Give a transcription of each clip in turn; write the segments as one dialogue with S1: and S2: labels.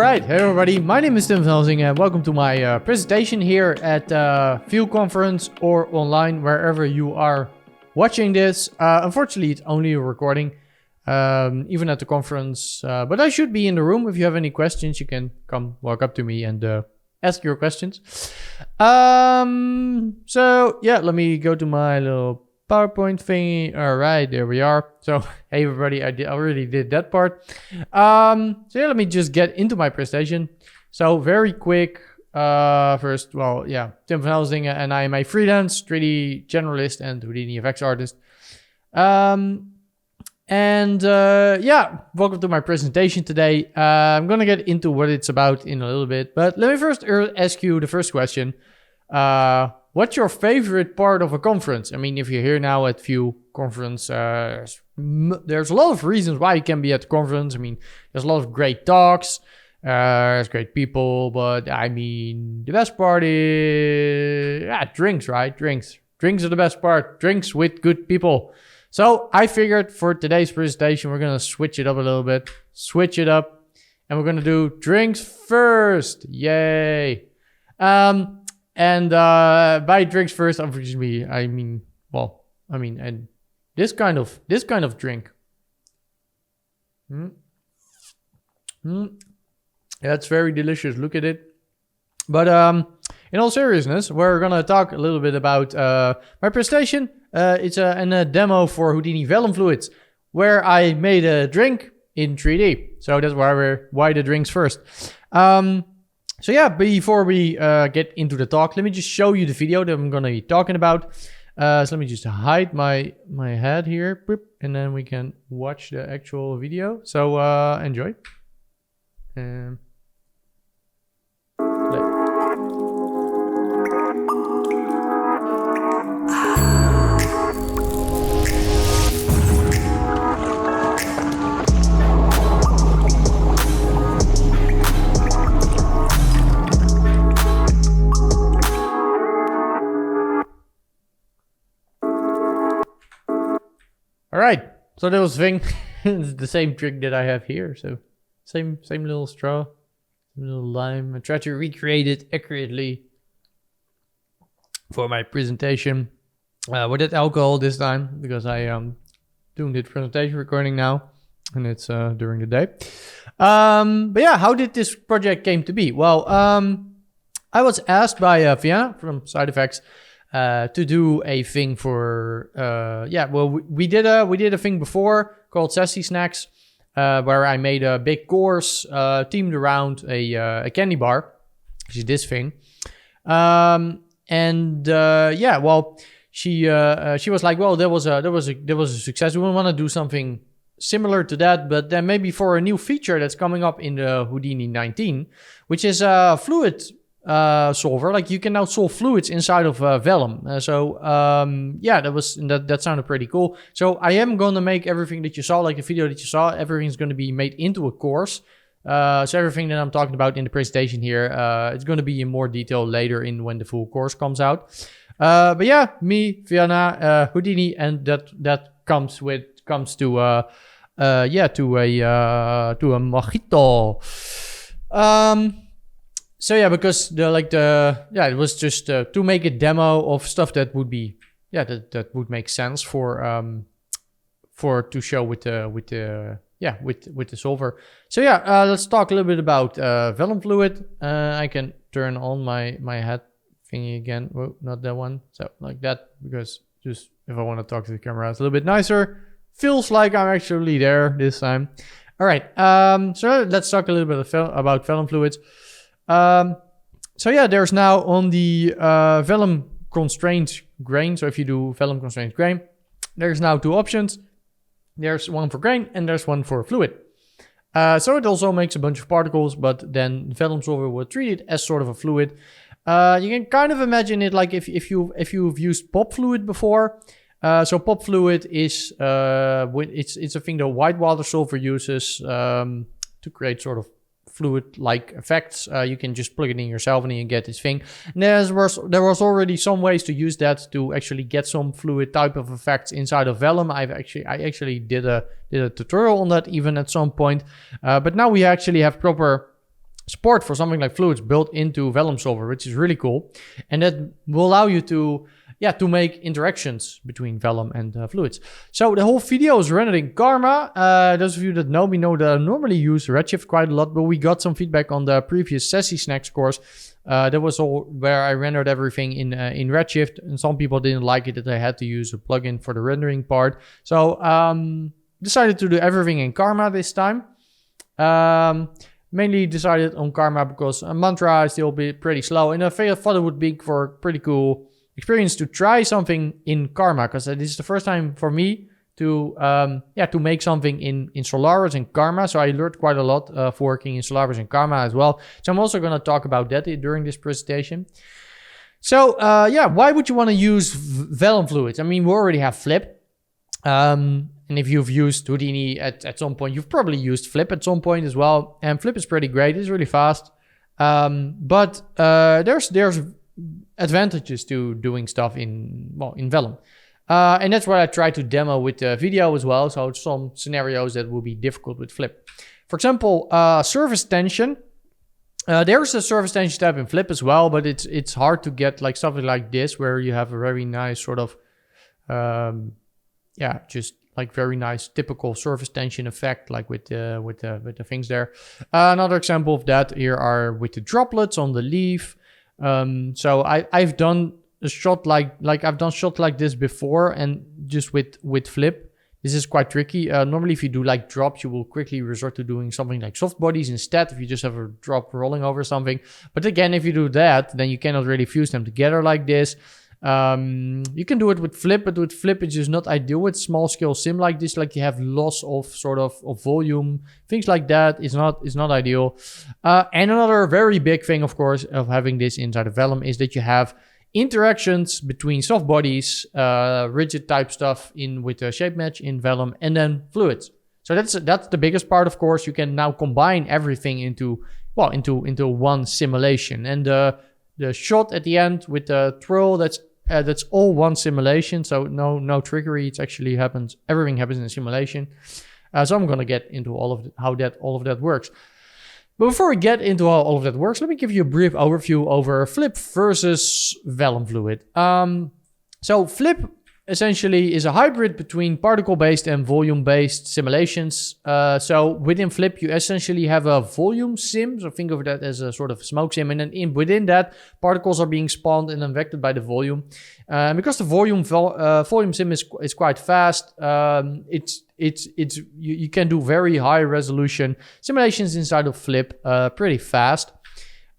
S1: Alright, hey everybody, my name is Tim van Helsdingen and welcome to my presentation here at Field Conference or online, wherever you are watching this. Unfortunately, it's only a recording, even at the conference, but I should be in the room. If you have any questions, you can come walk up to me and ask your questions. So yeah, let me go to my little PowerPoint thingy. All right, there we are. So hey everybody, I already did that part. So yeah, let me just get into my presentation. So very quick. First, well, yeah, Tim van Helsdingen, and I am a freelance 3D generalist and Houdini FX artist. Yeah, welcome to my presentation today. I'm gonna get into what it's about in a little bit, but let me first ask you the first question. What's your favorite part of a conference? I mean, if you're here now at View Conference, there's a lot of reasons why you can be at the conference. I mean, there's a lot of great talks, there's great people, but I mean, the best part is, drinks, right? Drinks are the best part. Drinks with good people. So I figured for today's presentation, we're going to switch it up a little bit, and we're going to do drinks first. Yay. And by drinks first, obviously, I mean this kind of drink. That's very delicious. Look at it. But in all seriousness, we're gonna talk a little bit about my presentation. It's a demo for Houdini Vellum fluids, where I made a drink in 3D. So that's why the drinks first. So yeah, before we get into the talk, let me just show you the video that I'm going to be talking about. So let me just hide my head here, and then we can watch the actual video. So enjoy. Play. Alright, so that was the thing. It's the same trick that I have here. So same little straw, same little lime. I tried to recreate it accurately for my presentation with alcohol this time, because I am doing the presentation recording now, and it's during the day. But yeah, how did this project came to be? Well, I was asked by Fianna from SideFX to do a thing for we did a thing before called Sassy Snacks, where I made a big course themed around a candy bar, which is this thing. She was like, well, there was a success. We want to do something similar to that, but then maybe for a new feature that's coming up in the Houdini 19, which is a fluid solver. Like, you can now solve fluids inside of Vellum. That sounded pretty cool. So I am going to make everything that you saw, like the video that you saw, everything's going to be made into a course. So everything that I'm talking about in the presentation here, it's going to be in more detail later when the full course comes out. But yeah, me, Fianna, Houdini, and that comes to a Mojito. So yeah, because it was just to make a demo of stuff that would be that would make sense for to show with the solver. So yeah, let's talk a little bit about Vellum fluid. I can turn on my head thingy again. Whoa, not that one. So like that, because just if I want to talk to the camera, it's a little bit nicer. Feels like I'm actually there this time. All right. So let's talk a little bit about Vellum fluids. So yeah, there's now on the Vellum constrained grain. So if you do Vellum constrained grain, there's now two options. There's one for grain and there's one for fluid. So it also makes a bunch of particles, but then Vellum solver will treat it as sort of a fluid. You can kind of imagine it like if you've used pop fluid before. So pop fluid is it's a thing the white water solver uses to create sort of fluid-like effects. You can just plug it in yourself and you get this thing. And there was already some ways to use that to actually get some fluid type of effects inside of Vellum. I actually did a tutorial on that even at some point. But now we actually have proper support for something like fluids built into Vellum Solver, which is really cool. And that will allow you to make interactions between Vellum and fluids. So the whole video is rendered in Karma. Those of you that know me know that I normally use Redshift quite a lot, but we got some feedback on the previous Sassy Snacks course. That was all where I rendered everything in Redshift, and some people didn't like it that I had to use a plugin for the rendering part. So decided to do everything in Karma this time. Mainly decided on Karma because Mantra is still pretty slow, and I thought it would be for a pretty cool experience to try something in Karma, because this is the first time for me to make something in Solaris and Karma. So I learned quite a lot for working in Solaris and Karma as well. So I'm also going to talk about that during this presentation. So why would you want to use Vellum fluids? I mean, we already have Flip. And if you've used Houdini at some point, you've probably used Flip at some point as well. And Flip is pretty great. It's really fast. But there's advantages to doing stuff in Vellum. And that's what I try to demo with the video as well. So some scenarios that will be difficult with Flip. For example, surface tension. There's a surface tension tab in Flip as well, but it's hard to get like something like this where you have a very nice sort of, just like very nice typical surface tension effect, like with the things there. Another example of that here are with the droplets on the leaf. So I've done a shot I've done shot like this before, and just with Flip, this is quite tricky. Normally if you do like drops, you will quickly resort to doing something like soft bodies instead, if you just have a drop rolling over something. But again, if you do that, then you cannot really fuse them together like this. You can do it with Flip, but with Flip it's just not ideal with small scale sim like this. Like you have loss of sort of volume, things like that is not ideal. And another very big thing, of course, of having this inside of Vellum is that you have interactions between soft bodies, rigid type stuff with the shape match in Vellum, and then fluids. So that's the biggest part. Of course, you can now combine everything into one simulation, and the shot at the end with the twirl, that's all one simulation. So no trickery. It actually happens. Everything happens in a simulation. So I'm gonna get into all of that works. But before we get into how all of that works, let me give you a brief overview over Flip versus Vellum fluid. So Flip essentially is a hybrid between particle-based and volume-based simulations. So within Flip, you essentially have a volume sim. So think of that as a sort of smoke sim. And then within that, particles are being spawned and then vectored by the volume. Because the volume sim is quite fast, you can do very high resolution simulations inside of Flip pretty fast.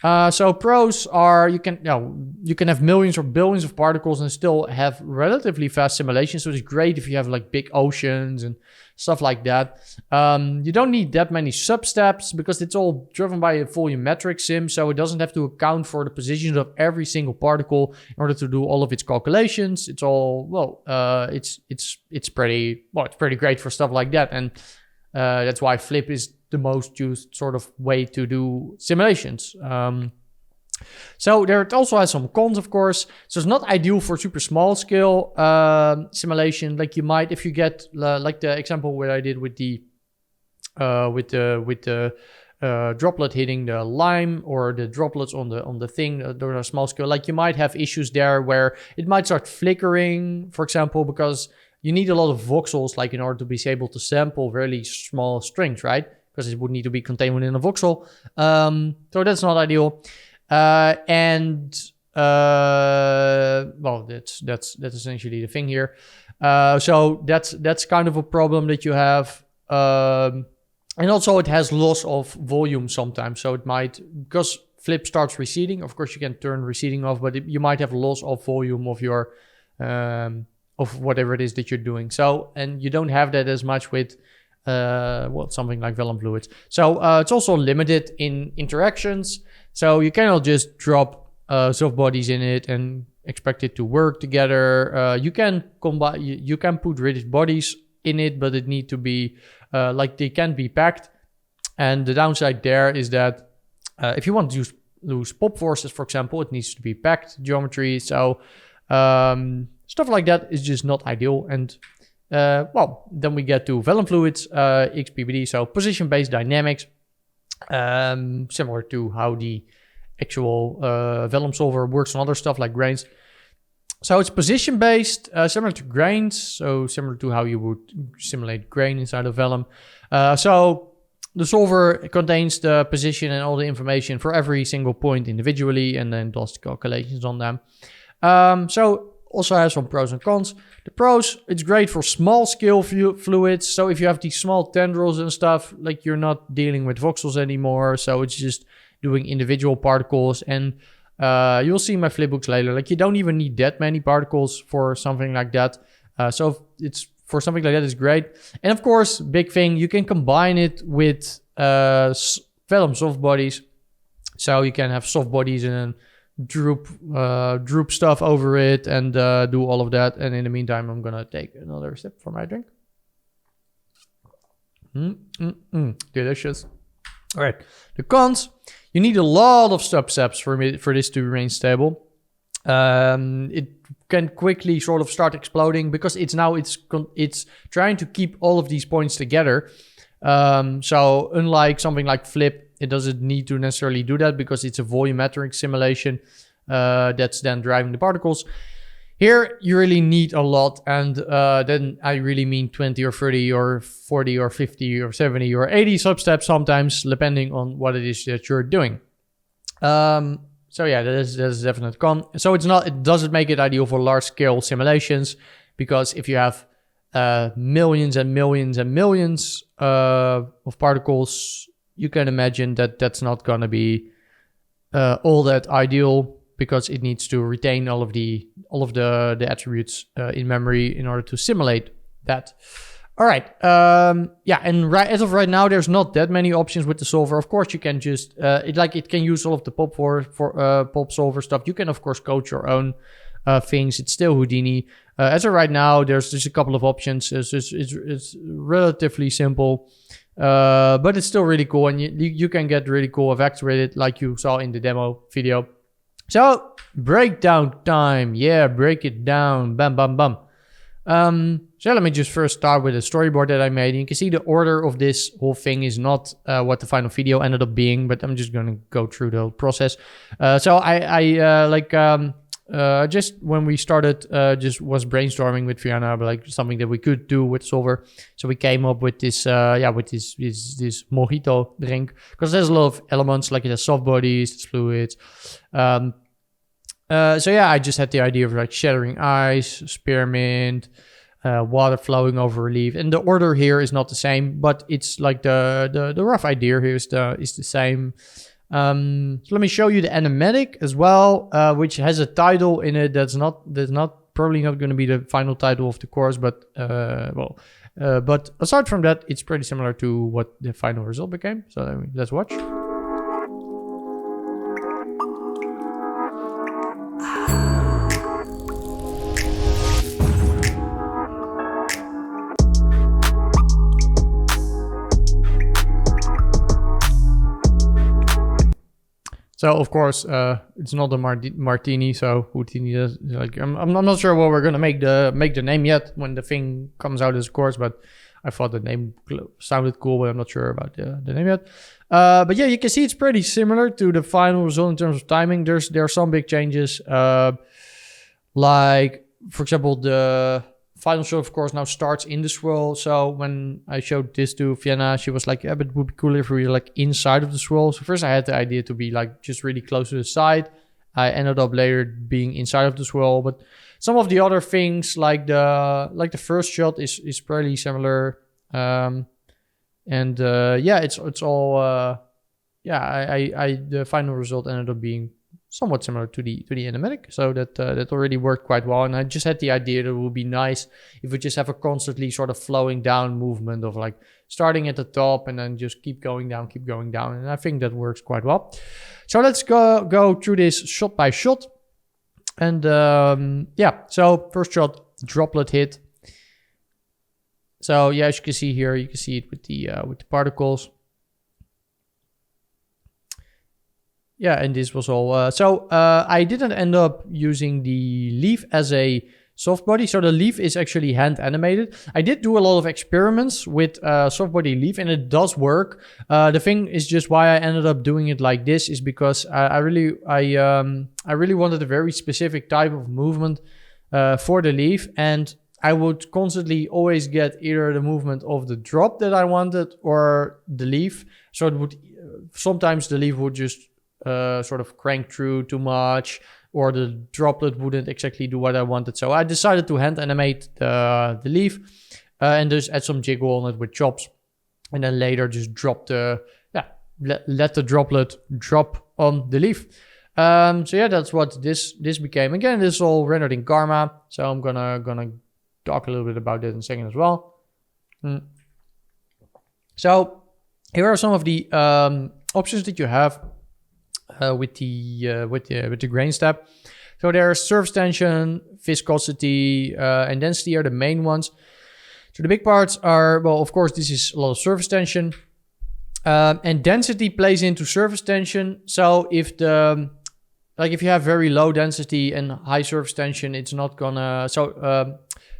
S1: So pros are you can have millions or billions of particles and still have relatively fast simulations. So it's great if you have like big oceans and stuff like that. You don't need that many sub-steps because it's all driven by a volumetric sim. So it doesn't have to account for the positions of every single particle in order to do all of its calculations. It's all, it's pretty great for stuff like that. And that's why Flip is the most used sort of way to do simulations. So there it also has some cons, of course. So it's not ideal for super small scale simulation. Like you might, if you get like the example where I did with the droplet hitting the lime, or the droplets on the thing, those are small scale. Like you might have issues there where it might start flickering, for example, because you need a lot of voxels, like in order to be able to sample really small strings, right? Because it would need to be contained within a voxel. So that's not ideal. That's essentially the thing here. So that's kind of a problem that you have. And also it has loss of volume sometimes. So it might, because Flip starts receding, of course you can turn receding off, but you might have loss of volume of your, of whatever it is that you're doing. So, and you don't have that as much with something like Vellum fluids. So it's also limited in interactions. So you cannot just drop soft bodies in it and expect it to work together. You can combine, you can put rigid bodies in it, but it need to be they can be packed. And the downside there is that if you want to use pop forces, for example, it needs to be packed geometry. So stuff like that is just not ideal. And then we get to Vellum fluids, XPBD, so position-based dynamics. similar to how the actual Vellum solver works on other stuff like grains. So it's position based, similar to grains, so similar to how you would simulate grain inside of Vellum. So the solver contains the position and all the information for every single point individually, and then does the calculations on them. So also has some pros and cons. The pros, it's great for small scale fluids. So if you have these small tendrils and stuff, like you're not dealing with voxels anymore. So it's just doing individual particles. And you'll see my flipbooks later. Like you don't even need that many particles for something like that. So it's for something like that is great. And of course, big thing, you can combine it with Vellum soft bodies. So you can have soft bodies and droop stuff over it and do all of that. And in the meantime, I'm gonna take another sip for my drink. Delicious. All right, the cons. You need a lot of substeps for this to remain stable. It can quickly sort of start exploding because it's trying to keep all of these points together. So unlike something like Flip, it doesn't need to necessarily do that because it's a volumetric simulation that's then driving the particles. Here, you really need a lot, and then I really mean 20 or 30 or 40 or 50 or 70 or 80 substeps sometimes, depending on what it is that you're doing. So yeah, that is a definite con. So it doesn't make it ideal for large scale simulations, because if you have millions and millions and millions of particles, you can imagine that that's not going to be all that ideal, because it needs to retain all of the attributes in memory in order to simulate that. All right, yeah, and as of right now, there's not that many options with the solver. Of course, you can just it can use all of the pop solver stuff. You can of course code your own things. It's still Houdini. As of right now, there's just a couple of options. It's relatively simple, but it's still really cool, and you can get really cool effects with it, like you saw in the demo video. So breakdown time. Yeah, break it down. Bam, bam, bam. So let me just first start with a storyboard that I made. You can see the order of this whole thing is not what the final video ended up being, but I'm just going to go through the whole process. So I just when we started, just was brainstorming with Fianna, like something that we could do with solver. So we came up with this, this Mojito drink, because there's a lot of elements, like it has soft bodies, it's fluids. So yeah, I just had the idea of like shattering ice, spearmint, water flowing over relief, and the order here is not the same, but it's like the rough idea here is the same. So let me show you the animatic as well, which has a title in it that's probably not going to be the final title of the course, but but aside from that, it's pretty similar to what the final result became. So let's watch. So of course, it's not a martini. So Houdini does, like, I'm not sure what we're gonna make the name yet when the thing comes out as a course. But I thought the name sounded cool, but I'm not sure about the name yet. But yeah, you can see it's pretty similar to the final result in terms of timing. There are some big changes, like for example, the final shot, of course, now starts in the swirl. So when I showed this to Fianna, she was like, yeah, but it would be cool if we were like inside of the swirl. So first I had the idea to be like just really close to the side. I ended up later being inside of the swirl, but some of the other things, like the first shot is pretty similar. Yeah, it's all the final result ended up being somewhat similar to the animatic, so that already worked quite well. And I just had the idea that it would be nice if we just have a constantly sort of flowing down movement of like starting at the top and then just keep going down, and I think that works quite well. So let's go through this shot by shot. And yeah, so first shot, droplet hit. So yeah, as you can see here, you can see it with the particles. Yeah, and this was all. So I didn't end up using the leaf as a soft body. So the leaf is actually hand animated. I did do a lot of experiments with soft body leaf, and it does work. The thing is just why I ended up doing it like this is because I really wanted a very specific type of movement for the leaf, and I would constantly always get either the movement of the drop that I wanted or the leaf. So it would sometimes the leaf would just sort of crank through too much, or the droplet wouldn't exactly do what I wanted. So I decided to hand animate the leaf and just add some jiggle on it with chops, and then later just drop let the droplet drop on the leaf. So yeah, that's what this became. Again, this is all rendered in Karma, so I'm gonna talk a little bit about that in a second as well. So here are some of the options that you have with the grain step. So there's surface tension, viscosity, and density are the main ones. So the big parts are, well, of course, this is a lot of surface tension, and density plays into surface tension. So if if you have very low density and high surface tension, it's not gonna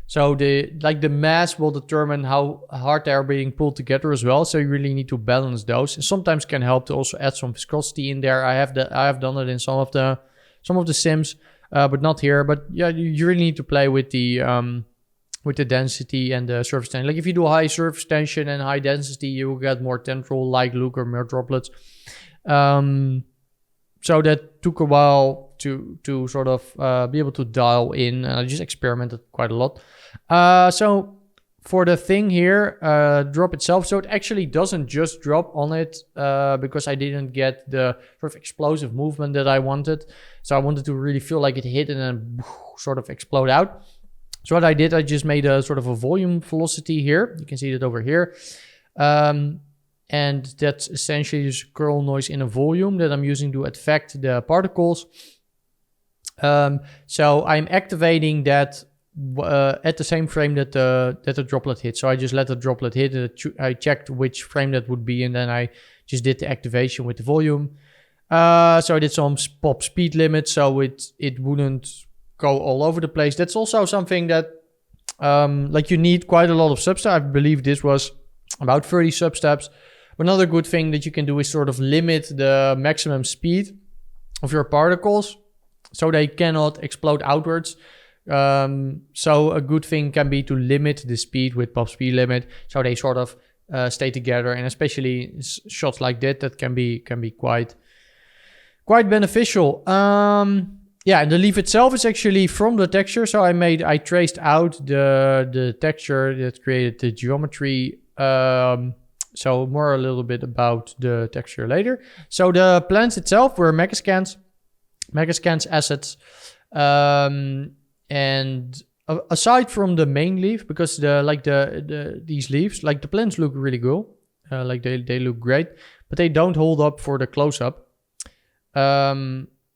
S1: so the mass will determine how hard they are being pulled together as well. So you really need to balance those. And sometimes can help to also add some viscosity in there. I have done it in some of the sims, but not here. But yeah, you really need to play with the density and the surface tension. Like if you do high surface tension and high density, you will get more tendril-like look or more droplets. So that took a while to sort of be able to dial in. I just experimented quite a lot. So for the thing here, drop itself, so it actually doesn't just drop on it because I didn't get the sort of explosive movement that I wanted. So I wanted to really feel like it hit and then sort of explode out. So what I did, I just made a sort of a volume velocity here. You can see that over here. And that's essentially just curl noise in a volume that I'm using to affect the particles. So I'm activating that at the same frame that the droplet hit. So I just let the droplet hit. I checked which frame that would be, and then I just did the activation with the volume. So I did some pop speed limit, so it wouldn't go all over the place. That's also something that you need quite a lot of substeps. I believe this was about 30 substeps. Another good thing that you can do is sort of limit the maximum speed of your particles so they cannot explode outwards. So a good thing can be to limit the speed with pop speed limit so they sort of stay together, and especially shots like that can be quite beneficial. Yeah, and the leaf itself is actually from the texture. So I traced out the texture that created the geometry. So more a little bit about the texture later. So the plants itself were Megascans assets. And aside from the main leaf, because these leaves, like the plants look really cool. They look great, but they don't hold up for the close-up.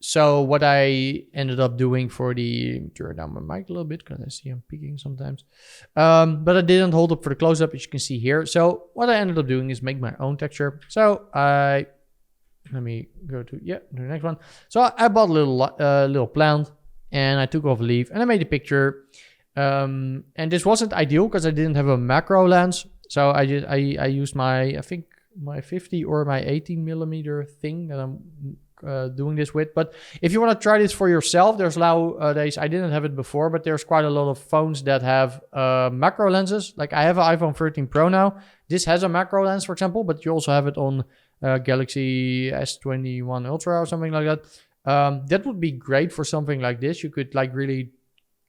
S1: So what I ended up doing turn down my mic a little bit because I see I'm peeking sometimes. But I didn't hold up for the close-up, as you can see here. So what I ended up doing is make my own texture. So let me go to the next one. So I bought a little plant and I took off a leaf and I made a picture. And this wasn't ideal because I didn't have a macro lens. So I used my 50 or my 18 millimeter thing that I'm doing this with. But if you want to try this for yourself, there's nowadays, I didn't have it before, but there's quite a lot of phones that have macro lenses. Like I have an iPhone 13 Pro now. This has a macro lens, for example, but you also have it on Galaxy S21 Ultra or something like that. That would be great for something like this. You could like really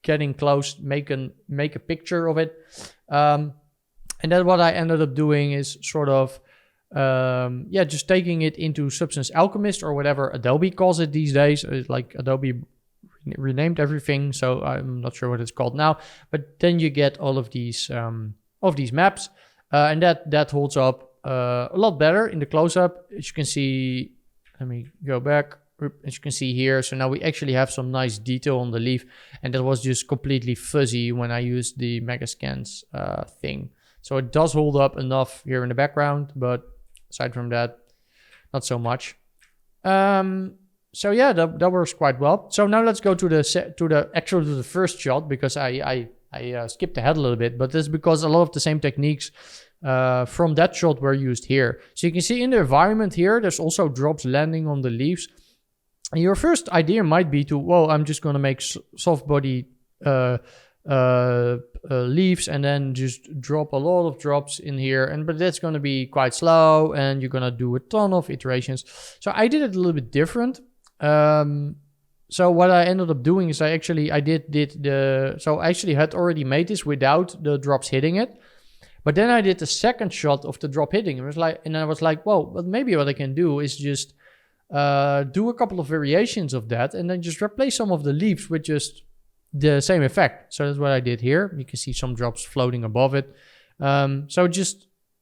S1: getting close, make a picture of it. And then what I ended up doing is sort of just taking it into Substance Alchemist or whatever Adobe calls it these days. It's like Adobe renamed everything, so I'm not sure what it's called now. But then you get all of these maps, and that holds up a lot better in the close-up. As you can see, let me go back. As you can see here, so now we actually have some nice detail on the leaf, and that was just completely fuzzy when I used the Megascans thing. So it does hold up enough here in the background, but aside from that, not so much. So yeah, that works quite well. So now let's go to the first shot, because I skipped ahead a little bit, but this is because a lot of the same techniques from that shot were used here. So you can see in the environment here, there's also drops landing on the leaves. And your first idea might be to, well, I'm just going to make soft body leaves and then just drop a lot of drops in here, but that's going to be quite slow and you're going to do a ton of iterations. So I did it a little bit different. So what I ended up doing is I actually had already made this without the drops hitting it, but then I did the second shot of the drop hitting. And I was like, well, but maybe what I can do is just do a couple of variations of that and then just replace some of the leaves with just the same effect. So that's what I did here. You can see some drops floating above it.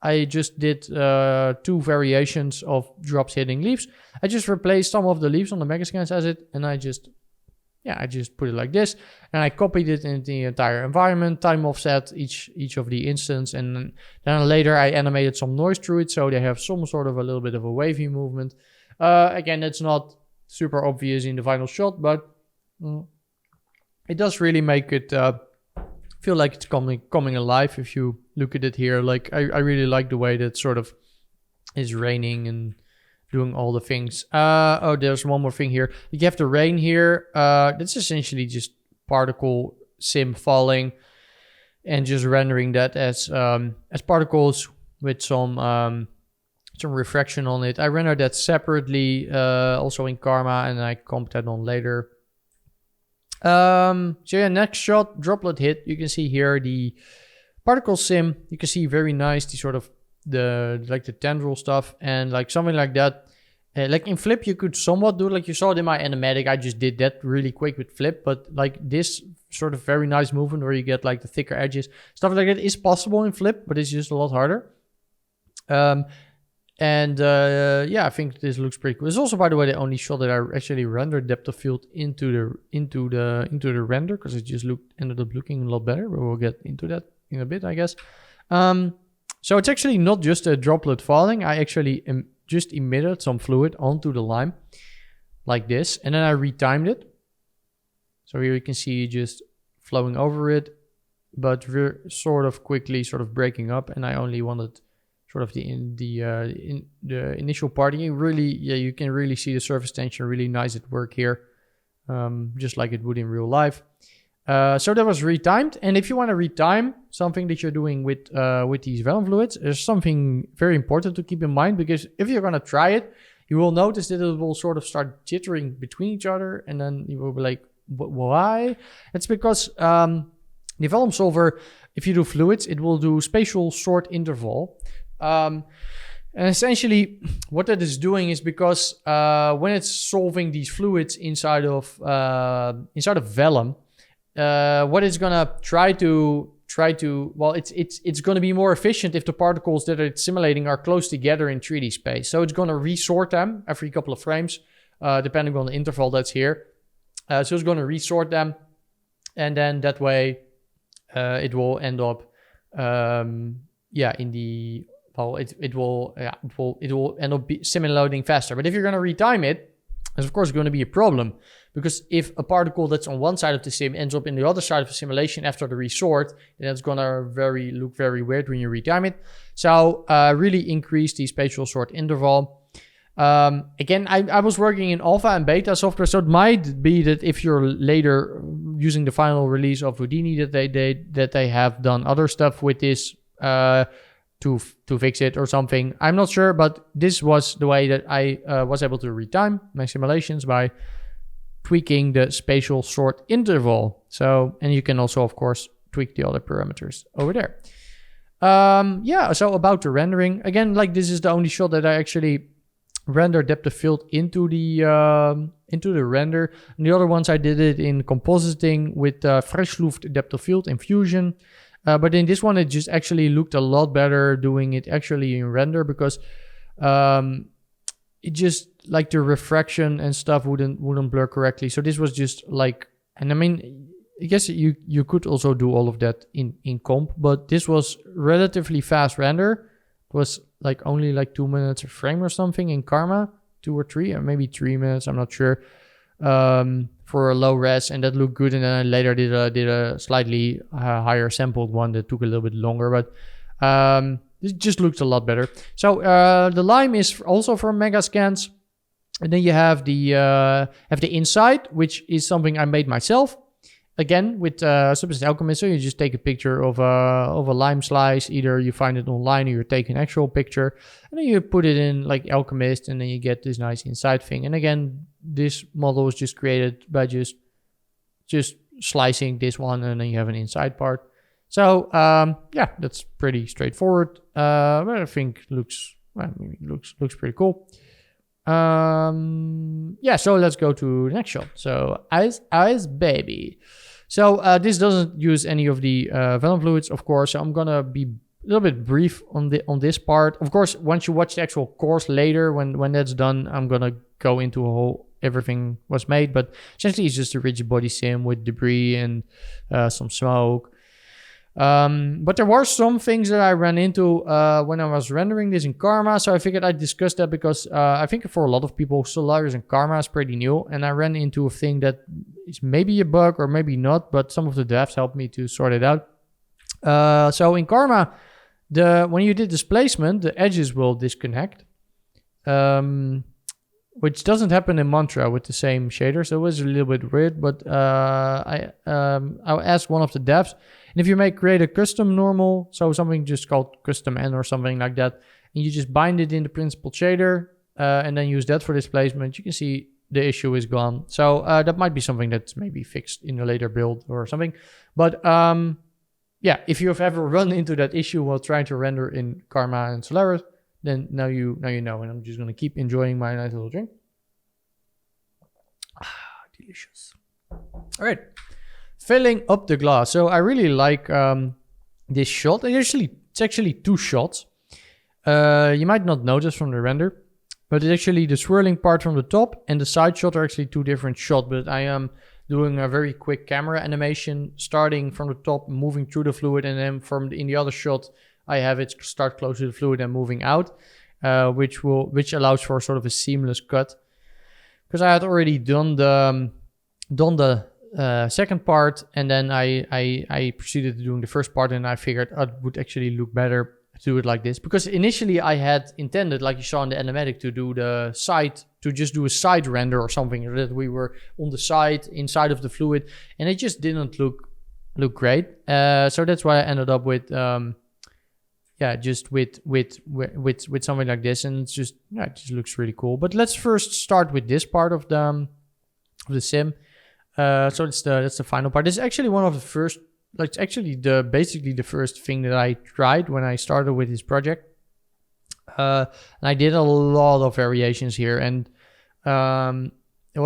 S1: I just did 2 variations of drops hitting leaves. I just replaced some of the leaves on the Megascans as it, and I just put it like this, and I copied it in the entire environment, time offset each of the instance, and then later I animated some noise through it, so they have some sort of a little bit of a wavy movement. Again, it's not super obvious in the final shot, but it does really make it feel like it's coming alive if you look at it here. Like I really like the way that sort of is raining and doing all the things. Oh, there's one more thing here. You have the rain here. That's essentially just particle sim falling and just rendering that as particles with some refraction on it. I rendered that separately, also in Karma, and I comped that on later. So yeah, next shot, droplet hit. You can see here the particle sim. You can see very nice the sort of the tendril stuff and like something like that. Like in Flip, you could somewhat do like you saw it in my animatic. I just did that really quick with Flip, but like this sort of very nice movement where you get like the thicker edges, stuff like that is possible in Flip, but it's just a lot harder. Yeah, I think this looks pretty cool. It's also, by the way, the only shot that I actually rendered depth of field into the render, because it just ended up looking a lot better. But we'll get into that in a bit, I guess. So it's actually not just a droplet falling. I actually just emitted some fluid onto the lime like this, and then I retimed it. So here you can see just flowing over it, but sort of quickly sort of breaking up, and I only wanted sort of the initial part. You can really see the surface tension really nice at work here, just like it would in real life. So that was retimed, and if you want to retime something that you're doing with these Vellum fluids, there's something very important to keep in mind, because if you're going to try it, you will notice that it will sort of start jittering between each other, and then you will be like, why? It's because the Vellum solver, if you do fluids, it will do spatial sort interval. And essentially what that is doing is because when it's solving these fluids inside of Vellum, what it's gonna try to well, it's gonna be more efficient if the particles that it's simulating are close together in 3D space. So it's gonna resort them every couple of frames, depending on the interval that's here. So it's gonna resort them, and then that way it will end up in the it will end up simulating faster. But if you're going to retime it, there's of course going to be a problem, because if a particle that's on one side of the sim ends up in the other side of the simulation after the resort, then it's going to look very weird when you retime it. So really increase the spatial sort interval. Again, I was working in alpha and beta software, so it might be that if you're later using the final release of Houdini, that they have done other stuff with this to fix it or something. I'm not sure, but this was the way that I was able to retime my simulations, by tweaking the spatial sort interval. So, and you can also, of course, tweak the other parameters over there. So about the rendering, again, like this is the only shot that I actually render depth of field into the render. And the other ones I did it in compositing with Frischluft depth of field in Fusion. But in this one, it just actually looked a lot better doing it actually in render, because it just like the refraction and stuff wouldn't blur correctly. So this was just like, and I mean, I guess you could also do all of that in comp, but this was relatively fast render. It was like only like 2 minutes a frame or something in Karma 2 or 3, or maybe 3 minutes, I'm not sure, for a low res, and that looked good. And then I later did a slightly higher sampled one that took a little bit longer, but it just looks a lot better. So the lime is also from Megascans, and then you have the inside, which is something I made myself. Again, with Substance Alchemist, so you just take a picture of a lime slice. Either you find it online or you take an actual picture, and then you put it in like Alchemist, and then you get this nice inside thing. And again, this model is just created by just slicing this one, and then you have an inside part. So yeah, that's pretty straightforward. But I think looks pretty cool. Yeah, so let's go to the next shot. So Ice Baby. So this doesn't use any of the Vellum fluids, of course. So I'm gonna be a little bit brief on this part. Of course, once you watch the actual course later, when that's done, I'm gonna go into a whole everything was made. But essentially, it's just a rigid body sim with debris and some smoke. But there were some things that I ran into when I was rendering this in Karma, so I figured I'd discuss that because I think for a lot of people, Solaris and Karma is pretty new, and I ran into a thing that is maybe a bug or maybe not, but some of the devs helped me to sort it out. So in Karma, when you did displacement, the edges will disconnect, which doesn't happen in Mantra with the same shader, so it was a little bit weird, but I asked one of the devs, and if you create a custom normal, so something just called custom N or something like that, and you just bind it in the principal shader, and then use that for displacement, you can see the issue is gone. So that might be something that's maybe fixed in a later build or something. But yeah, if you have ever run into that issue while trying to render in Karma and Solaris, then now you know, and I'm just gonna keep enjoying my nice little drink. Delicious. All right, filling up the glass. So I really like this shot. It's actually 2 shots. You might not notice from the render, but it's actually the swirling part from the top and the side shot are actually 2 different shots. But I am doing a very quick camera animation, starting from the top, moving through the fluid, and then in the other shot, I have it start close to the fluid and moving out, which allows for sort of a seamless cut. Because I had already done the second part, and then I proceeded to doing the first part, and I figured it would actually look better to do it like this. Because initially I had intended, like you saw in the animatic, to just do a side render or something, that we were on the side, inside of the fluid, and it just didn't look great. So that's why I ended up with just with something like this, and it just looks really cool. But let's first start with this part of the sim. So that's the final part. This is actually one of the first, like it's actually basically the first thing that I tried when I started with this project. And I did a lot of variations here, and it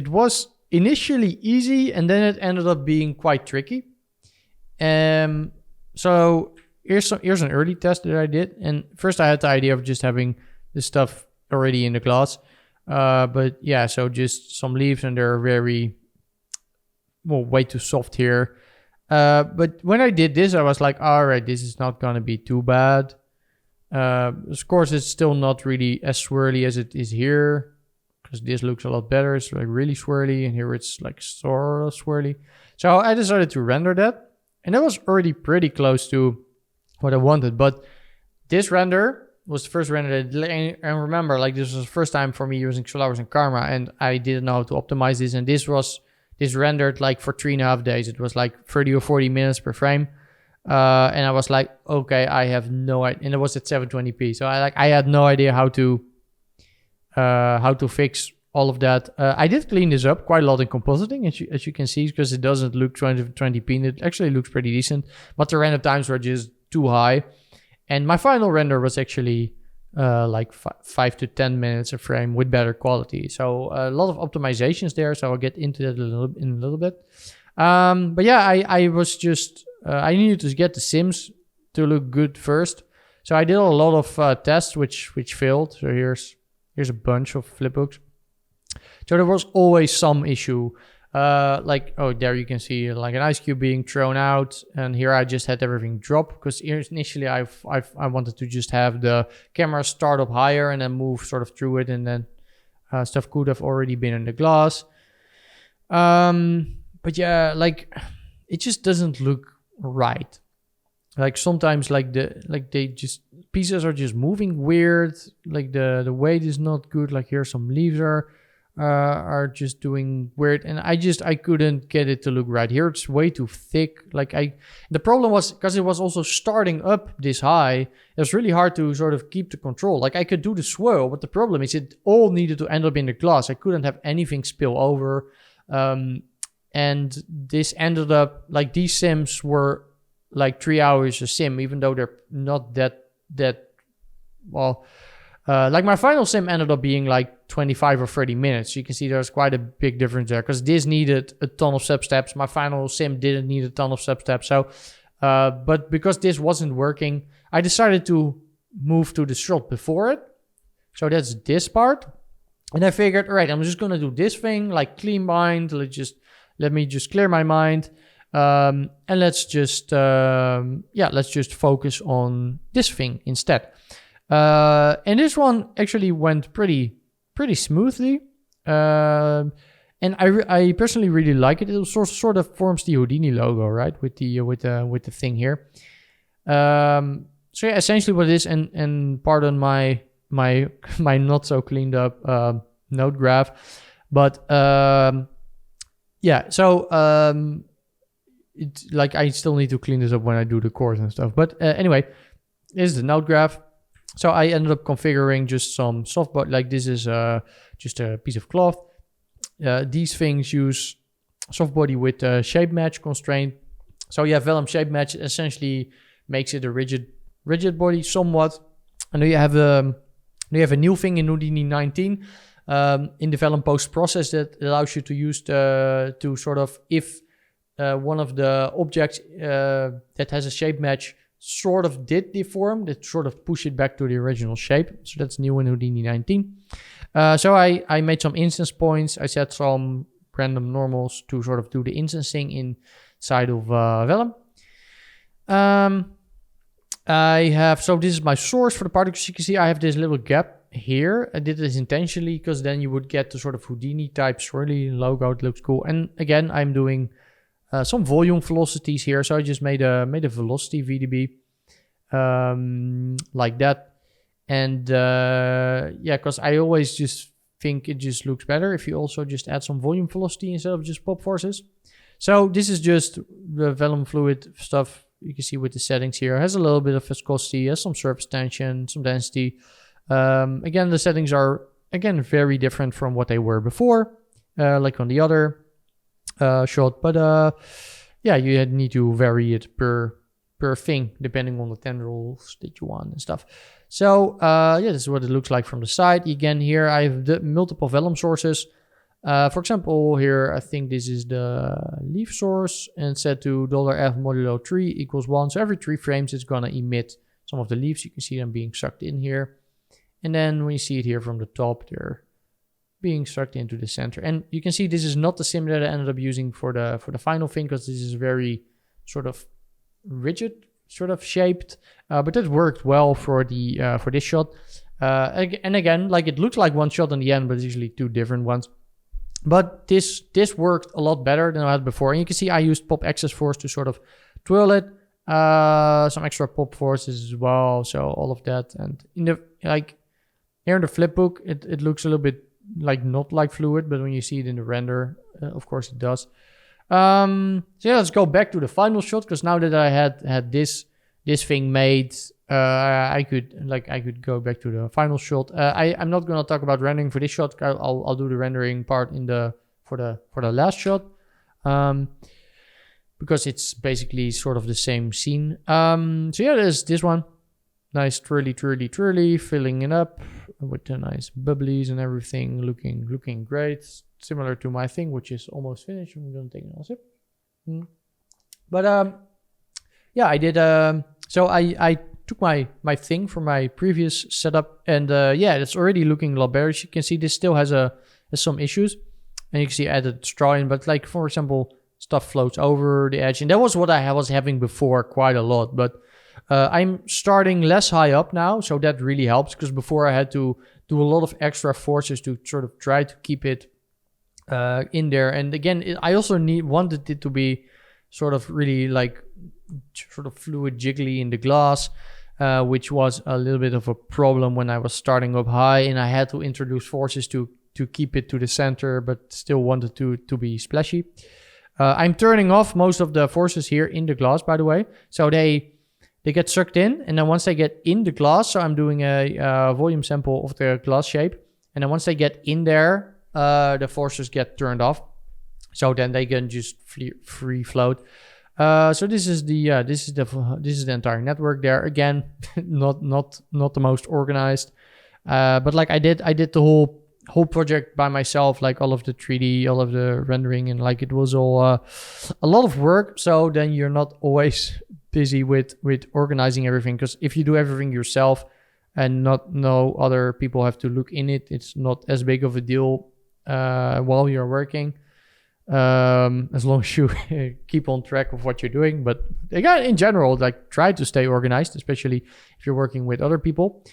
S1: was initially easy, and then it ended up being quite tricky. So here's an early test that I did, and first I had the idea of just having this stuff already in the glass, but yeah, so just some leaves, and they're way too soft here. But when I did this, I was like, all right, this is not gonna be too bad. Of course, it's still not really as swirly as it is here, because this looks a lot better. It's like really swirly, and here it's like sort of swirly. So I decided to render that, and that was already pretty close to what I wanted. But this render was the first render that, and remember, like this was the first time for me using Solaris and Karma, and I didn't know how to optimize this. And this rendered like for 3.5 days. It was like 30 or 40 minutes per frame. And I was like, okay, I have no idea. And it was at 720p. So I had no idea how to fix all of that. I did clean this up quite a lot in compositing, as you can see, because it doesn't look 20p. And it actually looks pretty decent, but the render times were just too high. And my final render was actually like 5 to 10 minutes a frame with better quality. So a lot of optimizations there. So I'll get into that in a little bit. But yeah, I was just... I needed to get the sims to look good first. So I did a lot of tests which failed. So here's a bunch of flipbooks. So there was always some issue. like, oh, there you can see like an ice cube being thrown out, and here I just had everything drop because initially I wanted to just have the camera start up higher and then move sort of through it, and then stuff could have already been in the glass. But yeah, like it just doesn't look right. Like sometimes like they just pieces are just moving weird, like the weight is not good. Like here some leaves are just doing weird, and I couldn't get it to look right. Here it's way too thick. Like the problem was because it was also starting up this high, it was really hard to sort of keep the control. Like I could do the swirl, but the problem is it all needed to end up in the glass. I couldn't have anything spill over, and this ended up like these sims were like 3 hours a sim, even though they're not that well. Like my final sim ended up being like 25 or 30 minutes. You can see there's quite a big difference there because this needed a ton of sub steps. My final sim didn't need a ton of sub steps. So, but because this wasn't working, I decided to move to the shot before it. So that's this part. And I figured, all right, I'm just going to do this thing, like clean mind. Let me just clear my mind. And let's just focus on this thing instead. And this one actually went pretty smoothly. And I personally really like it. It sort of forms the Houdini logo, right? With the thing here. So yeah, essentially what it is, and pardon my not so cleaned up node graph, but yeah. So it's like I still need to clean this up when I do the chords and stuff. But anyway, this is the node graph. So I ended up configuring just some soft body. Like this is just a piece of cloth. These things use soft body with shape match constraint. So yeah, Vellum shape match essentially makes it a rigid body somewhat. And then you have a new thing in Houdini 19 in the Vellum post process that allows you to use to sort of, if one of the objects that has a shape match sort of did deform, that sort of push it back to the original shape. So that's new in Houdini 19. So I made some instance points. I set some random normals to sort of do the instancing inside of Vellum. So this is my source for the part, because you can see I have this little gap here. I did this intentionally because then you would get the sort of Houdini type swirly logo. It looks cool. And again, I'm doing some volume velocities here. So I just made a velocity VDB like that. And yeah, because I always just think it just looks better if you also just add some volume velocity instead of just pop forces. So this is just the Vellum fluid stuff. You can see with the settings here. It has a little bit of viscosity, has some surface tension, some density. Again, the settings are, again, very different from what they were before, like on the other shot. But yeah, you need to vary it per thing, depending on the tendrils that you want and stuff. So yeah, this is what it looks like from the side. Again, here I have the multiple Vellum sources. For example, here I think this is the leaf source, and set to $F modulo 3 equals 1. So every 3 frames it's gonna emit some of the leaves. You can see them being sucked in here. And then when you see it here from the top, they're being sucked into the center. And you can see this is not the sim that I ended up using for the final thing, because this is very sort of rigid, sort of shaped. But it worked well for the for this shot. And again, like it looks like one shot in the end, but it's usually 2 different ones. But this worked a lot better than I had before. And you can see I used pop access force to sort of twirl it. Some extra pop forces as well. So all of that. And in the here in the flipbook, it looks a little bit like not like fluid, but when you see it in the render, of course it does. So yeah, let's go back to the final shot, because now that I had this thing made, I could go back to the final shot. I'm not gonna talk about rendering for this shot. I'll do the rendering part for the last shot, because it's basically sort of the same scene. So yeah, there's this one, nice twirly, filling it up with the nice bubblies and everything, looking great, similar to my thing, which is almost finished. I'm gonna take another sip. But yeah, I did. So I took my thing from my previous setup, and yeah, it's already looking a lot better. As you can see, this still has some issues. and you can see I added straw in, but like, for example, stuff floats over the edge. And that was what I was having before quite a lot, but I'm starting less high up now, so that really helps, because before I had to do a lot of extra forces to sort of try to keep it in there. And again, I also wanted it to be sort of really like sort of fluid jiggly in the glass, which was a little bit of a problem when I was starting up high, and I had to introduce forces to keep it to the center, but still wanted to be splashy. I'm turning off most of the forces here in the glass, by the way, so they get sucked in, and then once they get in the glass, so I'm doing a volume sample of the glass shape, and then once they get in there, the forces get turned off, so then they can just free float. So this is the entire network there. Again, not the most organized, but like I did the whole project by myself, like all of the 3D, all of the rendering, and like it was all a lot of work. So then you're not always busy with organizing everything, because if you do everything yourself and no other people have to look in it, it's not as big of a deal while you're working, as long as you keep on track of what you're doing. But again, in general, like, try to stay organized, especially if you're working with other people.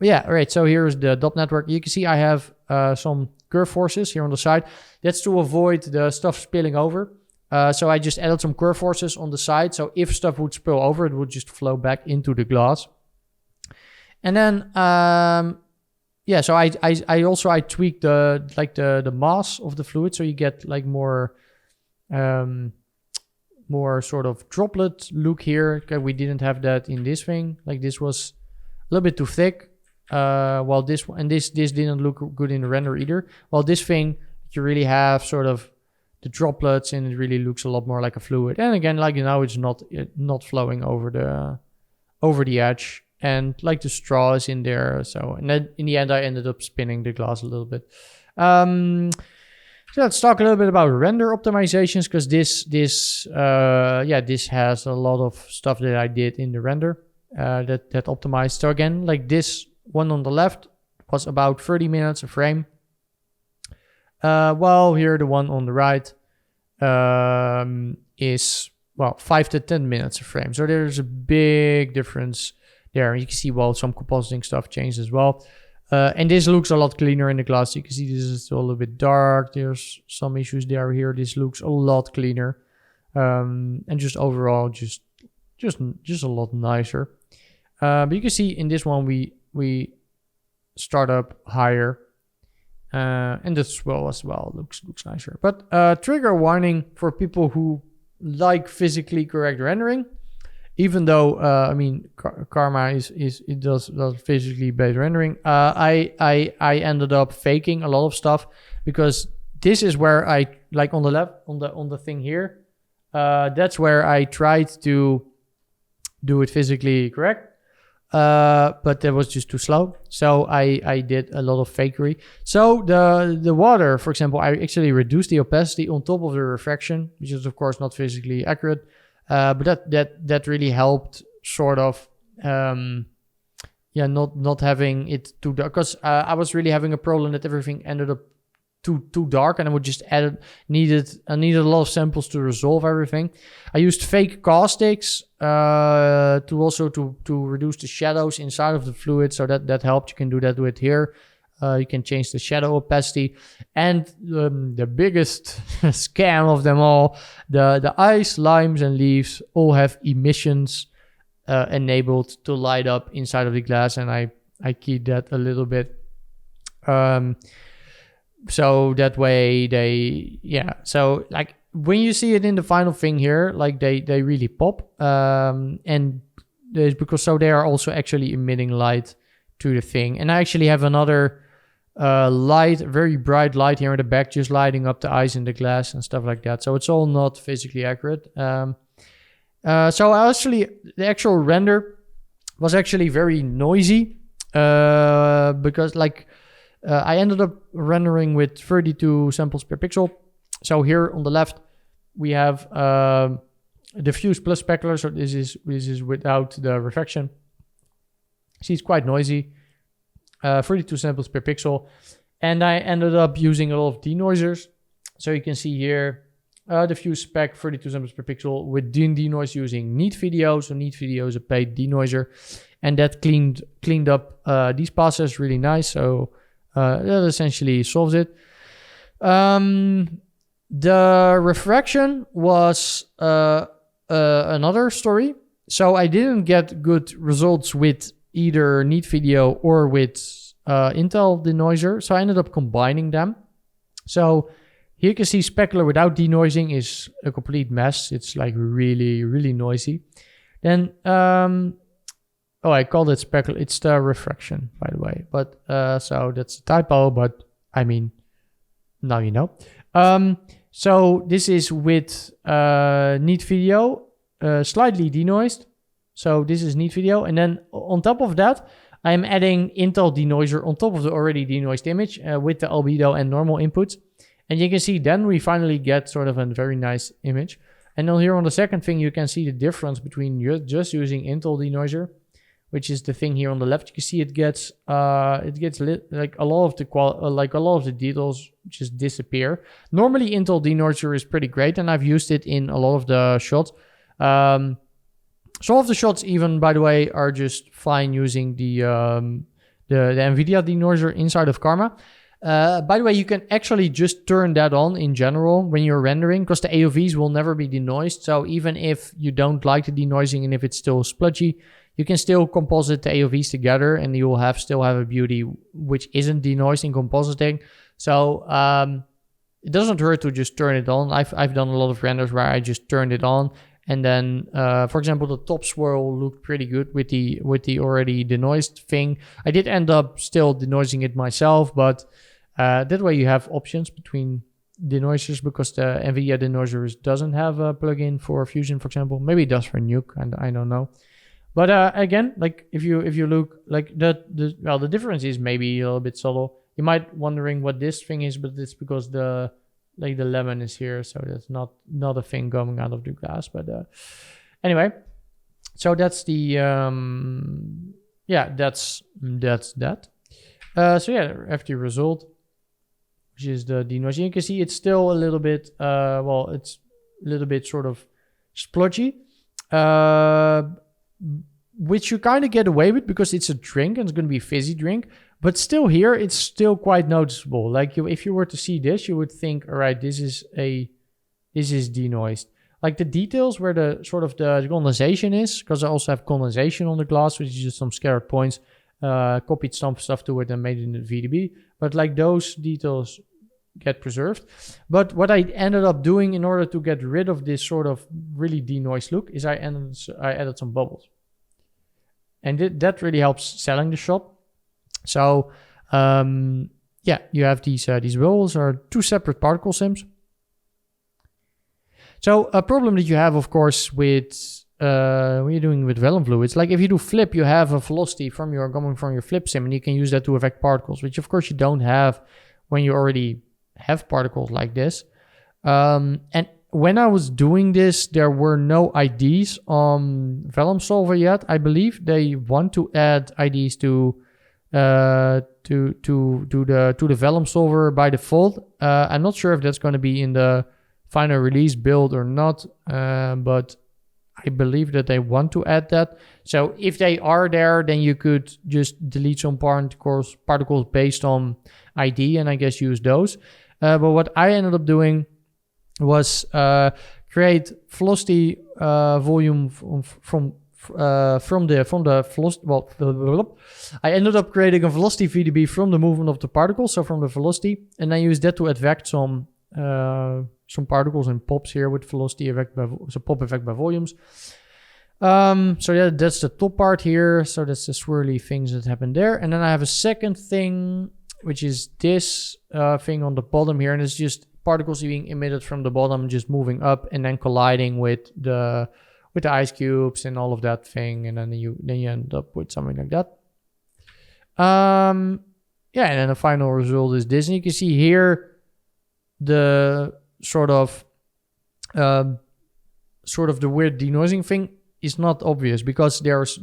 S1: Yeah, all right, so here's the dot network. You can see I have some curve forces here on the side. That's to avoid the stuff spilling over. So I just added some curve forces on the side, so if stuff would spill over, it would just flow back into the glass. And then yeah, so I also tweaked the mass of the fluid, so you get like more sort of droplet look here. Okay, we didn't have that in this thing. Like, this was a little bit too thick. While this didn't look good in the render either. While this thing, you really have sort of the droplets, and it really looks a lot more like a fluid. And again, like, you know, it's not flowing over the edge, and like the straw is in there. So, and then in the end, I ended up spinning the glass a little bit. So let's talk a little bit about render optimizations, because this has a lot of stuff that I did in the render that optimized. So again, like this one on the left was about 30 minutes a frame. While here the one on the right is, well, 5 to 10 minutes a frame. So there's a big difference there. You can see, well, some compositing stuff changed as well. And this looks a lot cleaner in the glass. You can see this is still a little bit dark. There's some issues there. Here, this looks a lot cleaner. And just overall, just a lot nicer. But you can see in this one, we start up higher. And the swell as well looks nicer. But trigger warning for people who like physically correct rendering. Even though I mean, Karma does physically based rendering. I ended up faking a lot of stuff, because this is where I, like, on the left, on the thing here, that's where I tried to do it physically correct. But that was just too slow. So I did a lot of fakery. So the water, for example, I actually reduced the opacity on top of the refraction, which is of course not physically accurate. But that really helped sort of, not having it too dark, because I was really having a problem that everything ended up too dark, and I would just needed a lot of samples to resolve everything. I used fake caustics to reduce the shadows inside of the fluid, so that helped. You can do that with here. You can change the shadow opacity, and the biggest scam of them all, the ice, limes, and leaves all have emissions enabled to light up inside of the glass, and I keyed that a little bit. So that way so like when you see it in the final thing here, like they really pop, and it's because so they are also actually emitting light to the thing. And I actually have another light, very bright light here in the back, just lighting up the ice in the glass and stuff like that. So it's all not physically accurate. So actually the actual render was actually very noisy, because like I ended up rendering with 32 samples per pixel. So here on the left, we have diffuse plus specular. So this is without the reflection. See, it's quite noisy. 32 samples per pixel. And I ended up using a lot of denoisers. So you can see here the diffuse spec 32 samples per pixel with denoise using Neat Video. So Neat Video is a paid denoiser, and that cleaned up these passes really nice. So that essentially solves it. The refraction was another story. So I didn't get good results with either Neat Video or with Intel denoiser. So I ended up combining them. So here you can see specular without denoising is a complete mess. It's like really, really noisy. Then, I called it specular. It's the refraction, by the way. But so that's a typo, but I mean, now you know. So this is with Neat Video, slightly denoised. So this is Neat Video. And then on top of that, I'm adding Intel denoiser on top of the already denoised image with the albedo and normal inputs. And you can see then we finally get sort of a very nice image. And then here on the second thing, you can see the difference between just using Intel denoiser, which is the thing here on the left. You can see it gets like a lot of the details just disappear. Normally Intel denoiser is pretty great, and I've used it in a lot of the shots. Some of the shots even, by the way, are just fine using the NVIDIA denoiser inside of Karma. By the way, you can actually just turn that on in general when you're rendering, because the AOVs will never be denoised. So even if you don't like the denoising and if it's still spludgy, you can still composite the AOVs together and you will still have a beauty which isn't denoised in compositing. So it doesn't hurt to just turn it on. I've done a lot of renders where I just turned it on. And then, for example, the top swirl looked pretty good with the already denoised thing. I did end up still denoising it myself, but that way you have options between denoisers, because the NVIDIA denoiser doesn't have a plugin for Fusion, for example. Maybe it does for Nuke, and I don't know. But again, like if you look like the difference is maybe a little bit subtle. You might wondering what this thing is, but it's because the lemon is here, so that's not a thing coming out of the glass. But anyway, so that's the that's that. So yeah, after result, which is the denoising, you can see it's still a little bit it's a little bit sort of splotchy, which you kind of get away with because it's a drink and it's going to be a fizzy drink. But still here, it's still quite noticeable. Like if you were to see this, you would think, all right, this is denoised. Like the details where the sort of the condensation is, because I also have condensation on the glass, which is just some scattered points, copied some stuff to it and made it in the VDB. But like those details get preserved. But what I ended up doing in order to get rid of this sort of really denoised look is I added some bubbles. And that really helps selling the shot. So, you have these bubbles are two separate particle sims. So a problem that you have, of course, with when you're doing with Vellum fluids, like if you do flip, you have a velocity coming from your flip sim, and you can use that to affect particles, which of course you don't have when you already have particles like this. And when I was doing this, there were no IDs on Vellum Solver yet. I believe they want to add IDs to the Vellum Solver by default. I'm not sure if that's going to be in the final release build or not, but I believe that they want to add that. So if they are there, then you could just delete some particles based on ID and I guess use those. But what I ended up doing was create velocity volume from the velocity. Well, I ended up creating a velocity VDB from the movement of the particle, so from the velocity, and I used that to affect some particles and pops here with velocity effect pop effect by volumes. So yeah, that's the top part here. So that's the swirly things that happen there, and then I have a second thing, which is this thing on the bottom here, and it's just particles being emitted from the bottom, just moving up and then colliding with the ice cubes and all of that thing, and then you end up with something like that. And then the final result is this, and you can see here the sort of the weird denoising thing is not obvious because there's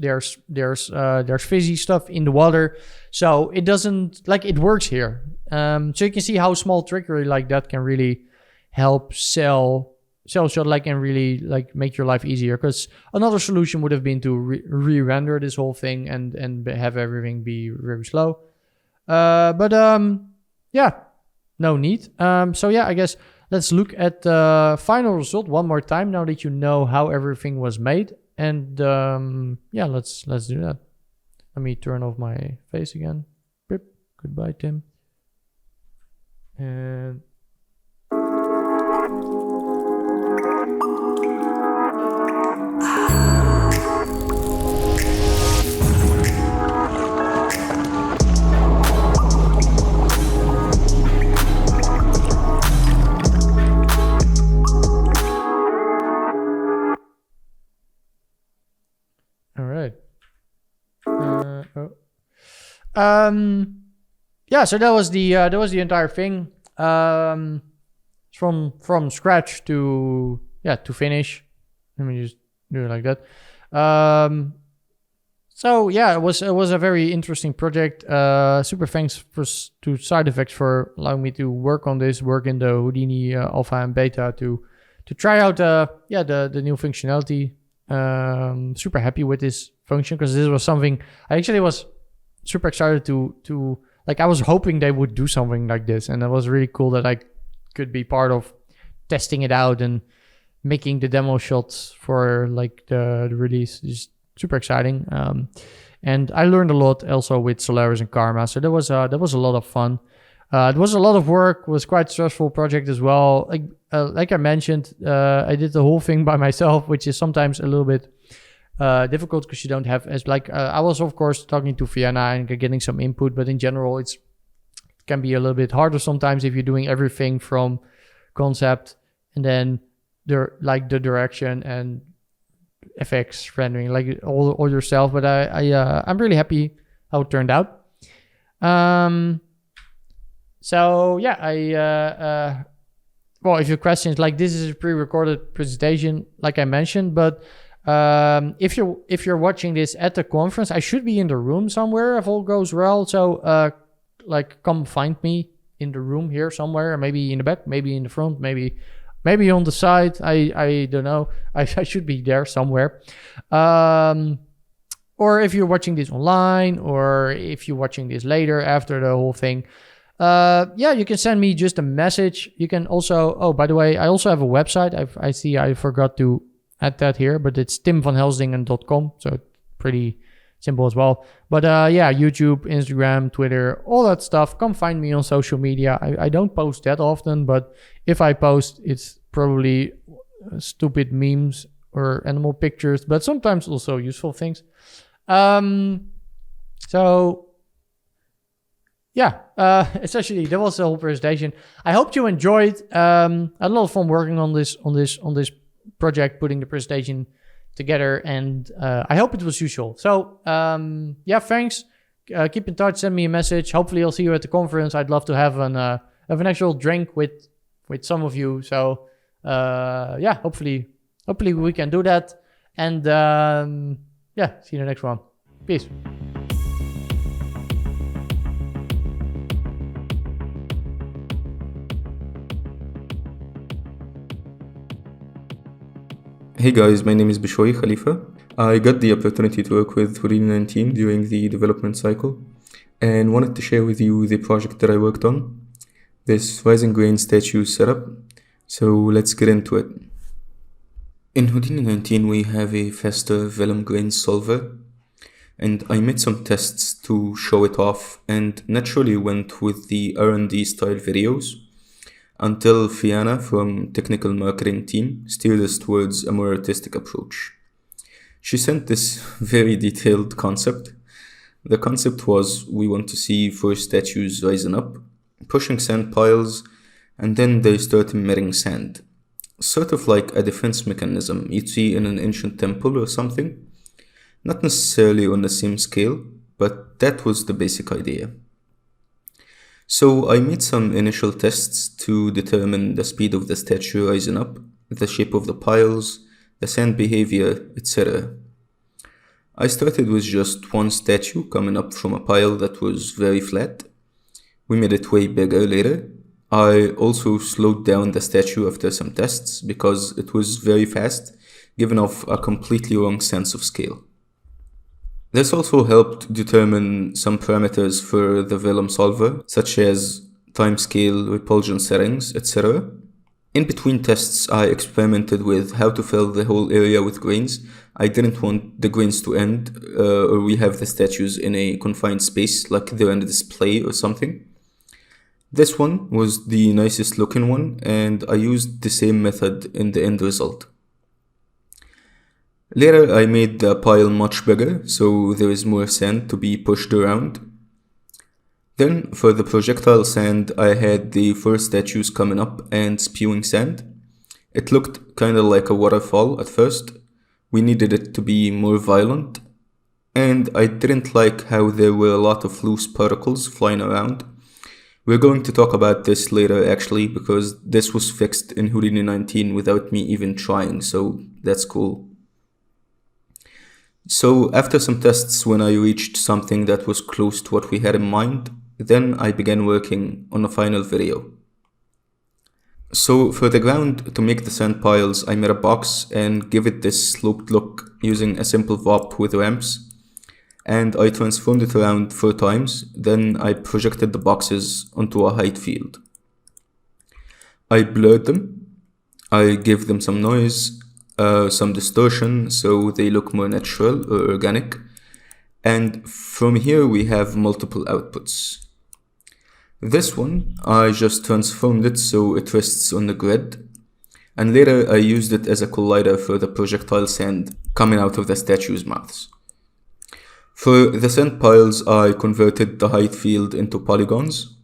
S1: fizzy stuff in the water, so it doesn't, like, it works here. So you can see how small trickery like that can really help cell shot like and really like make your life easier. Because another solution would have been to re-render this whole thing and have everything be very slow. But yeah, no need. So yeah, I guess let's look at the final result one more time now that you know how everything was made. And yeah, let's do that. Let me turn off my face again. Beep. Goodbye, Tim. And all right. Yeah, so that was the entire thing. From scratch to finish. Let me just do it like that. So yeah, it was a very interesting project. Super thanks to SideFX for allowing me to work on this, work in the Houdini alpha and beta to try out the new functionality. Super happy with this function because this was something I actually was super excited to like. I was hoping they would do something like this, and it was really cool that I could be part of testing it out and making the demo shots for like the release. Is super exciting. And I learned a lot also with Solaris and Karma, so that was a lot of fun. It was a lot of work. It was quite a stressful project as well. Like I mentioned, I did the whole thing by myself, which is sometimes a little bit difficult because you don't have as like I was of course talking to Fianna and getting some input, but in general it can be a little bit harder sometimes if you're doing everything from concept and then the direction and FX rendering like all yourself. But I'm really happy how it turned out. So yeah, well, if your question is like, this is a pre-recorded presentation, like I mentioned, but if you're watching this at the conference, I should be in the room somewhere if all goes well. So like come find me in the room here somewhere, maybe in the back, maybe in the front, maybe on the side. I don't know. I should be there somewhere. Or if you're watching this online, or if you're watching this later after the whole thing, yeah, you can send me just a message. You can also, oh, by the way, I also have a website. I see I forgot to add that here, but it's timvanhelsdingen.com. So pretty simple as well. But yeah, YouTube, Instagram, Twitter, all that stuff. Come find me on social media. I don't post that often, but if I post, it's probably stupid memes or animal pictures, but sometimes also useful things. So yeah, essentially that was the whole presentation. I hope you enjoyed. I had a lot of fun working on this project, putting the presentation together, and I hope it was useful. So yeah, thanks. Keep in touch. Send me a message. Hopefully, I'll see you at the conference. I'd love to have an actual drink with some of you. So yeah, hopefully we can do that. And yeah, see you in the next one. Peace.
S2: Hey guys, my name is Bishoy, Khalifa. I got the opportunity to work with Houdini 19 during the development cycle and wanted to share with you the project that I worked on, this rising grain statue setup. So let's get into it. In Houdini 19 we have a faster Vellum grain solver, and I made some tests to show it off and naturally went with the R&D style videos until Fianna from technical marketing team steered us towards a more artistic approach. She sent this very detailed concept. The concept was, we want to see 4 statues rising up, pushing sand piles, and then they start emitting sand. Sort of like a defense mechanism you'd see in an ancient temple or something. Not necessarily on the same scale, but that was the basic idea. So I made some initial tests to determine the speed of the statue rising up, the shape of the piles, the sand behavior, etc. I started with just one statue coming up from a pile that was very flat. We made it way bigger later. I also slowed down the statue after some tests because it was very fast, giving off a completely wrong sense of scale. This also helped determine some parameters for the Vellum solver, such as timescale, repulsion settings, etc. In between tests, I experimented with how to fill the whole area with grains. I didn't want the grains to end, or we have the statues in a confined space, like they're in a display or something. This one was the nicest looking one, and I used the same method in the end result. Later, I made the pile much bigger, so there is more sand to be pushed around. Then, for the projectile sand, I had the four statues coming up and spewing sand. It looked kinda like a waterfall at first. We needed it to be more violent. And I didn't like how there were a lot of loose particles flying around. We're going to talk about this later actually, because this was fixed in Houdini 19 without me even trying, so that's cool. So after some tests, when I reached something that was close to what we had in mind, then I began working on a final video. So for the ground, to make the sand piles, I made a box and gave it this sloped look using a simple VOP with ramps. And I transformed it around 4 times, then I projected the boxes onto a height field. I blurred them, I gave them some noise, some distortion so they look more natural or organic, and from here we have multiple outputs. This one, I just transformed it so it rests on the grid, and later I used it as a collider for the projectile sand coming out of the statues' mouths. For the sand piles, I converted the height field into polygons.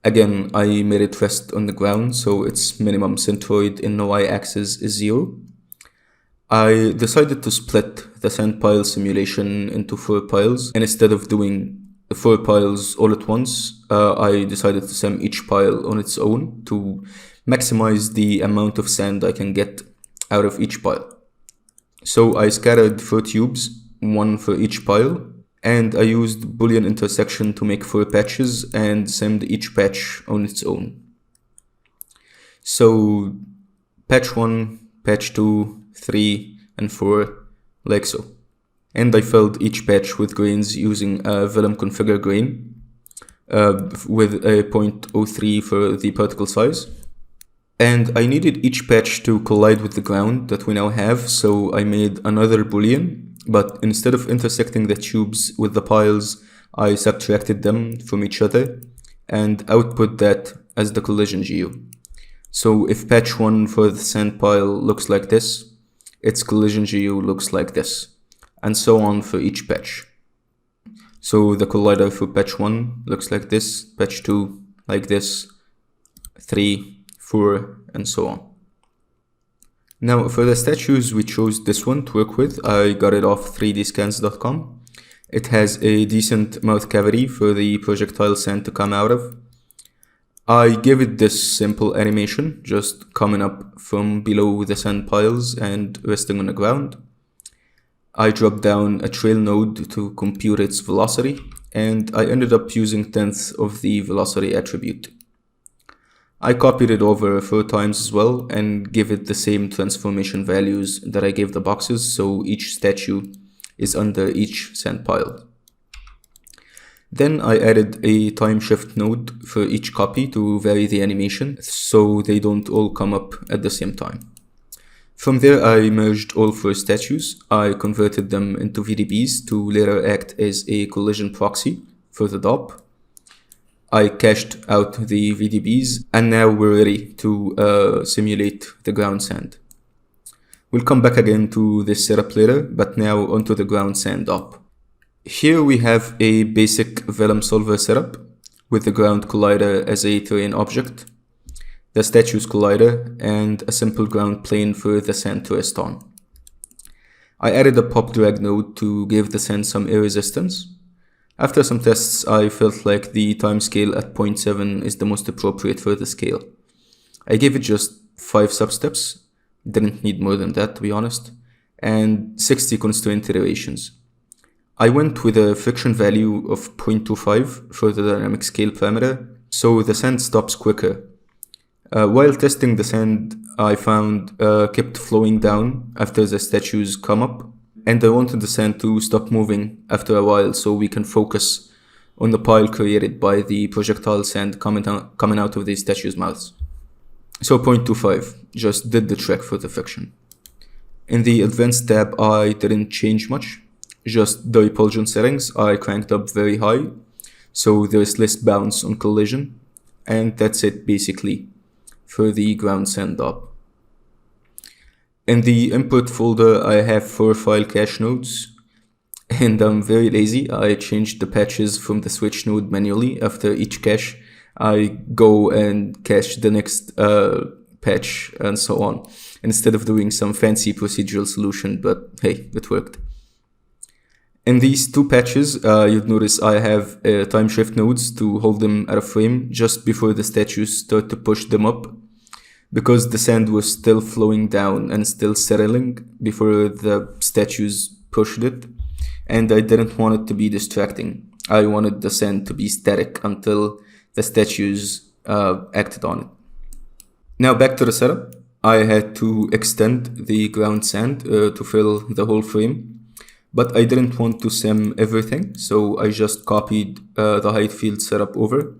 S2: Again, I made it rest on the ground, so its minimum centroid in the y-axis is 0. I decided to split the sand pile simulation into 4 piles, and instead of doing the 4 piles all at once, I decided to sim each pile on its own to maximize the amount of sand I can get out of each pile. So I scattered 4 tubes, 1 for each pile, and I used Boolean intersection to make 4 patches and simmed each patch on its own. So patch 1, patch 2, 3, and 4, like so. And I filled each patch with grains using a Vellum configure grain with a 0.03 for the particle size. And I needed each patch to collide with the ground that we now have, so I made another Boolean. But instead of intersecting the tubes with the piles, I subtracted them from each other and output that as the collision geo. So if patch 1 for the sand pile looks like this, its collision geo looks like this, and so on for each patch. So the collider for patch 1 looks like this, patch 2 like this, 3, 4, and so on. Now for the statues, we chose this one to work with. I got it off 3dscans.com. It has a decent mouth cavity for the projectile sand to come out of. I gave it this simple animation, just coming up from below the sand piles and resting on the ground. I dropped down a trail node to compute its velocity, and I ended up using 1/10 of the velocity attribute. I copied it over 4 times as well and gave it the same transformation values that I gave the boxes, so each statue is under each sand pile. Then I added a time shift node for each copy to vary the animation so they don't all come up at the same time. From there I merged all 4 statues. I converted them into VDBs to later act as a collision proxy for the DOP. I cached out the VDBs, and now we're ready to simulate the ground sand. We'll come back again to this setup later, but now onto the ground sand DOP. Here we have a basic Vellum solver setup with the ground collider as a terrain object, the statues collider, and a simple ground plane for the sand to rest on. I added a pop drag node to give the sand some air resistance. After some tests, I felt like the timescale at 0.7 is the most appropriate for the scale. I gave it just 5 substeps, didn't need more than that to be honest, and 60 constraint iterations. I went with a friction value of 0.25 for the dynamic scale parameter, so the sand stops quicker. While testing the sand, I found kept flowing down after the statues come up, and I wanted the sand to stop moving after a while so we can focus on the pile created by the projectile sand coming out of the statues' mouths. So 0.25 just did the trick for the friction. In the advanced tab, I didn't change much, just the repulsion settings I cranked up very high, so there's less bounce on collision, and that's it basically for the ground sand up. In the input folder, I have 4 file cache nodes, and I'm very lazy. I changed the patches from the switch node manually. After each cache, I go and cache the next patch and so on, instead of doing some fancy procedural solution, but hey, it worked. In these 2 patches, you'd notice I have time shift nodes to hold them at a frame just before the statues start to push them up, because the sand was still flowing down and still settling before the statues pushed it, and I didn't want it to be distracting. I wanted the sand to be static until the statues acted on it. Now back to the setup. I had to extend the ground sand to fill the whole frame, but I didn't want to sim everything, so I just copied the height field setup over,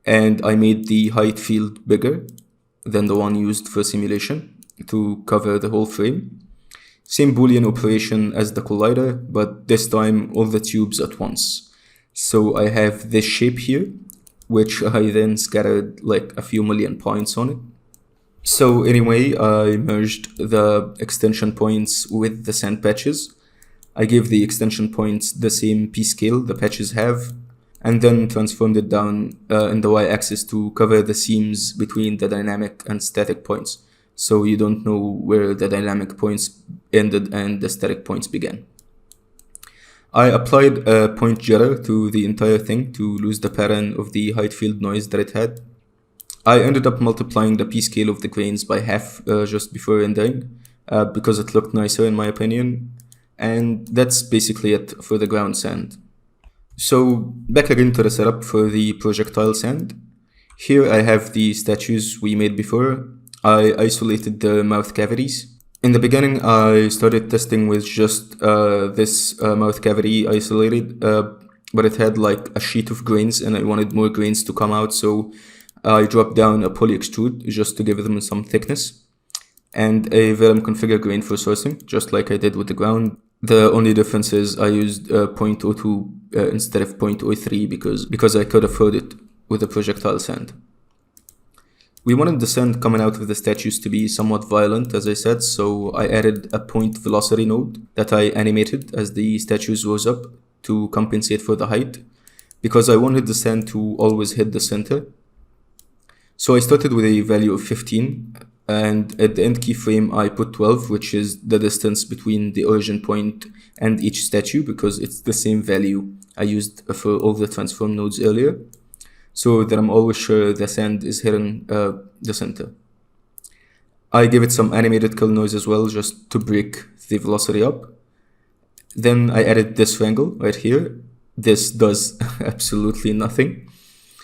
S2: and I made the height field bigger than the one used for simulation to cover the whole frame. Same Boolean operation as the collider, but this time all the tubes at once. So I have this shape here, which I then scattered like a few million points on it. So anyway, I merged the extension points with the sand patches. I gave the extension points the same p-scale the patches have, and then transformed it down in the y-axis to cover the seams between the dynamic and static points, so you don't know where the dynamic points ended and the static points began. I applied a point jitter to the entire thing to lose the pattern of the height field noise that it had. I ended up multiplying the p-scale of the grains by half just before rendering, because it looked nicer in my opinion, and that's basically it for the ground sand. So back again to the setup for the projectile sand. Here I have the statues we made before. I isolated the mouth cavities. In the beginning, I started testing with just this mouth cavity isolated, but it had like a sheet of grains and I wanted more grains to come out, so I dropped down a poly extrude just to give them some thickness, and a Vellum configure grain for sourcing, just like I did with the ground. The only difference is I used 0.02 instead of 0.03 because I could afford it with the projectile sand. We wanted the sand coming out of the statues to be somewhat violent, as I said, so I added a point velocity node that I animated as the statues rose up to compensate for the height, because I wanted the sand to always hit the center. So I started with a value of 15, and at the end keyframe I put 12, which is the distance between the origin point and each statue, because it's the same value I used for all the transform nodes earlier, so that I'm always sure the sand is hitting the center. I gave it some animated kill noise as well, just to break the velocity up. Then I added this wrangle right here. This does absolutely nothing.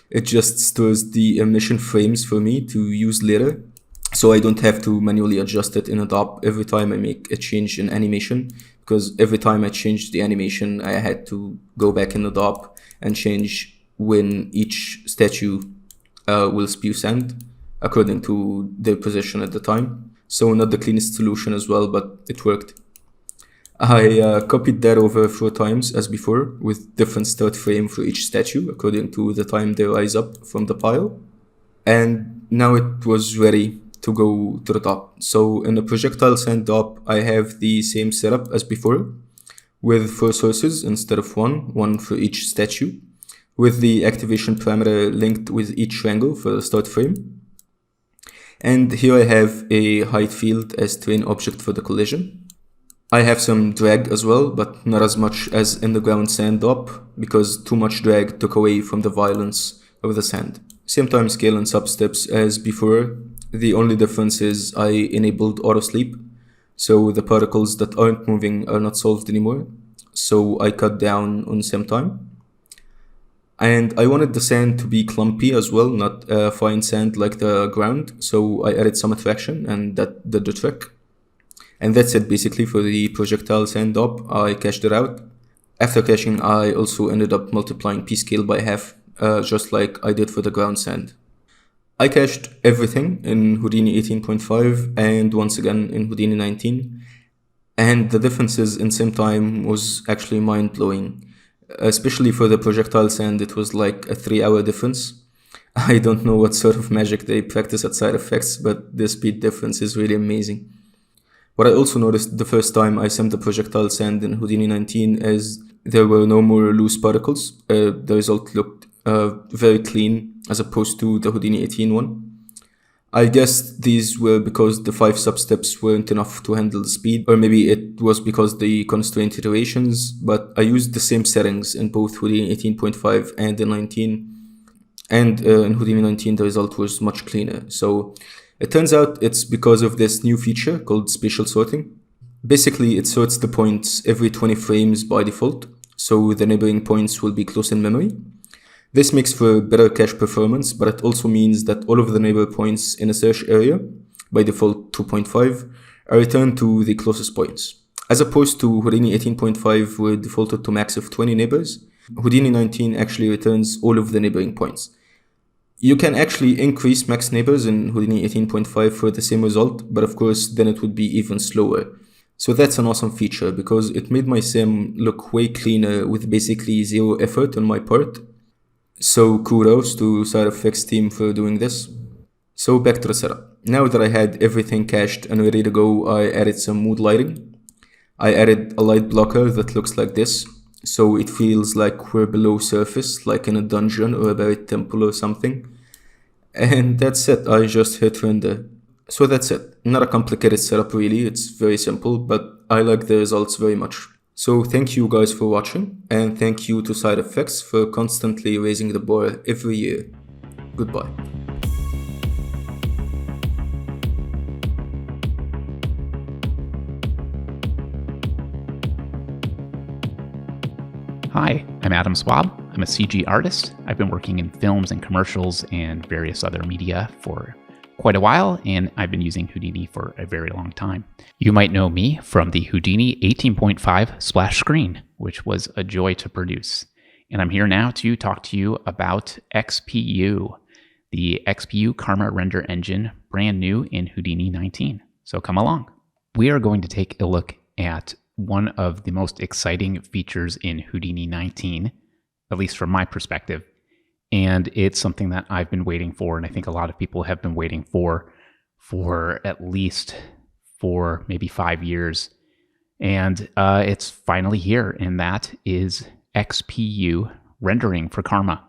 S2: It just stores the emission frames for me to use later, so I don't have to manually adjust it in Adobe every time I make a change in animation, because every time I changed the animation I had to go back in Adobe and change when each statue will spew sand according to their position at the time. So not the cleanest solution as well, but it worked. I copied that over 4 times as before, with different start frame for each statue according to the time they rise up from the pile. And now it was ready to go to the top. So in the projectile sand top, I have the same setup as before, with 4 sources instead of one for each statue, with the activation parameter linked with each wrangle for the start frame. And here I have a height field as terrain object for the collision. I have some drag as well, but not as much as in the ground sand up, because too much drag took away from the violence of the sand. Same time scale and substeps as before. The only difference is I enabled auto sleep, so the particles that aren't moving are not solved anymore. so I cut down on sim time. And I wanted the sand to be clumpy as well, not fine sand like the ground, so I added some attraction, and that did the trick. And that's it basically for the projectile sand up. I cached it out. After caching, I also ended up multiplying p-scale by half, just like I did for the ground sand. I cached everything in Houdini 18.5 and once again in Houdini 19, and the differences in sim time was actually mind-blowing. Especially for the projectile sand, it was like a 3-hour difference. I don't know what sort of magic they practice at SideFX, but the speed difference is really amazing. What I also noticed the first time I simmed the projectile sand in Houdini 19 is there were no more loose particles. The result looked very clean as opposed to the Houdini 18 one. I guess these were because the 5 substeps weren't enough to handle the speed, or maybe it was because the constraint iterations, but I used the same settings in both Houdini 18.5 and in 19, and in Houdini 19 the result was much cleaner. So it turns out it's because of this new feature called spatial sorting. Basically, it sorts the points every 20 frames by default, so the neighboring points will be close in memory. This makes for better cache performance, but it also means that all of the neighbor points in a search area, by default 2.5, are returned to the closest points. As opposed to Houdini 18.5, where defaulted to max of 20 neighbors, Houdini 19 actually returns all of the neighboring points. You can actually increase max neighbors in Houdini 18.5 for the same result, but of course then it would be even slower. So that's an awesome feature because it made my sim look way cleaner with basically zero effort on my part. So kudos to SideFX team for doing this. So back to the setup. Now that I had everything cached and ready to go, I added some mood lighting. I added a light blocker that looks like this, so it feels like we're below surface, like in a dungeon or a buried temple or something. And that's it, I just hit render. So that's it. Not a complicated setup really, it's very simple, but I like the results very much. So thank you guys for watching, and thank you to SideFX for constantly raising the bar every year. Goodbye.
S3: Hi, I'm Adam Swaab. I'm a CG artist. I've been working in films and commercials and various other media for quite a while, and I've been using Houdini for a very long time. You might know me from the Houdini 18.5 splash screen, which was a joy to produce. And I'm here now to talk to you about XPU, the XPU Karma render engine, brand new in Houdini 19. So come along. We are going to take a look at one of the most exciting features in Houdini 19, at least from my perspective. And it's something that I've been waiting for, and I think a lot of people have been waiting for at least maybe 5 years. And it's finally here, and that is XPU rendering for Karma.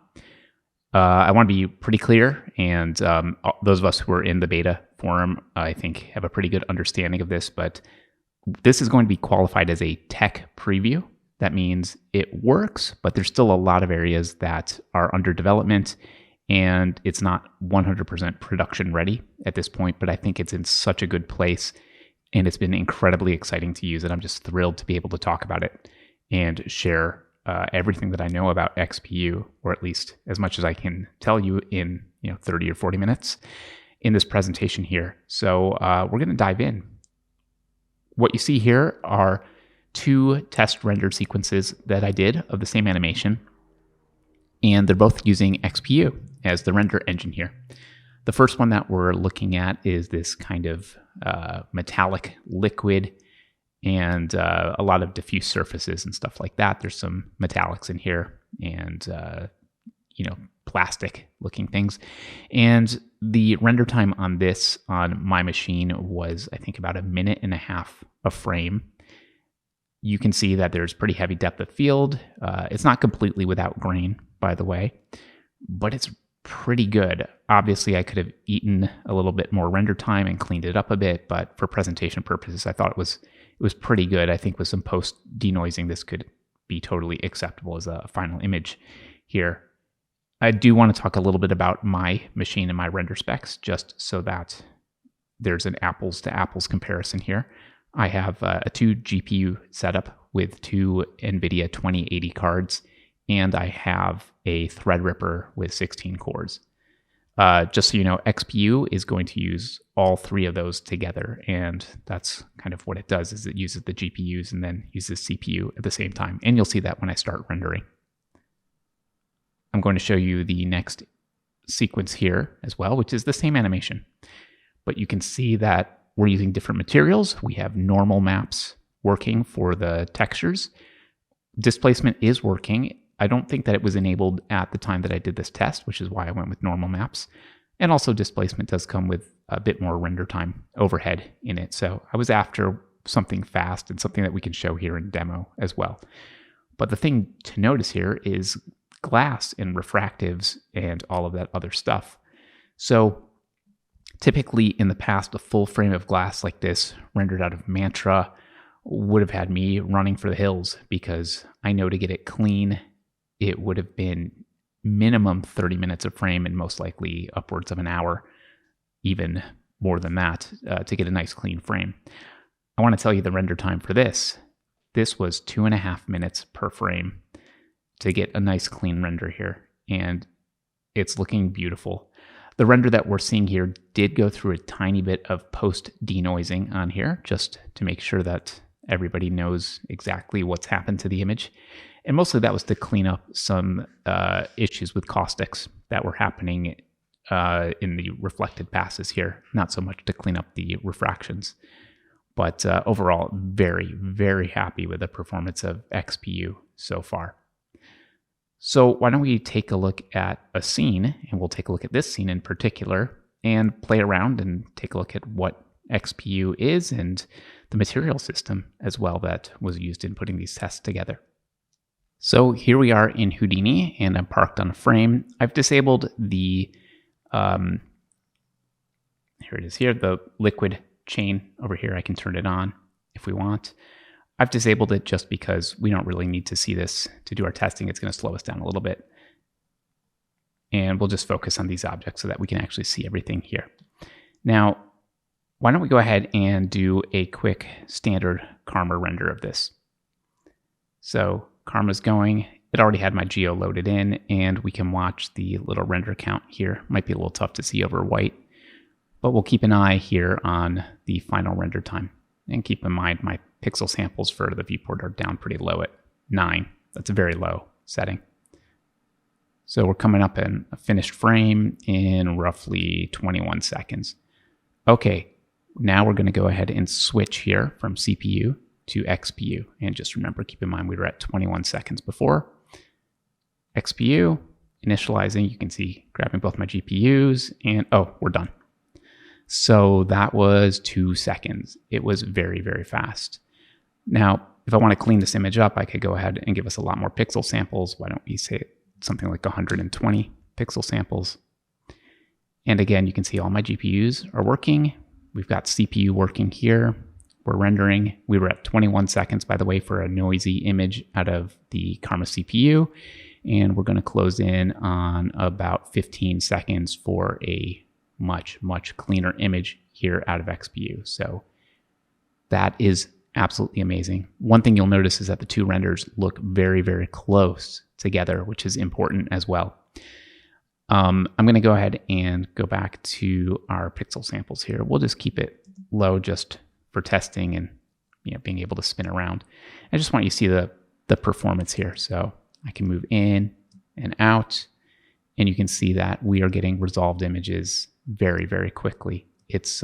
S3: I want to be pretty clear, and those of us who are in the beta forum, I think, have a pretty good understanding of this, but this is going to be qualified as a tech preview. That means it works, but there's still a lot of areas that are under development, and it's not 100% production ready at this point, but I think it's in such a good place, and it's been incredibly exciting to use it. I'm just thrilled to be able to talk about it and share everything that I know about XPU, or at least as much as I can tell you in 30 or 40 minutes in this presentation here. So we're going to dive in. What you see here are 2 test render sequences that I did of the same animation, and they're both using XPU as the render engine here. The first one that we're looking at is this kind of metallic liquid and a lot of diffuse surfaces and stuff like that. There's some metallics in here and plastic looking things. And the render time on this on my machine was, I think, about 1.5 minutes a frame. You can see that there's pretty heavy depth of field. It's not completely without grain, by the way, but it's pretty good. Obviously, I could have eaten a little bit more render time and cleaned it up a bit, but for presentation purposes, I thought it was pretty good. I think with some post denoising, this could be totally acceptable as a final image here. I do want to talk a little bit about my machine and my render specs, just so that there's an apples to apples comparison here. I have a 2 GPU setup with 2 NVIDIA 2080 cards, and I have a Threadripper with 16 cores. Just so you know, XPU is going to use all 3 of those together, and that's kind of what it does, is it uses the GPUs and then uses CPU at the same time, and you'll see that when I start rendering. I'm going to show you the next sequence here as well, which is the same animation, but you can see that we're using different materials. We have normal maps working for the textures. Displacement is working. I don't think that it was enabled at the time that I did this test, which is why I went with normal maps. And also displacement does come with a bit more render time overhead in it. So I was after something fast and something that we can show here in demo as well. But the thing to notice here is glass and refractives and all of that other stuff. So typically in the past, a full frame of glass like this rendered out of Mantra would have had me running for the hills, because I know to get it clean, it would have been minimum 30 minutes of frame and most likely upwards of an hour, even more than that, to get a nice clean frame. I want to tell you the render time for this. This was 2.5 minutes per frame to get a nice clean render here, and it's looking beautiful. The render that we're seeing here did go through a tiny bit of post denoising on here, just to make sure that everybody knows exactly what's happened to the image. And mostly that was to clean up some issues with caustics that were happening in the reflected passes here, not so much to clean up the refractions. But overall, very, very happy with the performance of XPU so far. So why don't we take a look at a scene, and we'll take a look at this scene in particular and play around and take a look at what XPU is and the material system as well that was used in putting these tests together. So here we are in Houdini, and I'm parked on a frame. I've disabled the, here it is here, the liquid chain over here. I can turn it on if we want. I've disabled it just because we don't really need to see this to do our testing. It's going to slow us down a little bit. And we'll just focus on these objects so that we can actually see everything here. Now, why don't we go ahead and do a quick standard Karma render of this. So Karma's going. It already had my geo loaded in, and we can watch the little render count here. Might be a little tough to see over white, but we'll keep an eye here on the final render time. And keep in mind, my pixel samples for the viewport are down pretty low at 9. That's a very low setting. So we're coming up in a finished frame in roughly 21 seconds. Okay, now we're going to go ahead and switch here from CPU to XPU. And just remember, keep in mind, we were at 21 seconds before. XPU, initializing, you can see grabbing both my GPUs, and oh, we're done. So that was 2 seconds. It was very, very fast. Now, if I want to clean this image up, I could go ahead and give us a lot more pixel samples. Why don't we say something like 120 pixel samples? And again, you can see all my GPUs are working. We've got CPU working here. We're rendering. We were at 21 seconds, by the way, for a noisy image out of the Karma CPU. And we're going to close in on about 15 seconds for a much, much cleaner image here out of XPU. So that is absolutely amazing. One thing you'll notice is that the two renders look very, very close together, which is important as well. I'm going to go ahead and go back to our pixel samples here. We'll just keep it low just for testing and being able to spin around. I just want you to see the performance here. So I can move in and out, and you can see that we are getting resolved images very, very quickly. It's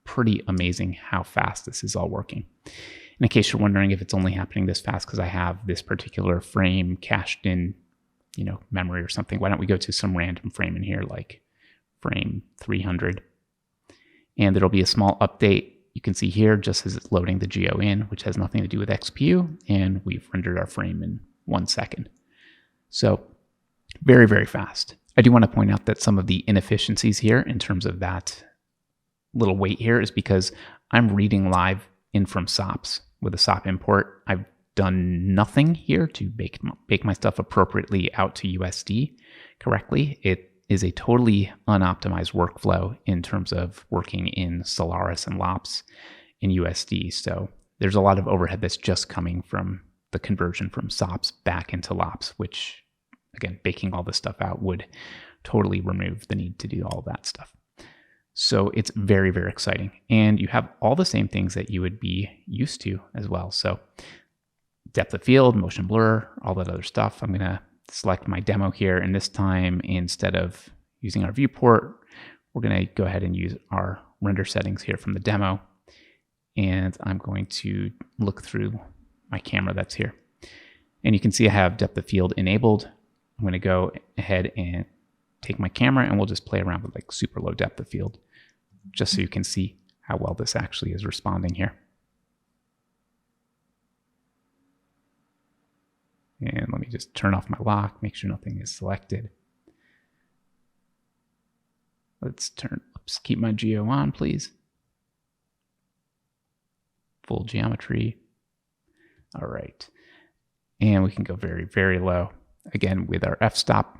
S3: pretty amazing how fast this is all working. And in case you're wondering if it's only happening this fast because I have this particular frame cached in, memory or something, why don't we go to some random frame in here, like frame 300, and there'll be a small update. You can see here just as it's loading the geo in, which has nothing to do with XPU, and we've rendered our frame in 1 second. So very, very fast. I do want to point out that some of the inefficiencies here in terms of that little wait here is because I'm reading live in from SOPs with a SOP import. I've done nothing here to bake my stuff appropriately out to USD correctly. It is a totally unoptimized workflow in terms of working in Solaris and LOPS in USD. So there's a lot of overhead that's just coming from the conversion from SOPs back into LOPs, which, again, baking all this stuff out would totally remove the need to do all of that stuff. So it's very, very exciting. And you have all the same things that you would be used to as well. So depth of field, motion blur, all that other stuff. I'm going to select my demo here. And this time, instead of using our viewport, we're going to go ahead and use our render settings here from the demo. And I'm going to look through my camera that's here. And you can see I have depth of field enabled. I'm going to go ahead and take my camera and we'll just play around with like super low depth of field, just so you can see how well this actually is responding here. And let me just turn off my lock, make sure nothing is selected. Let's keep my geo on, please. Full geometry. All right. And we can go very, very low, again, with our f-stop.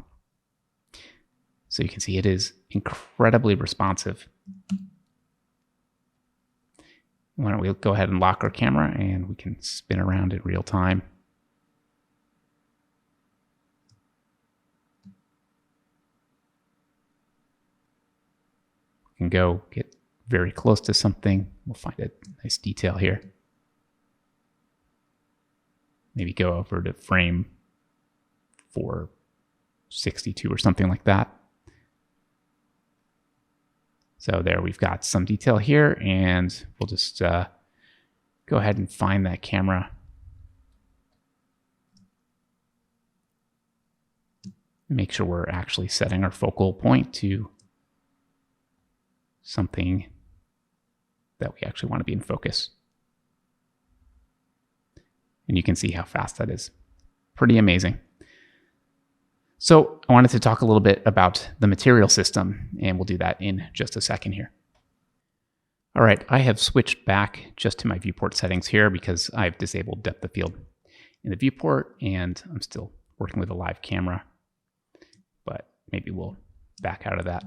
S3: So you can see it is incredibly responsive. Why don't we go ahead and lock our camera and we can spin around in real time. We can go get very close to something. We'll find a nice detail here. Maybe go over to frame 462 or something like that. So there we've got some detail here, and we'll just go ahead and find that camera. Make sure we're actually setting our focal point to something that we actually want to be in focus. And you can see how fast that is. Pretty amazing. So I wanted to talk a little bit about the material system, and we'll do that in just a second here. All right, I have switched back just to my viewport settings here because I've disabled depth of field in the viewport, and I'm still working with a live camera, but maybe we'll back out of that.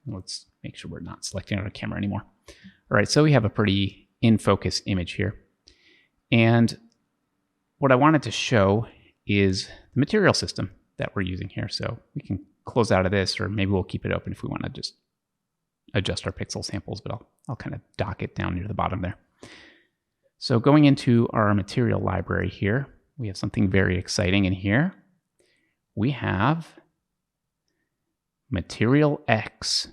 S3: Let's make sure we're not selecting our camera anymore. All right, so we have a pretty in-focus image here. And what I wanted to show is the material system that we're using here. So we can close out of this, or maybe we'll keep it open if we want to just adjust our pixel samples, but I'll kind of dock it down near the bottom there. So going into our material library here, we have something very exciting in here. We have MaterialX.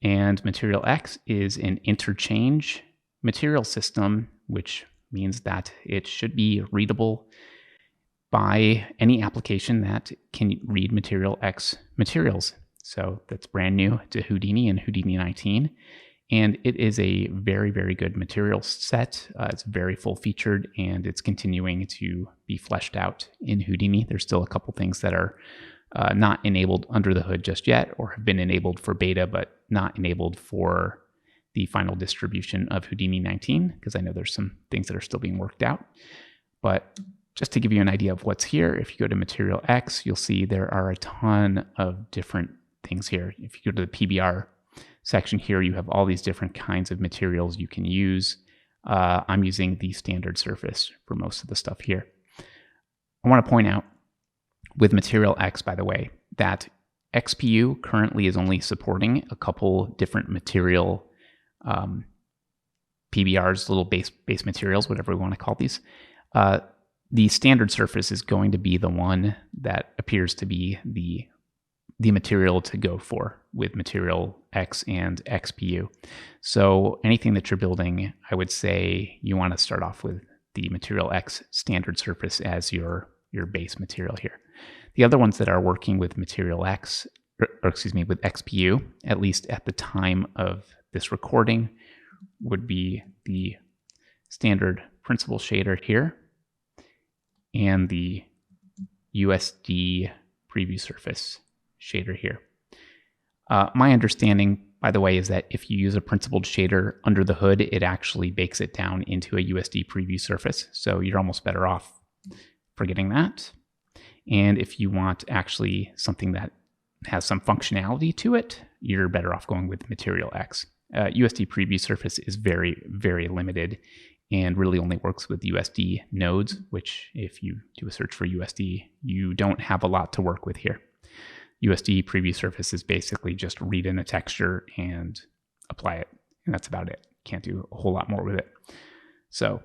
S3: And MaterialX is an interchange material system, which means that it should be readable by any application that can read MaterialX materials. So that's brand new to Houdini and Houdini 19. And it is a very, very good material set. It's very full featured, and it's continuing to be fleshed out in Houdini. There's still a couple things that are not enabled under the hood just yet, or have been enabled for beta, but not enabled for the final distribution of Houdini 19, because I know there's some things that are still being worked out. But just to give you an idea of what's here, if you go to MaterialX, you'll see there are a ton of different things here. If you go to the PBR section here, you have all these different kinds of materials you can use. I'm using the standard surface for most of the stuff here. I want to point out with MaterialX, by the way, that XPU currently is only supporting a couple different material PBRs, little base materials, whatever we want to call these. The standard surface is going to be the one that appears to be the material to go for with MaterialX and XPU. So anything that you're building, I would say you want to start off with the MaterialX standard surface as your base material here. The other ones that are working with MaterialX, or excuse me, with XPU, at least at the time of this recording, would be the standard principal shader here and the USD preview surface shader here. My understanding, by the way, is that if you use a principled shader under the hood, it actually bakes it down into a USD preview surface. So you're almost better off forgetting that. And if you want actually something that has some functionality to it, you're better off going with MaterialX USD preview surface is very, very limited and really only works with USD nodes, which if you do a search for USD, you don't have a lot to work with here. USD preview surface is basically just read in a texture and apply it, and that's about it. Can't do a whole lot more with it. So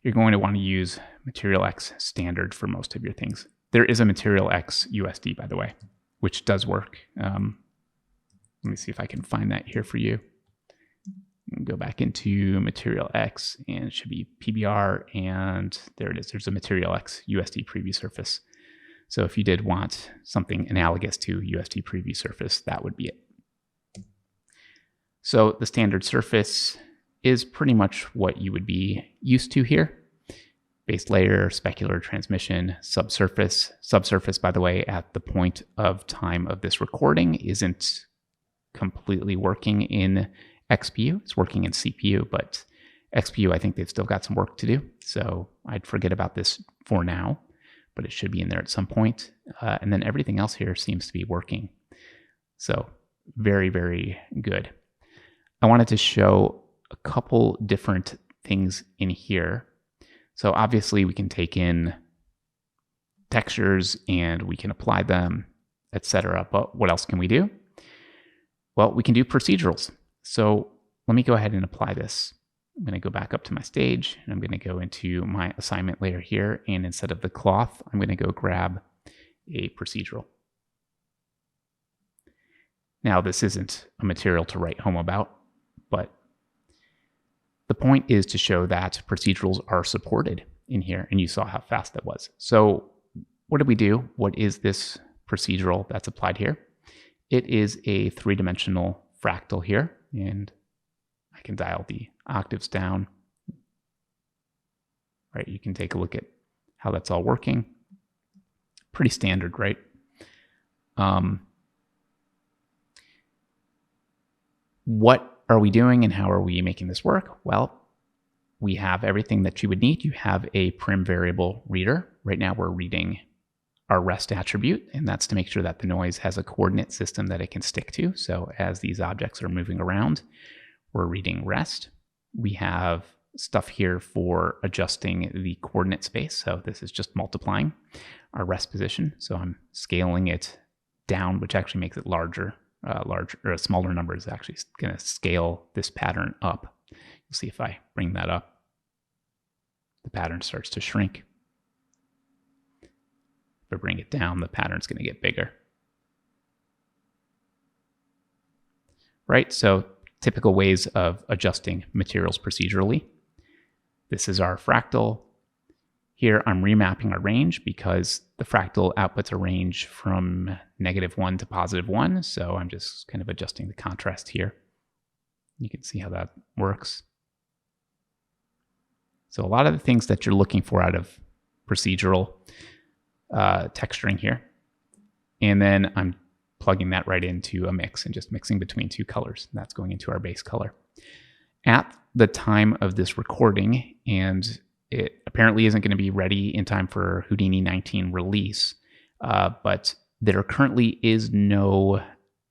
S3: you're going to want to use MaterialX standard for most of your things. There is a MaterialX USD, by the way, which does work. Let me see if I can find that here for you. Go back into MaterialX, and it should be PBR, and there it is. There's a MaterialX USD preview surface. So if you did want something analogous to USD preview surface, that would be it. So the standard surface is pretty much what you would be used to here. Base layer, specular transmission, subsurface. Subsurface, by the way, at the point of time of this recording isn't completely working in XPU. It's working in CPU, but XPU, I think they've still got some work to do. So I'd forget about this for now, but it should be in there at some point. And then everything else here seems to be working. So very, very good. I wanted to show a couple different things in here. So obviously we can take in textures and we can apply them, etc. But what else can we do? Well, we can do procedurals. So let me go ahead and apply this. I'm going to go back up to my stage, and I'm going to go into my assignment layer here. And instead of the cloth, I'm going to go grab a procedural. Now, this isn't a material to write home about, but the point is to show that procedurals are supported in here, and you saw how fast that was. So what did we do? What is this procedural that's applied here? It is a three-dimensional fractal here, and I can dial the octaves down. Right, you can take a look at how that's all working. Pretty standard, right? What are we doing and how are we making this work? Well, we have everything that you would need. You have a prim variable reader. Right now we're reading our rest attribute, and that's to make sure that the noise has a coordinate system that it can stick to. So as these objects are moving around, we're reading rest. We have stuff here for adjusting the coordinate space. So this is just multiplying our rest position. So I'm scaling it down, which actually makes it larger. Or a smaller number is actually going to scale this pattern up. You'll see if I bring that up, the pattern starts to shrink. If I bring it down, the pattern's going to get bigger. Right, so typical ways of adjusting materials procedurally. This is our fractal. Here I'm remapping a range because the fractal outputs a range from -1 to +1. So I'm just kind of adjusting the contrast here. You can see how that works. So a lot of the things that you're looking for out of procedural texturing here. And then I'm plugging that right into a mix and just mixing between two colors. That's going into our base color. At the time of this recording, and it apparently isn't going to be ready in time for Houdini 19 release, but there currently is no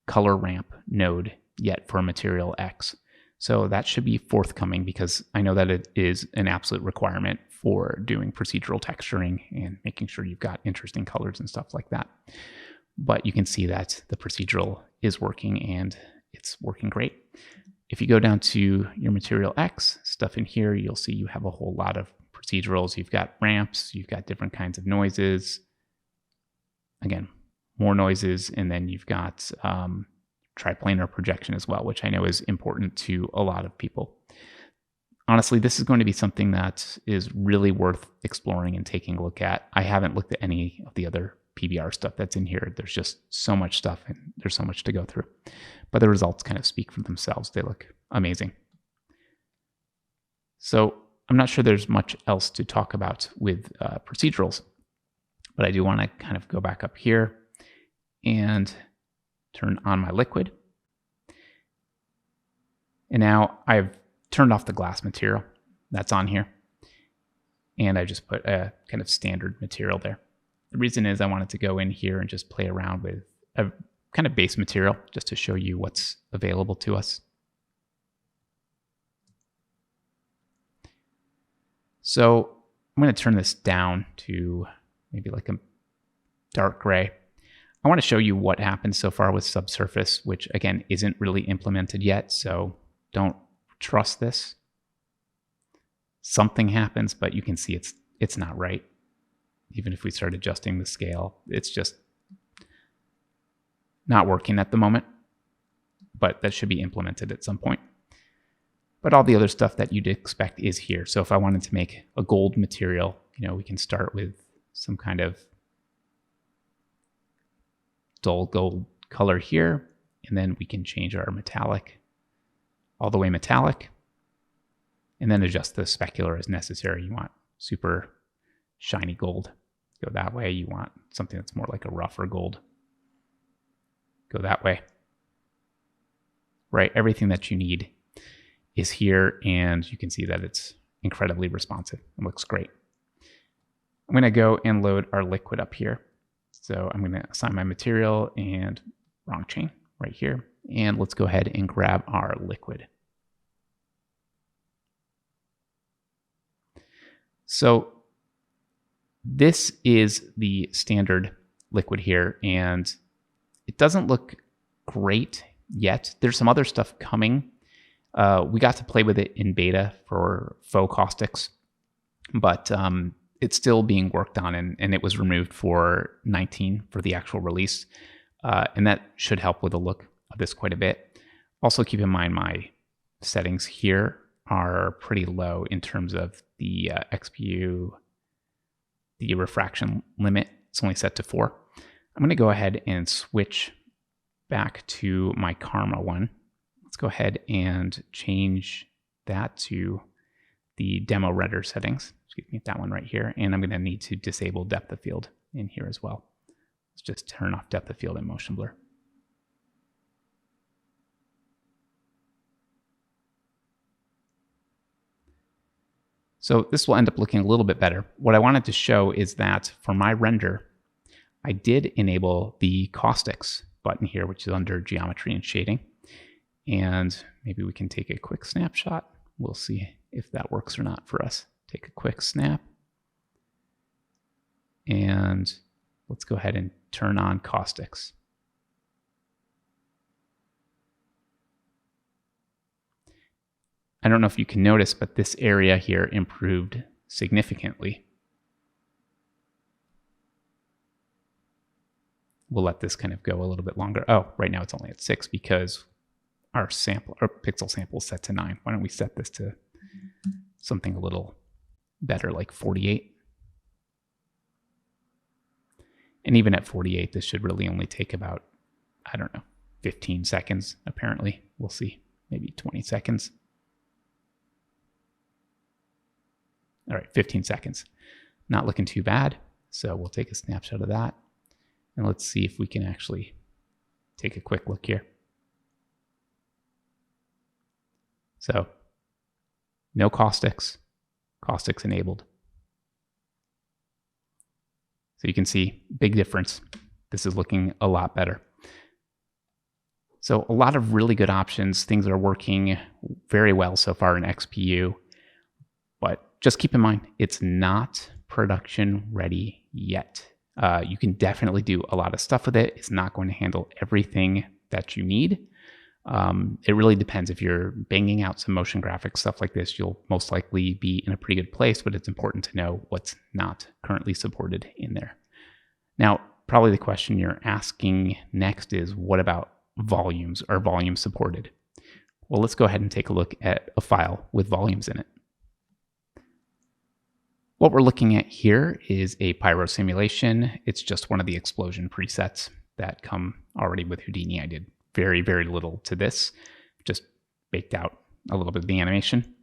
S3: color ramp node yet for MaterialX. So that should be forthcoming because I know that it is an absolute requirement for doing procedural texturing and making sure you've got interesting colors and stuff like that. But you can see that the procedural is working and it's working great. If you go down to your MaterialX stuff in here, you'll see you have a whole lot of procedurals. You've got ramps, you've got different kinds of noises. Again, more noises, and then you've got triplanar projection as well, which I know is important to a lot of people. Honestly, this is going to be something that is really worth exploring and taking a look at. I haven't looked at any of the other PBR stuff that's in here. There's just so much stuff and there's so much to go through. But the results kind of speak for themselves. They look amazing. So I'm not sure there's much else to talk about with procedurals, but I do want to kind of go back up here and turn on my liquid. And now I've turned off the glass material that's on here. And I just put a kind of standard material there. The reason is I wanted to go in here and just play around with a kind of base material just to show you what's available to us. So I'm going to turn this down to maybe like a dark gray. I want to show you what happened so far with subsurface, which again isn't really implemented yet, so don't trust this. Something happens, but you can see it's not right. Even if we start adjusting the scale, it's just not working at the moment, but that should be implemented at some point. But all the other stuff that you'd expect is here. So if I wanted to make a gold material, we can start with some kind of dull gold color here, and then we can change our metallic all the way metallic, and then adjust the specular as necessary. You want super shiny gold, go that way. You want something that's more like a rougher gold, go that way. Right, everything that you need is here, and you can see that it's incredibly responsive. It looks great. I'm going to go and load our liquid up here. So I'm going to assign my material and wrong chain right here. And let's go ahead and grab our liquid. So this is the standard liquid here, and it doesn't look great yet. There's some other stuff coming. We got to play with it in beta for faux caustics, but it's still being worked on, and it was removed for 19 for the actual release. And that should help with the look of this quite a bit. Also keep in mind my settings here are pretty low in terms of the XPU, the refraction limit. It's only set to 4. I'm going to go ahead and switch back to my Karma one. Let's go ahead and change that to the demo render settings. Excuse me, that one right here. And I'm going to need to disable depth of field in here as well. Let's just turn off depth of field and motion blur. So this will end up looking a little bit better. What I wanted to show is that for my render, I did enable the caustics button here, which is under geometry and shading. And maybe we can take a quick snapshot. We'll see if that works or not for us. Take a quick snap. And let's go ahead and turn on caustics. I don't know if you can notice, but this area here improved significantly. We'll let this kind of go a little bit longer. Oh, right now it's only at 6 because our pixel sample is set to 9. Why don't we set this to something a little better, like 48? And even at 48, this should really only take about, 15 seconds, apparently. We'll see, maybe 20 seconds. All right, 15 seconds. Not looking too bad. So we'll take a snapshot of that. And let's see if we can actually take a quick look here. So no caustics, caustics enabled. So you can see big difference. This is looking a lot better. So a lot of really good options. Things are working very well so far in XPU, but just keep in mind, it's not production ready yet. You can definitely do a lot of stuff with it. It's not going to handle everything that you need. It really depends. If you're banging out some motion graphics, stuff like this, you'll most likely be in a pretty good place, but it's important to know what's not currently supported in there. Now, probably the question you're asking next is, what about volumes? Are volumes supported? Well, let's go ahead and take a look at a file with volumes in it. What we're looking at here is a Pyro simulation. It's just one of the explosion presets that come already with Houdini. I did very, very little to this, just baked out a little bit of the animation.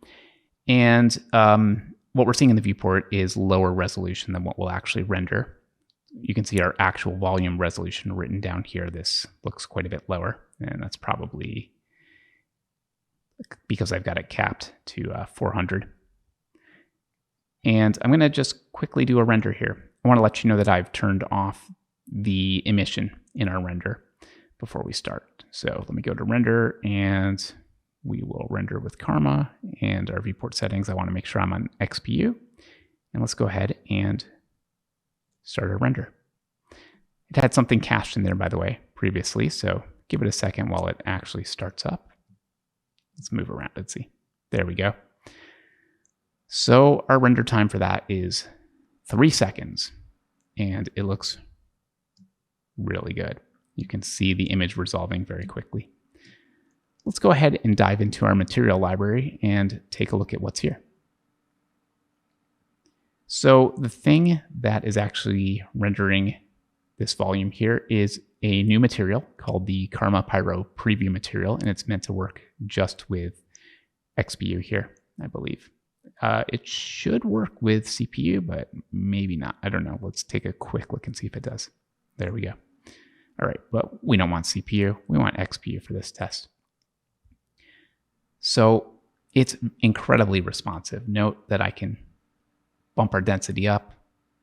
S3: And what we're seeing in the viewport is lower resolution than what we'll actually render. You can see our actual volume resolution written down here. This looks quite a bit lower, and that's probably because I've got it capped to 400. And I'm going to just quickly do a render here. I want to let you know that I've turned off the emission in our render before we start. So let me go to render, and we will render with Karma and our viewport settings. I want to make sure I'm on XPU. And let's go ahead and start our render. It had something cached in there, by the way, previously, so give it a second while it actually starts up. Let's move around and see. There we go. So our render time for that is 3 seconds, and it looks really good. You can see the image resolving very quickly. Let's go ahead and dive into our material library and take a look at what's here. So the thing that is actually rendering this volume here is a new material called the Karma Pyro preview material, and it's meant to work just with XPU here, I believe. It should work with CPU, but maybe not. I don't know. Let's take a quick look and see if it does. There we go. All right, but we don't want CPU. We want XPU for this test. So it's incredibly responsive. Note that I can bump our density up,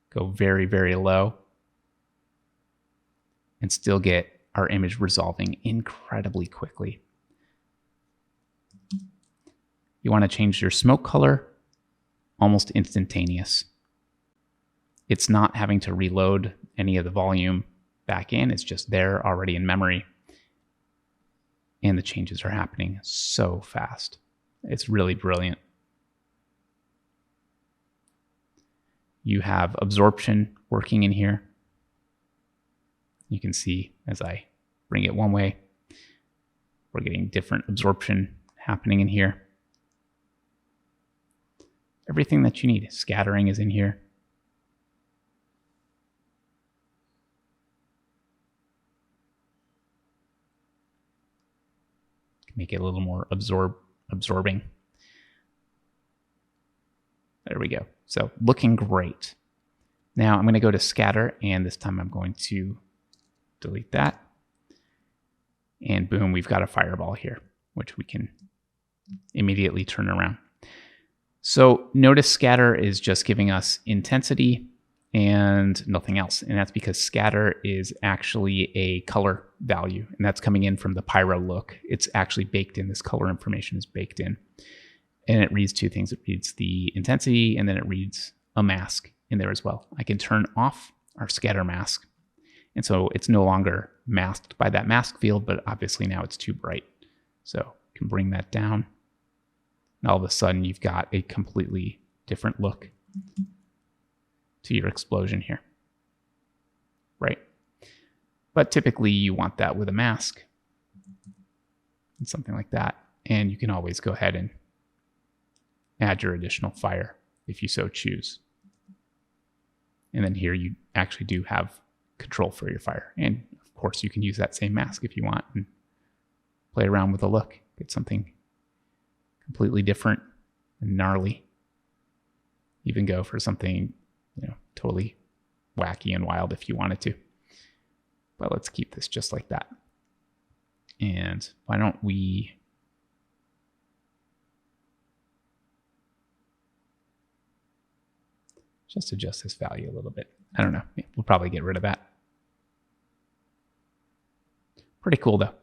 S3: go very, very low, and still get our image resolving incredibly quickly. You want to change your smoke color, almost instantaneous. It's not having to reload any of the volume back in. It's just there already in memory. And the changes are happening so fast. It's really brilliant. You have absorption working in here. You can see as I bring it one way, we're getting different absorption happening in here. Everything that you need. Scattering is in here. Make it a little more absorbing. There we go. So looking great. Now I'm going to go to scatter, and this time I'm going to delete that. And boom, we've got a fireball here, which we can immediately turn around. So notice scatter is just giving us intensity and nothing else. And that's because scatter is actually a color value, and that's coming in from the Pyro look. It's actually baked in. This color information is baked in. And it reads two things. It reads the intensity, and then it reads a mask in there as well. I can turn off our scatter mask. And so it's no longer masked by that mask field, but obviously now it's too bright. So you can bring that down. And all of a sudden you've got a completely different look to your explosion here, right? But typically you want that with a mask and something like that. And you can always go ahead and add your additional fire if you so choose. And then here you actually do have control for your fire. And of course you can use that same mask if you want and play around with the look. Get something completely different and gnarly. Even go for something, totally wacky and wild if you wanted to. But let's keep this just like that. And why don't we just adjust this value a little bit. I don't know. We'll probably get rid of that. Pretty cool though.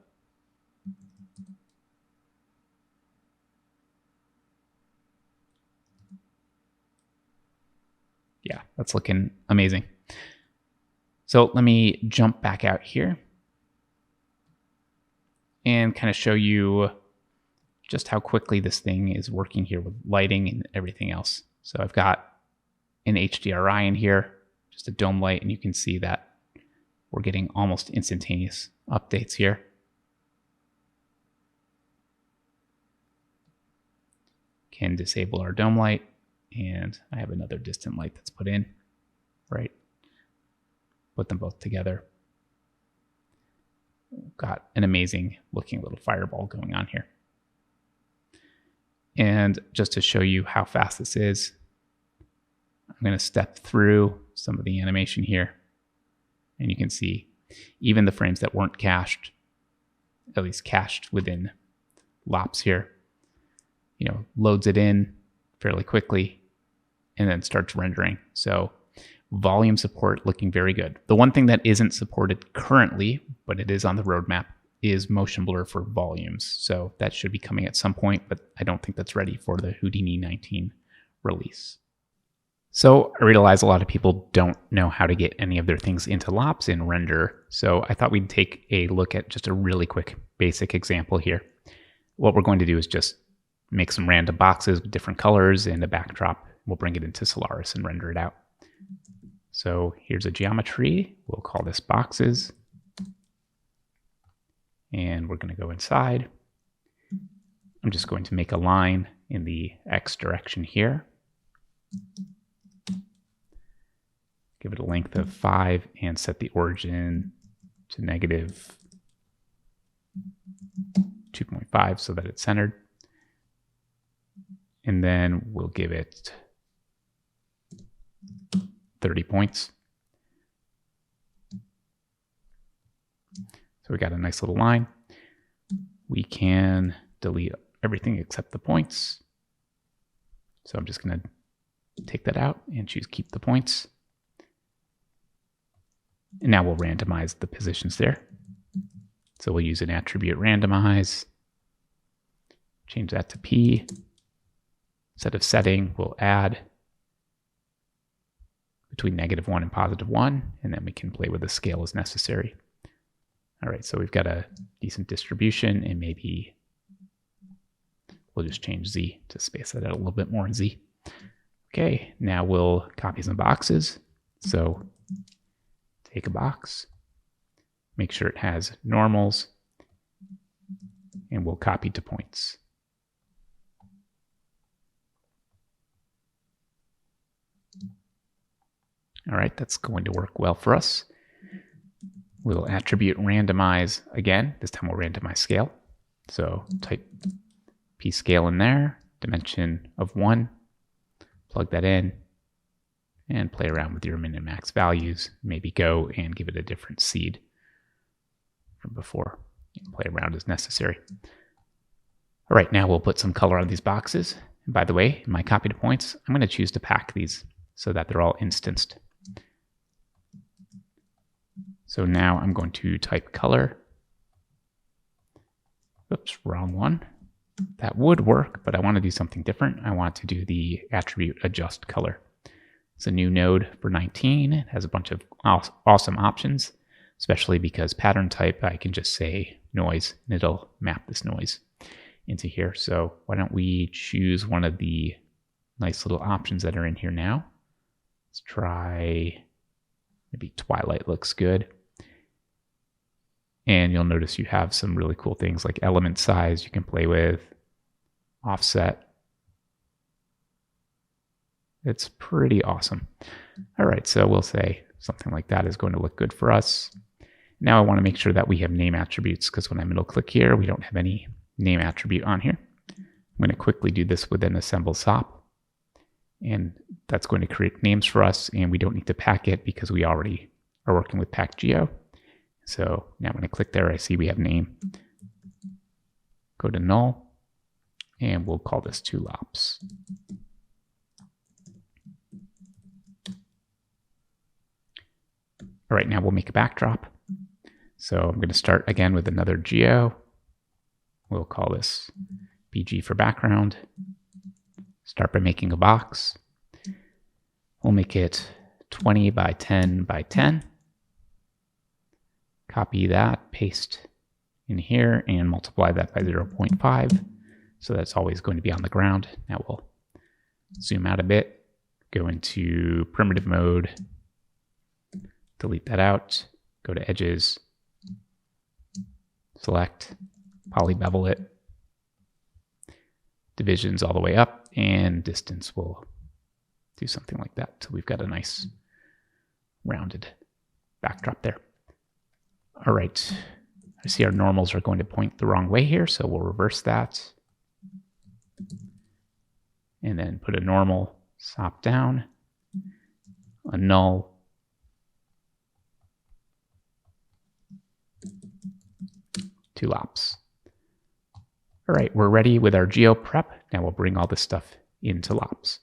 S3: Yeah, that's looking amazing. So let me jump back out here and kind of show you just how quickly this thing is working here with lighting and everything else. So I've got an HDRI in here, just a dome light, and you can see that we're getting almost instantaneous updates here. Can disable our dome light, and I have another distant light that's put in, right? Put them both together. Got an amazing looking little fireball going on here. And just to show you how fast this is, I'm going to step through some of the animation here. And you can see even the frames that weren't cached, at least cached within LOPS here, loads it in fairly quickly and then starts rendering. So volume support looking very good. The one thing that isn't supported currently, but it is on the roadmap, is motion blur for volumes. So that should be coming at some point, but I don't think that's ready for the Houdini 19 release. So I realize a lot of people don't know how to get any of their things into lops in render. So I thought we'd take a look at just a really quick basic example here. What we're going to do is just make some random boxes with different colors and a backdrop. We'll bring it into Solaris and render it out. So here's a geometry. We'll call this boxes. And we're going to go inside. I'm just going to make a line in the X direction here. Give it a length of 5 and set the origin to negative 2.5 so that it's centered. And then we'll give it 30 points. So we got a nice little line. We can delete everything except the points. So I'm just going to take that out and choose keep the points. And now we'll randomize the positions there. So we'll use an attribute randomize, change that to P. Instead of setting, we'll add between -1 and +1, and then we can play with the scale as necessary. All right, so we've got a decent distribution, and maybe we'll just change Z to space that out a little bit more in Z. Okay, now we'll copy some boxes. So take a box, make sure it has normals, and we'll copy to points. All right, that's going to work well for us. We'll attribute randomize again. This time we'll randomize scale. So type P scale in there, dimension of 1, plug that in, and play around with your min and max values. Maybe go and give it a different seed from before. You can play around as necessary. All right, now we'll put some color on these boxes. And by the way, in my copy to points, I'm going to choose to pack these so that they're all instanced. So now I'm going to type color. Oops, wrong one. That would work, but I want to do something different. I want to do the attribute adjust color. It's a new node for 19. It has a bunch of awesome options, especially because pattern type, I can just say noise, and it'll map this noise into here. So why don't we choose one of the nice little options that are in here now. Let's try, maybe Twilight looks good. And you'll notice you have some really cool things like element size you can play with, offset. It's pretty awesome. All right, so we'll say something like that is going to look good for us. Now I want to make sure that we have name attributes, because when I middle click here, we don't have any name attribute on here. I'm going to quickly do this within assemble SOP. And that's going to create names for us, and we don't need to pack it because we already are working with pack geo. So now when I click there, I see we have name. Go to null, and we'll call this 2 lops. All right, now we'll make a backdrop. So I'm going to start again with another geo. We'll call this BG for background. Start by making a box. We'll make it 20 by 10 by 10. Copy that, paste in here, and multiply that by 0.5. So that's always going to be on the ground. Now we'll zoom out a bit, go into primitive mode, delete that out, go to edges, select, poly bevel it, divisions all the way up, and distance will do something like that. So we've got a nice rounded backdrop there. All right, I see our normals are going to point the wrong way here, so we'll reverse that. And then put a normal SOP down, a null, two lops. All right, we're ready with our geo prep. Now we'll bring all this stuff into lops.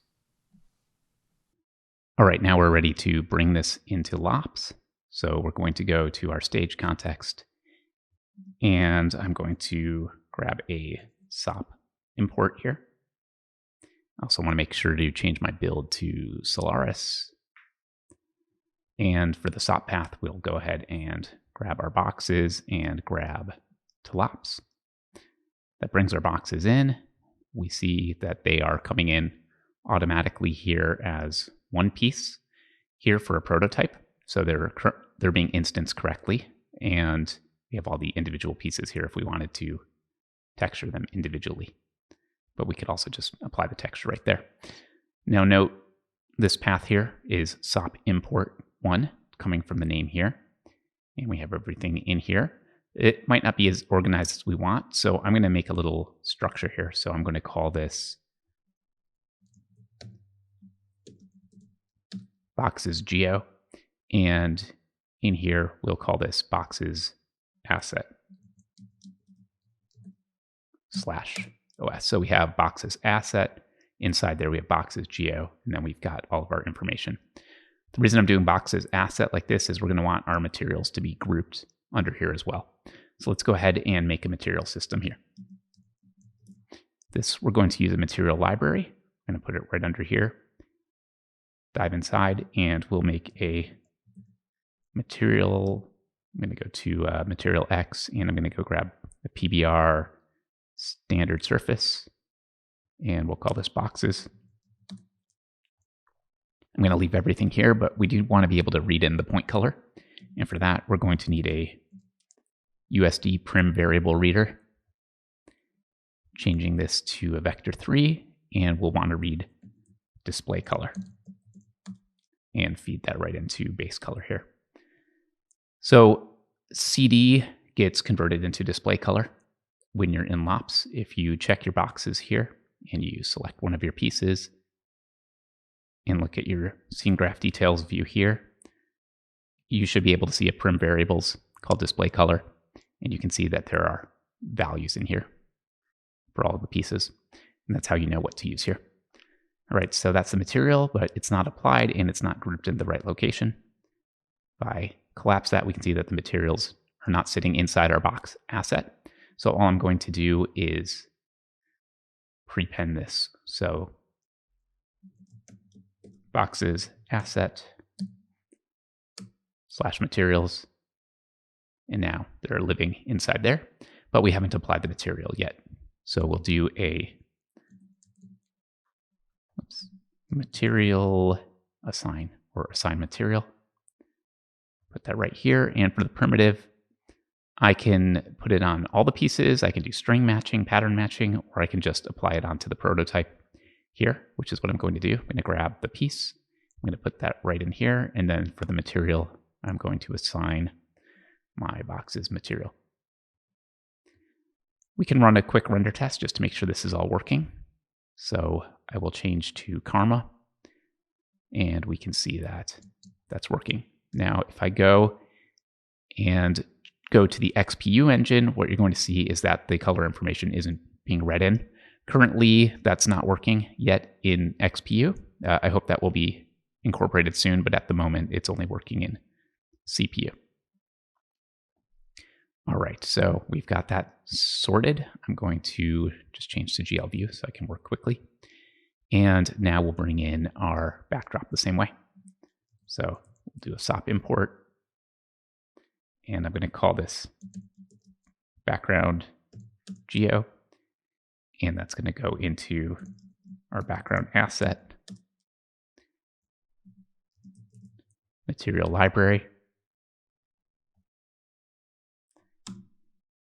S3: All right, now we're ready to bring this into lops. So we're going to go to our stage context, and I'm going to grab a SOP import here. I also want to make sure to change my build to Solaris. And for the SOP path, we'll go ahead and grab our boxes and grab Talops. That brings our boxes in. We see that they are coming in automatically here as one piece here for a prototype. So they're being instanced correctly. And we have all the individual pieces here if we wanted to texture them individually. But we could also just apply the texture right there. Now note, this path here is SOP import 1 coming from the name here. And we have everything in here. It might not be as organized as we want, so I'm going to make a little structure here. So I'm going to call this boxes geo, and in here we'll call this boxes asset /OS. So we have boxes asset. Inside there we have boxes geo, and then we've got all of our information. The reason I'm doing boxes asset like this is we're going to want our materials to be grouped under here as well. So let's go ahead and make a material system here. We're going to use a material library. I'm going to put it right under here. Dive inside, and we'll make a material. I'm going to go to MaterialX, and I'm going to go grab a PBR standard surface, and we'll call this boxes. I'm going to leave everything here, but we do want to be able to read in the point color. And for that, we're going to need a USD prim variable reader. Changing this to a vector 3, and we'll want to read display color and feed that right into base color here. So CD gets converted into display color when you're in LOPS. If you check your boxes here and you select one of your pieces and look at your scene graph details view here, you should be able to see a prim variables called display color, and you can see that there are values in here for all of the pieces, and that's how you know what to use here. All right, so that's the material, but it's not applied and it's not grouped in the right location. If I collapse that, we can see that the materials are not sitting inside our box asset. So all I'm going to do is prepend this. So boxes asset /materials, and now they're living inside there, but we haven't applied the material yet. So we'll do a material assign or assign material. Put that right here, and for the primitive, I can put it on all the pieces. I can do string matching, pattern matching, or I can just apply it onto the prototype here, which is what I'm going to do. I'm going to grab the piece. I'm going to put that right in here. And then for the material, I'm going to assign my boxes material. We can run a quick render test just to make sure this is all working. So I will change to Karma, and we can see that that's working. Now, if I go and go to the XPU engine, what you're going to see is that the color information isn't being read in. Currently, that's not working yet in XPU. I hope that will be incorporated soon, but at the moment, it's only working in CPU. All right, so we've got that sorted. I'm going to just change to GL view so I can work quickly. And now we'll bring in our backdrop the same way. So we'll do a SOP import, and I'm going to call this background geo, and that's going to go into our background asset material library.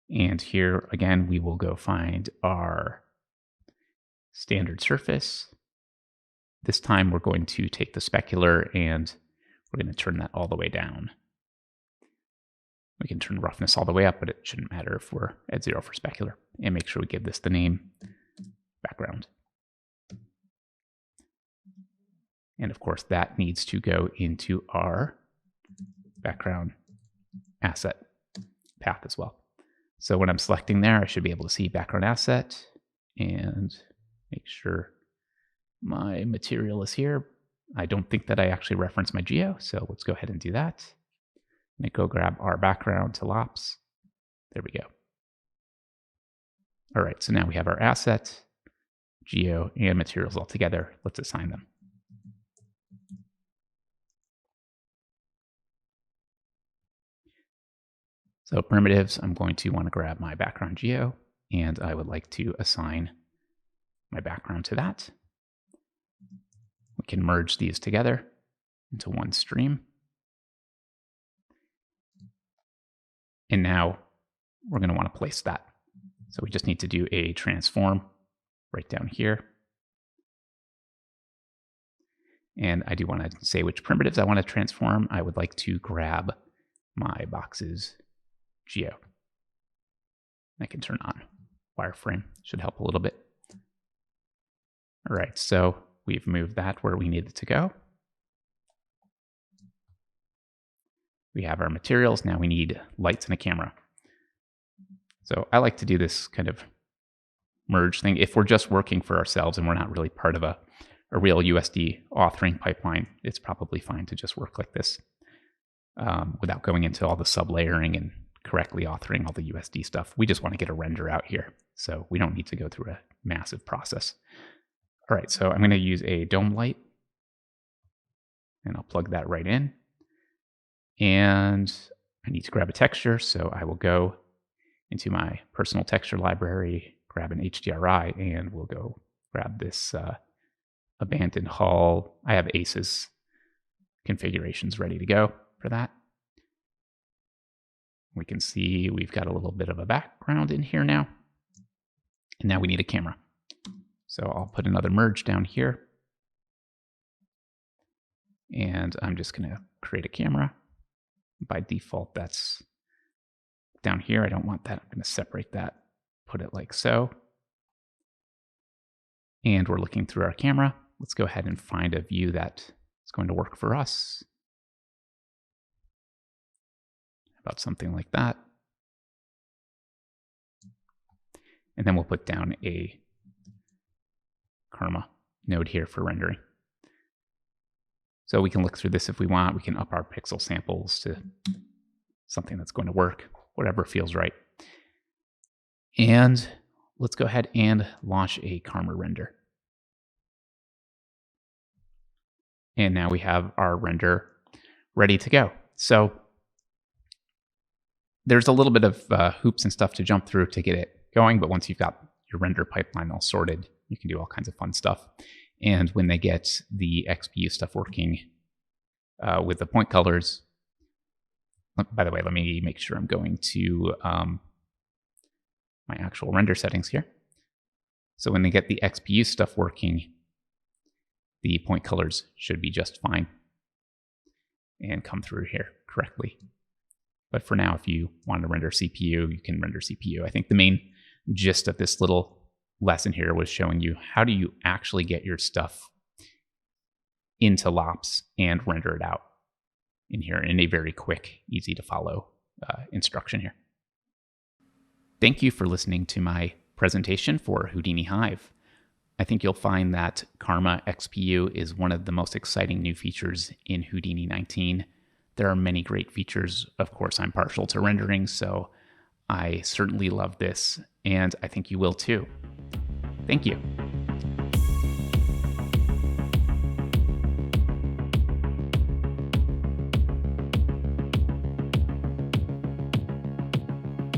S3: And here, again, we will go find our standard surface. This time, we're going to take the specular and we're going to turn that all the way down. We can turn roughness all the way up, but it shouldn't matter if we're at 0 for specular. And make sure we give this the name background. And of course, that needs to go into our background asset path as well. So when I'm selecting there, I should be able to see background asset and make sure my material is here. I don't think that I actually referenced my geo, so let's go ahead and do that. I'm going to go grab our background to LOPS. There we go. All right, so now we have our asset. geo, and materials all together. Let's assign them. So primitives, I'm going to want to grab my background geo, and I would like to assign my background to that. We can merge these together into one stream. And now we're going to want to place that. So we just need to do a transform right down here. And I do want to say which primitives I want to transform. I would like to grab my boxes geo. I can turn on wireframe. Should help a little bit. All right, so we've moved that where we need it to go. We have our materials. Now we need lights and a camera. So I like to do this kind of merge thing. If we're just working for ourselves and we're not really part of a real USD authoring pipeline, it's probably fine to just work like this without going into all the sub-layering and correctly authoring all the USD stuff. We just want to get a render out here. So we don't need to go through a massive process. All right, so I'm going to use a dome light, and I'll plug that right in. And I need to grab a texture, so I will go into my personal texture library, grab an HDRI, and we'll go grab this abandoned hull. I have ACES configurations ready to go for that. We can see we've got a little bit of a background in here now. And now we need a camera. So I'll put another merge down here. And I'm just going to create a camera. By default, that's down here. I don't want that. I'm going to separate that, put it like so. And we're looking through our camera. Let's go ahead and find a view that is going to work for us. About something like that. And then we'll put down a Karma node here for rendering. So we can look through this if we want. We can up our pixel samples to something that's going to work, whatever feels right. And let's go ahead and launch a Karma render. And now we have our render ready to go. So there's a little bit of hoops and stuff to jump through to get it going, but once you've got your render pipeline all sorted, you can do all kinds of fun stuff. And when they get the XPU stuff working with the point colors, by the way, let me make sure I'm going to my actual render settings here. So when they get the XPU stuff working, the point colors should be just fine and come through here correctly. But for now, if you want to render CPU, you can render CPU. I think the main gist of this little lesson here was showing you how do you actually get your stuff into LOPS and render it out in here in a very quick, easy to follow instruction here. Thank you for listening to my presentation for Houdini Hive. I think you'll find that Karma XPU is one of the most exciting new features in Houdini 19. There are many great features. Of course, I'm partial to rendering, so I certainly love this, and I think you will too. Thank you.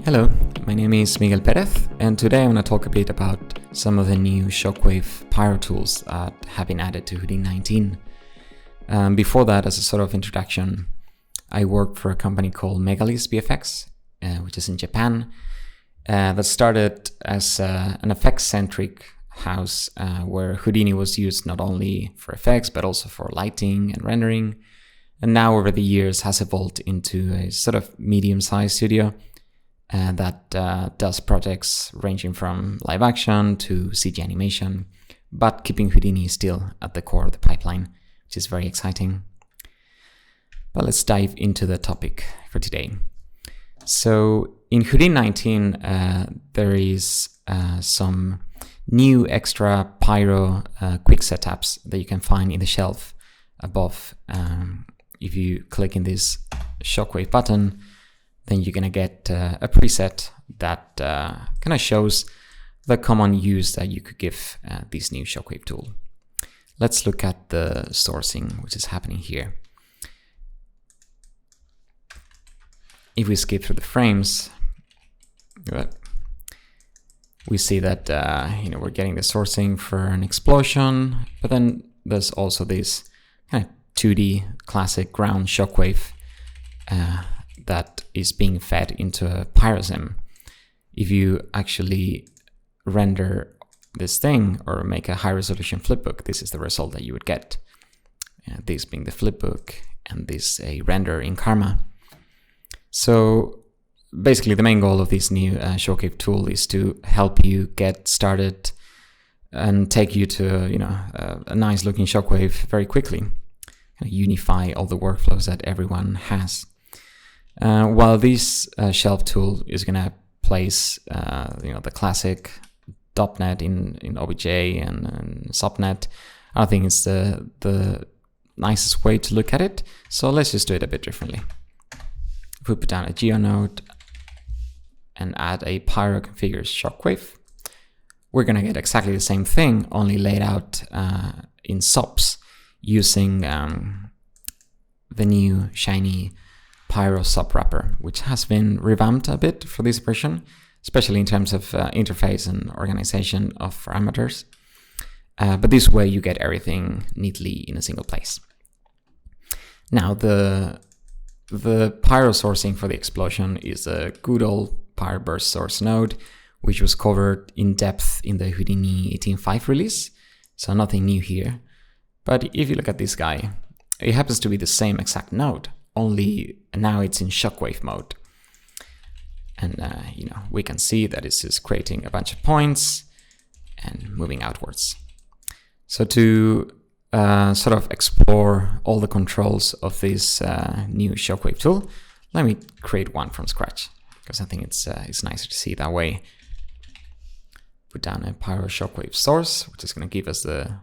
S4: Hello, my name is Miguel Perez, and today I'm going to talk a bit about some of the new Shockwave Pyro tools that have been added to Houdini 19. Before that, as a sort of introduction, I worked for a company called Megalis VFX, which is in Japan, that started as an effects-centric house where Houdini was used not only for effects, but also for lighting and rendering. And now over the years has evolved into a sort of medium-sized studio that does projects ranging from live action to CG animation, but keeping Houdini still at the core of the pipeline, which is very exciting. But let's dive into the topic for today. So in Houdini 19, there is some new extra Pyro quick setups that you can find in the shelf above. If you click in this Shockwave button, then you're gonna get a preset that kind of shows the common use that you could give this new Shockwave tool. Let's look at the sourcing, which is happening here. If we skip through the frames, we see that we're getting the sourcing for an explosion, but then there's also this kind of 2D classic ground shockwave that is being fed into a Pyrosim. If you actually render this thing or make a high resolution flipbook, this is the result that you would get. This being the flipbook and this a render in Karma. So basically the main goal of this new Shockwave tool is to help you get started and take you to a nice looking Shockwave very quickly. Unify all the workflows that everyone has. While this shelf tool is going to place the classic .NET in OBJ and subnet, I think it's the nicest way to look at it. So let's just do it a bit differently. If we put down a GeoNode and add a Pyro configures Shockwave, we're going to get exactly the same thing, only laid out in subs using the new shiny Pyro sub wrapper, which has been revamped a bit for this version, especially in terms of interface and organization of parameters. But this way you get everything neatly in a single place. Now the Pyro sourcing for the explosion is a good old Pyro burst source node, which was covered in depth in the Houdini 18.5 release, so nothing new here. But if you look at this guy, it happens to be the same exact node, only now it's in Shockwave mode. And we can see that it's just creating a bunch of points and moving outwards. So to sort of explore all the controls of this new Shockwave tool, let me create one from scratch, because I think it's nicer to see it that way. Put down a Pyro Shockwave source, which is going to give us the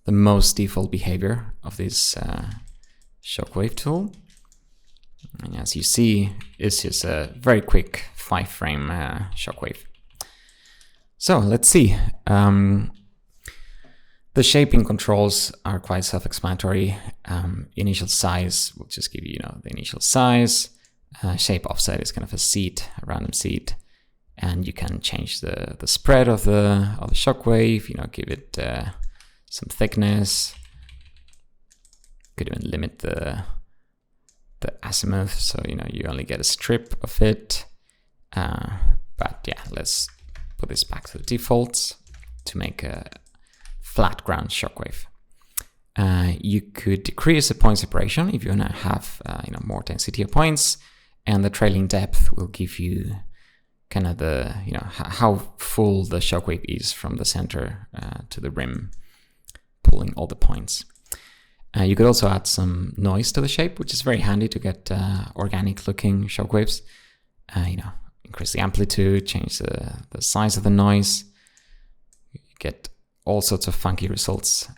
S4: most default behavior of this Shockwave tool. And as you see, it's just a very quick 5-frame Shockwave. So let's see. The shaping controls are quite self-explanatory. Initial size will just give you, the initial size. Shape offset is kind of a seed, a random seed, and you can change the spread of the Shockwave. Give it some thickness. Could even limit the azimuth, so you only get a strip of it. But yeah, let's put this back to the defaults to make a flat ground Shockwave. You could decrease the point separation if you want to have more density of points, and the trailing depth will give you kind of the how full the Shockwave is from the center to the rim, pulling all the points. You could also add some noise to the shape, which is very handy to get organic looking Shockwaves. Increase the amplitude, change the size of the noise. You get all sorts of funky results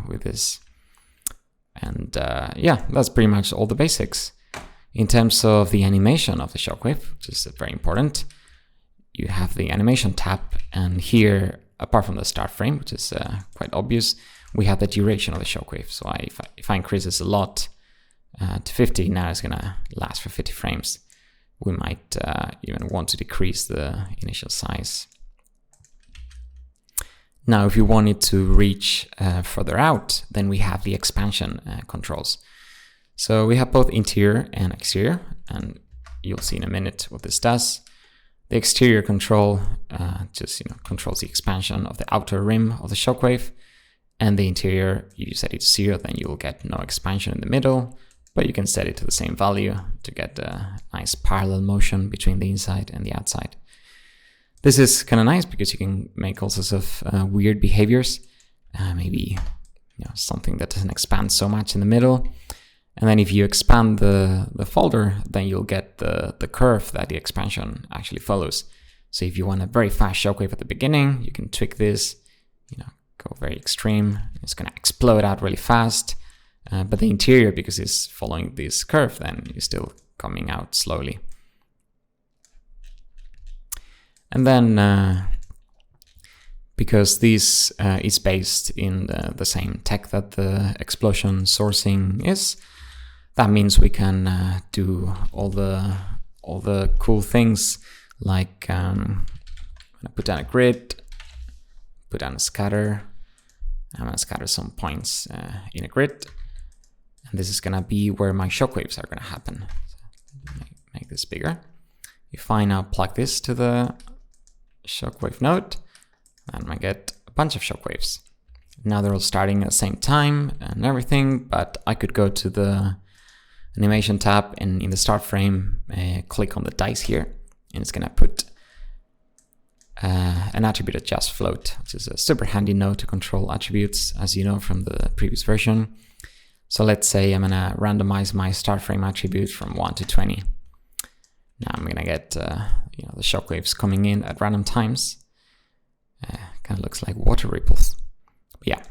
S4: with this. And yeah, that's pretty much all the basics. In terms of the animation of the Shockwave, which is very important, you have the animation tab, and here, apart from the start frame, which is quite obvious, we have the duration of the Shockwave. So if I increase this a lot to 50, now it's gonna last for 50 frames. We might even want to decrease the initial size. Now, if you want it to reach further out, then we have the expansion controls. So we have both interior and exterior, and you'll see in a minute what this does. The exterior control just controls the expansion of the outer rim of the Shockwave, and the interior, you set it to 0, then you will get no expansion in the middle, but you can set it to the same value to get a nice parallel motion between the inside and the outside. This is kind of nice because you can make all sorts of weird behaviors, maybe something that doesn't expand so much in the middle. And then if you expand the folder, then you'll get the curve that the expansion actually follows. So if you want a very fast Shockwave at the beginning, you can tweak this, go very extreme. It's going to explode out really fast. But the interior, because it's following this curve, then is still coming out slowly. And then because this is based in the same tech that the explosion sourcing is. That means we can do all the cool things, like I'm gonna put down a grid, put down a scatter. I'm gonna scatter some points in a grid, and this is gonna be where my shockwaves are gonna happen. So make this bigger. If I now plug this to the shockwave node, then I get a bunch of shockwaves. Now they're all starting at the same time and everything, but I could go to the animation tab and in the start frame, click on the dice here, and it's gonna put an attribute adjust float, which is a super handy node to control attributes, as you know from the previous version. So let's say I'm gonna randomize my start frame attribute from 1 to 20. Now I'm gonna get the shockwaves coming in at random times. Kind of looks like water ripples. But yeah,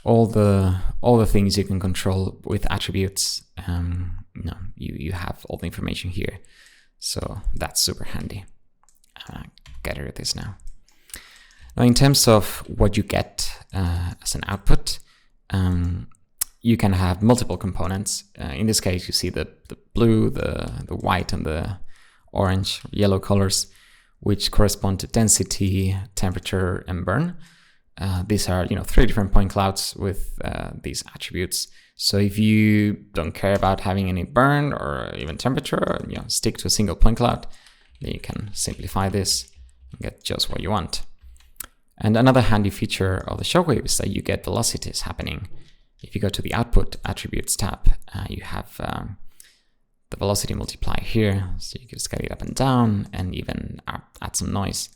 S4: all the things you can control with attributes. You have all the information here, so that's super handy. Get rid of this now. Now, in terms of what you get as an output, you can have multiple components. In this case, you see the blue, the white, and the orange, yellow colors, which correspond to density, temperature, and burn. These are 3 different point clouds with these attributes. So if you don't care about having any burn or even temperature, or stick to a single point cloud, then you can simplify this and get just what you want. And another handy feature of the shockwave is that you get velocities happening. If you go to the output attributes tab, you have the velocity multiplier here, so you can scale it up and down and even add some noise.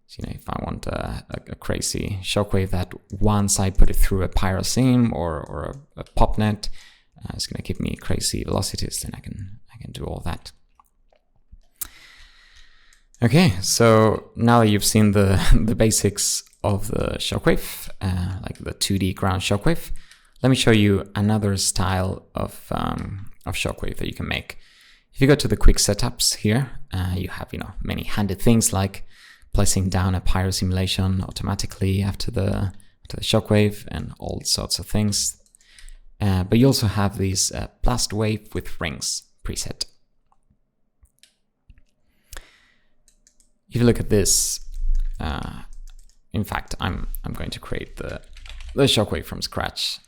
S4: So, if I want a crazy shockwave that once I put it through a Pyro sim or a pop net, it's going to give me crazy velocities, then I can do all that. Okay, so now that you've seen the basics of the shockwave, like the 2D ground shockwave, let me show you another style of shockwave that you can make. If you go to the quick setups here, you have many handy things like placing down a Pyro simulation automatically after the shockwave and all sorts of things. But you also have this blast wave with rings preset. If you look at this, in fact, I'm going to create the shockwave from scratch,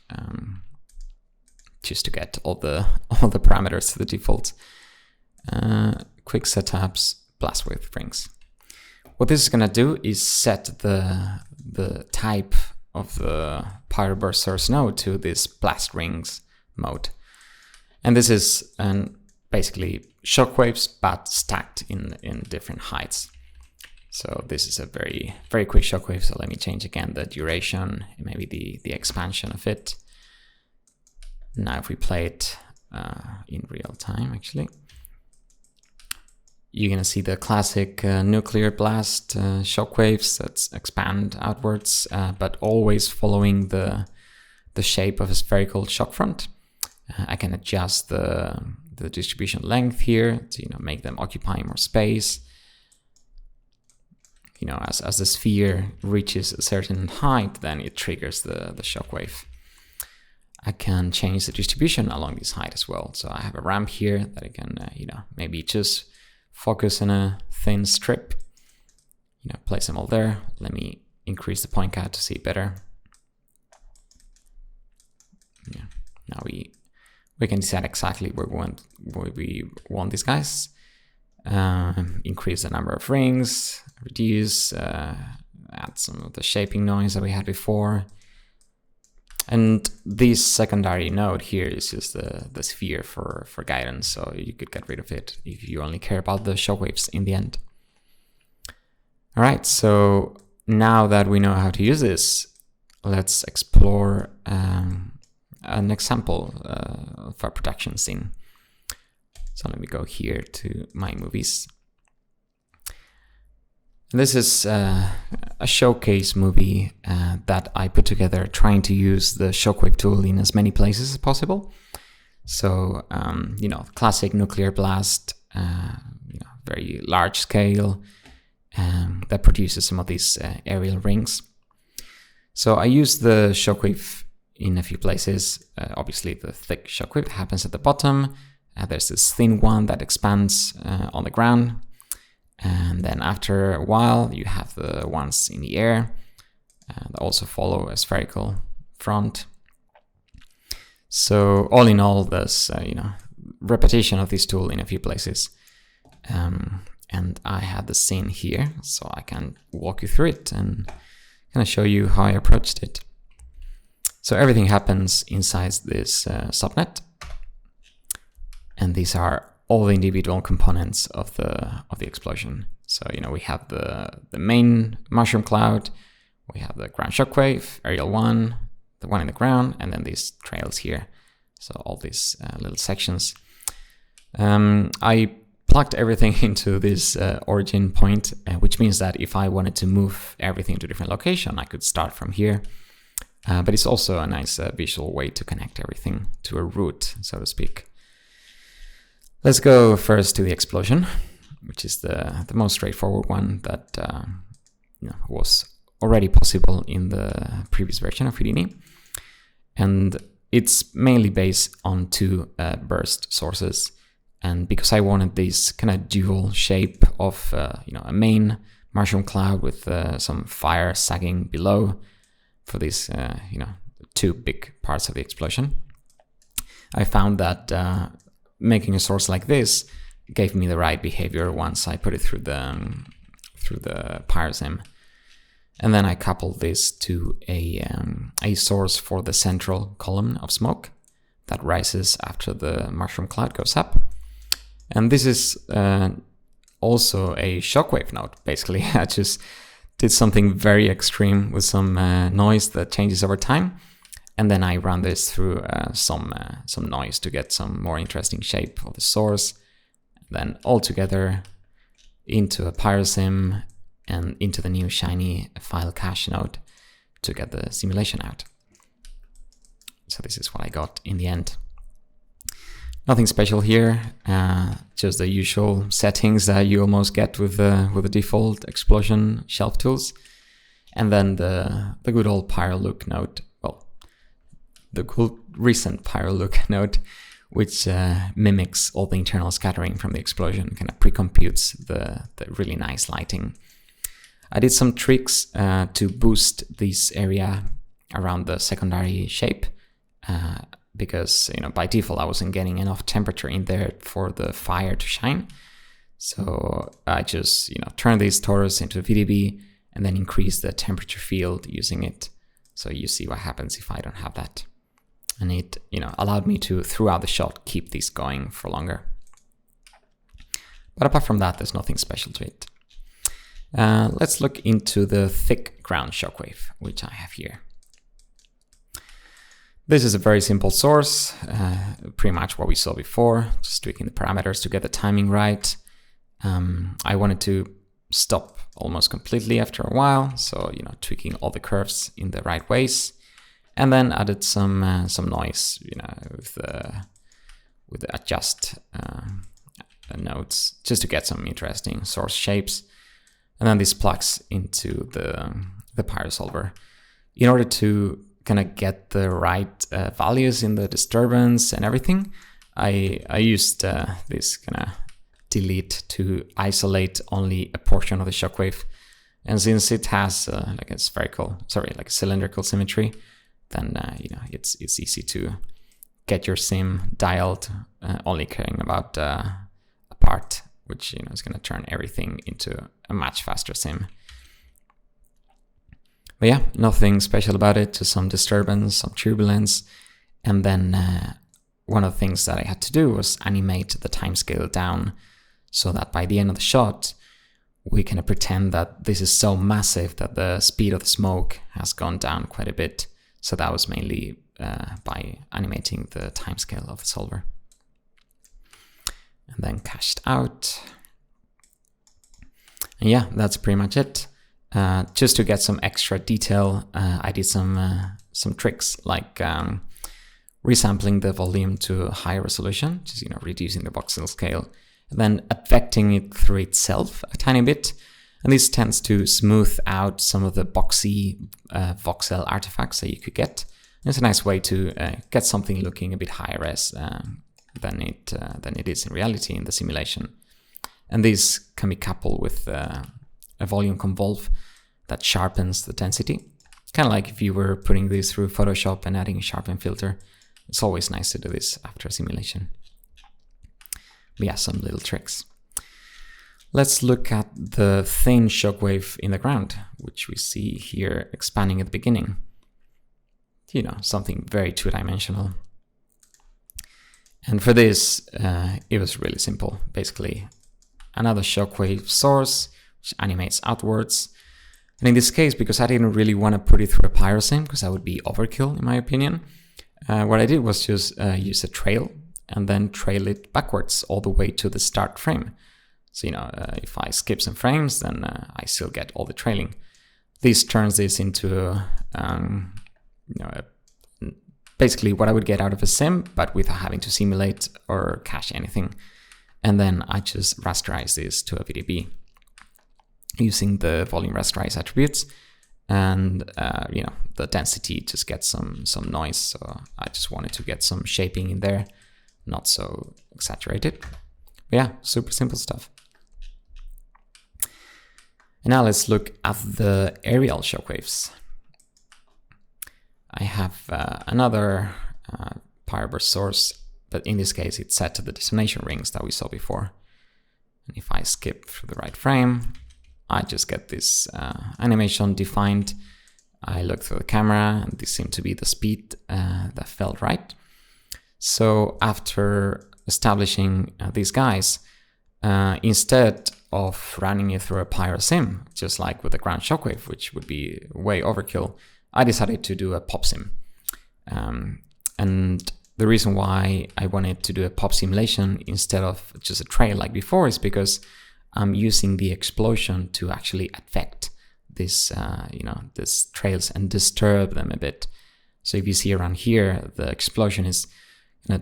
S4: just to get all the parameters to the default. Quick setups, blast wave rings. What this is going to do is set the type of the Pyro burst source node to this blast rings mode. And this is basically shockwaves, but stacked in different heights. So this is a very, very quick shockwave. So let me change again the duration, maybe the expansion of it. Now if we play it in real time, actually, you're going to see the classic nuclear blast shockwaves that expand outwards, but always following the shape of a spherical shock front. I can adjust the distribution length here to make them occupy more space. As the sphere reaches a certain height, then it triggers the shockwave. I can change the distribution along this height as well. So I have a ramp here that I can, maybe just focus on a thin strip, place them all there. Let me increase the point count to see better. Yeah. Now we can decide exactly where we want these guys. Increase the number of rings, reduce, add some of the shaping noise that we had before. And this secondary node here is just the sphere for guidance, so you could get rid of it if you only care about the shockwaves in the end. All right, so now that we know how to use this, let's explore an example of a production scene. So let me go here to my movies. This is a showcase movie that I put together trying to use the shockwave tool in as many places as possible. So, classic nuclear blast, very large scale, that produces some of these aerial rings. So I use the shockwave in a few places. Obviously, the thick shockwave happens at the bottom. There's this thin one that expands on the ground. And then after a while, you have the ones in the air that also follow a spherical front. So all in all, there's repetition of this tool in a few places. And I have the scene here, so I can walk you through it and kind of show you how I approached it. So everything happens inside this subnet, and these are all the individual components of the explosion. So we have the main mushroom cloud, we have the ground shockwave, aerial one, the one in the ground, and then these trails here. So all these little sections. I plugged everything into this origin point, which means that if I wanted to move everything to a different location, I could start from here. But it's also a nice visual way to connect everything to a route, so to speak. Let's go first to the explosion, which is the most straightforward one that was already possible in the previous version of Houdini. And it's mainly based on two burst sources. And because I wanted this kind of dual shape of a main mushroom cloud with some fire sagging below for these two big parts of the explosion, I found that making a source like this gave me the right behavior once I put it through the Pyro. And then I coupled this to a source for the central column of smoke that rises after the mushroom cloud goes up. And this is also a shockwave node, basically. I just did something very extreme with some noise that changes over time. And then I run this through some noise to get some more interesting shape of the source. Then all together into a Pyrosim and into the new shiny file cache node to get the simulation out. So this is what I got in the end. Nothing special here, just the usual settings that you almost get with the default explosion shelf tools. And then the good old Pyro look node, well, the cool recent Pyro look node, which mimics all the internal scattering from the explosion, kind of pre-computes the really nice lighting. I did some tricks to boost this area around the secondary shape, because by default I wasn't getting enough temperature in there for the fire to shine. So I just turned these torus into a VDB and then increase the temperature field using it. So you see what happens if I don't have that. And it allowed me to, throughout the shot, keep these going for longer. But apart from that, there's nothing special to it. Let's look into the thick ground shockwave, which I have here. This is a very simple source, pretty much what we saw before, just tweaking the parameters to get the timing right. I wanted to stop almost completely after a while, so tweaking all the curves in the right ways, and then added some noise, with the adjust nodes, just to get some interesting source shapes. And then this plugs into the Pyro solver. In order to kind of get the right values in the disturbance and everything, I used this kind of delete to isolate only a portion of the shockwave. And since it has like a cylindrical symmetry, then it's easy to get your sim dialed, only caring about a part, which is going to turn everything into a much faster sim. But yeah, nothing special about it, just some disturbance, some turbulence. And then one of the things that I had to do was animate the timescale down so that by the end of the shot, we can pretend that this is so massive that the speed of the smoke has gone down quite a bit. So that was mainly by animating the timescale of the solver. And then cached out. And yeah, that's pretty much it. Just to get some extra detail, I did some tricks like resampling the volume to a high resolution, just reducing the voxel scale, and then affecting it through itself a tiny bit, And this tends to smooth out some of the boxy voxel artifacts that you could get. It's a nice way to get something looking a bit higher res than it is in reality in the simulation. And this can be coupled with a volume convolve that sharpens the density. Kind of like if you were putting this through Photoshop and adding a sharpen filter. It's always nice to do this after a simulation. But yeah, some little tricks. Let's look at the thin shockwave in the ground, which we see here expanding at the beginning. You know, something very two-dimensional. And for this, it was really simple. Basically, another shockwave source, which animates outwards. And in this case, because I didn't really want to put it through a Pyro sim, because that would be overkill in my opinion, what I did was just use a trail and then trail it backwards all the way to the start frame. So, you know, if I skip some frames, then I still get all the trailing. This turns this into, basically what I would get out of a sim, but without having to simulate or cache anything. And then I just rasterize this to a VDB using the volume rasterize attributes. And, the density just gets some noise. So I just wanted to get some shaping in there, not so exaggerated. But yeah, super simple stuff. And now let's look at the aerial shockwaves. I have another Pyroburst source, but in this case it's set to the destination rings that we saw before. And if I skip through the right frame, I just get this animation defined. I look through the camera and this seemed to be the speed that felt right. So after establishing these guys, instead of running it through a Pyro sim, just like with the ground shockwave, which would be way overkill, I decided to do a pop sim. And the reason why I wanted to do a pop simulation instead of just a trail like before is because I'm using the explosion to actually affect this, these trails and disturb them a bit. So if you see around here, the explosion is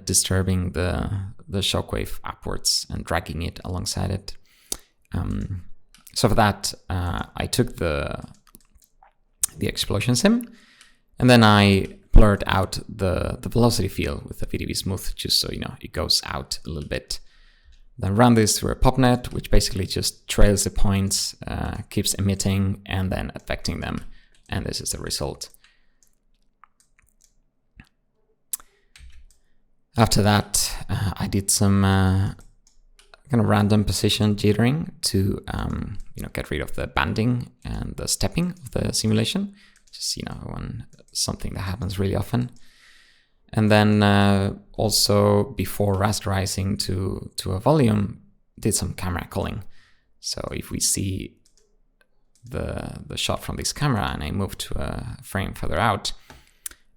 S4: disturbing the shockwave upwards and dragging it alongside it. So for that, I took the explosion sim, and then I blurred out the velocity field with the VDB smooth, just so it goes out a little bit. Then run this through a popnet, which basically just trails the points, keeps emitting and then affecting them, and this is the result. After that, I did some kind of random position jittering to get rid of the banding and the stepping of the simulation. Just something that happens really often. And then also before rasterizing to a volume, did some camera culling. So if we see the shot from this camera and I move to a frame further out,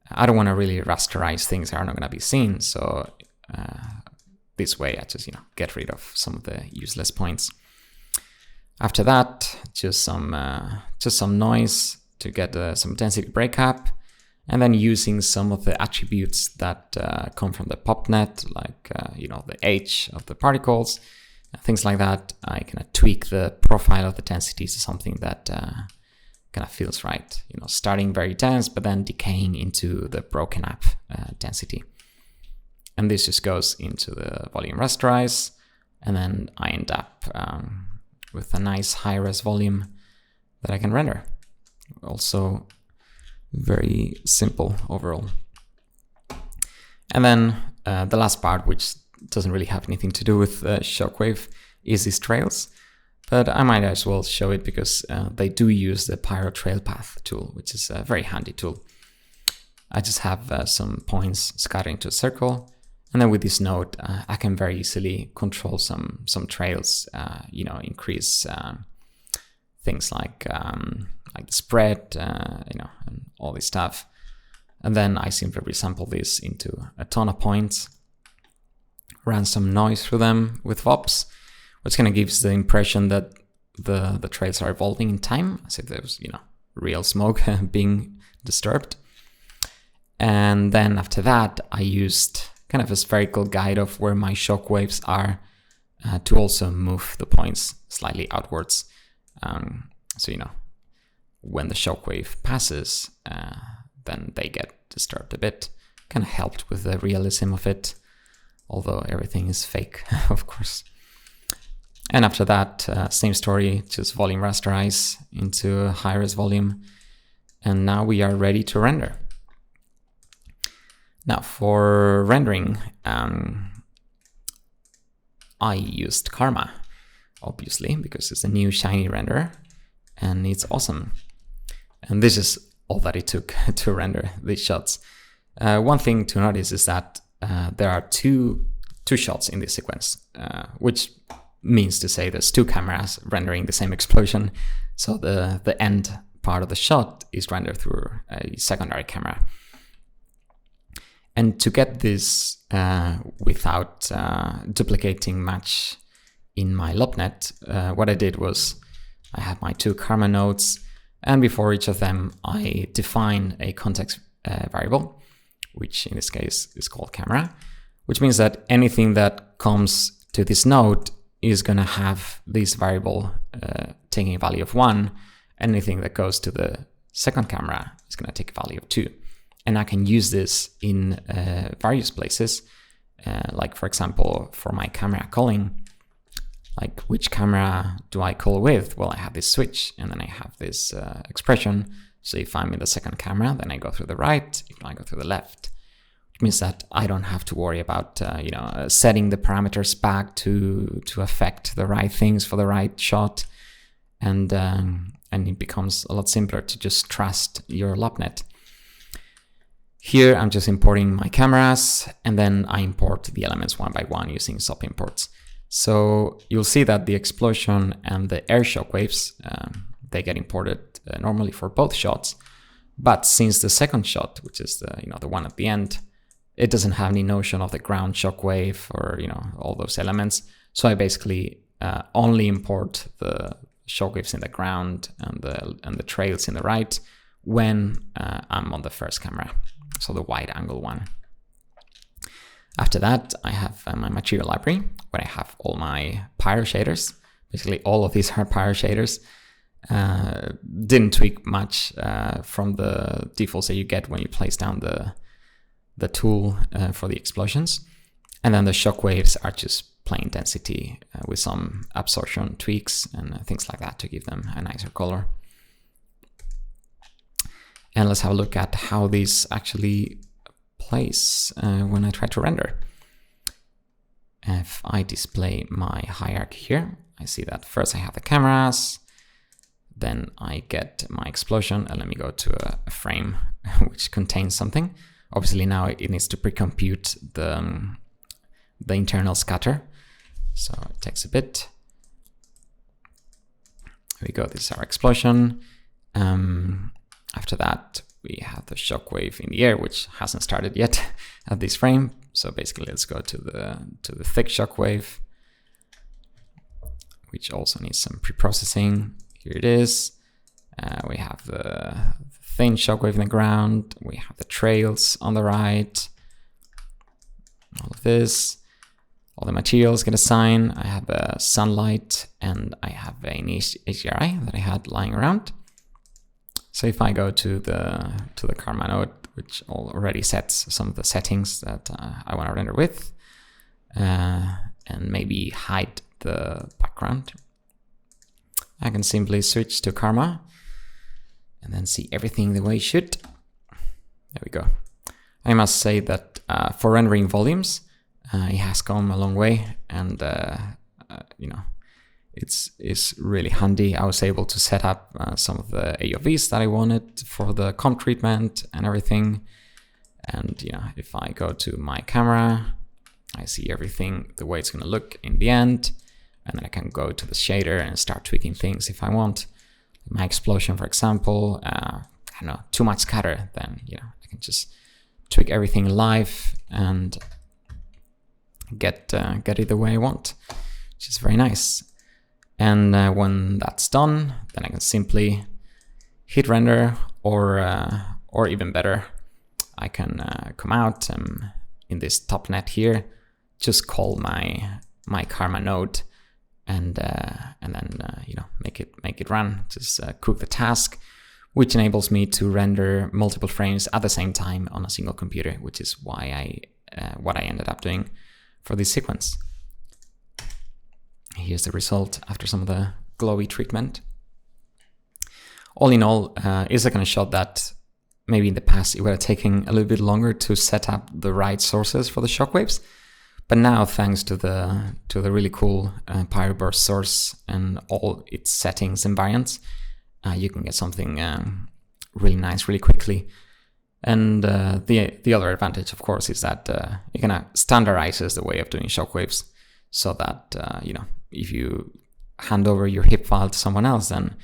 S4: I don't want to really rasterize things that are not going to be seen. So this way I just get rid of some of the useless points. After that, just some noise to get some density breakup, and then using some of the attributes that come from the popnet, like the age of the particles, things like that. I kind of tweak the profile of the densities to something that kind of feels right. Starting very dense, but then decaying into the broken up density. And this just goes into the volume rasterize, and then I end up with a nice high-res volume that I can render. Also very simple overall. And then the last part, which doesn't really have anything to do with Shockwave, is these trails. But I might as well show it because they do use the Pyro Trail Path tool, which is a very handy tool. I just have some points scattered into a circle, and then with this node, I can very easily control some trails. Increase things like the spread, and all this stuff. And then I simply resample this into a ton of points, run some noise through them with VOPs, which kind of gives the impression that the trails are evolving in time, as if there's real smoke being disturbed. And then after that, I used kind of a spherical guide of where my shockwaves are to also move the points slightly outwards. So, when the shockwave passes, then they get disturbed a bit. Kind of helped with the realism of it, although everything is fake, of course. And after that, same story, just volume rasterize into a high-res volume. And now we are ready to render. Now for rendering, I used Karma, obviously, because it's a new shiny renderer and it's awesome. And this is all that it took to render these shots. One thing to notice is that there are two shots in this sequence, which means to say there's two cameras rendering the same explosion. So the end part of the shot is rendered through a secondary camera. And to get this without duplicating much in my LobNet, what I did was I have my two Karma nodes, and before each of them, I define a context variable, which in this case is called camera, which means that anything that comes to this node is going to have this variable taking a value of 1. Anything that goes to the second camera is going to take a value of 2. And I can use this in various places, like for example, for my camera calling, like which camera do I call with? Well, I have this switch and then I have this expression. So if I'm in the second camera, then I go through the right, if I go through the left, which means that I don't have to worry about setting the parameters back to affect the right things for the right shot. And it becomes a lot simpler to just trust your LobNet. Here, I'm just importing my cameras, and then I import the elements one by one using SOP imports. So you'll see that the explosion and the air shockwaves, they get imported normally for both shots. But since the second shot, which is the one at the end, it doesn't have any notion of the ground shockwave or all those elements. So I basically only import the shockwaves in the ground and the trails in the right when I'm on the first camera. So the wide angle one. After that, I have my material library where I have all my Pyro shaders. Basically, all of these are Pyro shaders. Didn't tweak much from the defaults that you get when you place down the tool for the explosions. And then the shockwaves are just plain density with some absorption tweaks and things like that to give them a nicer color. And let's have a look at how these actually place when I try to render. If I display my hierarchy here, I see that first I have the cameras, then I get my explosion, and let me go to a frame which contains something. Obviously now it needs to pre-compute the internal scatter, so it takes a bit. Here we go, this is our explosion. After that, we have the shockwave in the air, which hasn't started yet at this frame. So basically, let's go to the thick shockwave, which also needs some pre-processing. Here it is. We have the thin shockwave in the ground. We have the trails on the right. All of this. All the materials get assigned. I have a sunlight and I have an HDRI that I had lying around. So if I go to the Karma node, which already sets some of the settings that I want to render with, and maybe hide the background, I can simply switch to Karma and then see everything the way it should. There we go. I must say that for rendering volumes, it has come a long way, and it's really handy. I was able to set up some of the AOVs that I wanted for the comp treatment and everything. And if I go to my camera, I see everything the way it's going to look in the end. And then I can go to the shader and start tweaking things if I want. My explosion, for example, I don't know, too much scatter, then I can just tweak everything live and get it the way I want, which is very nice. And when that's done, then I can simply hit render, or even better, I can come out in this top net here, just call my Karma node, and then make it run. Just cook the task, which enables me to render multiple frames at the same time on a single computer, which is why what I ended up doing for this sequence. Here's the result after some of the glowy treatment. All in all, it's a kind of shot that maybe in the past it would have taken a little bit longer to set up the right sources for the shockwaves. But now, thanks to the really cool Pyro burst source and all its settings and variants, you can get something really nice really quickly. And the other advantage, of course, is that it kind of standardizes the way of doing shockwaves, so that if you hand over your HIVE file to someone else, then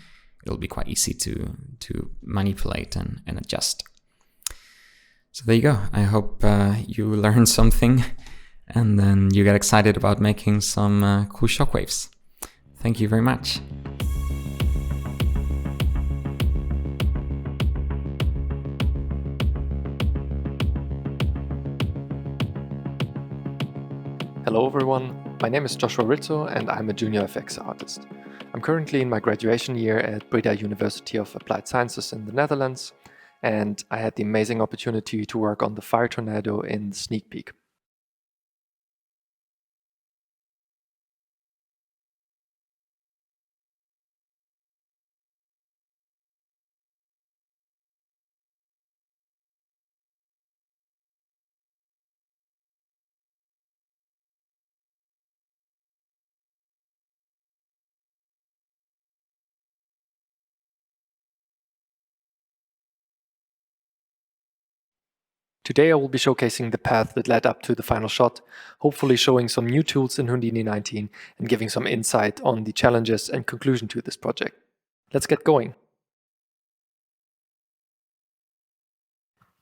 S4: it'll be quite easy to manipulate and adjust. So there you go. I hope you learned something, and then you get excited about making some cool shockwaves. Thank you very much.
S5: Hello everyone, my name is Joshua Rizzo and I'm a junior FX artist. I'm currently in my graduation year at Breda University of Applied Sciences in the Netherlands, and I had the amazing opportunity to work on the fire tornado in the sneak peek. Today I will be showcasing the path that led up to the final shot, hopefully showing some new tools in Houdini 19 and giving some insight on the challenges and conclusion to this project. Let's get going.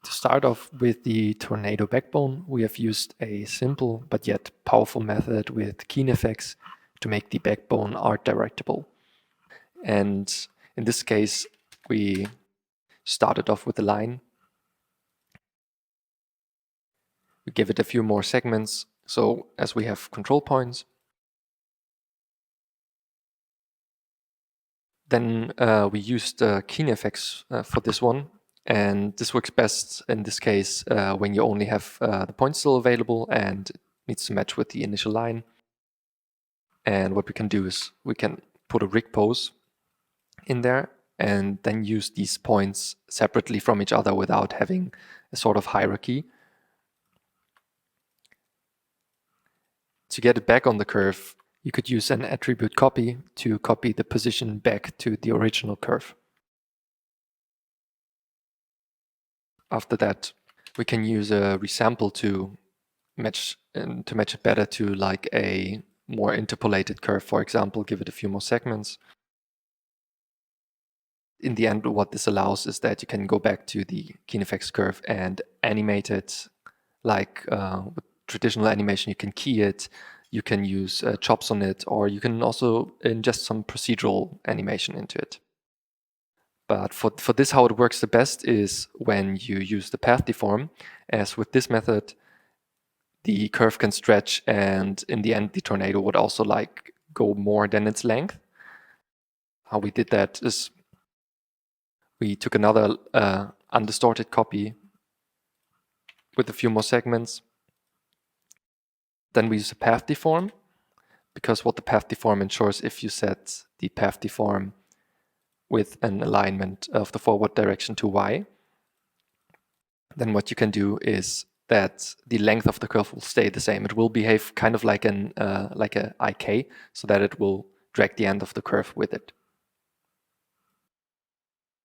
S5: To start off with the tornado backbone, we have used a simple but yet powerful method with KineFX to make the backbone art directable. And in this case, we started off with a line. We give it a few more segments, so as we have control points. Then we used KineFX for this one, and this works best in this case when you only have the points still available and it needs to match with the initial line. And what we can do is we can put a rig pose in there and then use these points separately from each other without having a sort of hierarchy. To get it back on the curve, you could use an attribute copy to copy the position back to the original curve. After that, we can use a resample to match it better to like a more interpolated curve. For example, give it a few more segments. In the end, what this allows is that you can go back to the KineFX curve and animate it like with traditional animation. You can key it, you can use chops on it, or you can also ingest some procedural animation into it. But for this, how it works the best is when you use the path deform, as with this method, the curve can stretch, and in the end, the tornado would also like go more than its length. How we did that is we took another undistorted copy with a few more segments. Then we use a path deform, because what the path deform ensures, if you set the path deform with an alignment of the forward direction to Y, then what you can do is that the length of the curve will stay the same. It will behave kind of like a IK, so that it will drag the end of the curve with it.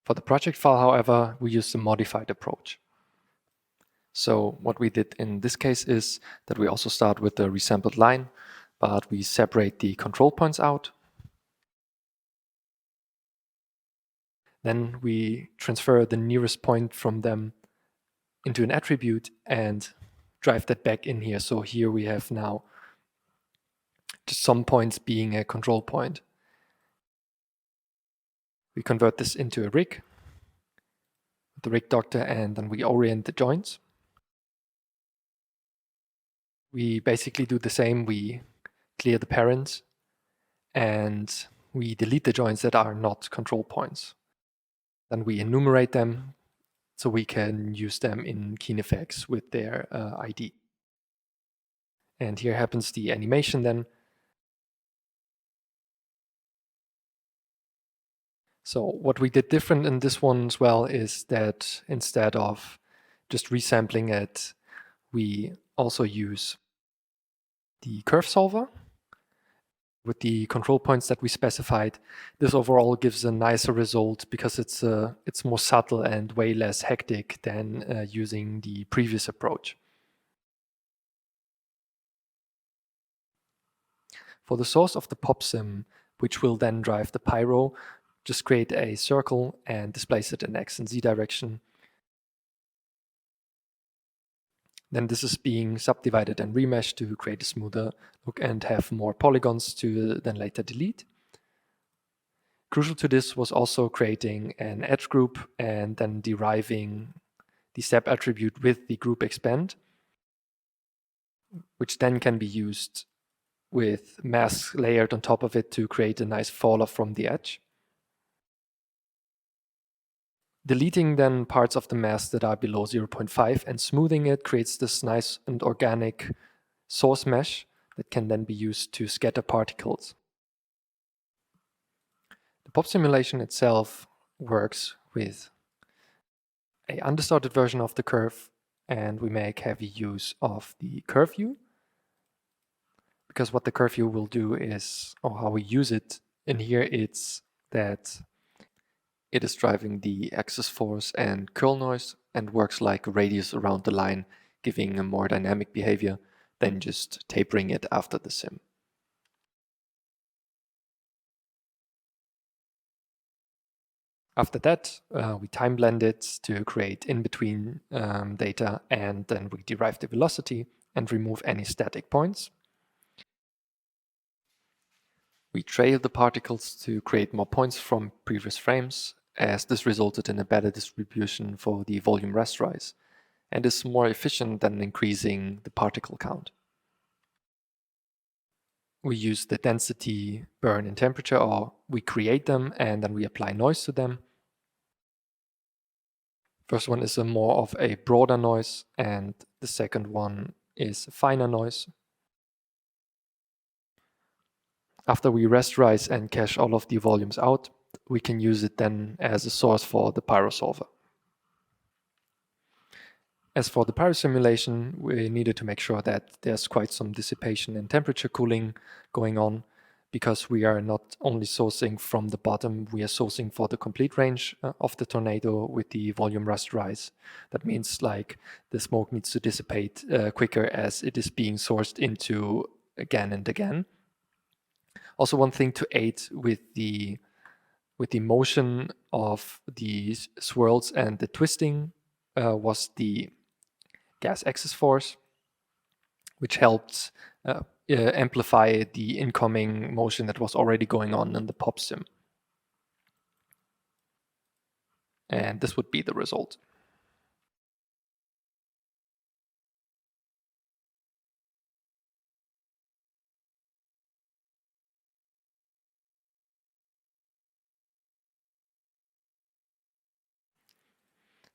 S5: For the project file, however, we used a modified approach. So what we did in this case is that we also start with the resampled line, but we separate the control points out. Then we transfer the nearest point from them into an attribute and drive that back in here. So here we have now just some points being a control point. We convert this into a rig, the rig doctor, and then we orient the joints. We basically do the same. We clear the parents and we delete the joints that are not control points. Then we enumerate them so we can use them in KineFX with their ID. And here happens the animation then. So what we did different in this one as well is that instead of just resampling it, we also use the curve solver with the control points that we specified. This overall gives a nicer result because it's more subtle and way less hectic than using the previous approach. For the source of the pop sim, which will then drive the Pyro, just create a circle and displace it in X and Z direction. Then this is being subdivided and remeshed to create a smoother look and have more polygons to then later delete. Crucial to this was also creating an edge group and then deriving the step attribute with the group expand, which then can be used with masks layered on top of it to create a nice fall off from the edge. Deleting then parts of the mask that are below 0.5 and smoothing it creates this nice and organic source mesh that can then be used to scatter particles. The pop simulation itself works with an undistorted version of the curve, and we make heavy use of the curve view, because what the curve view will do is, or how we use it in here, it's that it is driving the axis force and curl noise and works like a radius around the line, giving a more dynamic behavior than just tapering it after the sim. After that, we time blend it to create in-between data, and then we derive the velocity and remove any static points. We trail the particles to create more points from previous frames, as this resulted in a better distribution for the volume rasterize, and is more efficient than increasing the particle count. We use the density, burn, and temperature, or we create them and then we apply noise to them. First one is a more of a broader noise, and the second one is a finer noise. After we rasterize and cache all of the volumes out, we can use it then as a source for the Pyro solver. As for the Pyro simulation, we needed to make sure that there's quite some dissipation and temperature cooling going on, because we are not only sourcing from the bottom, we are sourcing for the complete range of the tornado with the volume rasterize. That means like the smoke needs to dissipate quicker as it is being sourced into again and again. Also, one thing to aid with the motion of the swirls and the twisting was the gas axis force, which helped amplify the incoming motion that was already going on in the pop sim. And this would be the result.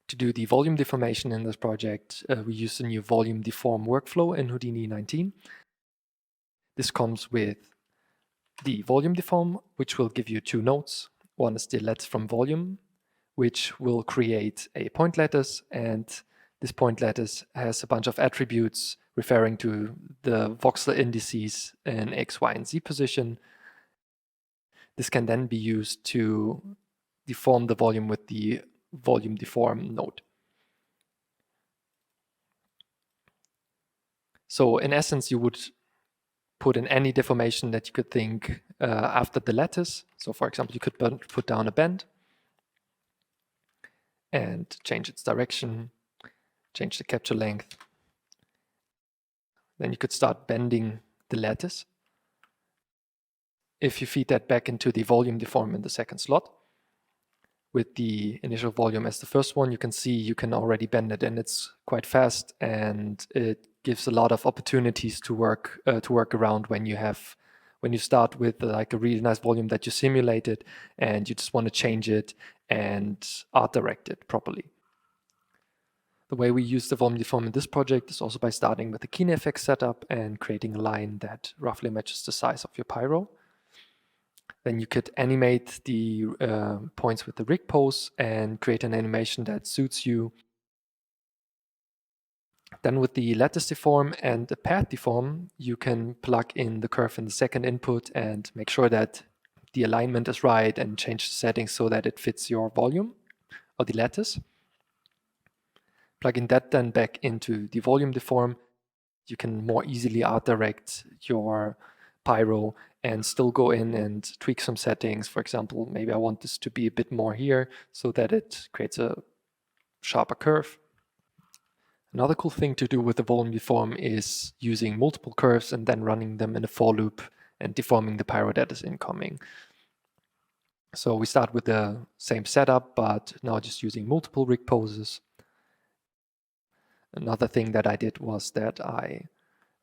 S5: To do the volume deformation in this project, we used a new volume deform workflow in Houdini 19. This comes with the volume deform, which will give you two nodes. One is the let from volume, which will create a point lattice, and this point lattice has a bunch of attributes referring to the voxel indices in X, Y, and Z position. This can then be used to deform the volume with the volume deform node. So in essence, you would put in any deformation that you could think after the lattice. So for example, you could put down a bend and change its direction, change the capture length. Then you could start bending the lattice. If you feed that back into the volume deform in the second slot, with the initial volume as the first one, you can see you can already bend it, and it's quite fast, and it gives a lot of opportunities to work around when you have when you start with like a really nice volume that you simulated and you just want to change it and art direct it properly. The way we use the volume deform in this project is also by starting with the KineFX setup and creating a line that roughly matches the size of your Pyro. Then you could animate the points with the rig pose and create an animation that suits you. Then with the lattice deform and the path deform, you can plug in the curve in the second input and make sure that the alignment is right and change the settings so that it fits your volume or the lattice. Plugging that then back into the volume deform, you can more easily art direct your Pyro and still go in and tweak some settings. For example, maybe I want this to be a bit more here so that it creates a sharper curve. Another cool thing to do with the volume deform is using multiple curves and then running them in a for loop and deforming the Pyro that is incoming. So we start with the same setup, but now just using multiple rig poses. Another thing that I did was that I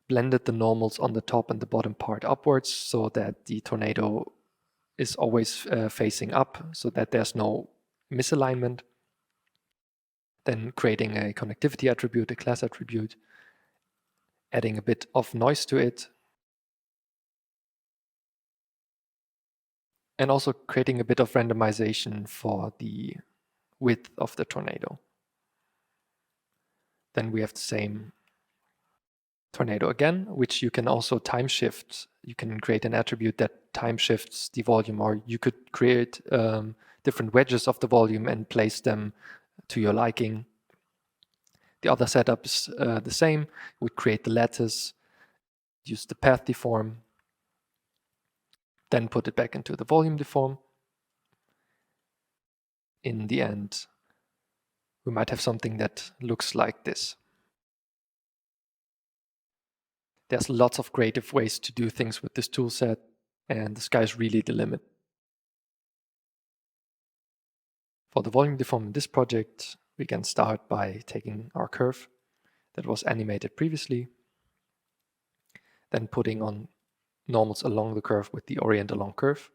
S5: blended the normals on the top and the bottom part upwards so that the tornado is always facing up so that there's no misalignment. Then creating a connectivity attribute, a class attribute, adding a bit of noise to it, and also creating a bit of randomization for the width of the tornado. Then we have the same tornado again, which you can also time shift. You can create an attribute that time shifts the volume, or you could create different wedges of the volume and place them to your liking. The other setup is the same. We create the lattice, use the path deform, then put it back into the volume deform. In the end, we might have something that looks like this. There's lots of creative ways to do things with this toolset, and the sky's really the limit. For the volume deform in this project, we can start by taking our curve that was animated previously, then putting on normals along the curve with the orient along curve.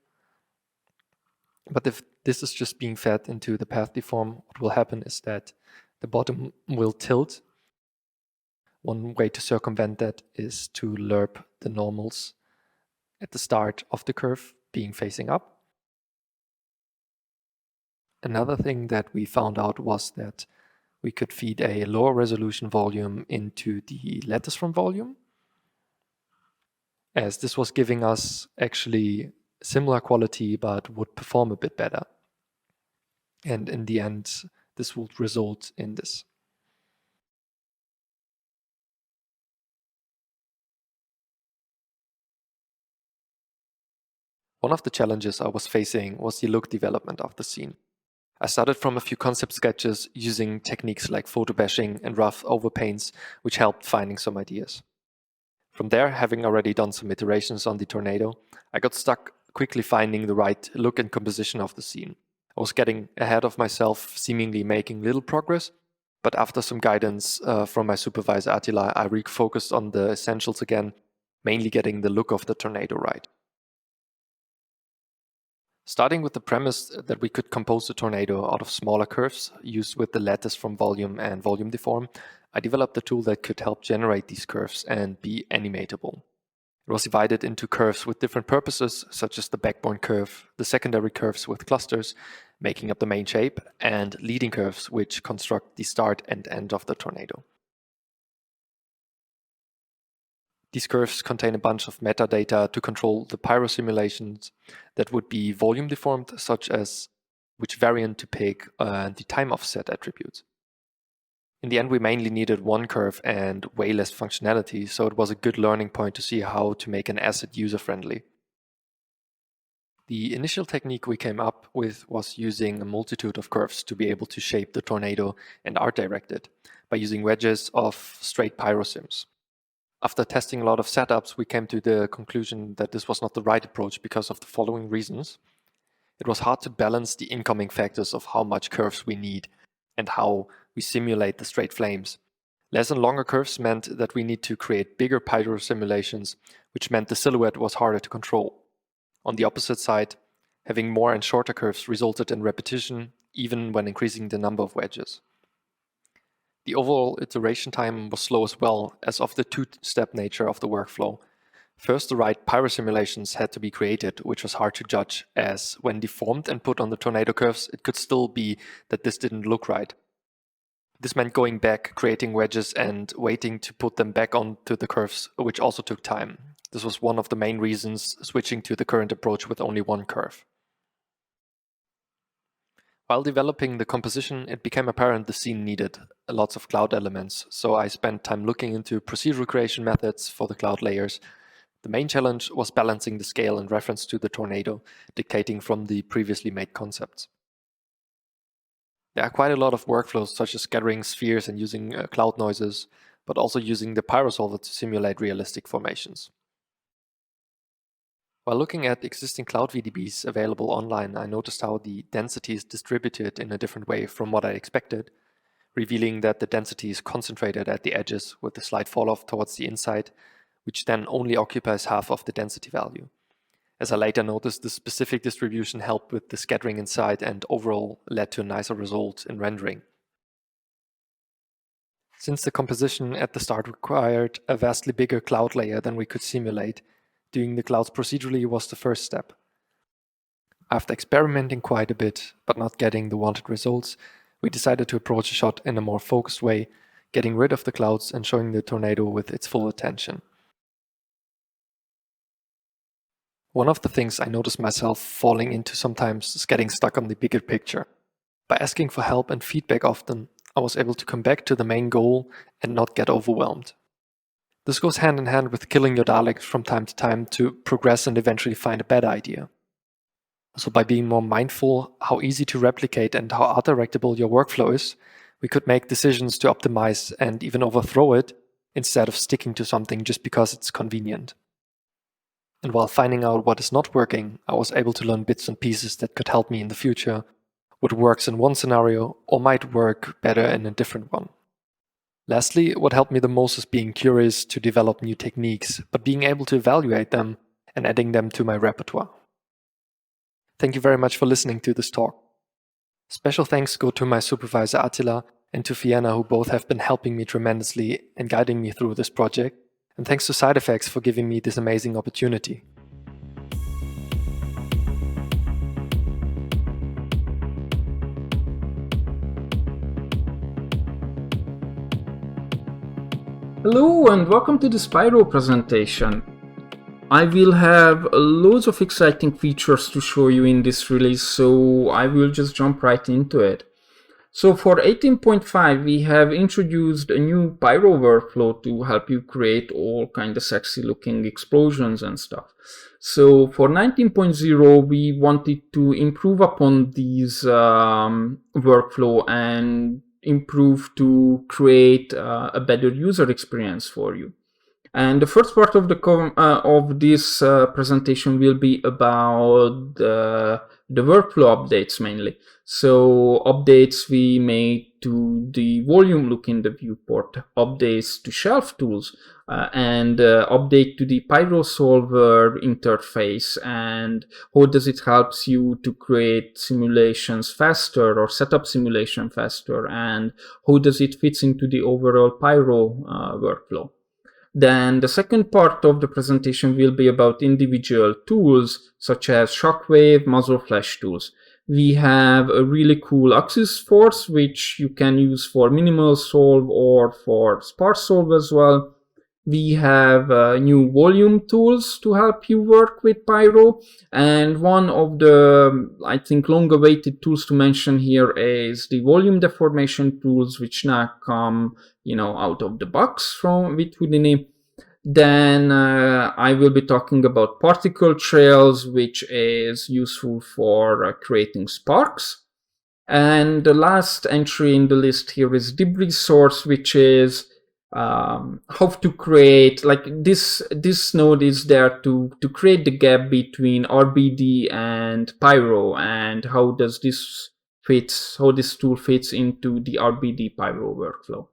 S5: But if this is just being fed into the path deform, what will happen is that the bottom will tilt. One way to circumvent that is to lerp the normals at the start of the curve being facing up. Another thing that we found out was that we could feed a lower resolution volume into the lattice from volume, as this was giving us actually similar quality but would perform a bit better. And in the end, this would result in this. One of the challenges I was facing was the look development of the scene. I started from a few concept sketches using techniques like photo bashing and rough overpaints, which helped finding some ideas. From there, having already done some iterations on the tornado, I got stuck quickly finding the right look and composition of the scene. I was getting ahead of myself, seemingly making little progress, but after some guidance from my supervisor Attila, I refocused on the essentials again, mainly getting the look of the tornado right. Starting with the premise that we could compose the tornado out of smaller curves used with the lattice from volume and volume deform, I developed a tool that could help generate these curves and be animatable. It was divided into curves with different purposes, such as the backbone curve, the secondary curves with clusters, making up the main shape, and leading curves, which construct the start and end of the tornado. These curves contain a bunch of metadata to control the Pyro simulations that would be volume deformed, such as which variant to pick and the time offset attributes. In the end, we mainly needed one curve and way less functionality, so it was a good learning point to see how to make an asset user-friendly. The initial technique we came up with was using a multitude of curves to be able to shape the tornado and art direct it by using wedges of straight Pyro sims. After testing a lot of setups, we came to the conclusion that this was not the right approach because of the following reasons. It was hard to balance the incoming factors of how much curves we need and how we simulate the straight flames. Less and longer curves meant that we need to create bigger Pyro simulations, which meant the silhouette was harder to control. On the opposite side, having more and shorter curves resulted in repetition, even when increasing the number of wedges. The overall iteration time was slow as well, as of the two-step nature of the workflow. First, the right Pyro simulations had to be created, which was hard to judge, as when deformed and put on the tornado curves, it could still be that this didn't look right. This meant going back, creating wedges, and waiting to put them back onto the curves, which also took time. This was one of the main reasons switching to the current approach with only one curve. While developing the composition, it became apparent the scene needed lots of cloud elements, so I spent time looking into procedural creation methods for the cloud layers. The main challenge was balancing the scale in reference to the tornado, dictating from the previously made concepts. There are quite a lot of workflows, such as scattering spheres and using cloud noises, but also using the Pyro solver to simulate realistic formations. While looking at existing cloud VDBs available online, I noticed how the density is distributed in a different way from what I expected, revealing that the density is concentrated at the edges with a slight fall-off towards the inside, which then only occupies half of the density value. As I later noticed, the specific distribution helped with the scattering inside and overall led to a nicer result in rendering. Since the composition at the start required a vastly bigger cloud layer than we could simulate, doing the clouds procedurally was the first step. After experimenting quite a bit, but not getting the wanted results, we decided to approach a shot in a more focused way, getting rid of the clouds and showing the tornado with its full attention. One of the things I noticed myself falling into sometimes is getting stuck on the bigger picture. By asking for help and feedback often, I was able to come back to the main goal and not get overwhelmed. This goes hand in hand with killing your darlings from time to time to progress and eventually find a better idea. So by being more mindful how easy to replicate and how art-directable your workflow is, we could make decisions to optimize and even overthrow it instead of sticking to something just because it's convenient. And while finding out what is not working, I was able to learn bits and pieces that could help me in the future, what works in one scenario or might work better in a different one. Lastly, what helped me the most is being curious to develop new techniques, but being able to evaluate them and adding them to my repertoire. Thank you very much for listening to this talk. Special thanks go to my supervisor Attila and to Fianna, who both have been helping me tremendously and guiding me through this project. And thanks to SideFX for giving me this amazing opportunity.
S6: Hello and welcome to this Pyro presentation. I will have loads of exciting features to show you in this release, so I will just jump right into it. So for 18.5 we have introduced a new Pyro workflow to help you create all kind of sexy looking explosions and stuff. So for 19.0 we wanted to improve upon these workflow and improve to create a better user experience for you. And the first part of this presentation will be about the workflow updates mainly. So updates we made to the volume look in the viewport, updates to shelf tools, and update to the Pyro solver interface, and how does it helps you to create simulations faster or set up simulation faster, and how does it fits into the overall Pyro workflow. Then the second part of the presentation will be about individual tools such as Shockwave, muzzle flash tools. We have a really cool axis force which you can use for minimal solve or for sparse solve as well. We have new volume tools to help you work with Pyro, and one of the, I think, long-awaited tools to mention here is the volume deformation tools, which now come, out of the box with Houdini. Then I will be talking about particle trails, which is useful for creating sparks. And the last entry in the list here is debris source, which is how to create, like this node is there to create the gap between RBD and Pyro, and how this tool fits into the RBD Pyro workflow.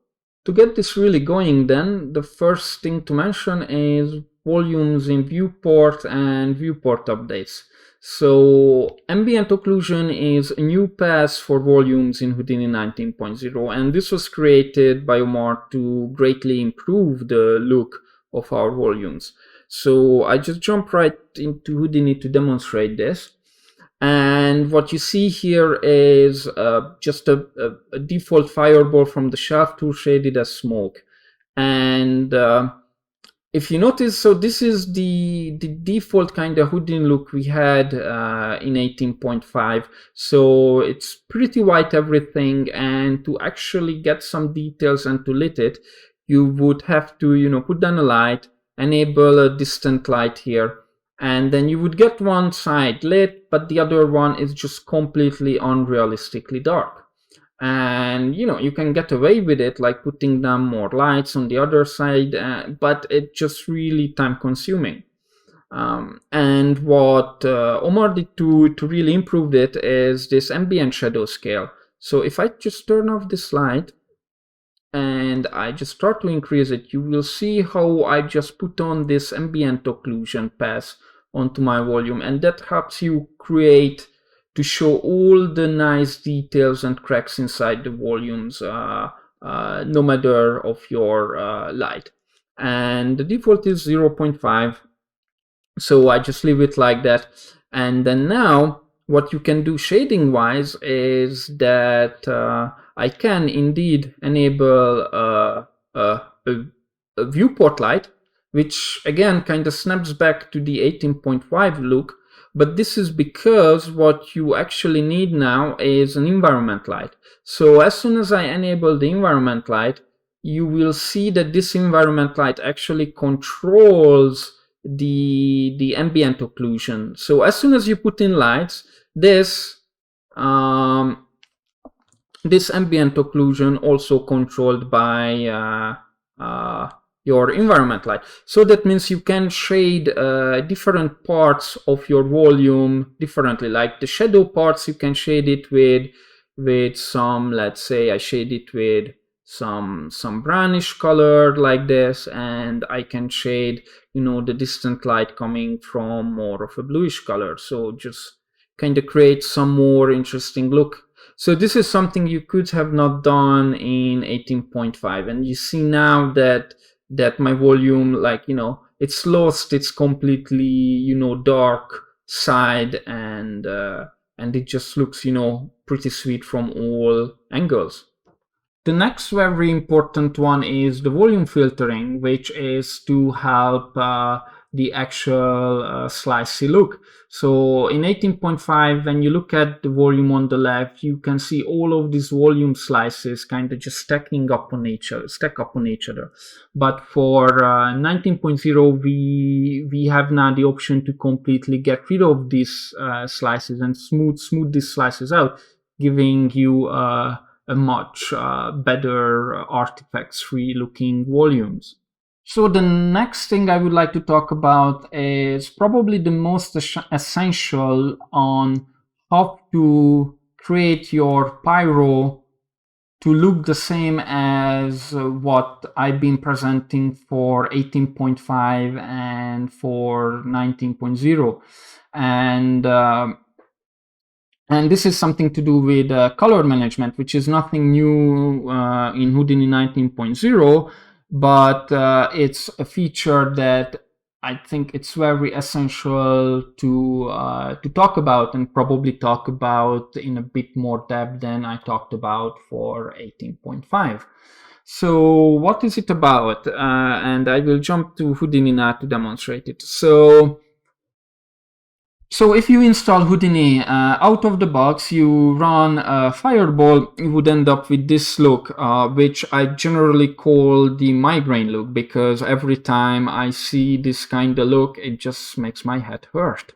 S6: to get this really going, then the first thing to mention is volumes in viewport and viewport updates. So ambient occlusion is a new pass for volumes in Houdini 19.0, and this was created by Omar to greatly improve the look of our volumes. So I just jump right into Houdini to demonstrate this. And what you see here is just a default fireball from the shelf tool shaded as smoke. And if you notice, so this is the default kind of Houdini look we had in 18.5. So it's pretty white everything, and to actually get some details and to lit it, you would have to, put down a light, enable a distant light here, and then you would get one side lit, but the other one is just completely unrealistically dark. And you can get away with it, like putting down more lights on the other side, but it's just really time consuming. And what Omar did to really improve it is this ambient shadow scale. So if I just turn off this light and I just start to increase it, you will see how I just put on this ambient occlusion pass onto my volume, and that helps you to show all the nice details and cracks inside the volumes, no matter of your light. And the default is 0.5, so I just leave it like that. And then now what you can do shading wise is that I can indeed enable a viewport light, which again kind of snaps back to the 18.5 look. But this is because what you actually need now is an environment light. So as soon as I enable the environment light, you will see that this environment light actually controls the ambient occlusion. So as soon as you put in lights, this ambient occlusion also controlled by your environment light. So that means you can shade different parts of your volume differently. Like the shadow parts, you can shade it with some, let's say I shade it with some brownish color like this, and I can shade the distant light coming from more of a bluish color. So just kind of create some more interesting look. So this is something you could have not done in 18.5, and you see now that my volume, it's lost its completely, dark side, and it just looks, pretty sweet from all angles. The next very important one is the volume filtering, which is to help the actual slicey look. So in 18.5, when you look at the volume on the left, you can see all of these volume slices kind of just stack up on each other. But for 19.0, we have now the option to completely get rid of these slices and smooth these slices out, giving you a much better artifacts-free looking volumes. So the next thing I would like to talk about is probably the most essential on how to create your Pyro to look the same as what I've been presenting for 18.5 and for 19.0. And this is something to do with color management, which is nothing new in Houdini 19.0, but it's a feature that I think it's very essential to talk about, and probably talk about in a bit more depth than I talked about for 18.5. So what is it about? And I will jump to Houdini now to demonstrate it. So if you install Houdini out of the box, you run a fireball, you would end up with this look, which I generally call the migraine look, because every time I see this kind of look, it just makes my head hurt.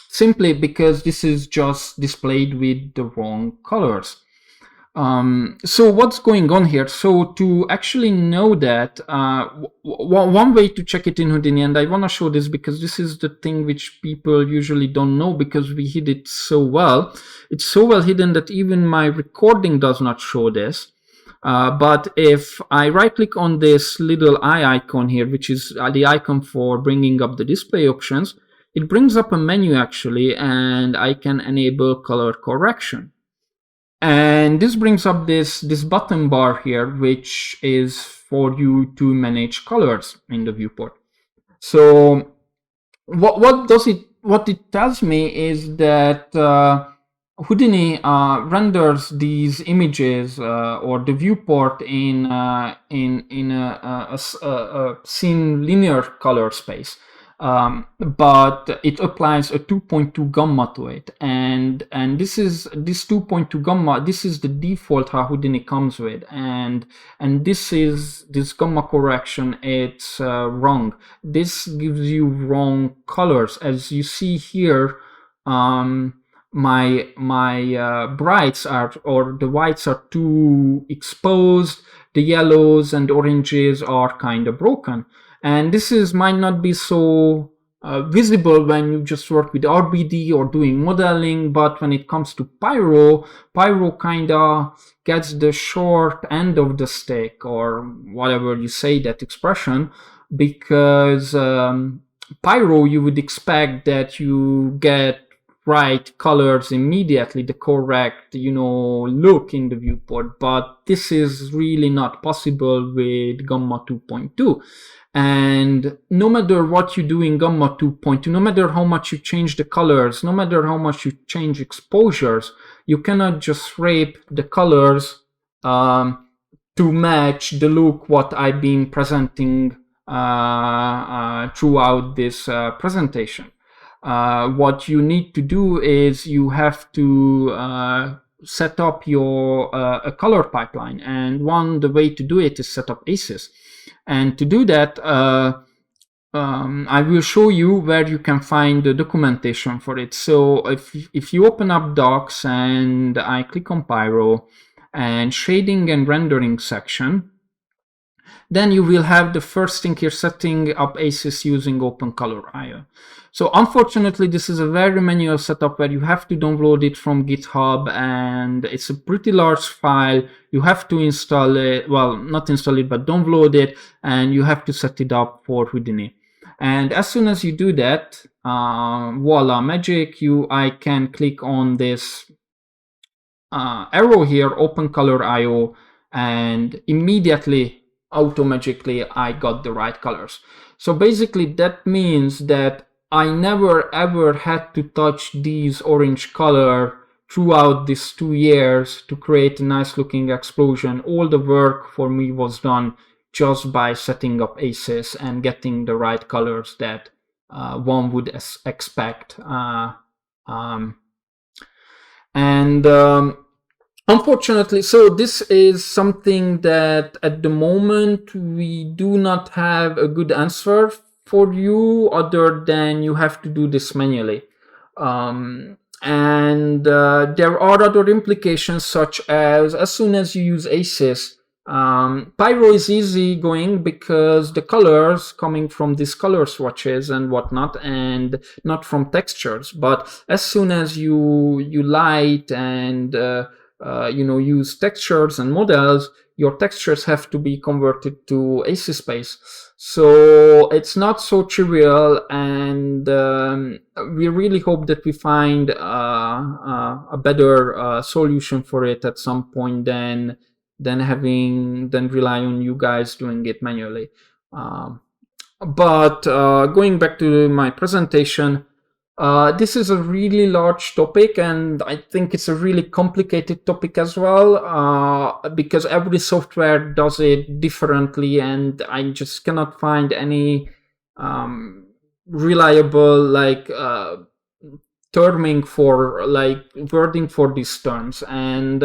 S6: Simply because this is just displayed with the wrong colors. So what's going on here? So to actually know that, one way to check it in Houdini, and I want to show this because this is the thing which people usually don't know, because we hid it so well. It's so well hidden that even my recording does not show this. But if I right click on this little eye icon here, which is the icon for bringing up the display options, it brings up a menu actually, and I can enable color correction. And this brings up this button bar here, which is for you to manage colors in the viewport. So what it tells me is that Houdini renders these images or the viewport in a scene linear color space, but it applies a 2.2 gamma to it, and this 2.2 gamma. This is the default how Houdini comes with, and this gamma correction. It's wrong. This gives you wrong colors, as you see here. My brights are, or the whites are too exposed, the yellows and oranges are kind of broken, and this might not be so visible when you just work with RBD or doing modeling, but when it comes to Pyro kind of gets the short end of the stick, or whatever you say that expression, because Pyro, you would expect that you get right colors immediately, the correct look in the viewport, but this is really not possible with Gamma 2.2. And no matter what you do in Gamma 2.2, no matter how much you change the colors, no matter how much you change exposures, you cannot just rape the colors to match the look what I've been presenting throughout this presentation. What you need to do is you have to set up your a color pipeline, and the way to do it is set up ACES. And to do that, I will show you where you can find the documentation for it. So if you open up Docs and I click on Pyro and Shading and Rendering section, then you will have the first thing here, setting up ACES using OpenColor.io. So unfortunately, this is a very manual setup where you have to download it from GitHub, and it's a pretty large file. You have to install it, well, not install it, but download it, and you have to set it up for Houdini. And as soon as you do that, voila, magic, I can click on this arrow here, OpenColor.io, and immediately, automagically, I got the right colors. So basically that means that I never ever had to touch these orange color throughout these 2 years to create a nice looking explosion. All the work for me was done just by setting up ACES and getting the right colors that one would expect. Unfortunately, so this is something that at the moment we do not have a good answer for you, other than you have to do this manually. There are other implications, such as soon as you use ACES, Pyro is easy going because the colors coming from these color swatches and whatnot, and not from textures. But as soon as you light and use textures and models, your textures have to be converted to ACES space. So it's not so trivial, and we really hope that we find a better solution for it at some point than rely on you guys doing it manually. But going back to my presentation, this is a really large topic, and I think it's a really complicated topic as well, because every software does it differently, and I just cannot find any reliable terming for wording for these terms. And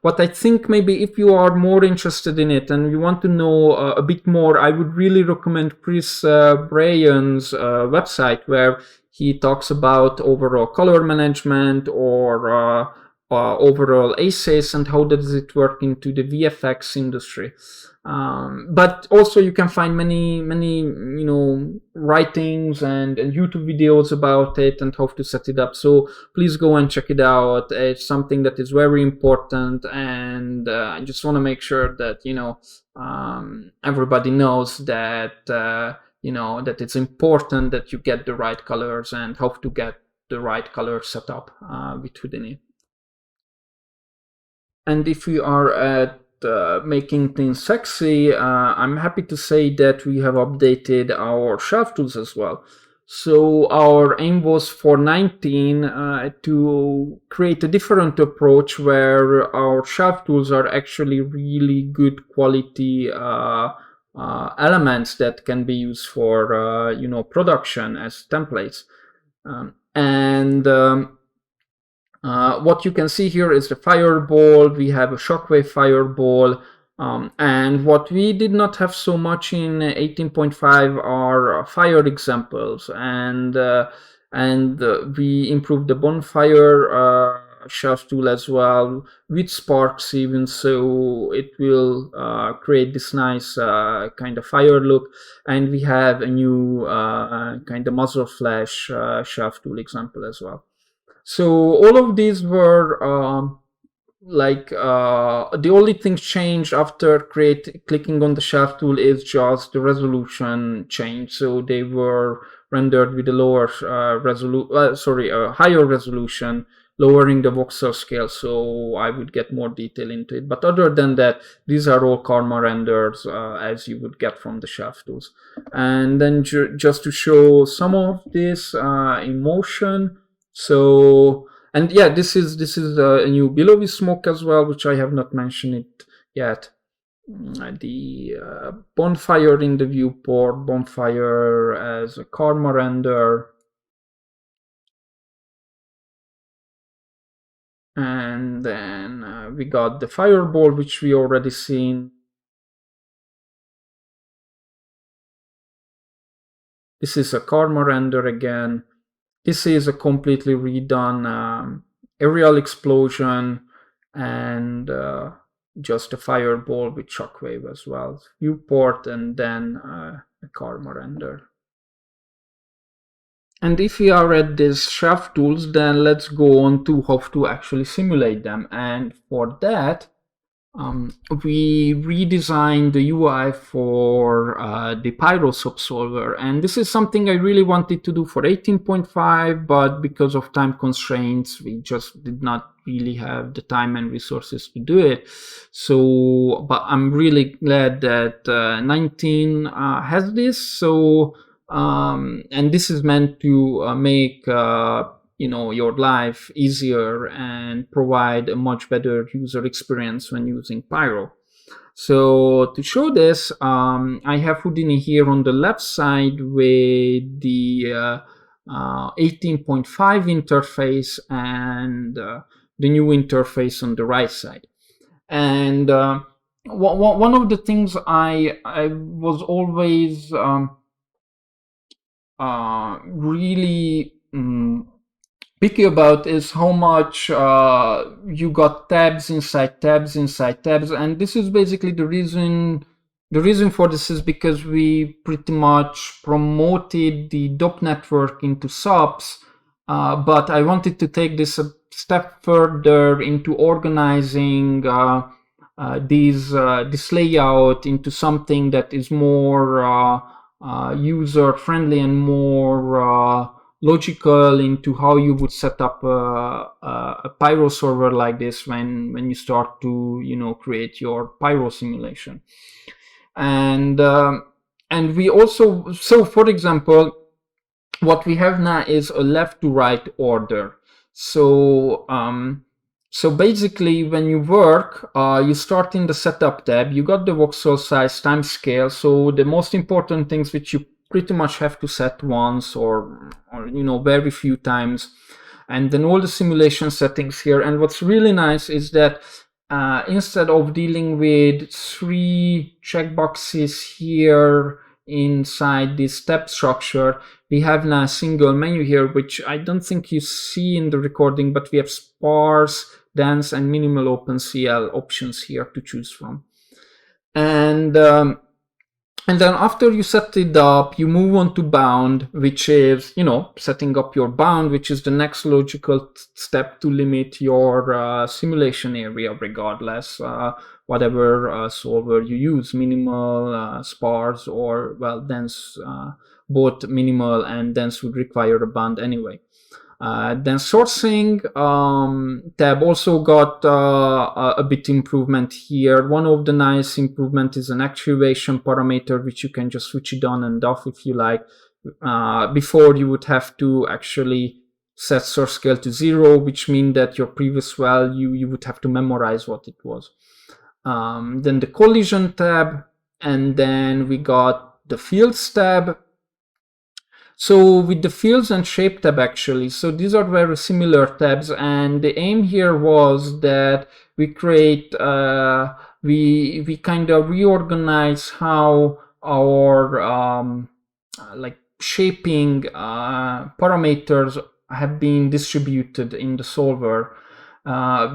S6: what I think, maybe if you are more interested in it and you want to know a bit more, I would really recommend Chris Bryan's website, where he talks about overall color management, or overall ACEs and how does it work into the VFX industry. But also you can find many writings and YouTube videos about it and how to set it up. So please go and check it out. It's something that is very important, and I just want to make sure that everybody knows that that it's important that you get the right colors and how to get the right color set up with Houdini. And if we are at making things sexy, I'm happy to say that we have updated our shaft tools as well. So our aim was for 19 to create a different approach where our shaft tools are actually really good quality elements that can be used for production as templates. What you can see here is the fireball. We have a shockwave fireball, and what we did not have so much in 18.5 are fire examples, and we improved the bonfire shaft tool as well with sparks even, so it will create this nice kind of fire look. And we have a new kind of muzzle flash shaft tool example as well. So all of these were the only thing changed after clicking on the shaft tool is just the resolution change. So they were rendered with a lower higher resolution, lowering the voxel scale. So I would get more detail into it. But other than that, these are all karma renders as you would get from the shaft tools. And then just to show some of this in motion. So, and yeah, this is a new billowy smoke as well, which I have not mentioned it yet. The bonfire in the viewport, bonfire as a karma render. And then we got the fireball, which we already seen. This is a karma render again. This is a completely redone aerial explosion and just a fireball with shockwave as well. Viewport and then a karma render. And if we are at these shaft tools, then let's go on to how to actually simulate them. And for that, we redesigned the UI for the Pyro subsolver, and this is something I really wanted to do for 18.5, but because of time constraints, we just did not really have the time and resources to do it. So, but I'm really glad that 19 has this. So, and this is meant to make your life easier and provide a much better user experience when using Pyro. So to show this, I have Houdini here on the left side with the 18.5 interface and the new interface on the right side. And one of the things I was always really picky about is how much you got tabs inside tabs inside tabs, and this is basically the reason for this is because we pretty much promoted the DOP network into subs, but I wanted to take this a step further into organizing this layout into something that is more user friendly and more logical into how you would set up a Pyro server like this when you start to create your Pyro simulation. And we also, so for example, what we have now is a left to right order. So basically when you work, you start in the setup tab, you got the voxel size, time scale, so the most important things which you pretty much have to set once or very few times, and then all the simulation settings here. And what's really nice is that instead of dealing with 3 checkboxes here inside this step structure, we have now a single menu here, which I don't think you see in the recording, but we have sparse, dense, and minimal OpenCL options here to choose from. And then after you set it up, you move on to bound, which is, setting up your bound, which is the next logical step to limit your simulation area, regardless, whatever solver you use, minimal, sparse, or, well, dense. Both minimal and dense would require a bound anyway. Then sourcing tab also got a bit improvement here. One of the nice improvement is an actuation parameter, which you can just switch it on and off if you like. Before you would have to actually set source scale to 0, which means that your previous value, you would have to memorize what it was. Then the collision tab, and then we got the fields tab. So with the fields and shape tab, actually, so these are very similar tabs, and the aim here was that we create, we kind of reorganize how our like shaping parameters have been distributed in the solver.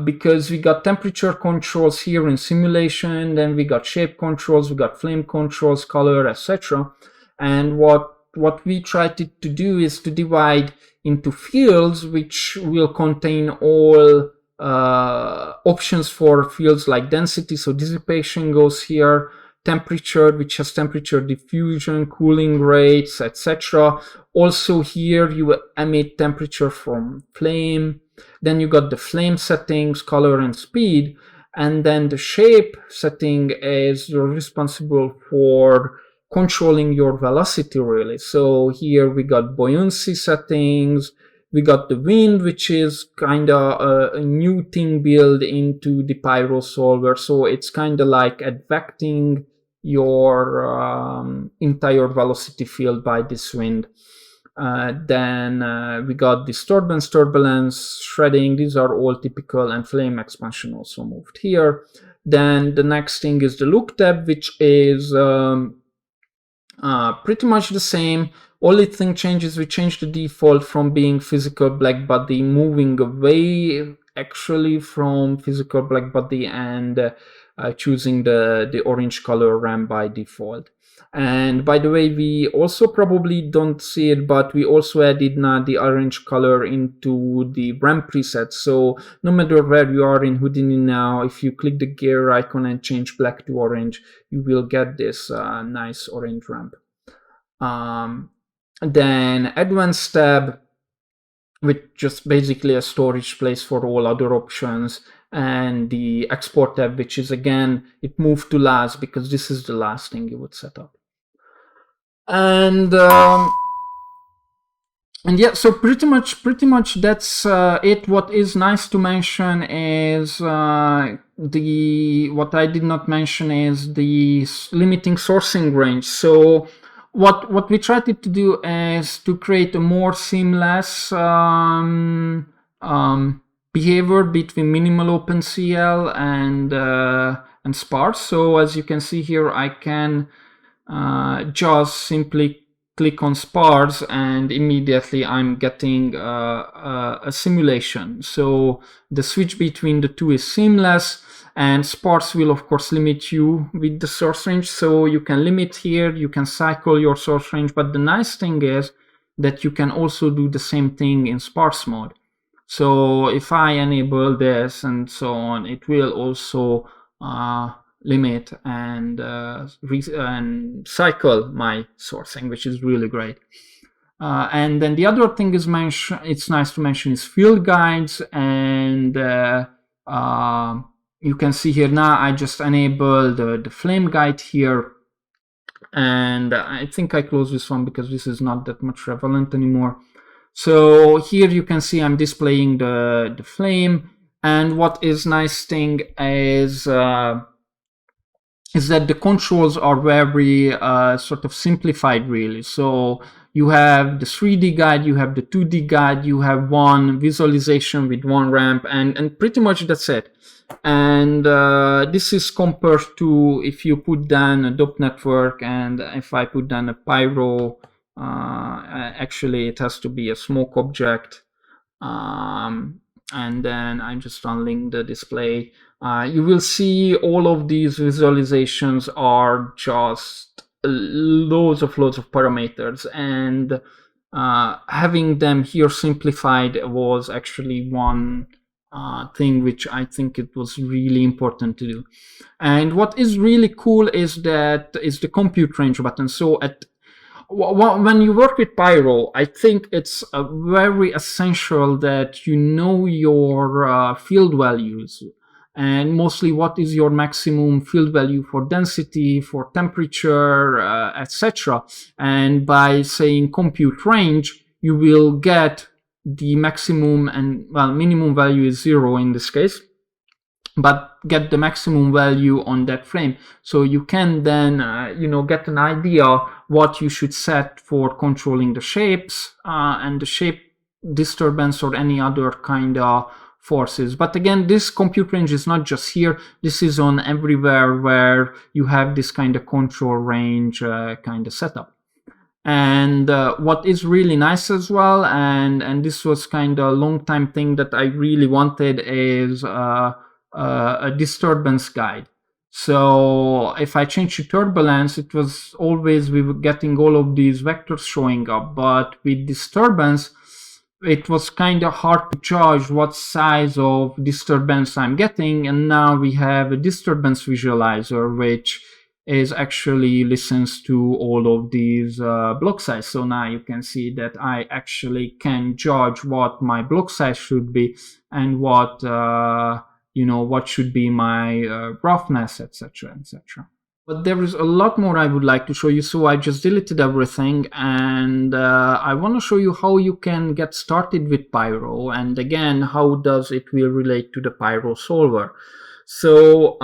S6: Because we got temperature controls here in simulation, then we got shape controls, we got flame controls, color, etc. And what we tried to do is to divide into fields, which will contain all options for fields like density, so dissipation goes here, temperature, which has temperature diffusion, cooling rates, etc. Also here you emit temperature from flame. Then you got the flame settings, color and speed, and then the shape setting is responsible for controlling your velocity, really. So here we got buoyancy settings, we got the wind, which is kind of a new thing built into the Pyro solver. So it's kind of like advecting your entire velocity field by this wind. Then we got disturbance, turbulence, shredding. These are all typical, and flame expansion also moved here. Then the next thing is the look tab, which is pretty much the same. Only thing changes, we changed the default from being physical black body, moving away actually from physical black body, and choosing the orange color RAM by default. And by the way, we also probably don't see it, but we also added now the orange color into the RAM preset. So no matter where you are in Houdini now, if you click the gear icon and change black to orange, you will get this nice orange ramp. Then advanced tab, with just basically a storage place for all other options, and the export tab, which is, again, it moved to last because this is the last thing you would set up. And yeah, so pretty much that's it. What is nice to mention is what I did not mention is the limiting sourcing range. So what we tried to do is to create a more seamless behavior between minimal OpenCL and sparse. So as you can see here, I can just simply click on sparse and immediately I'm getting a simulation. So the switch between the two is seamless, and sparse will of course limit you with the source range. So you can limit here, you can cycle your source range, but the nice thing is that you can also do the same thing in sparse mode. So if I enable this and so on, it will also limit and cycle my sourcing, which is really great. And then the other thing is it's nice to mention is field guides, and you can see here now I just enabled the flame guide here, and I think I close this one because this is not that much relevant anymore. So here you can see I'm displaying the flame, and what is nice thing is that the controls are very sort of simplified, really. So you have the 3D guide, you have the 2D guide, you have one visualization with one ramp, and pretty much that's it. And this is compared to if you put down a DOP network, and if I put down a Pyro, actually it has to be a smoke object. and then I'm just unlinking the display. You will see all of these visualizations are just loads of parameters, and having them here simplified was actually one thing which I think it was really important to do. And what is really cool is the compute range button. So when you work with Pyro, I think it's very essential that you know your field values, and mostly what is your maximum field value for density, for temperature, etc. And by saying compute range, you will get the maximum, and well, minimum value is 0 in this case, but get the maximum value on that frame. So you can then, get an idea what you should set for controlling the shapes and the shape disturbance or any other kind of forces. But again, this compute range is not just here. This is on everywhere where you have this kind of control range kind of setup. And what is really nice as well, and this was kind of a long time thing that I really wanted, is a disturbance guide. So if I change to turbulence, it was always we were getting all of these vectors showing up, but with disturbance, it was kind of hard to judge what size of disturbance I'm getting. And now we have a disturbance visualizer, which is actually listens to all of these block size. So now you can see that I actually can judge what my block size should be and what what should be my roughness, etc., etc. But there is a lot more I would like to show you, so I just deleted everything, and I want to show you how you can get started with Pyro, and again, how does it will relate to the Pyro solver. So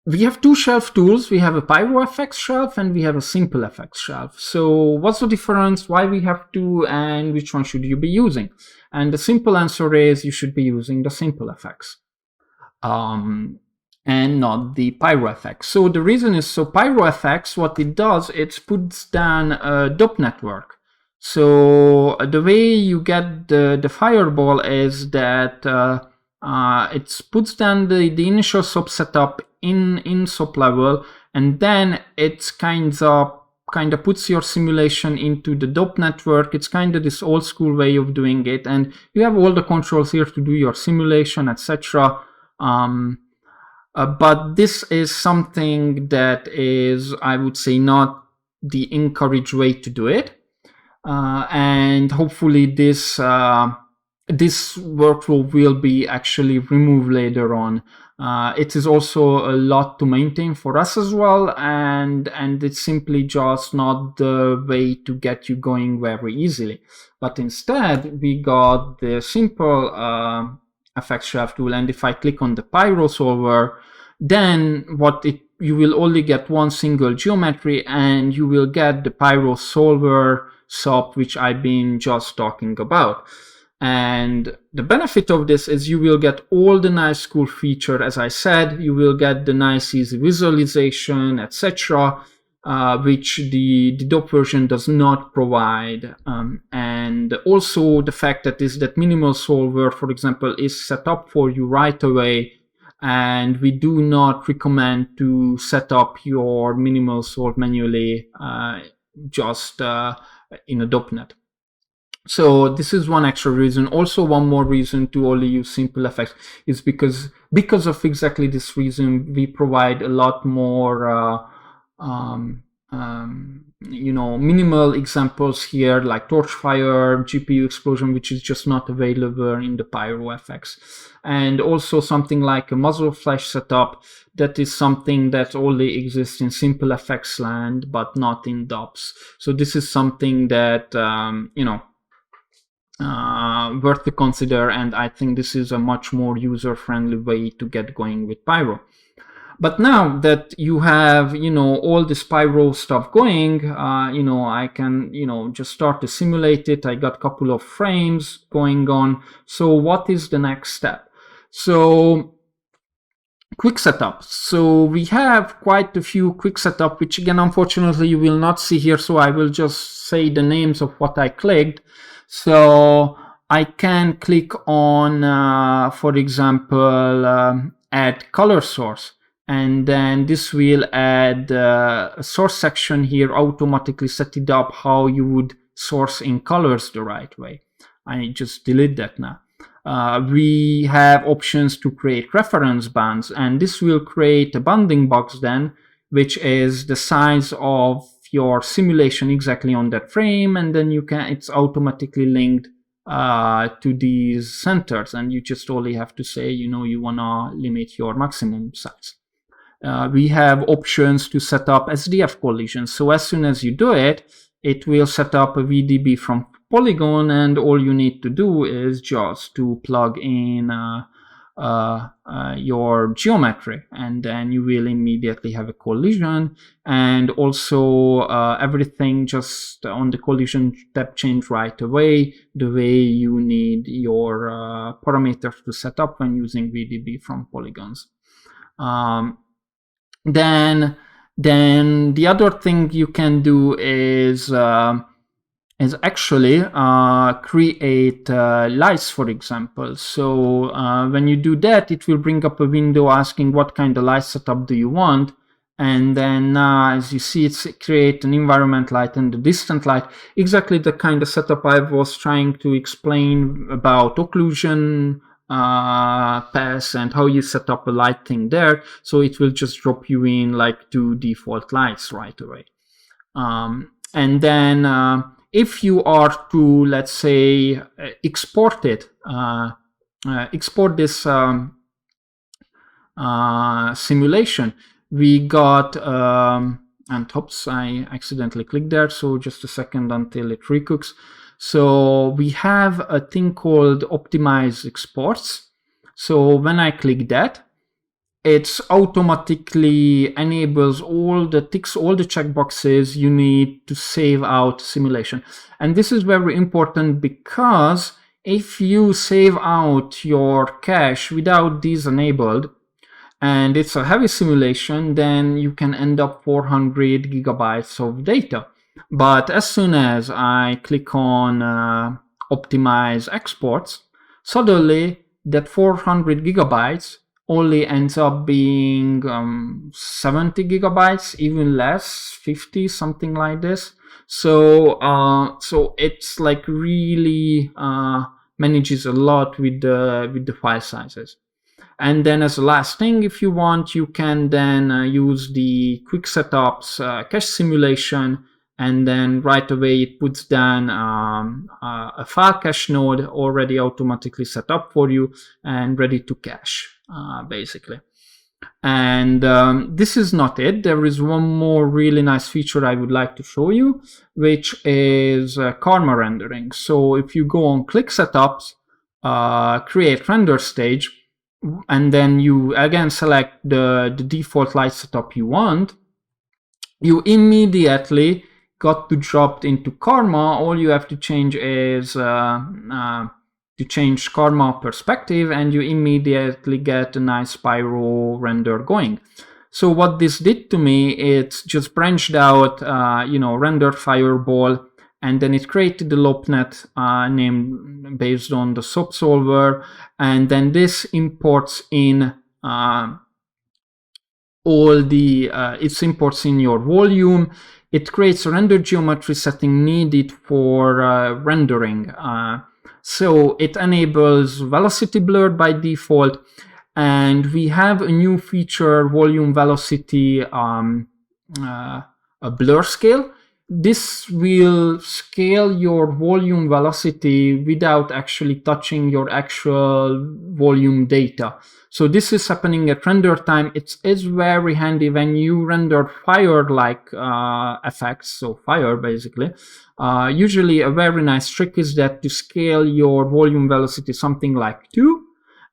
S6: we have two shelf tools. We have a PyroFX shelf and we have a SimpleFX shelf. So what's the difference, why we have two, and which one should you be using? And the simple answer is you should be using the SimpleFX and not the PyroFX. So the reason is, so PyroFX, what it does, it puts down a DOP network. So the way you get the fireball is that it puts down the initial SOP setup in SOP level, and then it's kind of puts your simulation into the DOP network. It's kind of this old school way of doing it, and you have all the controls here to do your simulation, etc. But this is something that is, I would say, not the encouraged way to do it, and hopefully this workflow will be actually removed later on. It is also a lot to maintain for us as well, and it's simply just not the way to get you going very easily. But instead, we got the simple FX shelf tool, and if I click on the Pyro solver, then you will only get one single geometry, and you will get the Pyro solver SOP, which I've been just talking about. And the benefit of this is you will get all the nice cool feature. As I said, you will get the nice easy visualization, etc., which the DOP version does not provide. And also the fact that minimal solver, for example, is set up for you right away. And we do not recommend to set up your minimal solve manually just in a DOPNet. So this is one extra reason. Also, one more reason to only use SimpleFX is because of exactly this reason, we provide a lot more minimal examples here, like torch fire, GPU explosion, which is just not available in the PyroFX. And also something like a muzzle flash setup, that is something that only exists in SimpleFX land, but not in DOPS. So this is something that, worth to consider, and I think this is a much more user-friendly way to get going with Pyro. But now that you have, all this Pyro stuff going, I can, just start to simulate it. I got a couple of frames going on. So what is the next step? So quick setup. So we have quite a few quick setup, which again, unfortunately, you will not see here. So I will just say the names of what I clicked. So I can click on, for example, add color source. And then this will add a source section here, automatically set it up how you would source in colors the right way. I just delete that now. We have options to create reference bands, and this will create a bounding box then, which is the size of your simulation exactly on that frame, and then it's automatically linked to these centers, and you just only have to say, you wanna limit your maximum size. We have options to set up SDF collisions. So as soon as you do it, it will set up a VDB from Polygon, and all you need to do is just to plug in your geometry, and then you will immediately have a collision. And also everything just on the collision tab change right away, the way you need your parameters to set up when using VDB from polygons. Then the other thing you can do is actually create lights, for example. So when you do that, it will bring up a window asking what kind of light setup do you want. And then as you see, it's create an environment light and a distant light, exactly the kind of setup I was trying to explain about occlusion pass and how you set up a lighting there. So it will just drop you in like 2 default lights right away. And then if you are to, let's say, export it, export this simulation, we got, and oops, I accidentally clicked there, so just a second until it recooks. So we have a thing called optimize exports. So when I click that, it automatically enables ticks all the checkboxes you need to save out simulation. And this is very important, because if you save out your cache without these enabled, and it's a heavy simulation, then you can end up 400 gigabytes of data. But as soon as I click on optimize exports, suddenly that 400 gigabytes only ends up being 70 gigabytes, even less, 50, something like this. So so it's like really manages a lot with the file sizes. And then as a last thing, if you want, you can then use the quick setups cache simulation, and then right away it puts down a file cache node already automatically set up for you and ready to cache, basically. And this is not it. There is one more really nice feature I would like to show you, which is karma rendering. So if you go on click setups, create render stage, and then you again select the default light setup you want, you immediately got to dropped into karma. All you have to change is to change karma perspective, and you immediately get a nice Pyro render going. So what this did to me, it's just branched out, rendered fireball, and then it created the lopnet name based on the SOP solver, and then this imports in it imports in your volume. It creates a render geometry setting needed for rendering. So it enables velocity blur by default, and we have a new feature, volume velocity a blur scale. This will scale your volume velocity without actually touching your actual volume data. So this is happening at render time. It is very handy when you render fire-like effects, so fire basically. Usually a very nice trick is that to scale your volume velocity something like 2,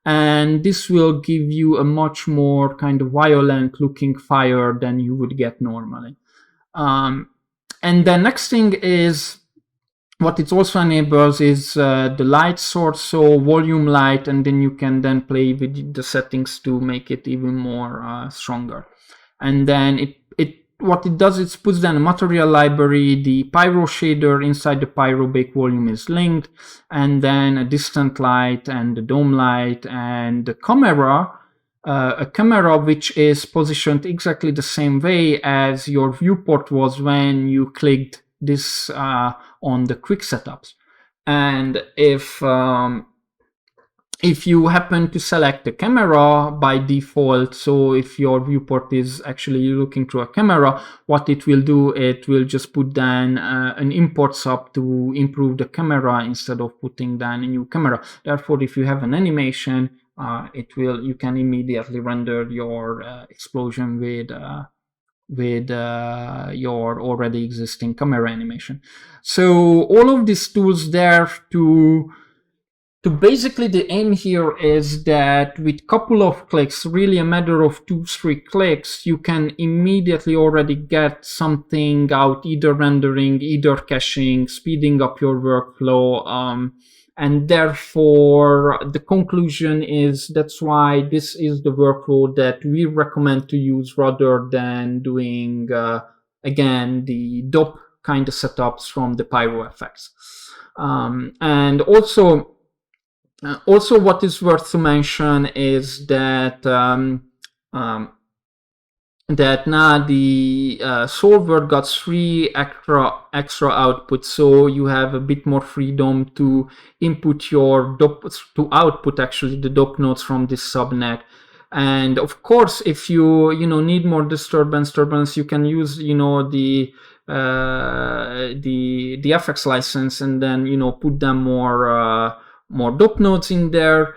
S6: and this will give you a much more kind of violent looking fire than you would get normally. And the next thing is, what it also enables is the light source, so volume light, and then you can then play with the settings to make it even more stronger. And then it what it does is puts down a material library, the Pyro shader inside the Pyro bake volume is linked, and then a distant light and the dome light and the camera, a camera which is positioned exactly the same way as your viewport was when you clicked this on the quick setups. And if you happen to select the camera by default, so if your viewport is actually looking through a camera, what it will do, it will just put down an import sub to improve the camera instead of putting down a new camera. Therefore, if you have an animation, you can immediately render your explosion with your already existing camera animation. So all of these tools there to basically, the aim here is that with couple of clicks, really a matter of 2-3 clicks, you can immediately already get something out, either rendering, either caching, speeding up your workflow. And therefore, the conclusion is that's why this is the workflow that we recommend to use rather than doing, again, the DOP kind of setups from the Pyro effects. And also, what is worth to mention is that that now the solver got 3 extra outputs, so you have a bit more freedom to input your DOP, to output actually the DOP nodes from this subnet. And of course, if you need more disturbance, you can use the FX license and then put them more DOP nodes in there.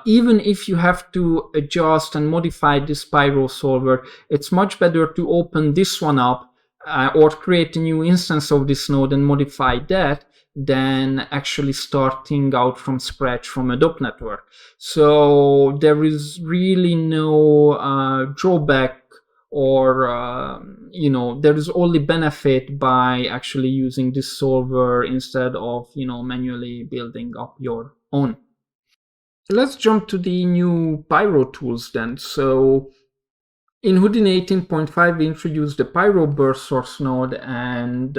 S6: Even if you have to adjust and modify this Pyro solver, it's much better to open this one up or create a new instance of this node and modify that than actually starting out from scratch from a DOP network. So there is really no drawback, or there is only benefit by actually using this solver instead of manually building up your own. Let's jump to the new Pyro tools then. So in Houdini 18.5 we introduced the Pyro burst source node, and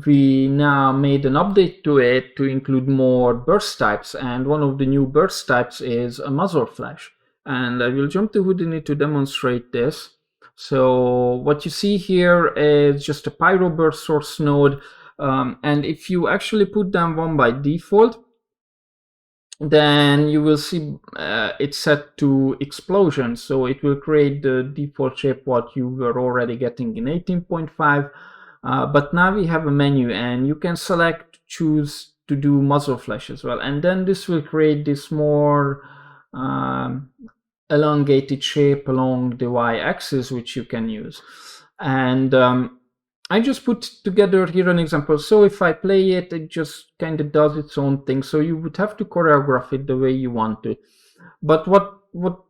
S6: we now made an update to it to include more burst types, and one of the new burst types is a muzzle flash. And I will jump to Houdini to demonstrate this. So what you see here is just a Pyro burst source node, and if you actually put them one by default, then you will see it's set to explosion. So it will create the default shape what you were already getting in 18.5, but now we have a menu and you can choose to do muzzle flash as well, and then this will create this more elongated shape along the y-axis which you can use. And I just put together here an example. So if I play it, it just kind of does its own thing. So you would have to choreograph it the way you want to. But what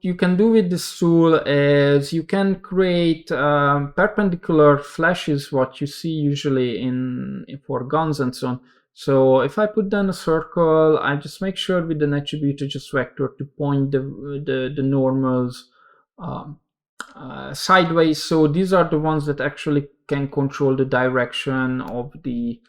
S6: you can do with this tool is you can create perpendicular flashes, what you see usually for guns and so on. So if I put down a circle, I just make sure with an attribute just vector to point the normals sideways. So these are the ones that actually can control the direction of the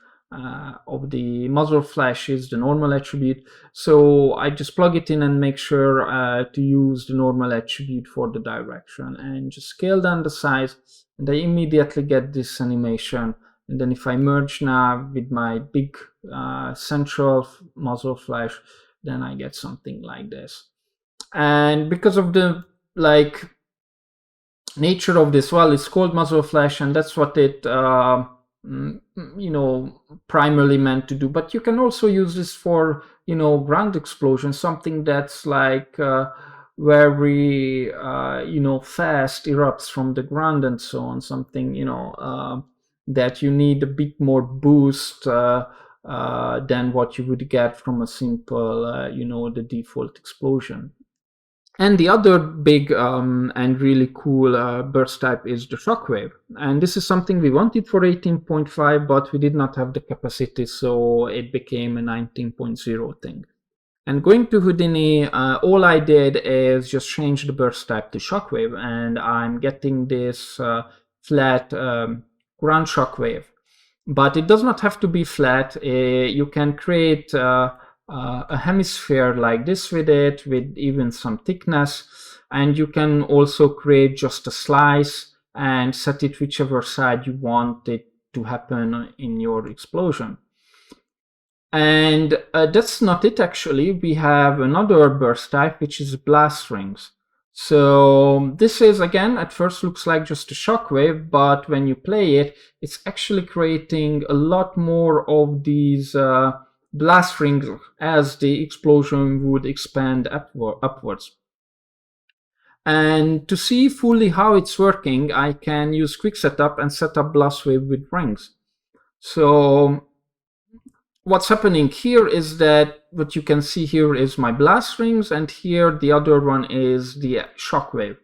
S6: muzzle flashes, the normal attribute. So I just plug it in and make sure to use the normal attribute for the direction, and just scale down the size, and I immediately get this animation. And then if I merge now with my big central muzzle flash, then I get something like this. And because of the nature of this, well, it's called muzzle flash, and that's what it primarily meant to do. But you can also use this for ground explosion, something that's like very fast erupts from the ground and so on, something that you need a bit more boost than what you would get from a simple the default explosion. And the other big and really cool burst type is the Shockwave. And this is something we wanted for 18.5, but we did not have the capacity, so it became a 19.0 thing. And going to Houdini, all I did is just change the burst type to Shockwave, and I'm getting this flat ground shockwave. But it does not have to be flat. You can create a hemisphere like this with it, with even some thickness. And you can also create just a slice and set it whichever side you want it to happen in your explosion. And that's not it, actually. We have another burst type, which is blast rings. So this is, again, at first looks like just a shockwave, but when you play it, it's actually creating a lot more of these blast rings as the explosion would expand upwards. And to see fully how it's working, I can use quick setup and set up blast wave with rings. So what's happening here is that what you can see here is my blast rings, and here the other one is the shockwave,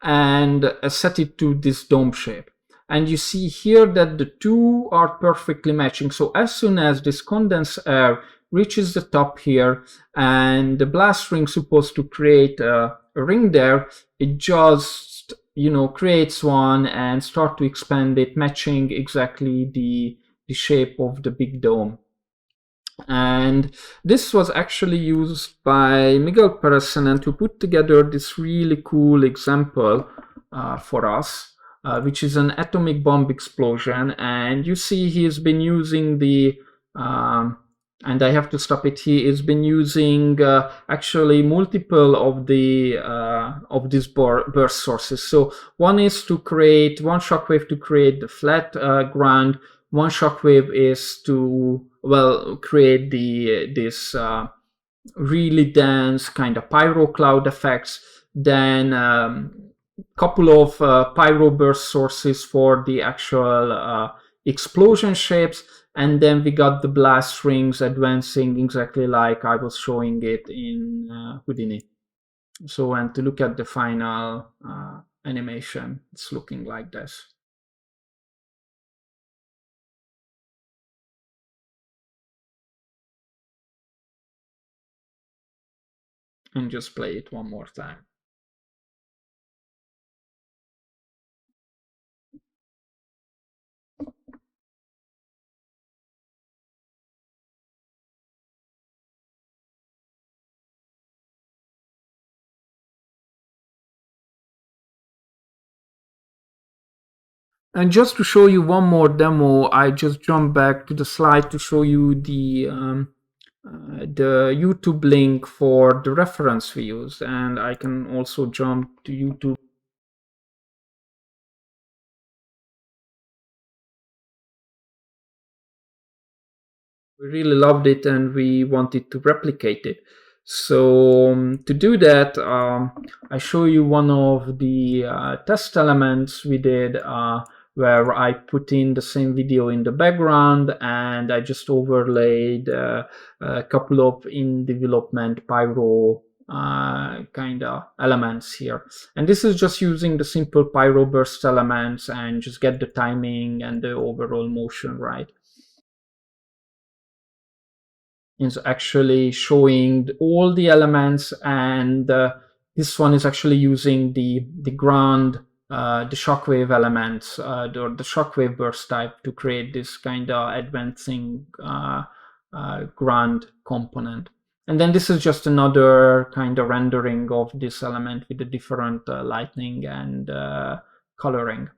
S6: and set it to this dome shape. And you see here that the two are perfectly matching. So as soon as this condensed air reaches the top here and the blast ring is supposed to create a ring there, it just, you know, creates one and start to expand it, matching exactly the shape of the big dome. And this was actually used by Miguel Perez Senent to put together this really cool example for us, which is an atomic bomb explosion. And you see he's been using the and I have to stop it. He has been using actually multiple of the of these burst sources. So one is to create one shockwave to create the flat ground. One shockwave is to, well, create this really dense kind of pyro cloud effects. Then couple of pyro burst sources for the actual explosion shapes. And then we got the blast rings advancing exactly like I was showing it in Houdini. So, and to look at the final animation, it's looking like this. And just play it one more time. And just to show you one more demo, I just jumped back to the slide to show you the YouTube link for the reference we used. And I can also jump to YouTube. We really loved it and we wanted to replicate it. So to do that, I show you one of the test elements we did where I put in the same video in the background and I just overlaid a couple of in development pyro kind of elements here. And this is just using the simple pyro burst elements and just get the timing and the overall motion right. It's actually showing all the elements, and this one is actually using the ground, the shockwave elements, or the shockwave burst type to create this kind of advancing ground component. And then this is just another kind of rendering of this element with the different lighting and coloring.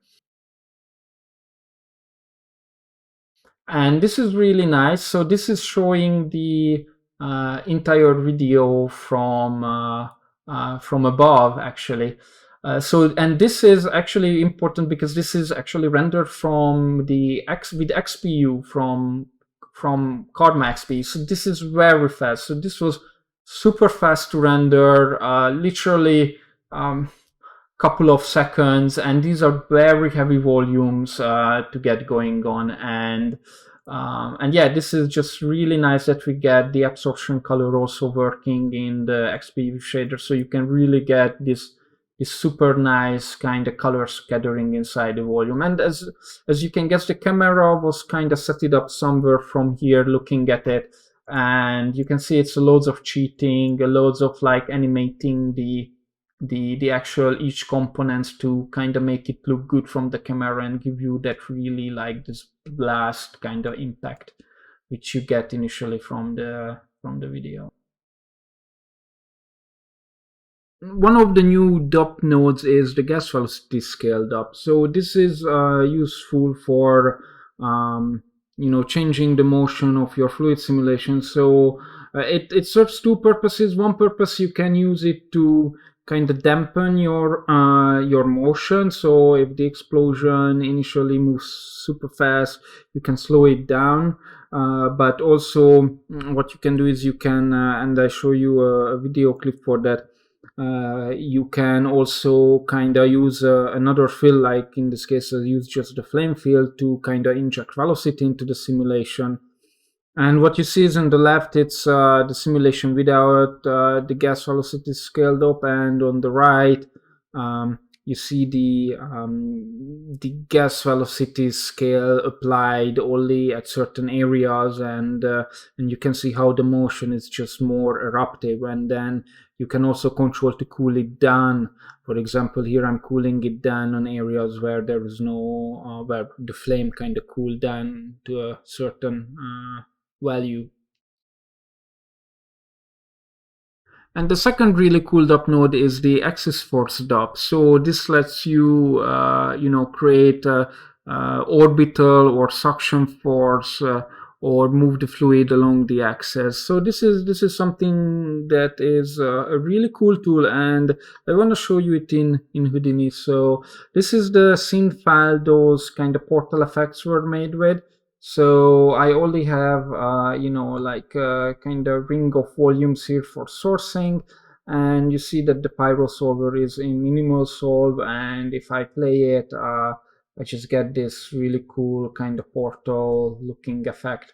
S6: And this is really nice. So this is showing the entire video from above, actually. And this is actually important because this is actually rendered from the with XPU from Karma XP. So this is very fast. So this was super fast to render, literally couple of seconds, and these are very heavy volumes to get going on. And yeah, this is just really nice that we get the absorption color also working in the XPU shader, so you can really get this super nice kind of colors gathering inside the volume. And as you can guess, the camera was kind of set it up somewhere from here looking at it, and you can see it's loads of cheating, loads of like animating the the actual each components to kind of make it look good from the camera and give you that really like this blast kind of impact which you get initially from the video. One of the new DOP nodes is the gas velocity scale DOP. So this is useful for changing the motion of your fluid simulation. So it serves two purposes. One purpose, you can use it to kind of dampen your motion. So if the explosion initially moves super fast, you can slow it down. But also what you can do is you can, and I show you a video clip for that, you can also kind of use another fill, like in this case I use just the flame fill to kind of inject velocity into the simulation. And what you see is on the left, it's the simulation without the gas velocity scaled up, and on the right you see the gas velocity scale applied only at certain areas, and you can see how the motion is just more eruptive. And then you can also control to cool it down. For example, here I'm cooling it down on areas where there is no where the flame kind of cooled down to a certain value. And the second really cool DOP node is the axis force DOP. So this lets you, create a orbital or suction force or move the fluid along the axis. So this is something that is a really cool tool, and I want to show you it in Houdini. So this is the scene file those kind of portal effects were made with. So I only have, like a kind of ring of volumes here for sourcing. And you see that the Pyro solver is in minimal solve. And if I play it, I just get this really cool kind of portal looking effect.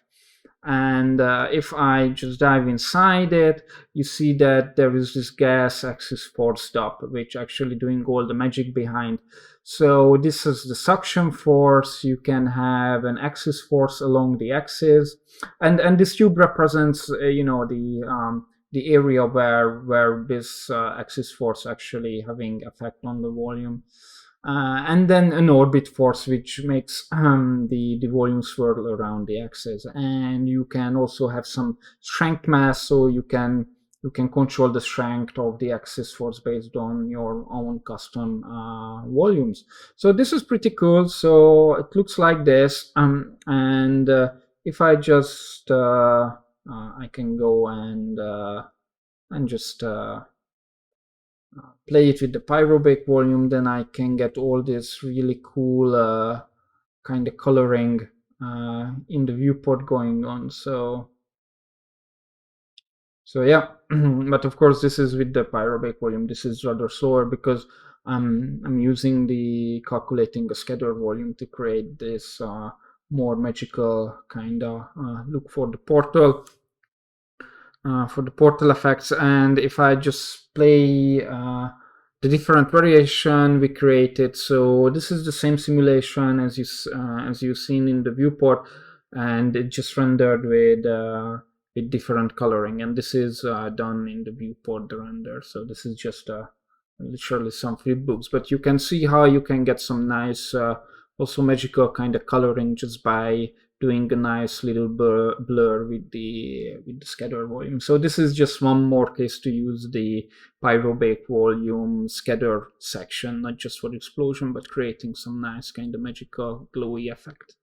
S6: And if I just dive inside it, you see that there is this gas axis force DOP, which actually doing all the magic behind. So this is the suction force. You can have an axis force along the axis, and this tube represents, the area where this axis force actually having effect on the volume. And then an orbit force, which makes the volume swirl around the axis. And you can also have some strength mass, so you can control the strength of the axis force based on your own custom volumes. So this is pretty cool. So it looks like this, and if I just I can go and just play it with the Pyro bake volume, then I can get all this really cool kind of coloring in the viewport going on. So yeah, but of course this is with the Pyro bake volume. This is rather slower because I'm using the calculating the scatter volume to create this more magical kind of look for the portal. For the portal effects. And if I just play the different variation we created, so this is the same simulation as you've seen in the viewport, and it just rendered with different coloring, and this is done in the viewport, the render. So this is just literally some flipbooks, but you can see how you can get some nice also magical kind of coloring just by doing a nice little blur with the scatter volume. So this is just one more case to use the Pyro bake volume scatter section, not just for explosion, but creating some nice kind of magical glowy effect.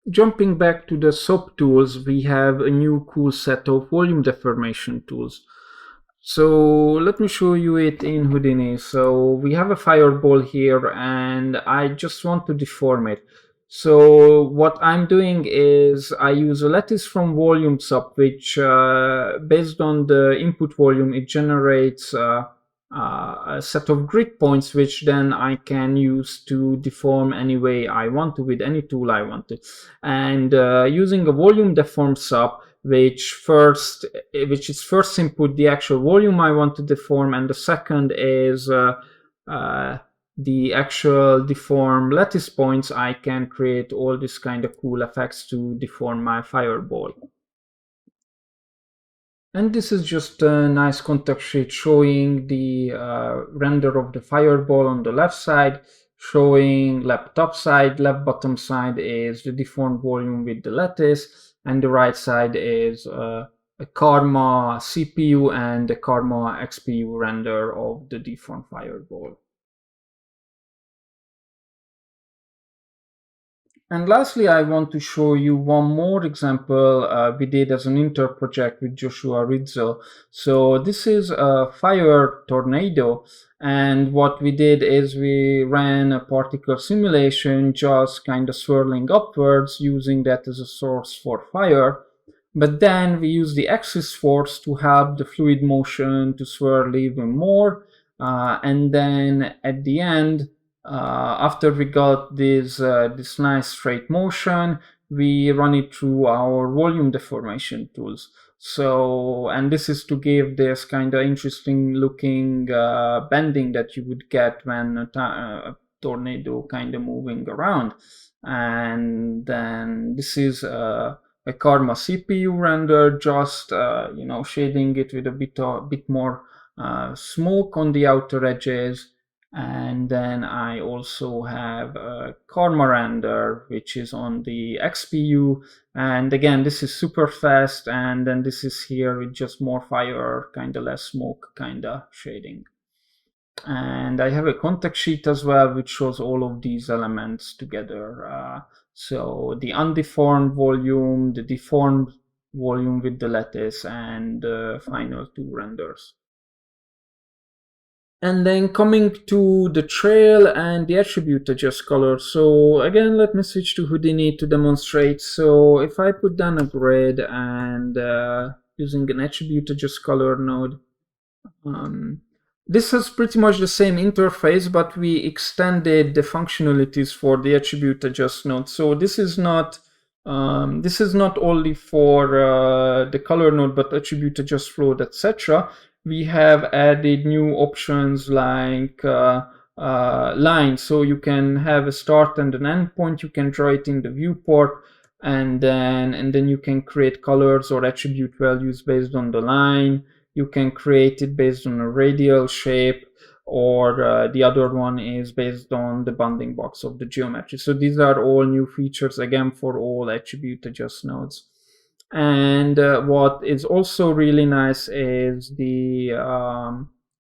S6: Jumping back to the sub tools, we have a new cool set of volume deformation tools. So let me show you it in Houdini. So we have a fireball here, and I just want to deform it. So what I'm doing is I use a lattice from volume sub, which based on the input volume, it generates a set of grid points, which then I can use to deform any way I want to with any tool I want to. And using a volume deform sub, which is first input the actual volume I want to deform, and the second is the actual deform lattice points, I can create all this kind of cool effects to deform my fireball. And this is just a nice contact sheet showing the render of the fireball on the left side, showing left top side, left bottom side is the deformed volume with the lattice, and the right side is a Karma CPU and a Karma XPU render of the deformed fireball. And lastly, I want to show you one more example we did as an inter project with Joshua Rizzo. So this is a fire tornado, and what we did is we ran a particle simulation just kind of swirling upwards, using that as a source for fire. But then we used the axis force to help the fluid motion to swirl even more. And then at the end, after we got this nice straight motion, we run it through our volume deformation tools. So, and this is to give this kind of interesting looking bending that you would get when a tornado kind of moving around. And then this is a Karma CPU render, just shading it with a bit more smoke on the outer edges. And then I also have a Karma render, which is on the XPU. And again, this is super fast. And then this is here with just more fire, kind of less smoke, kind of shading. And I have a contact sheet as well, which shows all of these elements together. So the undeformed volume, the deformed volume with the lattice, and the final two renders. And then coming to the trail and the attribute adjust color. So again, let me switch to Houdini to demonstrate. So if I put down a grid and using an attribute adjust color node, this has pretty much the same interface, but we extended the functionalities for the attribute adjust node. So this is not only for the color node, but attribute adjust float, etc. We have added new options like line, so you can have a start and an end point. You can draw it in the viewport, and then you can create colors or attribute values based on the line. You can create it based on a radial shape, or the other one is based on the bounding box of the geometry. So these are all new features, again, for all attribute adjust nodes. And what is also really nice is the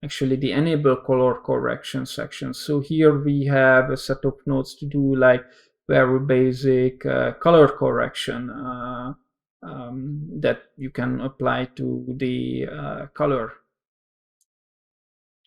S6: actually the enable color correction section. So here we have a set of nodes to do like very basic color correction that you can apply to the color.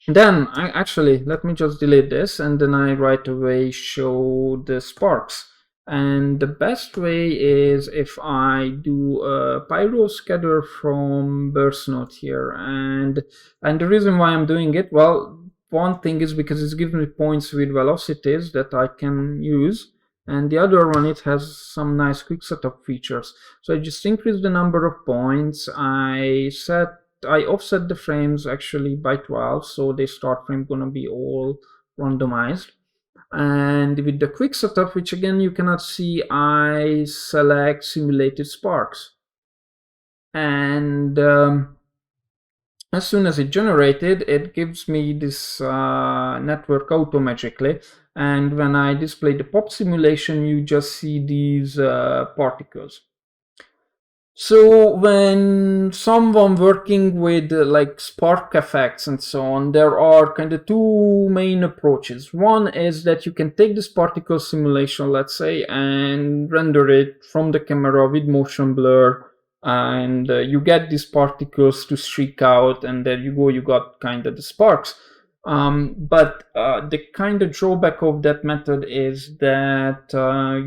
S6: Then actually, let me just delete this, and then I right away show the sparks. And the best way is if I do a Pyro scatter from burst node here. And the reason why I'm doing it, well, one thing is because it's giving me points with velocities that I can use. And the other one, it has some nice quick setup features. So I just increase the number of points. I offset the frames actually by 12, so the start frame gonna be all randomized. And with the quick setup, which again you cannot see, I select simulated sparks. And as soon as it generated, it gives me this network auto-magically. And when I display the pop simulation, you just see these particles. So when someone working with like spark effects and so on, there are kind of two main approaches. One is that you can take this particle simulation, let's say, and render it from the camera with motion blur, and you get these particles to streak out, and there you go, you got kind of the sparks. But the kind of drawback of that method is that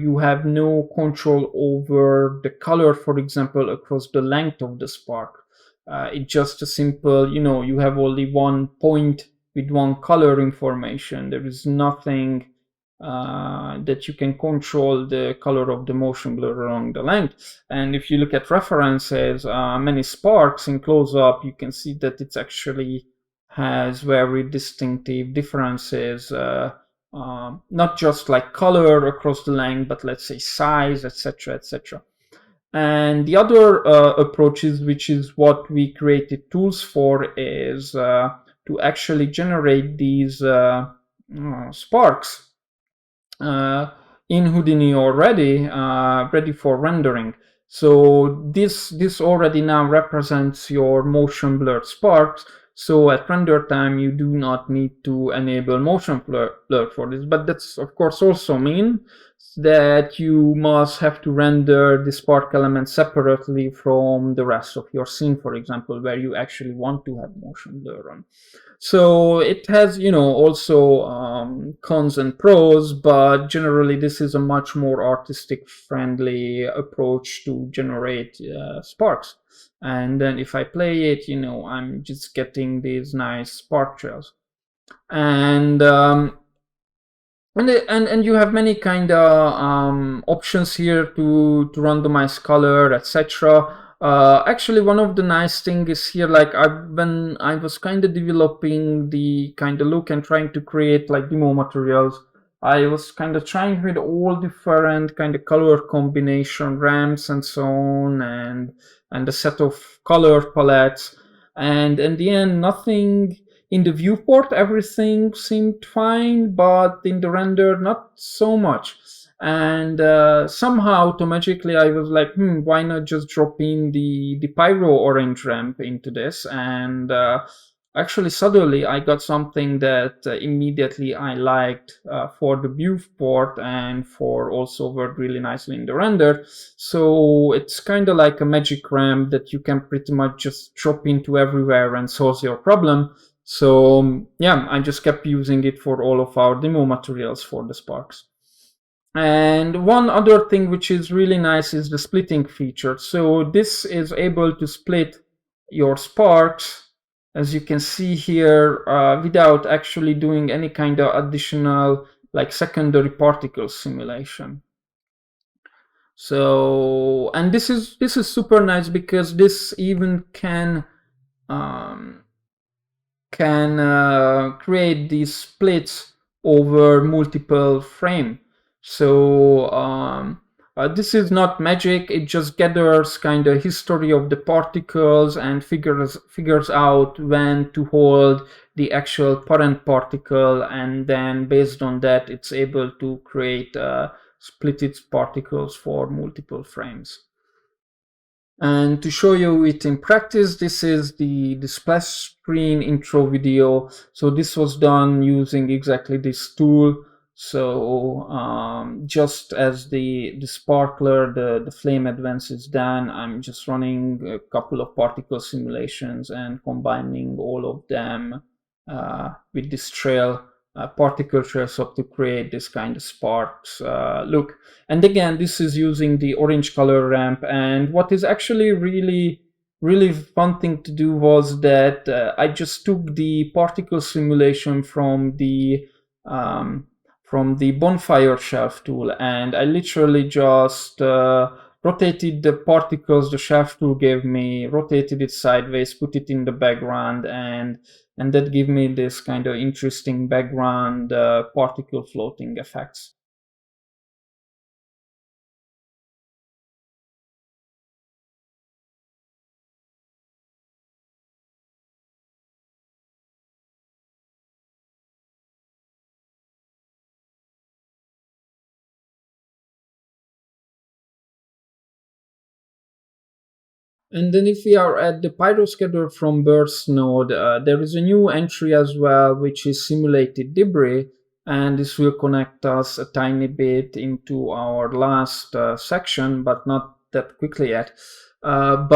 S6: you have no control over the color, for example, across the length of the spark. It's just a simple, you have only one point with one color information. There is nothing that you can control the color of the motion blur along the length. And if you look at references, many sparks in close-up, you can see that it's actually has very distinctive differences, not just like color across the length, but let's say size, etc., etc. And the other approaches, which is what we created tools for, is to actually generate these sparks in Houdini already, ready for rendering. So this already now represents your motion blurred sparks. So at render time, you do not need to enable motion blur for this. But that's of course also mean that you must have to render the spark element separately from the rest of your scene, for example, where you actually want to have motion blur on. So it has, you know, also cons and pros, but generally this is a much more artistic friendly approach to generate sparks. And then if I play it, you know, I'm just getting these nice spark trails. And you have many kind of options here to randomize color, etc. Actually, one of the nice things is here, like when I was kind of developing the kind of look and trying to create like demo materials, I was kind of trying with all different kind of color combination ramps and so on, and a set of color palettes, and in the end, nothing. In the viewport, everything seemed fine, but in the render, not so much. And somehow, automatically, I was like, why not just drop in the Pyro orange ramp into this? And actually, suddenly, I got something that immediately I liked for the viewport and for also worked really nicely in the render. So it's kind of like a magic ramp that you can pretty much just drop into everywhere and solve your problem. So yeah, I just kept using it for all of our demo materials for the sparks. And one other thing which is really nice is the splitting feature. So this is able to split your sparks, as you can see here, without actually doing any kind of additional like secondary particle simulation. So, and this is super nice because this even can create these splits over multiple frames. So this is not magic, it just gathers kind of history of the particles and figures out when to hold the actual parent particle, and then based on that it's able to create split its particles for multiple frames. And to show you it in practice, this is the splash screen intro video. So this was done using exactly this tool. So just as the sparkler, the flame advance is done, I'm just running a couple of particle simulations and combining all of them with this trail, particle trails up to create this kind of sparks look. And again, this is using the orange color ramp. And what is actually really fun thing to do was that I just took the particle simulation from the bonfire shelf tool, and I literally just rotated the particles the shelf tool gave me, rotated it sideways, put it in the background, and that gave me this kind of interesting background particle floating effects. And then if we are at the Pyro scheduler from burst node, there is a new entry as well, which is simulated debris. And this will connect us a tiny bit into our last section, but not that quickly yet. So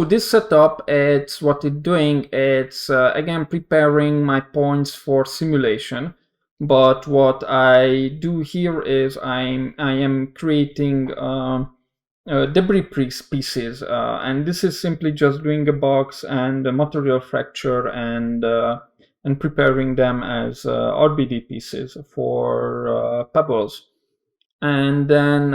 S6: this setup, it's what it's doing. It's again preparing my points for simulation. But what I do here is I am creating debris pieces, and this is simply just doing a box and a material fracture and preparing them as RBD pieces for pebbles. And then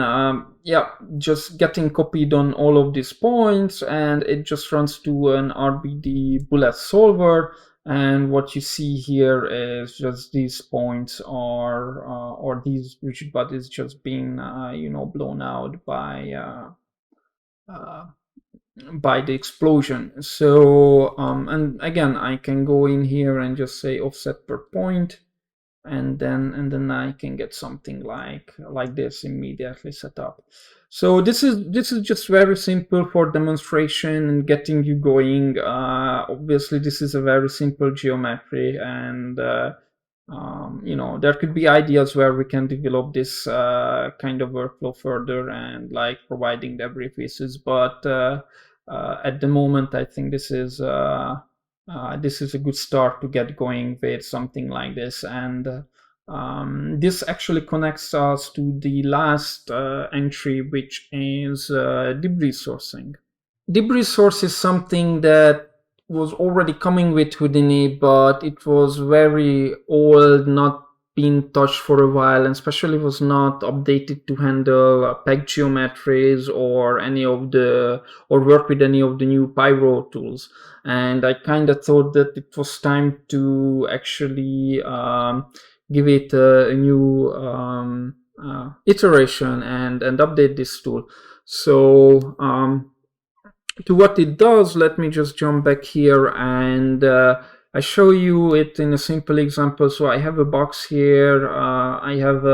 S6: yeah, just getting copied on all of these points, and it just runs to an RBD bullet solver, And what you see here is just these points are or these rigid bodies just being blown out by the explosion. So and again, I can go in here and just say offset per point, and then I can get something like this immediately set up. So this is just very simple for demonstration and getting you going. Obviously, this is a very simple geometry, and there could be ideas where we can develop this kind of workflow further and like providing debris pieces. But at the moment, I think this is a good start to get going with something like this. And this actually connects us to the last entry, which is debris sourcing. Debris source is something that was already coming with Houdini, but it was very old, not been touched for a while, and especially was not updated to handle peg geometries or work with any of the new Pyro tools. And I kind of thought that it was time to actually give it a new iteration and update this tool. So to what it does, let me just jump back here and I show you it in a simple example. So I have a box here. I have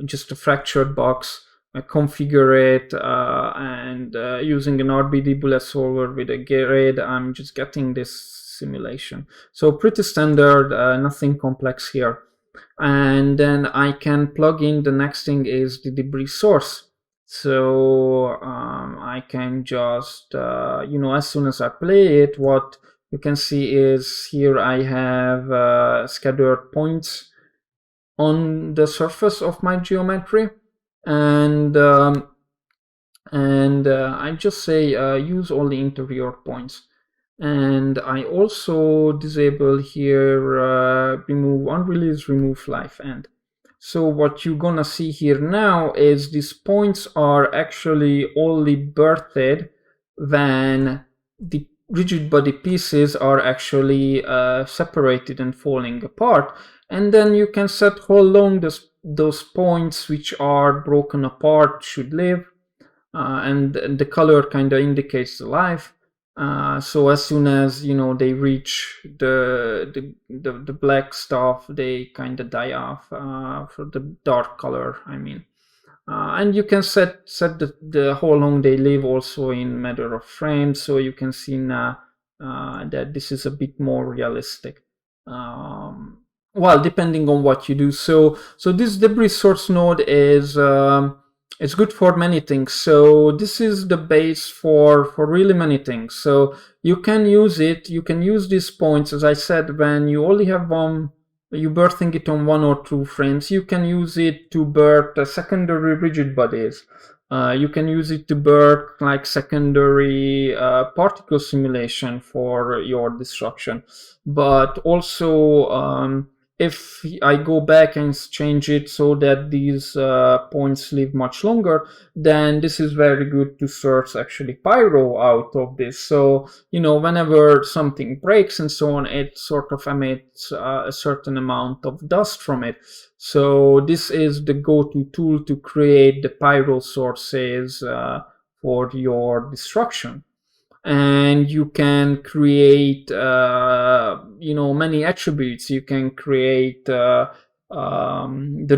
S6: just a fractured box. I configure it and using an RBD bullet solver with a grid, I'm just getting this simulation. So pretty standard, nothing complex here. And then I can plug in, the next thing is the debris source. So I can just, as soon as I play it, what you can see is here I have scattered points on the surface of my geometry, and I just say use all the interior points. And I also disable here remove unreleased, remove live end. So what you're gonna see here now is these points are actually only birthed when the rigid body pieces are actually separated and falling apart. And then you can set how long those points which are broken apart should live. And the color kind of indicates the life. So as soon as they reach the black stuff, they kind of die off for the dark color, I mean. And you can set the how long they live also in matter of frames, so you can see now that this is a bit more realistic. Well, depending on what you do. So this debris source node is it's good for many things. So this is the base for really many things. So you can use it. You can use these points, as I said, when you only have you're birthing it on 1 or 2 frames. You can use it to birth secondary rigid bodies. You can use it to birth like secondary particle simulation for your destruction. But also, if I go back and change it so that these points live much longer, then this is very good to source actually Pyro out of this. So, whenever something breaks and so on, it sort of emits a certain amount of dust from it. So this is the go-to tool to create the Pyro sources for your destruction. And you can create many attributes. You can create the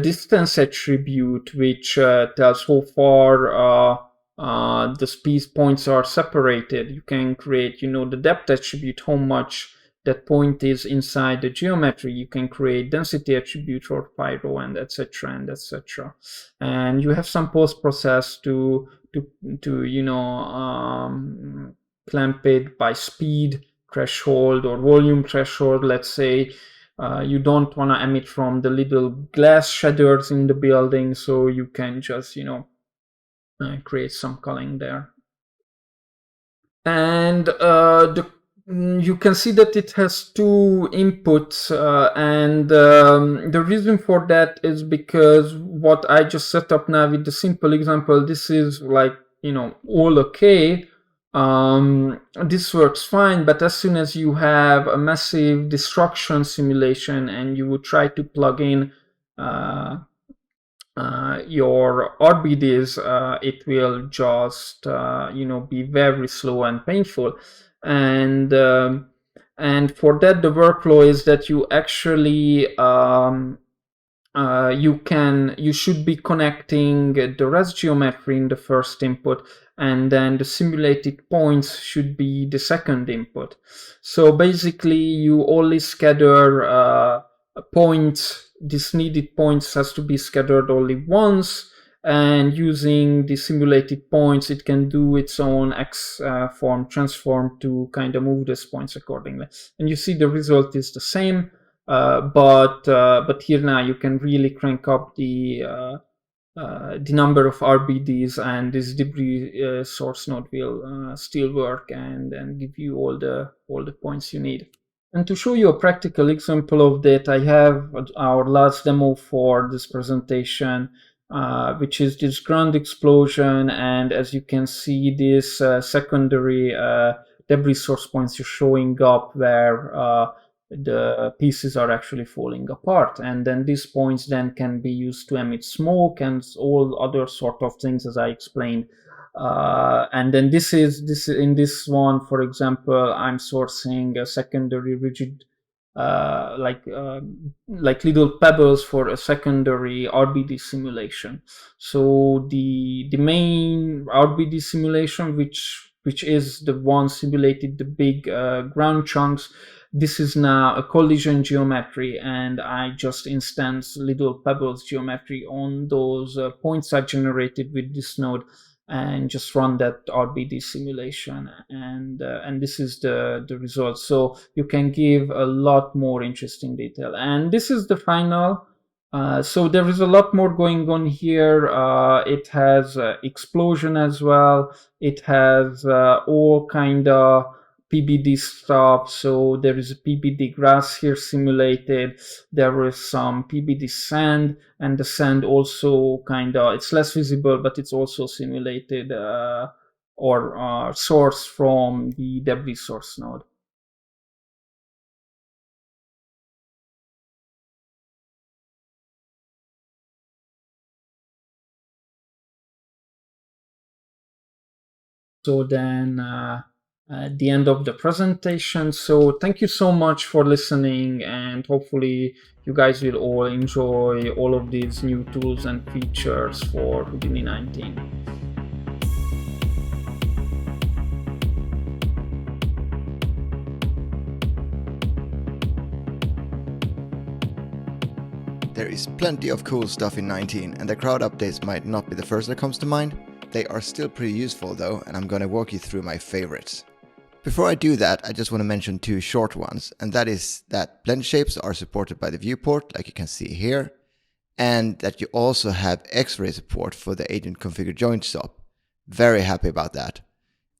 S6: distance attribute, which tells how far the space points are separated. You can create the depth attribute, how much that point is inside the geometry. You can create density attribute for Pyro, and etc. and etc. And you have some post process to clamp it by speed threshold or volume threshold. Let's say you don't want to emit from the little glass shaders in the building, so you can just create some culling there. And you can see that it has 2 inputs, and the reason for that is because what I just set up now with the simple example, this is like all okay. this works fine, but as soon as you have a massive destruction simulation and you would try to plug in your RBDs, it will just be very slow and painful. And for that, the workflow is that you actually you should be connecting the res geometry in the first input, and then the simulated points should be the second input. So basically you only scatter points. This needed points has to be scattered only once, and using the simulated points it can do its own X form transform to kind of move these points accordingly, and you see the result is the same. But here now you can really crank up the number of RBDs, and this debris source node will still work and give you all the points you need. And to show you a practical example of that, I have our last demo for this presentation, which is this ground explosion. And as you can see, this secondary debris source points are showing up where the pieces are actually falling apart, and then these points then can be used to emit smoke and all other sort of things, as I explained. And then this in this one, for example, I'm sourcing a secondary rigid like little pebbles for a secondary RBD simulation. So the main RBD simulation, which is the one simulated the big ground chunks, this is now a collision geometry, and I just instance little pebbles geometry on those points I generated with this node, and just run that RBD simulation, and this is the result. So you can give a lot more interesting detail, and this is the final. So there is a lot more going on here. It has explosion as well. It has all kind of PBD stuff. So there is a PBD grass here simulated. There is some PBD sand, and the sand also kind of, it's less visible, but it's also simulated or sourced from the debris source node. So then at the end of the presentation. So thank you so much for listening, and hopefully you guys will all enjoy all of these new tools and features for Houdini 19.
S7: There is plenty of cool stuff in 19, and the crowd updates might not be the first that comes to mind. They are still pretty useful though, and I'm gonna walk you through my favorites. Before I do that, I just want to mention two short ones, and that is that blend shapes are supported by the viewport, like you can see here, and that you also have X-ray support for the agent configure joint stop. Very happy about that.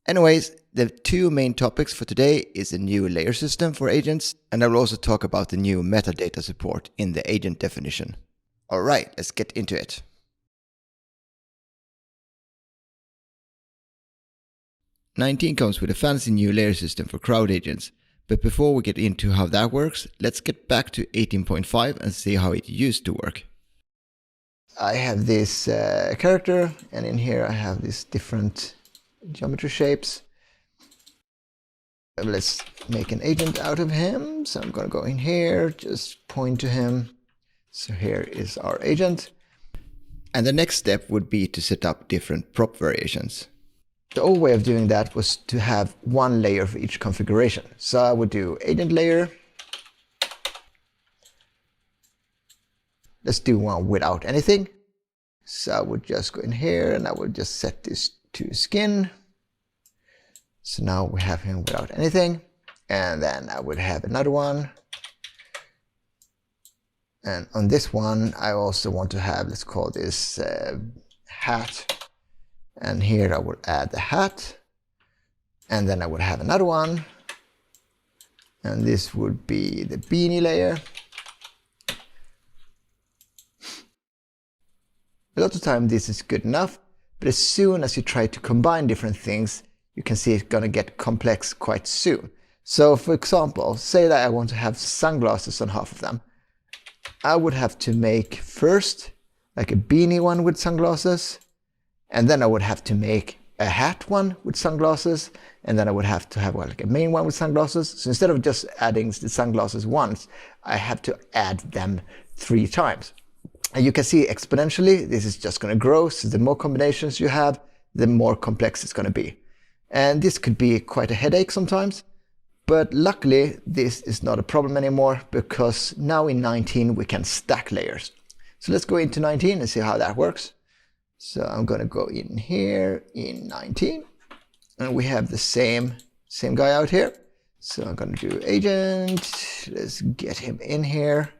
S7: Anyways, the two main topics for today is a new layer system for agents, and I will also talk about the new metadata support in the agent definition. Alright, let's get into it. '19 comes with a fancy new layer system for crowd agents, but before we get into how that works, let's get back to 18.5 and see how it used to work. I have this character, and in here I have these different geometry shapes. Let's make an agent out of him, so I'm gonna go in here, just point to him. So here is our agent. And the next step would be to set up different prop variations. The old way of doing that was to have one layer for each configuration. So I would do agent layer. Let's do one without anything. So I would just go in here and I would just set this to skin. So now we have him without anything. And then I would have another one. And on this one, I also want to have, let's call this hat. And here I would add the hat, and then I would have another one, and this would be the beanie layer. A lot of time this is good enough, but as soon as you try to combine different things, you can see it's going to get complex quite soon. So for example, say that I want to have sunglasses on half of them. I would have to make first like a beanie one with sunglasses, and then I would have to make a hat one with sunglasses, and then I would have to have like a main one with sunglasses. So instead of just adding the sunglasses once, I have to add them 3 times. And you can see exponentially, this is just going to grow. So the more combinations you have, the more complex it's going to be. And this could be quite a headache sometimes. But luckily, this is not a problem anymore, because now in 19 we can stack layers. So let's go into 19 and see how that works. So I'm going to go in here in 19, and we have the same guy out here. So I'm going to do agent. Let's get him in here.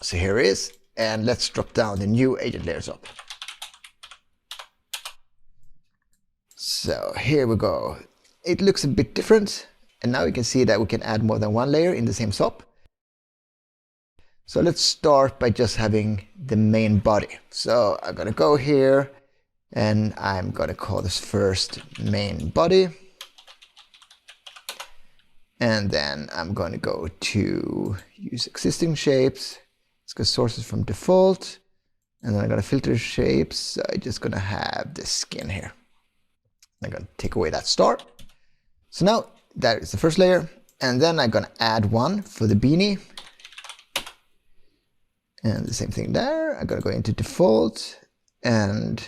S7: So here he is, and let's drop down the new agent layers up. So here we go. It looks a bit different, and now you can see that we can add more than 1 layer in the same SOP. So let's start by just having the main body. So I'm going to go here, and I'm going to call this first main body. And then I'm going to go to use existing shapes. Let's go sources from default. And then I'm going to filter shapes. So I'm just going to have the skin here. I'm going to take away that star. So now that is the first layer. And then I'm going to add one for the beanie. And the same thing there. I'm going to go into default, and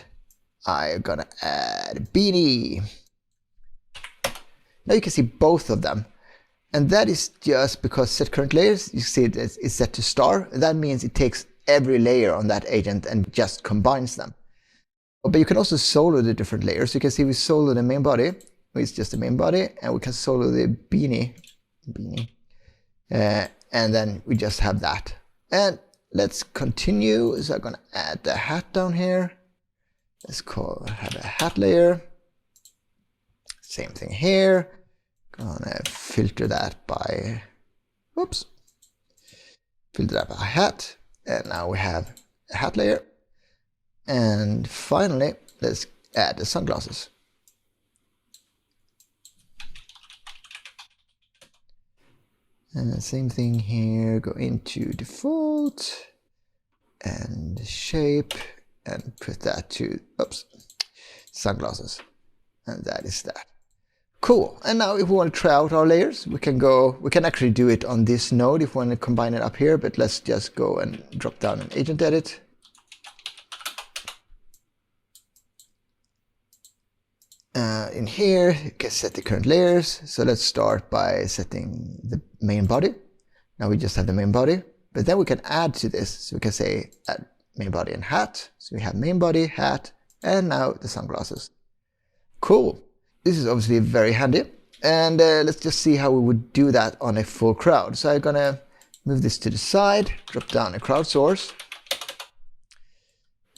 S7: I'm going to add a beanie. Now you can see both of them. And that is just because set current layers, you see it is set to star. That means it takes every layer on that agent and just combines them. But you can also solo the different layers. You can see we solo the main body, which is just the main body, and we can solo the beanie. And then we just have that. And let's continue. So I'm going to add the hat down here. Let's have a hat layer. Same thing here. Gonna filter that by, filter that by hat. And now we have a hat layer. And finally, let's add the sunglasses. And the same thing here, go into default and shape and put that to, sunglasses. And that is that. Cool. And now if we want to try out our layers, we can actually do it on this node if we want to combine it up here, but let's just go and drop down an agent edit. In here, you can set the current layers. So let's start by setting the main body. Now we just have the main body, but then we can add to this. So we can say add main body and hat. So we have main body, hat, and now the sunglasses. Cool. This is obviously very handy. And let's just see how we would do that on a full crowd. So I'm gonna move this to the side, drop down a crowd source.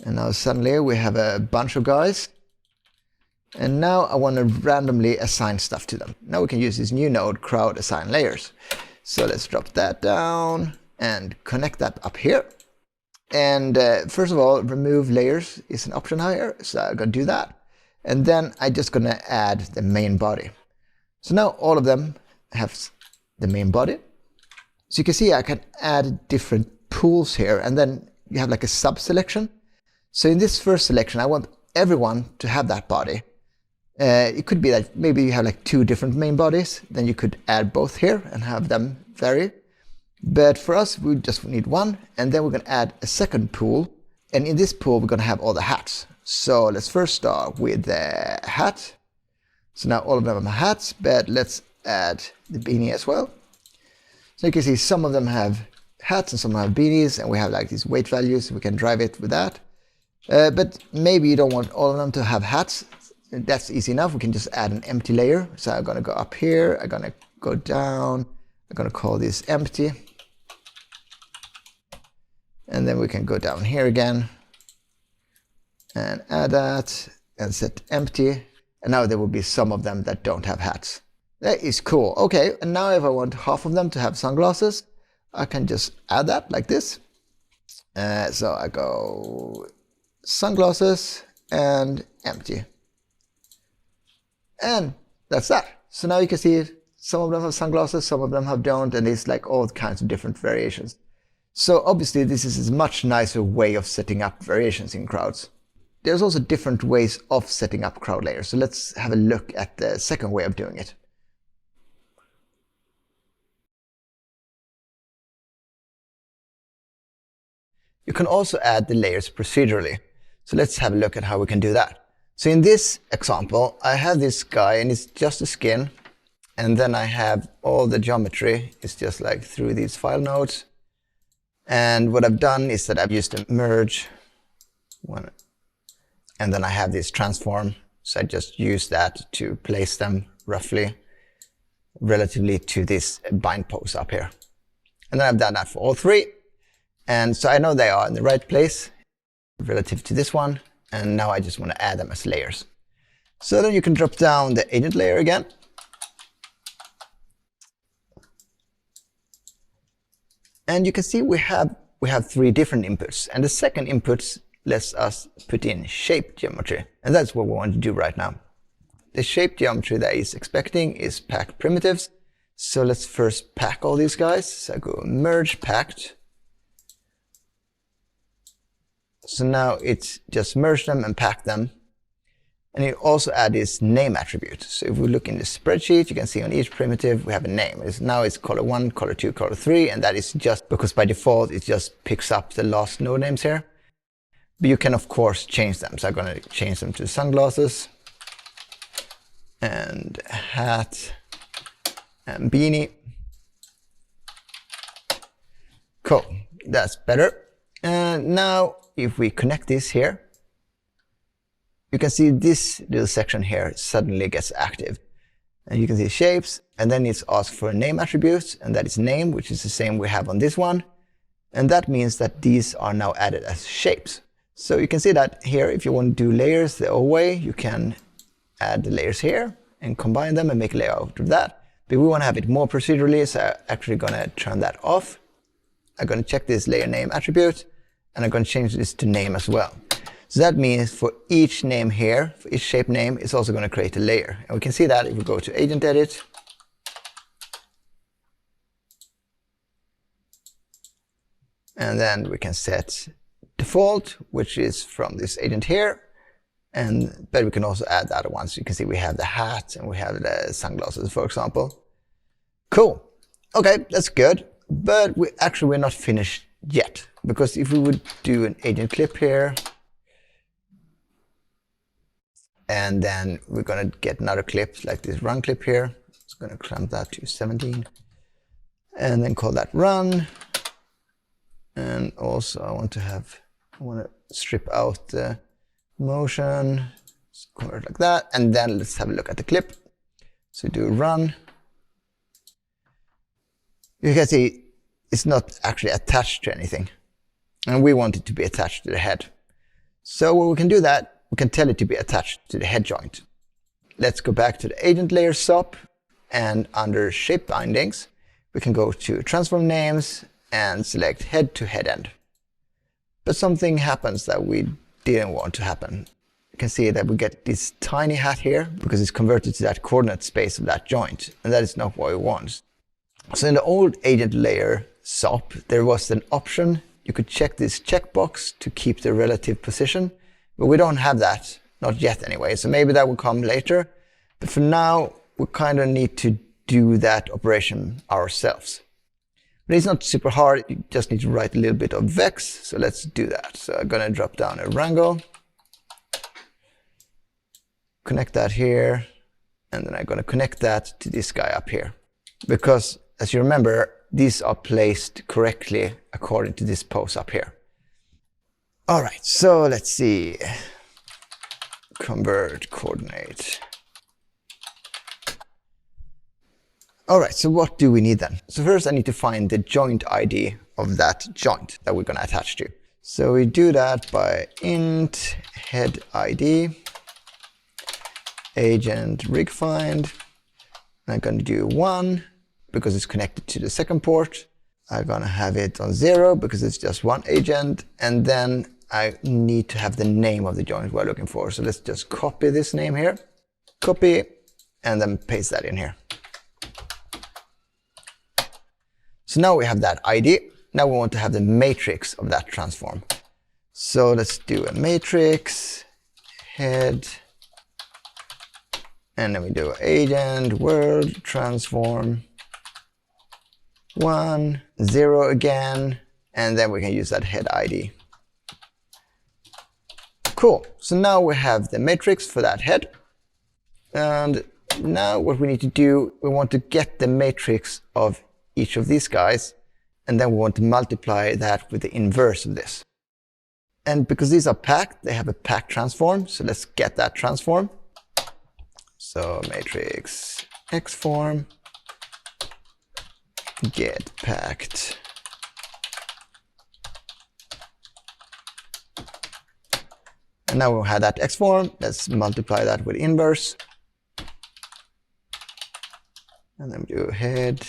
S7: And now suddenly we have a bunch of guys. And now I want to randomly assign stuff to them. Now we can use this new node, crowd assign layers. So let's drop that down and connect that up here. And first of all, remove layers is an option here. So I'm going to do that. And then I'm just going to add the main body. So now all of them have the main body. So you can see I can add different pools here, and then you have like a sub selection. So in this first selection, I want everyone to have that body. It could be that maybe you have like 2 different main bodies, then you could add both here and have them vary. But for us, we just need one, and then we're going to add a second pool. And in this pool, we're going to have all the hats. So let's first start with the hat. So now all of them are hats, but let's add the beanie as well. So you can see some of them have hats and some have beanies, and we have like these weight values, so we can drive it with that. But maybe you don't want all of them to have hats. That's easy enough. We can just add an empty layer. So I'm going to go up here. I'm going to go down. I'm going to call this empty. And then we can go down here again and add that and set empty. And now there will be some of them that don't have hats. That is cool. Okay, and now if I want half of them to have sunglasses, I can just add that like this. So I go sunglasses and empty. And that's that. So now you can see some of them have sunglasses, some of them don't, and it's like all kinds of different variations. So obviously this is a much nicer way of setting up variations in crowds. There's also different ways of setting up crowd layers. So let's have a look at the second way of doing it. You can also add the layers procedurally. So let's have a look at how we can do that. So in this example, I have this guy and it's just a skin. And then I have all the geometry. It's just like through these file nodes. And what I've done is that I've used a merge one. And then I have this transform. So I just use that to place them roughly relatively to this bind pose up here. And then I've done that for all three. And so I know they are in the right place relative to this one. And now I just want to add them as layers. So then you can drop down the agent layer again. And you can see we have three different inputs. And the second input lets us put in shape geometry. And that's what we want to do right now. The shape geometry that is expecting is packed primitives. So let's first pack all these guys. So I go merge packed. So now it's just merge them and pack them. And you also add this name attribute. So if we look in the spreadsheet, you can see on each primitive we have a name. Now it's color 1, color 2, color 3, and that is just because by default it just picks up the last node names here. But you can of course change them. So I'm going to change them to sunglasses and hat and beanie. Cool, that's better. And now if we connect this here, you can see this little section here suddenly gets active. And you can see shapes, and then it's asked for a name attribute, and that is name, which is the same we have on this one. And that means that these are now added as shapes. So you can see that here, if you want to do layers the old way, you can add the layers here and combine them and make a layer out of that. But we want to have it more procedurally, so I'm actually going to turn that off. I'm going to check this layer name attribute, and I'm going to change this to name as well. So that means for each name here, for each shape name, it's also going to create a layer. And we can see that if we go to agent edit. And then we can set default, which is from this agent here. But we can also add the other ones. You can see we have the hat and we have the sunglasses, for example. Cool. Okay, that's good. But we're not finished yet. Because if we would do an agent clip here, and then we're going to get another clip like this run clip here. It's going to clamp that to 17. And then call that run. And also I want to strip out the motion. Just convert like that. And then let's have a look at the clip. So do run. You can see it's not actually attached to anything. And we want it to be attached to the head. So when we can do that, we can tell it to be attached to the head joint. Let's go back to the agent layer SOP, and under shape bindings, we can go to transform names and select head to head end. But something happens that we didn't want to happen. You can see that we get this tiny hat here because it's converted to that coordinate space of that joint, and that is not what we want. So in the old agent layer SOP, there was an option. You could check this checkbox to keep the relative position. But we don't have that, not yet anyway, so maybe that will come later. But for now, we kind of need to do that operation ourselves. But it's not super hard, you just need to write a little bit of vex, so let's do that. So I'm going to drop down a wrangle, connect that here, and then I'm going to connect that to this guy up here. Because, as you remember, these are placed correctly according to this pose up here. All right, so let's see. Convert coordinate. All right, so what do we need then? So first I need to find the joint ID of that joint that we're going to attach to. So we do that by int head ID agent rig find. I'm going to do 1 because it's connected to the second port. I'm going to have it on 0 because it's just one agent, and then I need to have the name of the joint we're looking for. So let's just copy this name here. Copy, and then paste that in here. So now we have that ID. Now we want to have the matrix of that transform. So let's do a matrix, head, and then we do agent, world, transform, 1, 0 again, and then we can use that head ID. Cool, so now we have the matrix for that head. And now what we need to do, we want to get the matrix of each of these guys, and then we want to multiply that with the inverse of this. And because these are packed, they have a packed transform, so let's get that transform. So matrix X form, get packed. And now we have that X form, let's multiply that with inverse. And then we do head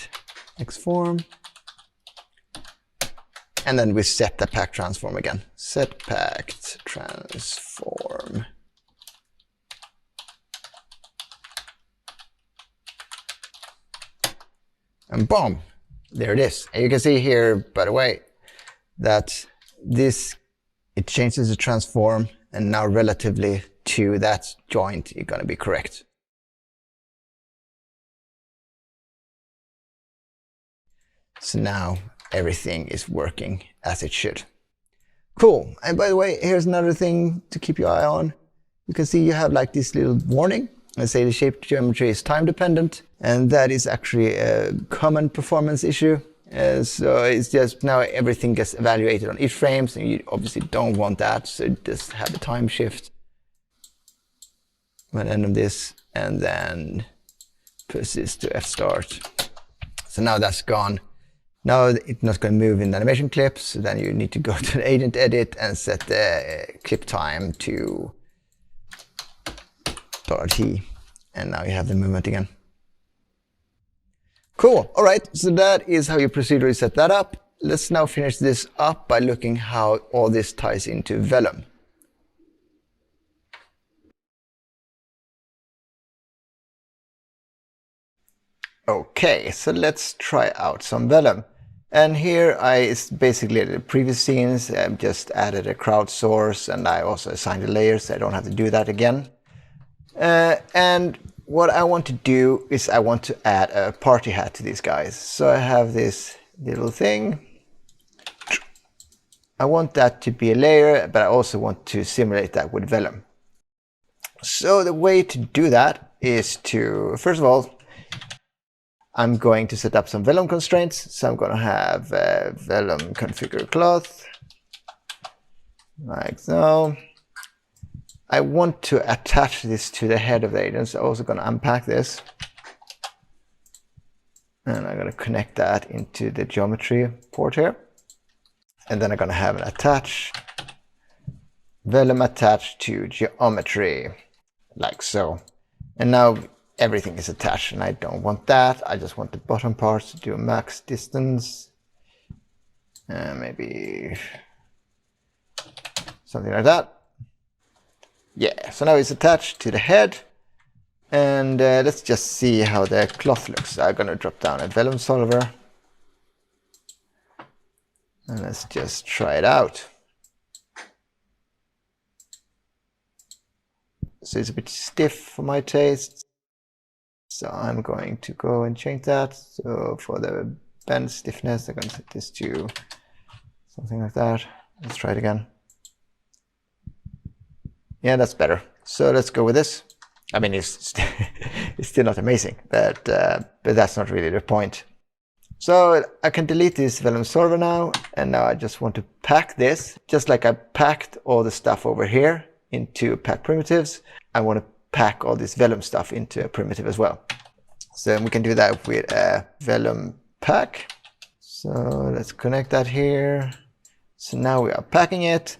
S7: X form. And then we set the packed transform again. Set packed transform. And boom, there it is. And you can see here, by the way, that this, it changes the transform, and now relatively to that joint, you're going to be correct. So now everything is working as it should. Cool. And by the way, here's another thing to keep your eye on. You can see you have like this little warning. Let's say the shape geometry is time dependent, and that is actually a common performance issue. So it's just now everything gets evaluated on each frame, so you obviously don't want that. So just have a time shift at the end of this, and then push this to F start. So now that's gone. Now it's not going to move in the animation clips, so then you need to go to the agent edit and set the clip time to $T, and now you have the movement again. Cool. All right, so that is how you procedurally set that up. Let's now finish this up by looking how all this ties into Vellum. Okay, so let's try out some Vellum. And here it's basically the previous scenes. I've just added a crowd source, and I also assigned the layers, so I don't have to do that again. And what I want to do is I want to add a party hat to these guys. So I have this little thing. I want that to be a layer, but I also want to simulate that with Vellum. So the way to do that is to, first of all, I'm going to set up some Vellum constraints. So I'm going to have Vellum configure cloth, like so. I want to attach this to the head of the agent, so I'm also going to unpack this. And I'm going to connect that into the geometry port here. And then I'm going to have an attach, Vellum attached to geometry, like so. And now everything is attached, and I don't want that. I just want the bottom parts to do a max distance. Maybe something like that. Yeah, so now it's attached to the head. And let's just see how the cloth looks. I'm going to drop down a Vellum solver. And let's just try it out. So it's a bit stiff for my taste. So I'm going to go and change that. So for the bend stiffness, I'm going to set this to something like that. Let's try it again. Yeah, that's better. So let's go with this. I mean, it's still not amazing, but that's not really the point. So I can delete this Vellum solver now, and now I just want to pack this, just like I packed all the stuff over here into pack primitives. I want to pack all this Vellum stuff into a primitive as well. So we can do that with a Vellum pack. So let's connect that here. So now we are packing it.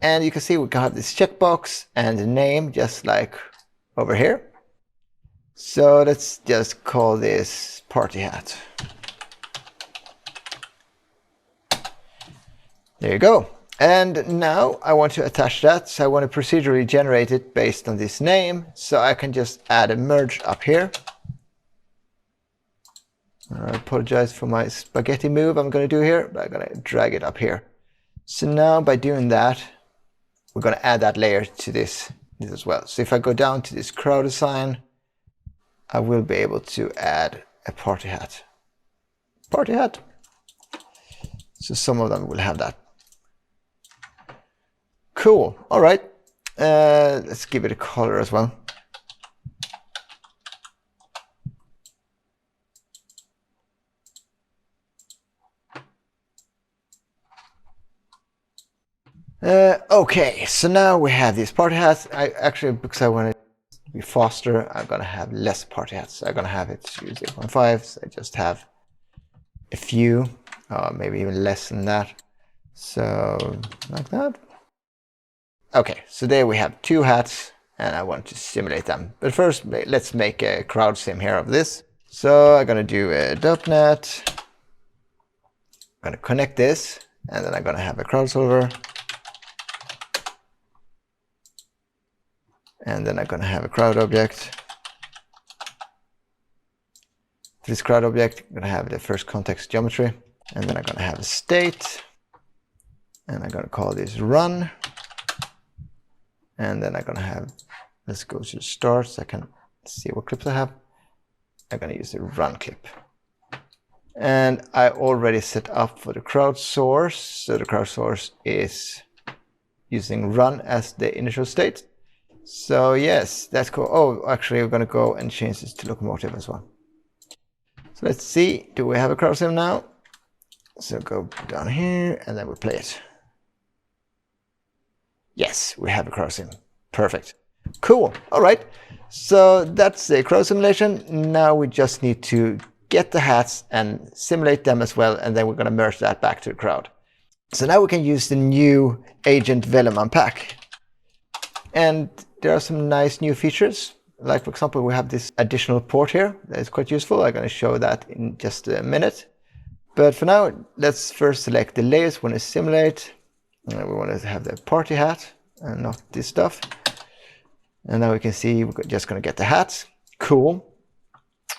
S7: And you can see we can have this checkbox and the name just like over here. So let's just call this party hat. There you go. And now I want to attach that, so I want to procedurally generate it based on this name. So I can just add a merge up here. I apologize for my spaghetti move I'm going to do here, but I'm going to drag it up here. So now by doing that, we're going to add that layer to this as well. So if I go down to this crowd design, I will be able to add a party hat. Party hat. So some of them will have that. Cool. All right. Let's give it a color as well. Okay, so now we have these party hats. Because I want it to be faster, I'm going to have less party hats. I'm going to have it to 0.5, so I just have a few, maybe even less than that. So, like that. Okay, so there we have 2 hats, and I want to simulate them. But first, let's make a crowd sim here of this. So I'm going to do a .NET. I'm going to connect this, and then I'm going to have a crowd solver. And then I'm going to have a crowd object. For this crowd object, I'm going to have the first context geometry. And then I'm going to have a state. And I'm going to call this run. And then I'm going to have, let's go to start so I can see what clips I have. I'm going to use the run clip. And I already set up for the crowd source. So the crowd source is using run as the initial state. So yes, that's cool. Oh, actually we're going to go and change this to locomotive as well. So let's see, do we have a crowd sim now? So go down here and then we play it. Yes, we have a crowd sim. Perfect. Cool. All right. So that's the crowd simulation. Now we just need to get the hats and simulate them as well. And then we're going to merge that back to the crowd. So now we can use the new agent Vellum unpack. And there are some nice new features. Like, for example, we have this additional port here that is quite useful. I'm going to show that in just a minute. But for now, let's first select the layers we want to simulate. And we want to have the party hat and not this stuff. And now we can see we're just going to get the hats. Cool.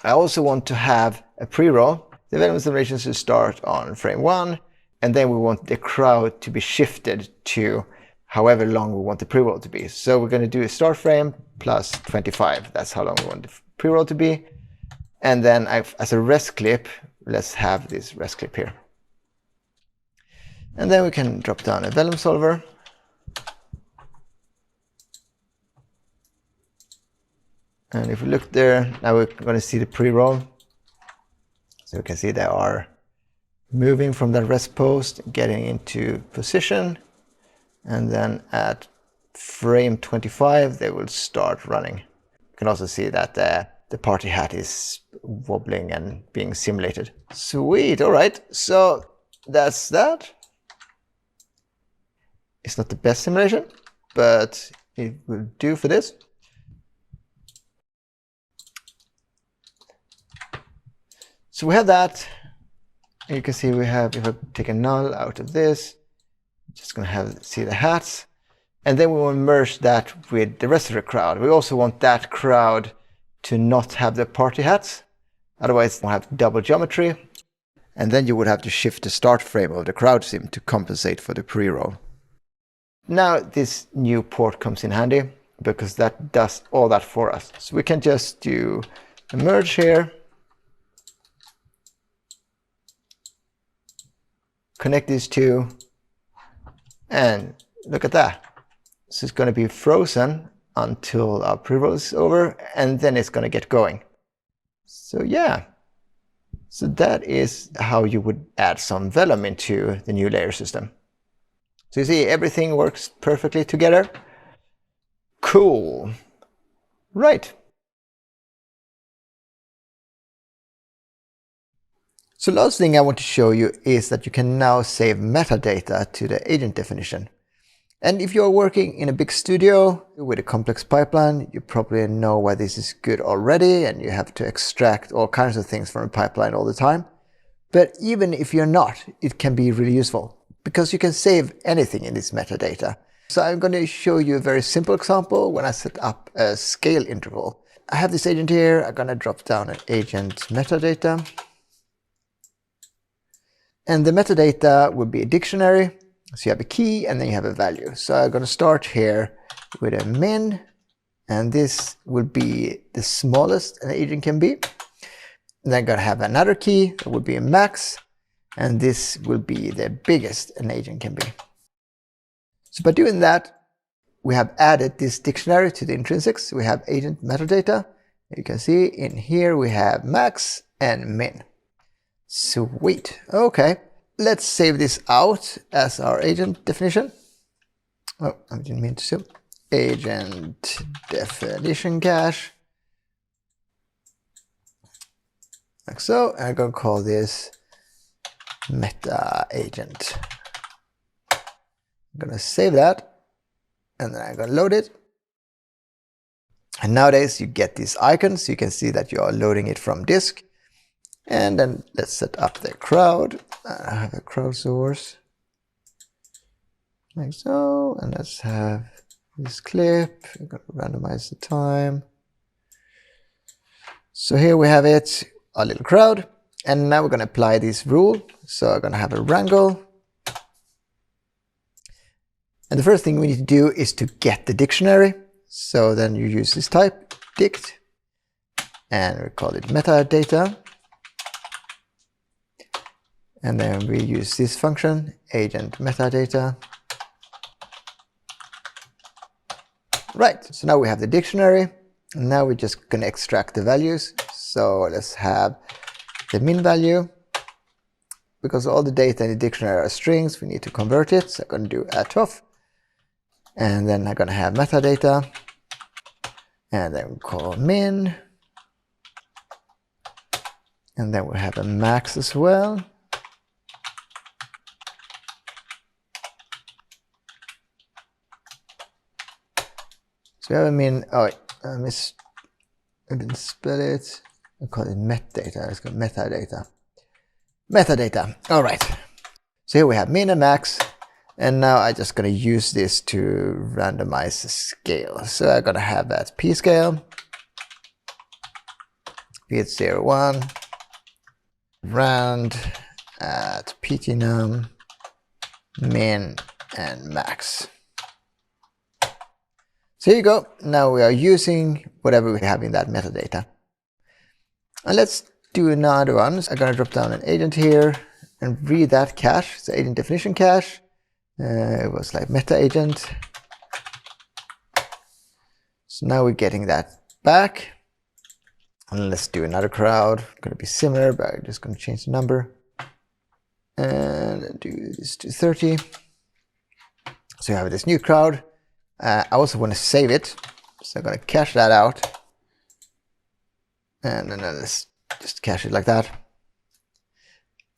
S7: I also want to have a pre-roll. The Vellum simulation should start on frame 1. And then we want the crowd to be shifted to however long we want the pre-roll to be. So we're going to do a start frame plus 25. That's how long we want the pre-roll to be. And then as a rest clip, let's have this rest clip here. And then we can drop down a Vellum solver. And if we look there, now we're going to see the pre-roll. So we can see they are moving from the rest post, getting into position. And then at frame 25, they will start running. You can also see that the party hat is wobbling and being simulated. Sweet, all right. So that's that. It's not the best simulation, but it will do for this. So we have that. You can see we have, if I take a null out of this, just going to see the hats. And then we will merge that with the rest of the crowd. We also want that crowd to not have the party hats. Otherwise, we'll have double geometry. And then you would have to shift the start frame of the crowd sim to compensate for the pre-roll. Now this new port comes in handy because that does all that for us. So we can just do a merge here. Connect these two. And look at that. So it's going to be frozen until our pre-roll is over, and then it's going to get going. So yeah. So that is how you would add some Vellum into the new layer system. So you see everything works perfectly together. Cool. Right. So last thing I want to show you is that you can now save metadata to the agent definition. And if you're working in a big studio with a complex pipeline, you probably know why this is good already, and you have to extract all kinds of things from a pipeline all the time. But even if you're not, it can be really useful. because you can save anything in this metadata. So I'm going to show you a very simple example when I set up a scale interval. I have this agent here. I'm going to drop down an agent metadata. And the metadata will be a dictionary. So you have a key and then you have a value. So I'm going to start here with a min. And this will be the smallest an agent can be. And then I'm going to have another key that will be a max. And this will be the biggest an agent can be. So by doing that, we have added this dictionary to the intrinsics. We have agent metadata. You can see in here we have max and min. Sweet. Okay, let's save this out as our agent definition. Oh, I didn't mean to zoom. Agent definition cache. Like so. And I'm going to call this meta agent. I'm going to save that. And then I'm going to load it. And nowadays you get these icons. You can see that you are loading it from disk. And then let's set up the crowd. I have a crowd source. Like so. And let's have this clip. I'm going to randomize the time. So here we have it, our little crowd. And now we're going to apply this rule. So I'm going to have a wrangle. And the first thing we need to do is to get the dictionary. So then you use this type, dict. And we call it metadata. And then we use this function, agent metadata. Right, so now we have the dictionary. And now we're just going to extract the values. So let's have the min value. Because all the data in the dictionary are strings, we need to convert it. So I'm going to do atof. And then I'm going to have metadata. And then we call min. And then we have a max as well. So we have a min. Oh, I didn't spell it. I call it metadata. Let's go metadata. Metadata. All right. So here we have min and max. And now I'm just going to use this to randomize the scale. So I'm going to have that p scale. Be it 0, 1. Round at ptnum, min, and max. So here you go. Now we are using whatever we have in that metadata. And let's do another one. So I'm going to drop down an agent here and read that cache. So agent definition cache. It was like meta agent. So now we're getting that back. And let's do another crowd. Going to be similar, but I'm just going to change the number. And do this to 30. So you have this new crowd. I also want to save it. So I'm going to cache that out. And then let's just cache it like that.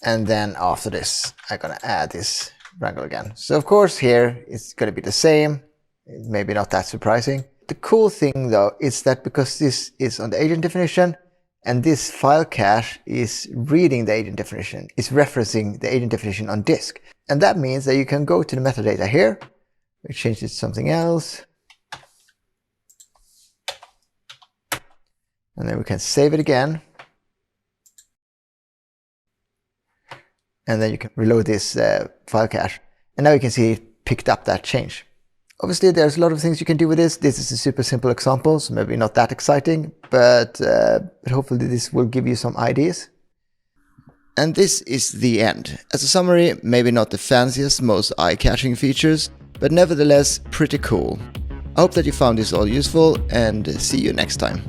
S7: And then after this, I'm going to add this wrangle again. So of course here it's going to be the same. Maybe not that surprising. The cool thing though is that because this is on the agent definition and this file cache is reading the agent definition, it's referencing the agent definition on disk. And that means that you can go to the metadata here. We change it to something else. And then we can save it again. And then you can reload this file cache. And now you can see it picked up that change. Obviously, there's a lot of things you can do with this. This is a super simple example, so maybe not that exciting, but hopefully this will give you some ideas. And this is the end. As a summary, maybe not the fanciest, most eye-catching features, but nevertheless pretty cool. I hope that you found this all useful, and see you next time.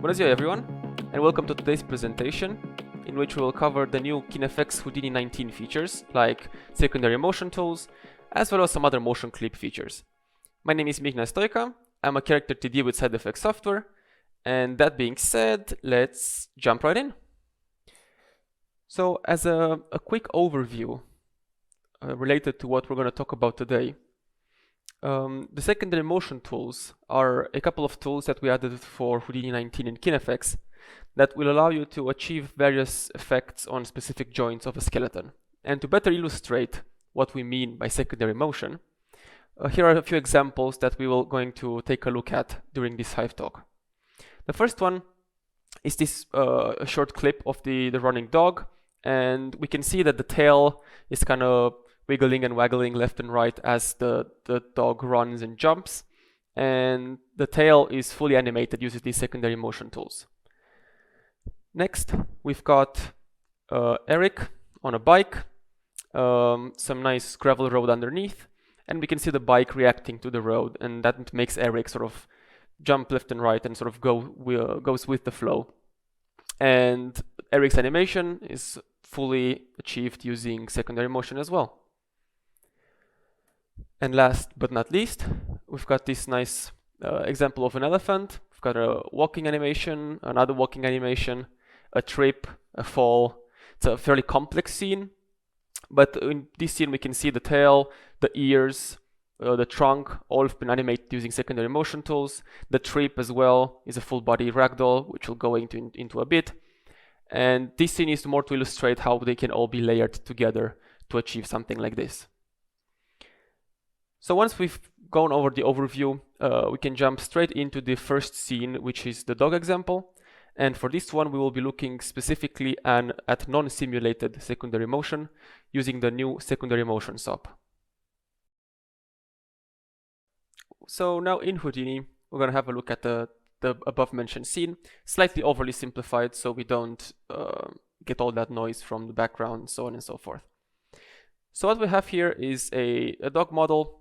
S8: Buenos dias everyone, and welcome to today's presentation, in which we will cover the new KineFX Houdini 19 features, like secondary motion tools, as well as some other motion clip features. My name is Mihnea Stoica, I'm a character 2D with SideFX software, and that being said, let's jump right in. So as a quick overview related to what we're going to talk about today, The secondary motion tools are a couple of tools that we added for Houdini 19 in KineFX that will allow you to achieve various effects on specific joints of a skeleton. And to better illustrate what we mean by secondary motion, here are a few examples that we will going to take a look at during this HIVE talk. The first one is this a short clip of the running dog, and we can see that the tail is kind of wiggling and waggling left and right as the dog runs and jumps, and the tail is fully animated using these secondary motion tools. Next, we've got Eric on a bike, some nice gravel road underneath, and we can see the bike reacting to the road, and that makes Eric sort of jump left and right and sort of goes with the flow. And Eric's animation is fully achieved using secondary motion as well. And last but not least, we've got this nice example of an elephant. We've got a walking animation, another walking animation, a trip, a fall. It's a fairly complex scene, but in this scene we can see the tail, the ears, the trunk, all have been animated using secondary motion tools. The trip as well is a full body ragdoll, which we'll go into a bit. And this scene is more to illustrate how they can all be layered together to achieve something like this. So once we've gone over the overview, we can jump straight into the first scene, which is the dog example. And for this one, we will be looking specifically at non-simulated secondary motion using the new secondary motion SOP. So now in Houdini, we're going to have a look at the above mentioned scene, slightly overly simplified so we don't get all that noise from the background, so on and so forth. So what we have here is a dog model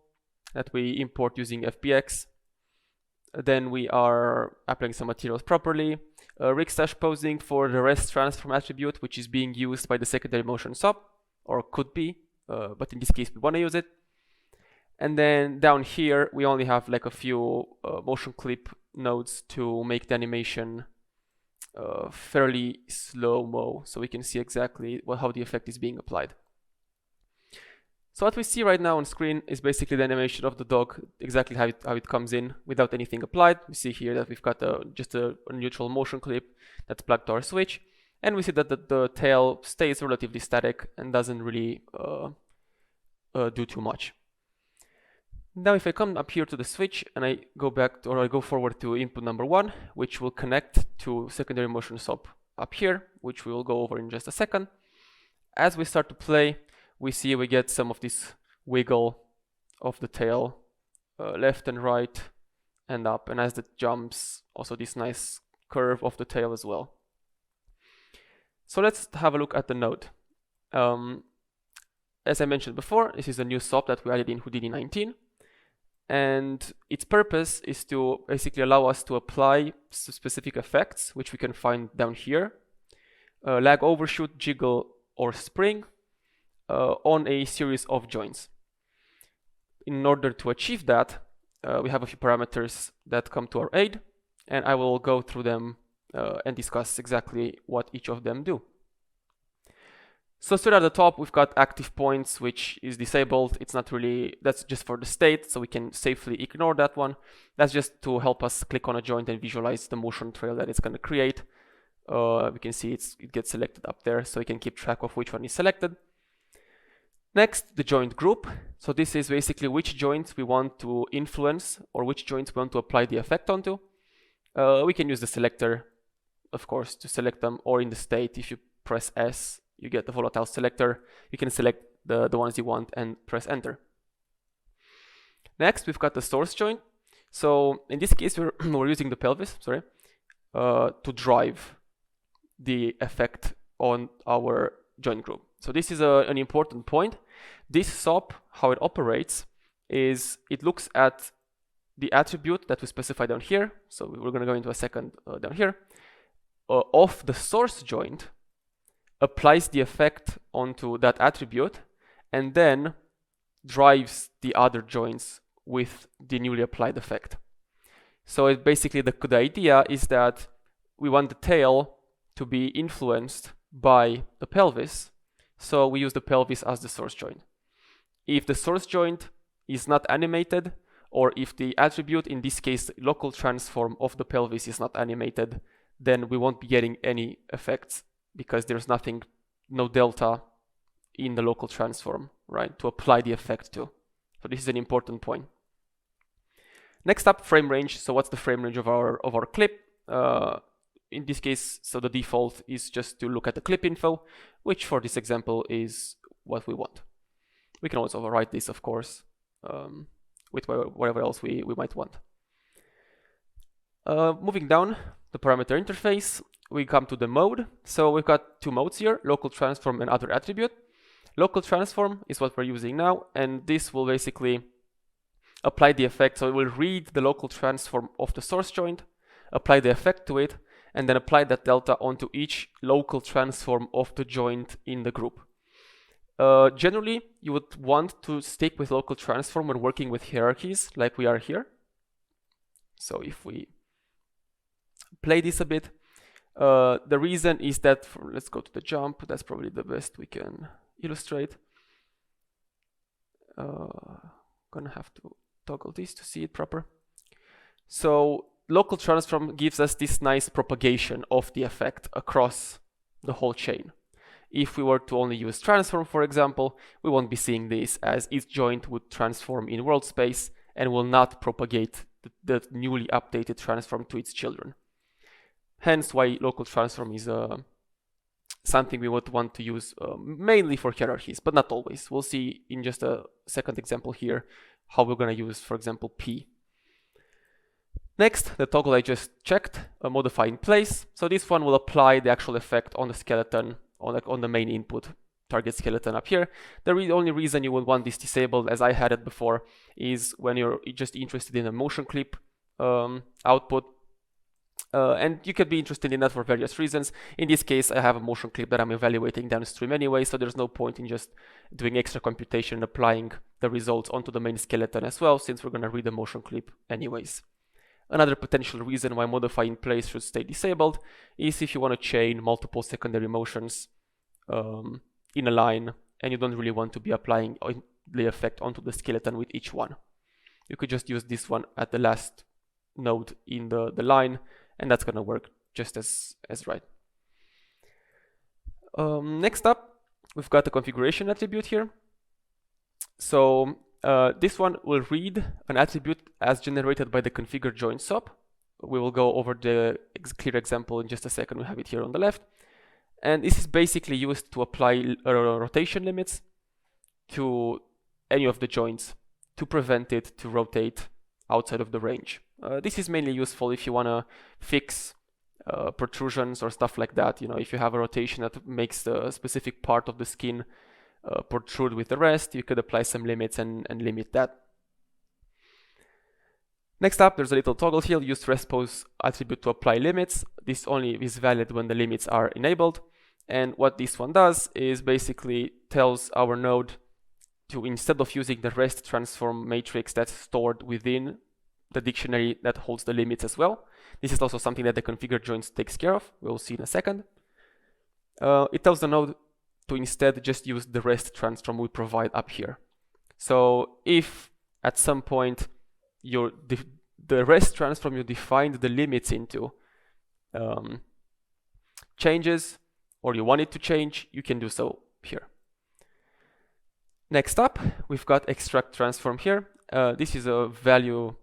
S8: that we import using FBX. Then we are applying some materials properly. Rig stash posing for the rest transform attribute, which is being used by the secondary motion SOP, or could be, but in this case we want to use it. And then down here we only have like a few motion clip nodes to make the animation fairly slow-mo, so we can see exactly how the effect is being applied. So what we see right now on screen is basically the animation of the dog, exactly how it comes in without anything applied. We see here that we've got just a neutral motion clip that's plugged to our switch, and we see that the tail stays relatively static and doesn't really do too much. Now if I come up here to the switch and I go back or I go forward to input number 1, which will connect to secondary motion SOP up here, which we will go over in just a second. As we start to play, we see we get some of this wiggle of the tail left and right and up, and as it jumps, also this nice curve of the tail as well. So let's have a look at the node. As I mentioned before, this is a new SOP that we added in Houdini 19. And its purpose is to basically allow us to apply specific effects, which we can find down here. Lag overshoot, jiggle, or spring on a series of joints. In order to achieve that, we have a few parameters that come to our aid, and I will go through them and discuss exactly what each of them do. So straight at the top, we've got active points, which is disabled. It's not really, that's just for the state, so we can safely ignore that one. That's just to help us click on a joint and visualize the motion trail that it's going to create. We can see it gets selected up there, so we can keep track of which one is selected. Next, the joint group. So this is basically which joints we want to influence or which joints we want to apply the effect onto. We can use the selector, of course, to select them, or in the state, if you press S, you get the volatile selector. You can select the ones you want and press enter. Next, we've got the source joint. So in this case, we're using the pelvis, to drive the effect on our joint group. So this is an important point. This SOP, how it operates, is it looks at the attribute that we specify down here. So we're going to go into a second down here, of the source joint, applies the effect onto that attribute, and then drives the other joints with the newly applied effect. So it basically the idea is that we want the tail to be influenced by the pelvis, so we use the pelvis as the source joint. If the source joint is not animated, or if the attribute, in this case local transform of the pelvis, is not animated, then we won't be getting any effects because there's nothing, no delta in the local transform, right, to apply the effect to. So this is an important point. Next up, frame range. So what's the frame range of our clip? In this case, so the default is just to look at the clip info, which for this example is what we want. We can also override this, of course, with whatever else we might want. Moving down the parameter interface, we come to the mode. So we've got two modes here, local transform and other attribute. Local transform is what we're using now, and this will basically apply the effect. So it will read the local transform of the source joint, apply the effect to it, and then apply that delta onto each local transform of the joint in the group. Generally, you would want to stick with local transform when working with hierarchies like we are here. So if we play this a bit, the reason is that, let's go to the jump, that's probably the best we can illustrate. Gonna have to toggle this to see it proper. So local transform gives us this nice propagation of the effect across the whole chain. If we were to only use transform, for example, we won't be seeing this, as each joint would transform in world space and will not propagate the newly updated transform to its children. Hence why local transform is something we would want to use mainly for hierarchies, but not always. We'll see in just a second example here how we're going to use, for example, P. Next, the toggle I just checked, modify in place. So this one will apply the actual effect on the skeleton, on the main input target skeleton up here. The only reason you would want this disabled, as I had it before, is when you're just interested in a motion clip output. And you could be interested in that for various reasons. In this case, I have a motion clip that I'm evaluating downstream anyway, so there's no point in just doing extra computation and applying the results onto the main skeleton as well, since we're going to read the motion clip anyways. Another potential reason why modify in place should stay disabled is if you want to chain multiple secondary motions in a line and you don't really want to be applying the effect onto the skeleton with each one. You could just use this one at the last node in the line, and that's going to work just as right. Next up, we've got the configuration attribute here. So this one will read an attribute as generated by the configure joint SOP. We will go over the clear example in just a second. We have it here on the left. And this is basically used to apply rotation limits to any of the joints to prevent it to rotate outside of the range. This is mainly useful if you want to fix protrusions or stuff like that. You know, if you have a rotation that makes the specific part of the skin protrude with the rest, you could apply some limits and limit that. Next up, there's a little toggle here, use respose attribute to apply limits. This only is valid when the limits are enabled. And what this one does is basically tells our node to, instead of using the rest transform matrix that's stored within the dictionary that holds the limits as well. This is also something that the configure joints takes care of. We'll see in a second. It tells the node to instead just use the rest transform we provide up here. So if at some point the rest transform you defined the limits into changes, or you want it to change, you can do so here. Next up, we've got extract transform here. This is a valuable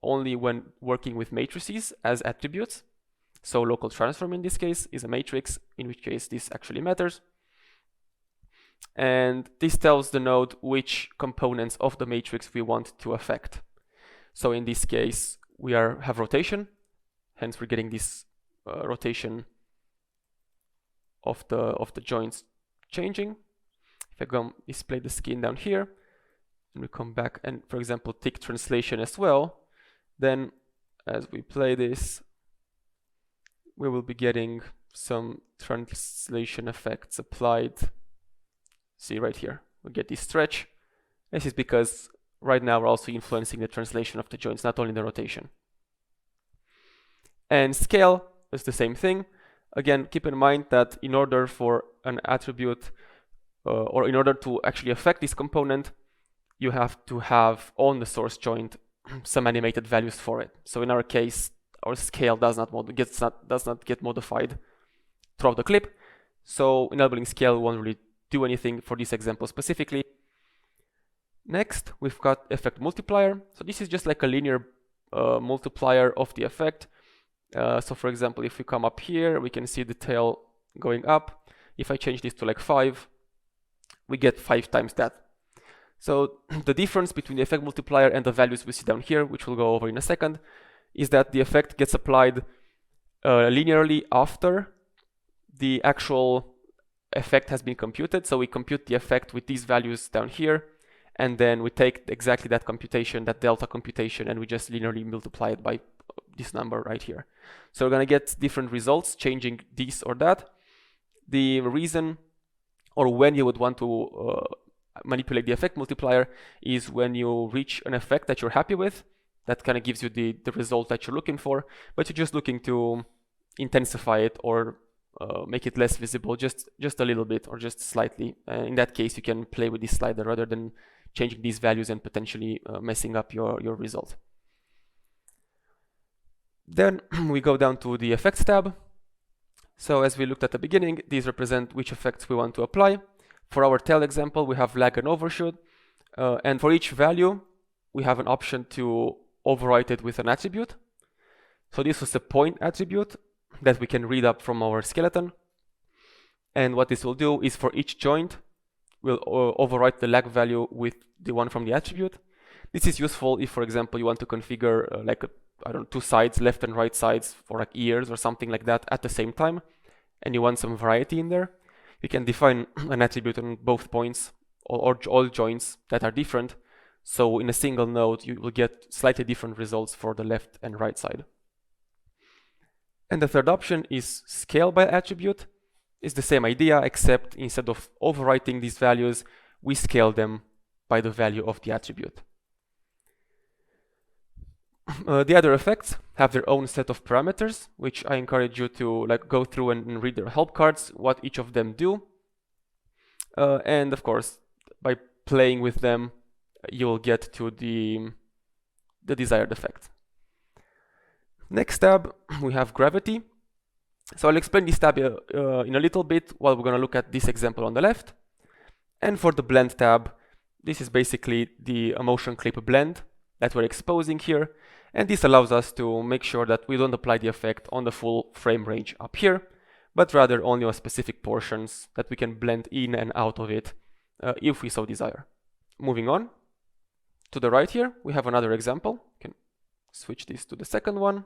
S8: only when working with matrices as attributes. So local transform in this case is a matrix, in which case this actually matters. And this tells the node which components of the matrix we want to affect. So in this case, we have rotation, hence we're getting this rotation of the joints changing. If I go display the skin down here, and we come back and, for example, tick translation as well, then as we play this, we will be getting some translation effects applied. See right here, we get this stretch. This is because right now we're also influencing the translation of the joints, not only the rotation. And scale is the same thing. Again, keep in mind that in order for an attribute, or in order to actually affect this component, you have to have on the source joint some animated values for it. So in our case, our scale does not get modified throughout the clip. So enabling scale won't really do anything for this example specifically. Next, we've got effect multiplier. So this is just like a linear multiplier of the effect. So for example, if we come up here, we can see the tail going up. If I change this to like 5, we get 5 times that. So the difference between the effect multiplier and the values we see down here, which we'll go over in a second, is that the effect gets applied linearly after the actual effect has been computed. So we compute the effect with these values down here, and then we take exactly that computation, that delta computation, and we just linearly multiply it by this number right here. So we're going to get different results changing this or that. The reason, or when you would want to manipulate the effect multiplier, is when you reach an effect that you're happy with, that kind of gives you the result that you're looking for, but you're just looking to intensify it or make it less visible just a little bit or just slightly. In that case, you can play with this slider rather than changing these values and potentially messing up your result. Then we go down to the effects tab. So as we looked at the beginning, these represent which effects we want to apply. For our tail example, we have lag and overshoot. And for each value, we have an option to overwrite it with an attribute. So this was a point attribute that we can read up from our skeleton. And what this will do is for each joint, we'll overwrite the lag value with the one from the attribute. This is useful if, for example, you want to configure two sides, left and right sides for like ears or something like that at the same time, and you want some variety in there. You can define an attribute on both points or all joints that are different. So in a single node, you will get slightly different results for the left and right side. And the third option is scale by attribute. It's the same idea, except instead of overwriting these values, we scale them by the value of the attribute. The other effects have their own set of parameters, which I encourage you to go through and read their help cards, what each of them do. And of course, by playing with them, you'll get to the desired effect. Next tab, we have gravity. So I'll explain this tab in a little bit while we're going to look at this example on the left. And for the blend tab, this is basically the motion clip blend that we're exposing here. And this allows us to make sure that we don't apply the effect on the full frame range up here, but rather only on specific portions that we can blend in and out of it if we so desire. Moving on, to the right here, we have another example. You can switch this to the second one.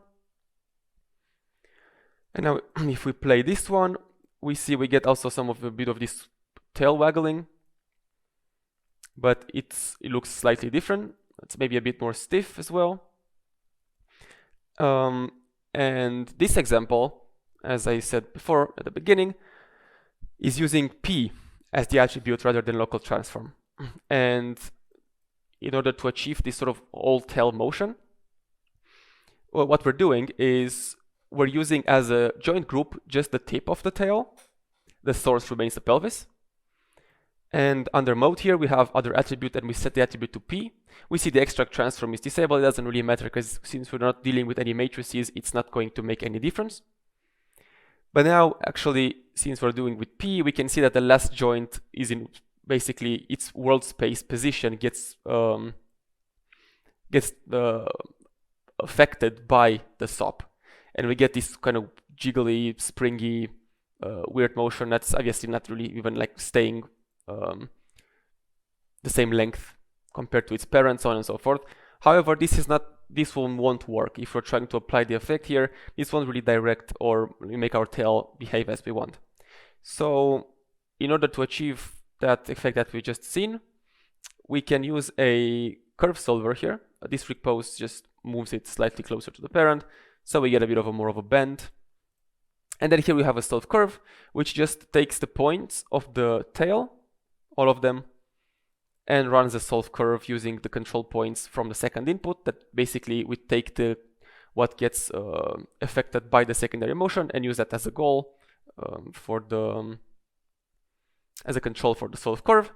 S8: And now if we play this one, we see we get also a bit of this tail waggling, but it looks slightly different. It's maybe a bit more stiff as well. And this example, as I said before at the beginning, is using P as the attribute rather than local transform. And in order to achieve this sort of all tail motion, well, what we're doing is we're using as a joint group just the tip of the tail. The source remains the pelvis. And under mode here, we have other attribute and we set the attribute to P. We see the extract transform is disabled. It doesn't really matter because since we're not dealing with any matrices, it's not going to make any difference. But now, actually, since we're doing with P, we can see that the last joint is in basically its world space position gets affected by the SOP. And we get this kind of jiggly, springy, weird motion that's obviously not really even staying the same length compared to its parent, so on and so forth. However, this one won't work. If we're trying to apply the effect here, this won't really direct or make our tail behave as we want. So in order to achieve that effect that we just seen, we can use a curve solver here. This repose just moves it slightly closer to the parent, so we get a bit of more of a bend. And then here we have a solve curve, which just takes the points of the tail, all of them, and runs a solve curve using the control points from the second input. That basically we take what gets affected by the secondary motion and use that as a goal as a control for the solve curve.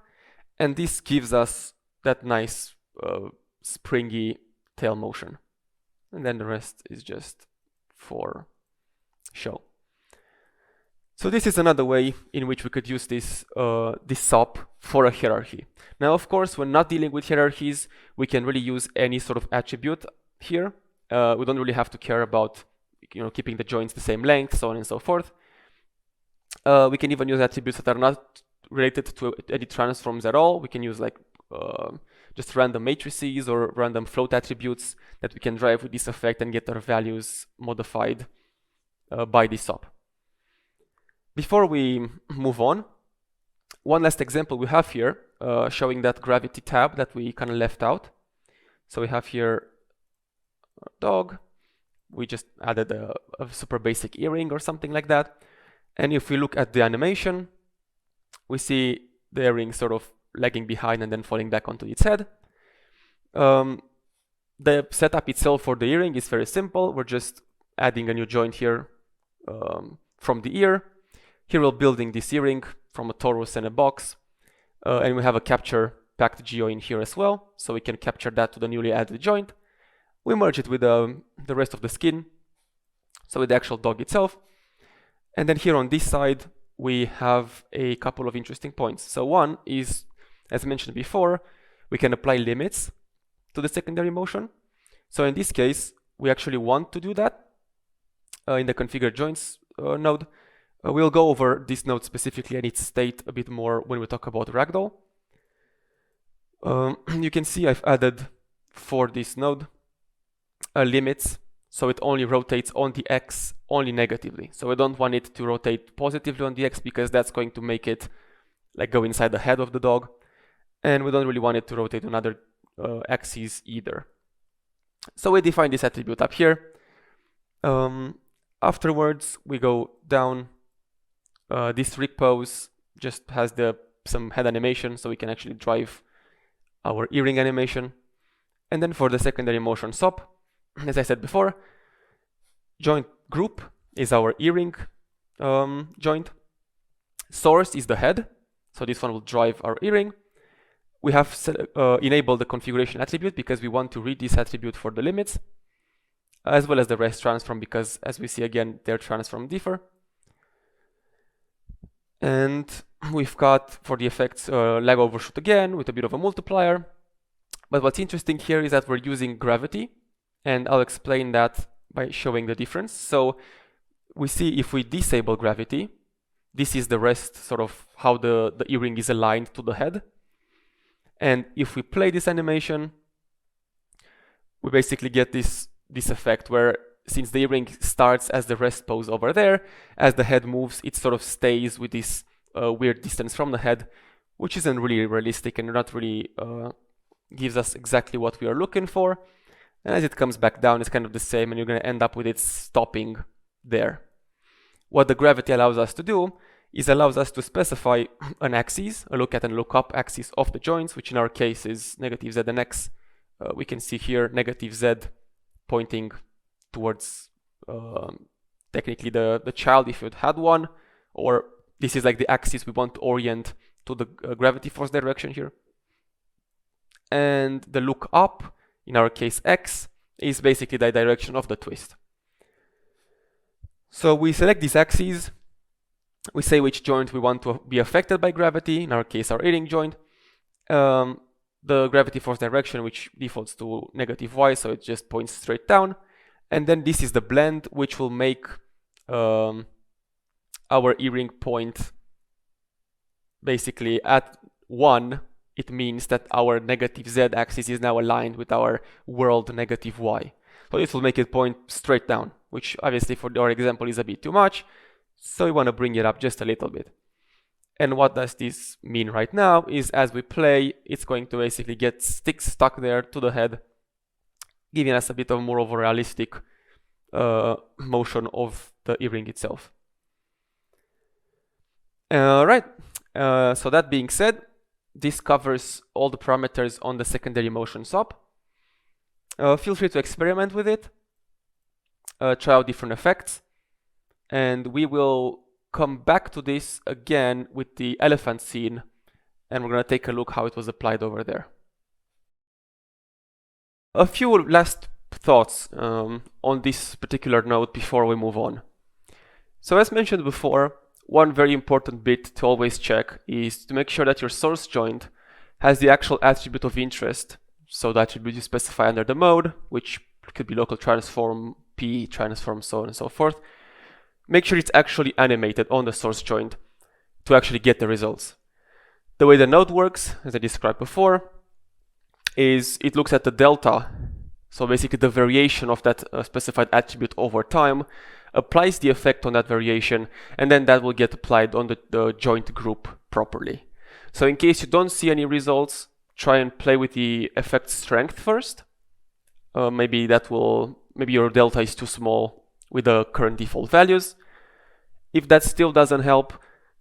S8: And this gives us that nice springy tail motion. And then the rest is just for show. So this is another way in which we could use this SOP for a hierarchy. Now, of course, when not dealing with hierarchies, we can really use any sort of attribute here. We don't really have to care about, you know, keeping the joints the same length, so on and so forth. We can even use attributes that are not related to any transforms at all. We can use like just random matrices or random float attributes that we can drive with this effect and get our values modified by this SOP. Before we move on, one last example we have here showing that gravity tab that we kind of left out. So we have here a dog. We just added a super basic earring or something like that. And if we look at the animation, we see the earring sort of lagging behind and then falling back onto its head. The setup itself for the earring is very simple. We're just adding a new joint here from the ear. Here we're building this earring from a torus and a box. And we have a capture packed geo in here as well. So we can capture that to the newly added joint. We merge it with the rest of the skin. So with the actual dog itself. And then here on this side, we have a couple of interesting points. So one is, as mentioned before, we can apply limits to the secondary motion. So in this case, we actually want to do that in the configure joints node. We'll go over this node specifically and its state a bit more when we talk about Ragdoll. You can see I've added for this node limits, so it only rotates on the X only negatively. So we don't want it to rotate positively on the X because that's going to make it like go inside the head of the dog. And we don't really want it to rotate on other axes either. So we define this attribute up here. Afterwards, we go down. This rig pose just has some head animation, so we can actually drive our earring animation. And then for the secondary motion SOP, as I said before, joint group is our earring joint. Source is the head, so this one will drive our earring. We have enabled the configuration attribute because we want to read this attribute for the limits, as well as the rest transform because, as we see again, their transform differ. And we've got, for the effects, lag overshoot again with a bit of a multiplier. But what's interesting here is that we're using gravity, and I'll explain that by showing the difference. So we see if we disable gravity, this is the rest, sort of how the earring is aligned to the head. And if we play this animation, we basically get this effect where, since the earring starts as the rest pose over there, as the head moves, it sort of stays with this weird distance from the head, which isn't really realistic and not really gives us exactly what we are looking for. And as it comes back down, it's kind of the same, and you're going to end up with it stopping there. What the gravity allows us to do is allows us to specify an axis, a look at and look up axis of the joints, which in our case is negative Z and X. We can see here negative Z pointing towards technically the child if it had one, or this is like the axis we want to orient to the gravity force direction here. And the look up, in our case X, is basically the direction of the twist. So we select these axes, we say which joint we want to be affected by gravity, in our case our earring joint, the gravity force direction, which defaults to negative Y, so it just points straight down. And then this is the blend, which will make our earring point basically at 1. It means that our negative Z axis is now aligned with our world negative Y. So this will make it point straight down, which obviously for our example is a bit too much. So we want to bring it up just a little bit. And what does this mean right now is as we play, it's going to basically get stuck there to the head, giving us a bit of more of a realistic motion of the earring itself. Right, so that being said, this covers all the parameters on the secondary motion SOP. Feel free to experiment with it, try out different effects, and we will come back to this again with the elephant scene, and we're going to take a look how it was applied over there. A few last thoughts on this particular node before we move on. So as mentioned before, one very important bit to always check is to make sure that your source joint has the actual attribute of interest. So the attribute you specify under the mode, which could be local transform, P transform, so on and so forth. Make sure it's actually animated on the source joint to actually get the results. The way the node works, as I described before, is it looks at the delta, so basically the variation of that specified attribute over time, applies the effect on that variation, and then that will get applied on the joint group properly. So in case you don't see any results, try and play with the effect strength first. Maybe your delta is too small with the current default values. If that still doesn't help,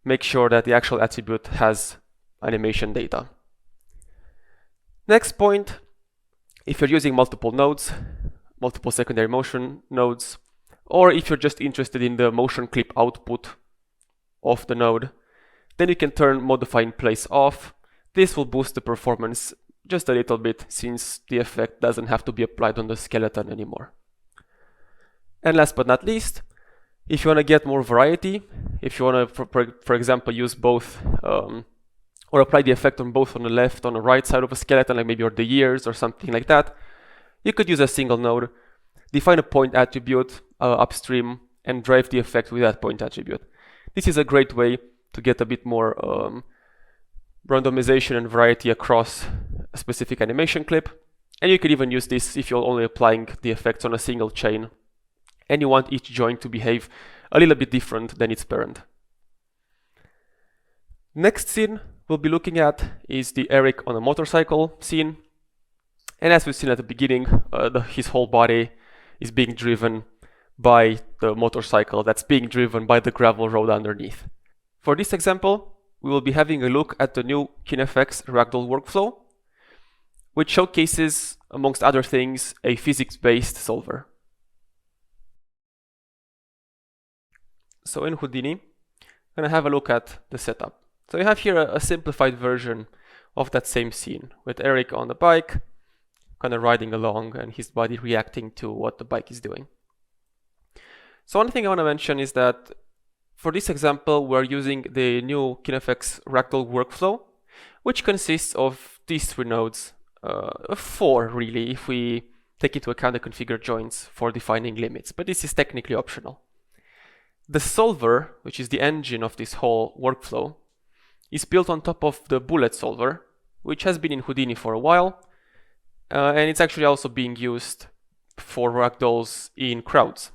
S8: make sure that the actual attribute has animation data. Next point, if you're using multiple nodes, multiple secondary motion nodes, or if you're just interested in the motion clip output of the node, then you can turn modify in place off. This will boost the performance just a little bit, since the effect doesn't have to be applied on the skeleton anymore. And last but not least, if you want to get more variety, if you want to, for example, use both or apply the effect on both on the left, on the right side of a skeleton, like maybe or the ears or something like that, you could use a single node, define a point attribute upstream, and drive the effect with that point attribute. This is a great way to get a bit more randomization and variety across a specific animation clip. And you could even use this if you're only applying the effects on a single chain and you want each joint to behave a little bit different than its parent. Next scene we'll be looking at is the Eric on a motorcycle scene. And as we've seen at the beginning, his whole body is being driven by the motorcycle that's being driven by the gravel road underneath. For this example, we will be having a look at the new KineFX ragdoll workflow, which showcases, amongst other things, a physics-based solver. So in Houdini, I'm going to have a look at the setup. So you have here a simplified version of that same scene with Eric on the bike, kind of riding along and his body reacting to what the bike is doing. So one thing I want to mention is that for this example, we're using the new KineFX ragdoll workflow, which consists of these three nodes, four really, if we take into account the configure joints for defining limits, but this is technically optional. The solver, which is the engine of this whole workflow, is built on top of the bullet solver, which has been in Houdini for a while, and it's actually also being used for ragdolls in crowds.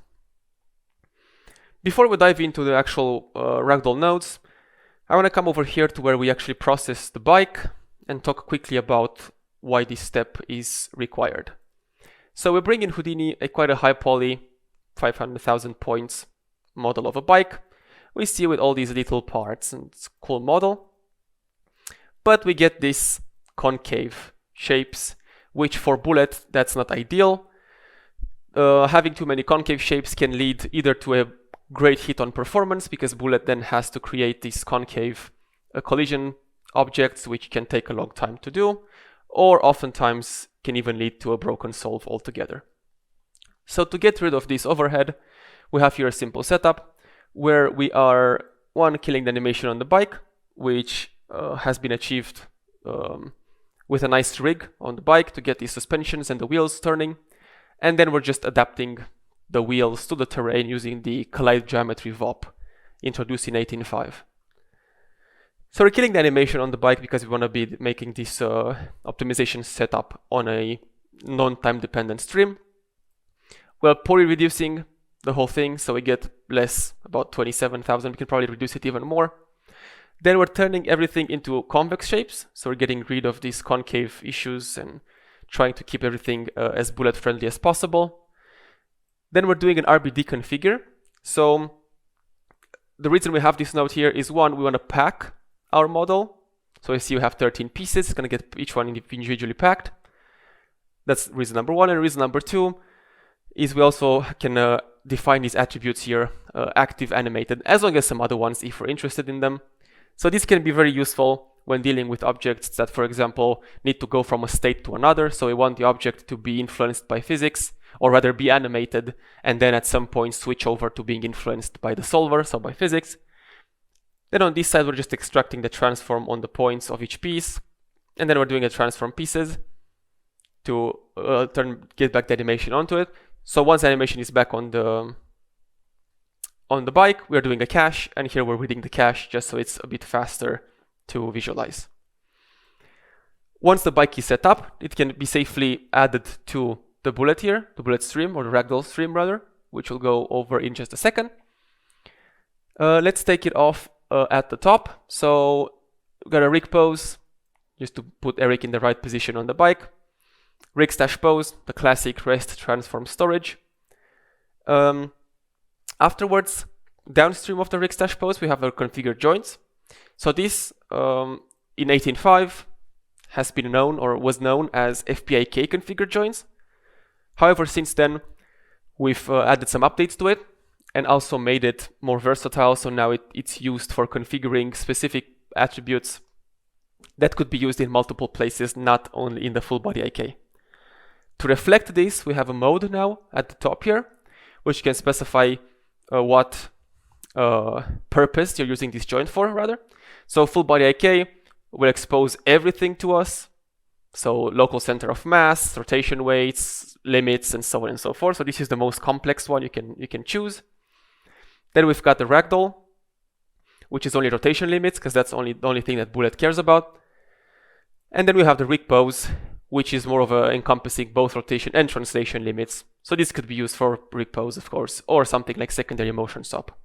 S8: Before we dive into the actual ragdoll nodes, I want to come over here to where we actually process the bike and talk quickly about why this step is required. So we bring in Houdini quite a high poly, 500,000 points model of a bike. We see with all these little parts, and it's a cool model. But we get these concave shapes, which for bullet, that's not ideal. Having too many concave shapes can lead either to a great hit on performance, because bullet then has to create these concave collision objects, which can take a long time to do, or oftentimes can even lead to a broken solve altogether. So to get rid of this overhead, we have here a simple setup where we are, one, killing the animation on the bike, which has been achieved with a nice rig on the bike to get the suspensions and the wheels turning. And then we're just adapting the wheels to the terrain using the Collide Geometry VOP introduced in 18.5. So we're killing the animation on the bike because we want to be making this optimization setup on a non-time dependent stream. We're poly reducing the whole thing, so we get less, about 27,000. We can probably reduce it even more. Then we're turning everything into convex shapes, so we're getting rid of these concave issues and trying to keep everything as bullet friendly as possible. Then we're doing an RBD configure. So the reason we have this node here is, one, we want to pack our model. So you see we have 13 pieces, it's going to get each one individually packed. That's reason number one. And reason number two is we also can define these attributes here, active, animated, as long as some other ones if we're interested in them. So this can be very useful when dealing with objects that, for example, need to go from a state to another. So we want the object to be influenced by physics, or rather be animated, and then at some point switch over to being influenced by the solver, so by physics. Then on this side, we're just extracting the transform on the points of each piece, and then we're doing a transform pieces to get back the animation onto it. So once the animation is back on the bike, we're doing a cache, and here we're reading the cache just so it's a bit faster to visualize. Once the bike is set up, it can be safely added to the bullet here, the bullet stream, or the ragdoll stream rather, which we'll go over in just a second. Let's take it off at the top. So we've got a rig pose, just to put Eric in the right position on the bike. Rig stash pose, the classic rest transform storage. Afterwards, downstream of the rig stash pose, we have our configured joints. So this, in 18.5, has been known, or was known as FPIK configured joints. However, since then, we've added some updates to it and also made it more versatile. So now it's used for configuring specific attributes that could be used in multiple places, not only in the full body IK. To reflect this, we have a mode now at the top here, which can specify what purpose you're using this joint for, rather. So full body IK will expose everything to us. So local center of mass, rotation weights, limits, and so on and so forth. So this is the most complex one you can choose. Then we've got the ragdoll, which is only rotation limits, because that's the only thing that Bullet cares about. And then we have the rig pose, which is more of a encompassing both rotation and translation limits. So this could be used for rig pose, of course, or something like secondary motion stop.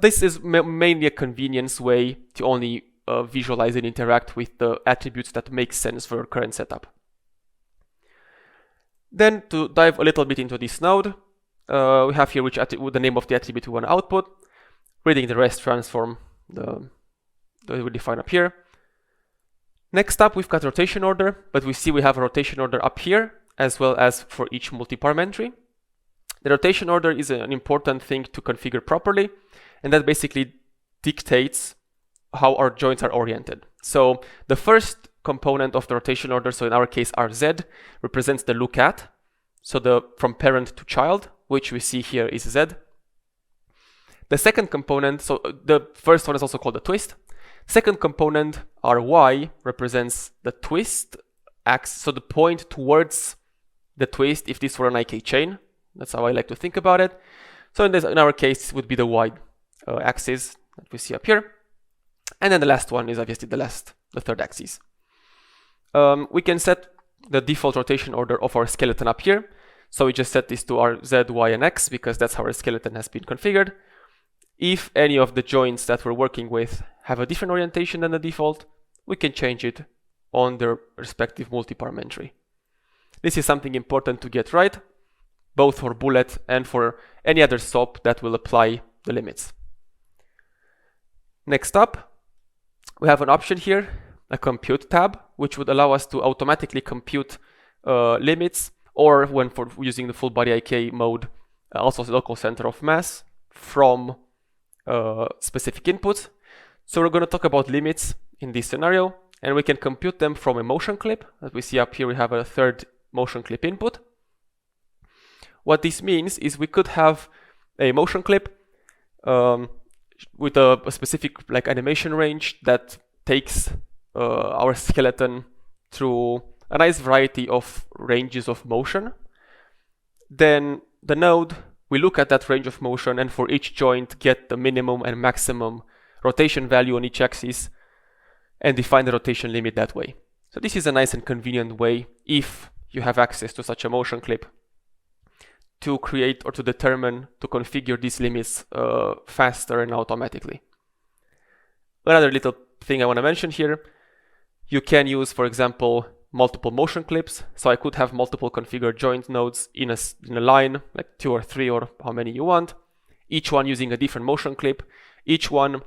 S8: This is mainly a convenience way to only visualize and interact with the attributes that make sense for your current setup. Then to dive a little bit into this node, we have here the name of the attribute we want to output, reading the rest transform that we define up here. Next up, we've got rotation order, but we see we have a rotation order up here, as well as for each multiparm entry. The rotation order is an important thing to configure properly, and that basically dictates how our joints are oriented. So the first component of the rotation order, so in our case RZ, represents the look at, so from parent to child, which we see here is Z. The second component, so the first one is also called the twist. Second component, RY, represents the twist axis, so the point towards the twist if this were an IK chain. That's how I like to think about it. So in our case, it would be the Y axis that we see up here. And then the last one is obviously the third axis. We can set the default rotation order of our skeleton up here. So we just set this to our Z, Y, and X because that's how our skeleton has been configured. If any of the joints that we're working with have a different orientation than the default, we can change it on their respective multiparm entry. This is something important to get right, both for Bullet and for any other SOP that will apply the limits. Next up, we have an option here, a compute tab, which would allow us to automatically compute limits, or when for using the full body IK mode, also the local center of mass from specific inputs. So we're going to talk about limits in this scenario, and we can compute them from a motion clip. As we see up here, we have a third motion clip input. What this means is we could have a motion clip with a specific animation range that takes our skeleton through a nice variety of ranges of motion. Then the node, we look at that range of motion, and for each joint get the minimum and maximum rotation value on each axis and define the rotation limit that way. So this is a nice and convenient way, if you have access to such a motion clip, to create or to determine, to configure these limits faster and automatically. Another little thing I want to mention here, you can use, for example, multiple motion clips. So I could have multiple configured joint nodes in a line, like 2 or 3 or how many you want, each one using a different motion clip, each one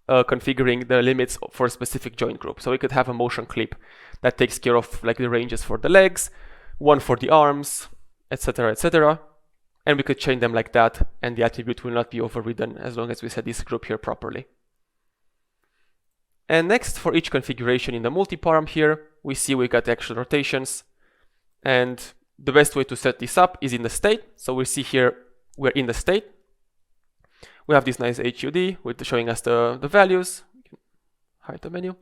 S8: configuring the limits for a specific joint group. So we could have a motion clip that takes care of the ranges for the legs, one for the arms, etc., etc. And we could chain them like that, and the attribute will not be overridden as long as we set this group here properly. And next, for each configuration in the multi-param here, we see we got actual rotations. And the best way to set this up is in the state. So we see here we're in the state. We have this nice HUD with showing us the values. We can hide the menu.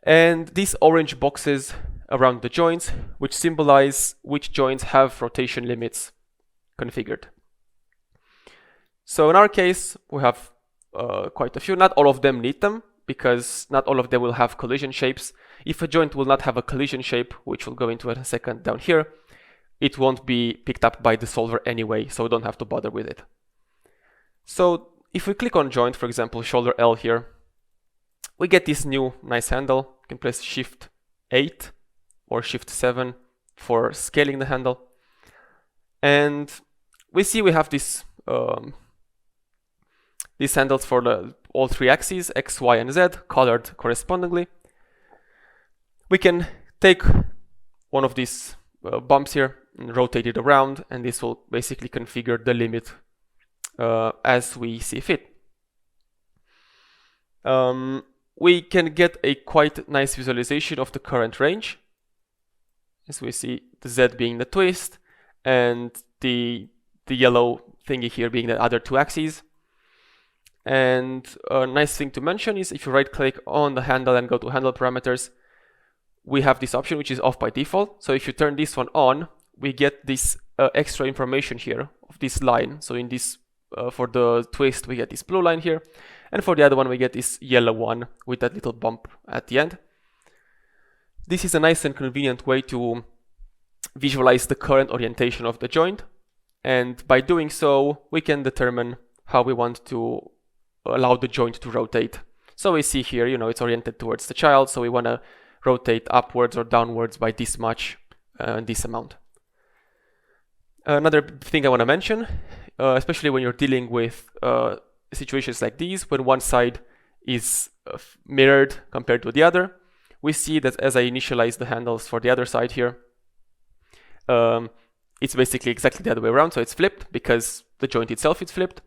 S8: And these orange boxes around the joints, which symbolize which joints have rotation limits configured. So in our case, we have quite a few. Not all of them need them, because not all of them will have collision shapes. If a joint will not have a collision shape, which we'll go into in a second down here, it won't be picked up by the solver anyway, so we don't have to bother with it. So if we click on joint, for example, shoulder L here, we get this new nice handle. You can press Shift 8 or Shift 7 for scaling the handle. And we see we have this these handles for all three axes, X, Y, and Z, colored correspondingly. We can take one of these bumps here and rotate it around, and this will basically configure the limit as we see fit. We can get a quite nice visualization of the current range, as we see the Z being the twist and the yellow thingy here being the other two axes. And a nice thing to mention is if you right click on the handle and go to handle parameters, we have this option which is off by default. So if you turn this one on, we get this extra information here of this line. So in this for the twist we get this blue line here, and for the other one we get this yellow one with that little bump at the end. This is a nice and convenient way to visualize the current orientation of the joint, and by doing so we can determine how we want to allow the joint to rotate. So we see here, you know, it's oriented towards the child, so we want to rotate upwards or downwards by this much, this amount. Another thing I want to mention, especially when you're dealing with situations like these, when one side is mirrored compared to the other, we see that as I initialize the handles for the other side here, it's basically exactly the other way around, so it's flipped because the joint itself is flipped.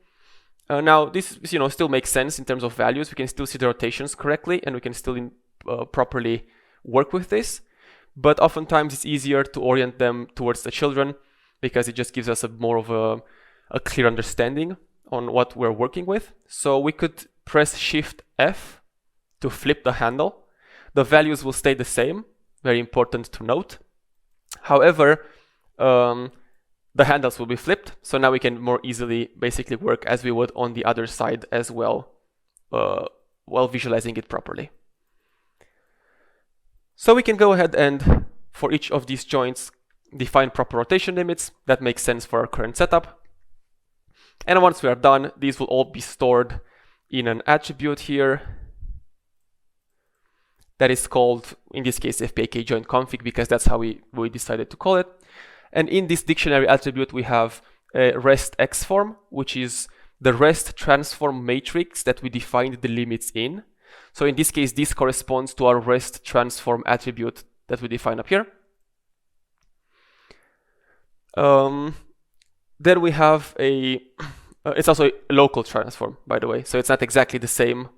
S8: Now this, you know, still makes sense in terms of values. We can still see the rotations correctly, and we can still properly work with this. But oftentimes it's easier to orient them towards the children because it just gives us more of a clear understanding on what we're working with. So we could press Shift F to flip the handle. The values will stay the same. Very important to note. However, the handles will be flipped, so now we can more easily basically work as we would on the other side as well, while visualizing it properly. So we can go ahead and, for each of these joints, define proper rotation limits. That makes sense for our current setup. And once we are done, these will all be stored in an attribute here that is called, in this case, FPAK joint config, because that's how we decided to call it. And in this dictionary attribute, we have a rest X form, which is the rest transform matrix that we defined the limits in. So in this case, this corresponds to our rest transform attribute that we define up here. Then we have it's also a local transform, by the way. So it's not exactly the same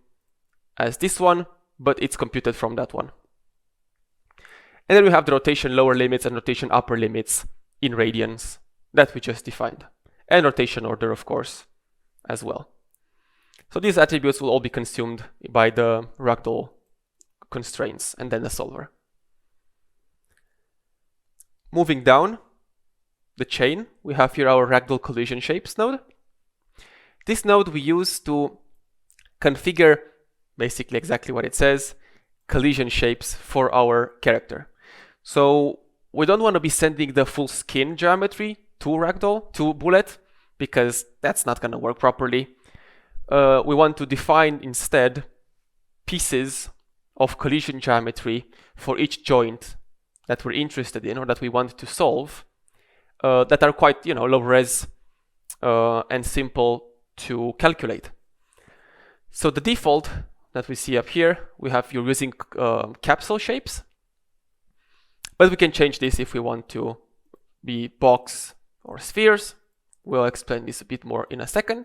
S8: as this one, but it's computed from that one. And then we have the rotation lower limits and rotation upper limits in radians that we just defined. And rotation order, of course, as well. So these attributes will all be consumed by the ragdoll constraints and then the solver. Moving down the chain, we have here our ragdoll collision shapes node. This node we use to configure basically exactly what it says, collision shapes for our character. So we don't want to be sending the full skin geometry to ragdoll, to bullet, because that's not going to work properly. We want to define instead pieces of collision geometry for each joint that we're interested in or that we want to solve, that are quite, you know, low res and simple to calculate. So the default that we see up here, you're using capsule shapes, but we can change this if we want to be box or spheres. We'll explain this a bit more in a second.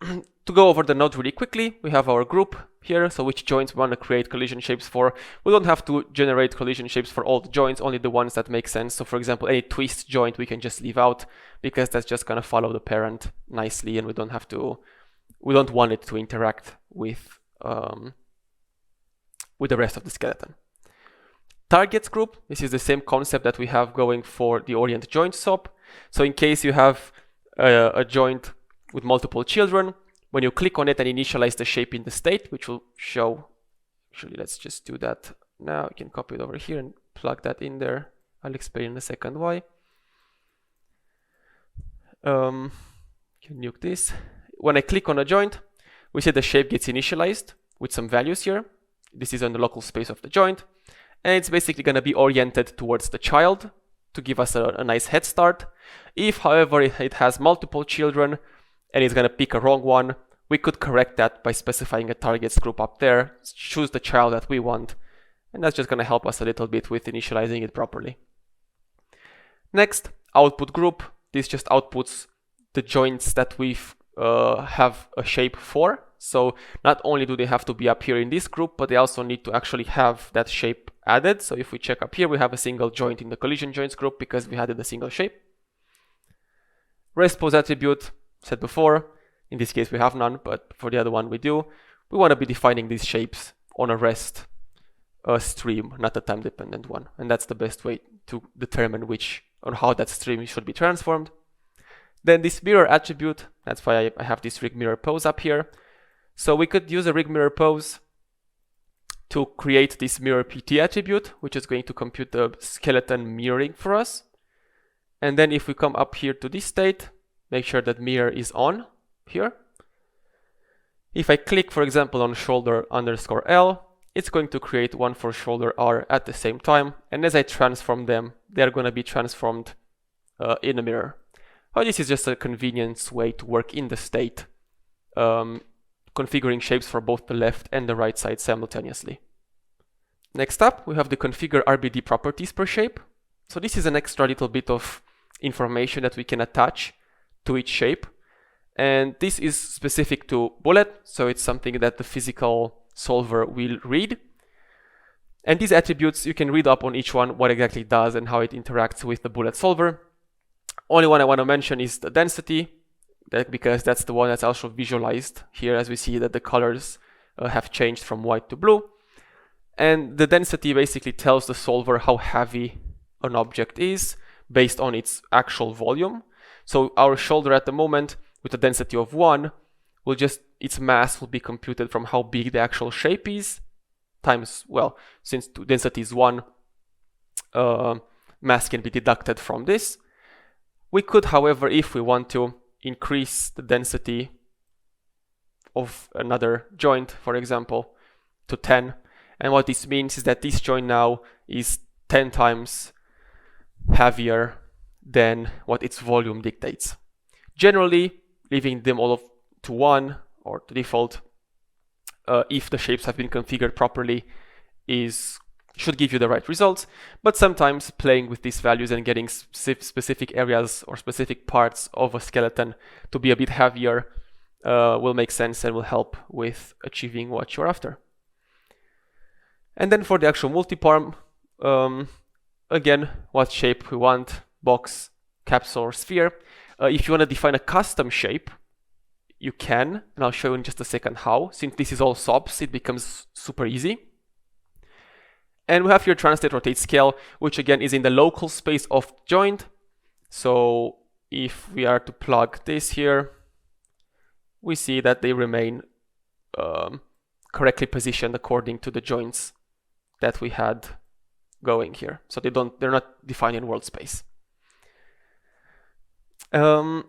S8: to go over the node really quickly, we have our group here, so which joints we want to create collision shapes for. We don't have to generate collision shapes for all the joints, only the ones that make sense. So for example, any twist joint we can just leave out because that's just going to follow the parent nicely, and we don't want it to interact with the rest of the skeleton. Targets group, this is the same concept that we have going for the orient joint swap. So in case you have a joint with multiple children, when you click on it and initialize the shape in the state, which will show, actually let's just do that now. You can copy it over here and plug that in there. I'll explain in a second why. Can nuke this. When I click on a joint, we see the shape gets initialized with some values here. This is on the local space of the joint. And it's basically going to be oriented towards the child to give us a nice head start. If, however, it has multiple children and it's going to pick a wrong one, we could correct that by specifying a targets group up there, choose the child that we want, and that's just going to help us a little bit with initializing it properly. Next, output group. This just outputs the joints that we have a shape for. So not only do they have to be up here in this group, but they also need to actually have that shape added. So if we check up here, we have a single joint in the collision joints group because we added a single shape. Rest pose attribute, said before. In this case, we have none, but for the other one, we do. We want to be defining these shapes on a rest stream, not a time-dependent one. And that's the best way to determine on how that stream should be transformed. Then this mirror attribute, that's why I have this rig mirror pose up here. So we could use a rig mirror pose to create this mirror PT attribute, which is going to compute the skeleton mirroring for us. And then if we come up here to this state, make sure that mirror is on here. If I click, for example, on shoulder underscore L, it's going to create one for shoulder R at the same time. And as I transform them, they're going to be transformed in a mirror. Oh, this is just a convenience way to work in the state, configuring shapes for both the left and the right side simultaneously. Next up, we have the configure RBD properties per shape. So this is an extra little bit of information that we can attach to each shape. And this is specific to bullet, so it's something that the physical solver will read. And these attributes, you can read up on each one, what exactly it does and how it interacts with the bullet solver. Only one I want to mention is the density, because that's the one that's also visualized here, as we see that the colors have changed from white to blue. And the density basically tells the solver how heavy an object is based on its actual volume. So our shoulder at the moment with a density of 1 will its mass will be computed from how big the actual shape is times, well, since density is 1, mass can be deducted from this. We could, however, if we want to, increase the density of another joint, for example, to 10. And what this means is that this joint now is 10 times heavier than what its volume dictates. Generally, leaving them all to 1 or to default, if the shapes have been configured properly, should give you the right results. But sometimes playing with these values and getting specific areas or specific parts of a skeleton to be a bit heavier will make sense and will help with achieving what you're after. And then for the actual multiparm, again, what shape we want, box, capsule, or sphere. If you want to define a custom shape, you can, and I'll show you in just a second how. Since this is all SOPs, it becomes super easy. And we have here translate, rotate, scale, which again is in the local space of the joint. So if we are to plug this here, we see that they remain correctly positioned according to the joints that we had going here. So they're not defined in world space. And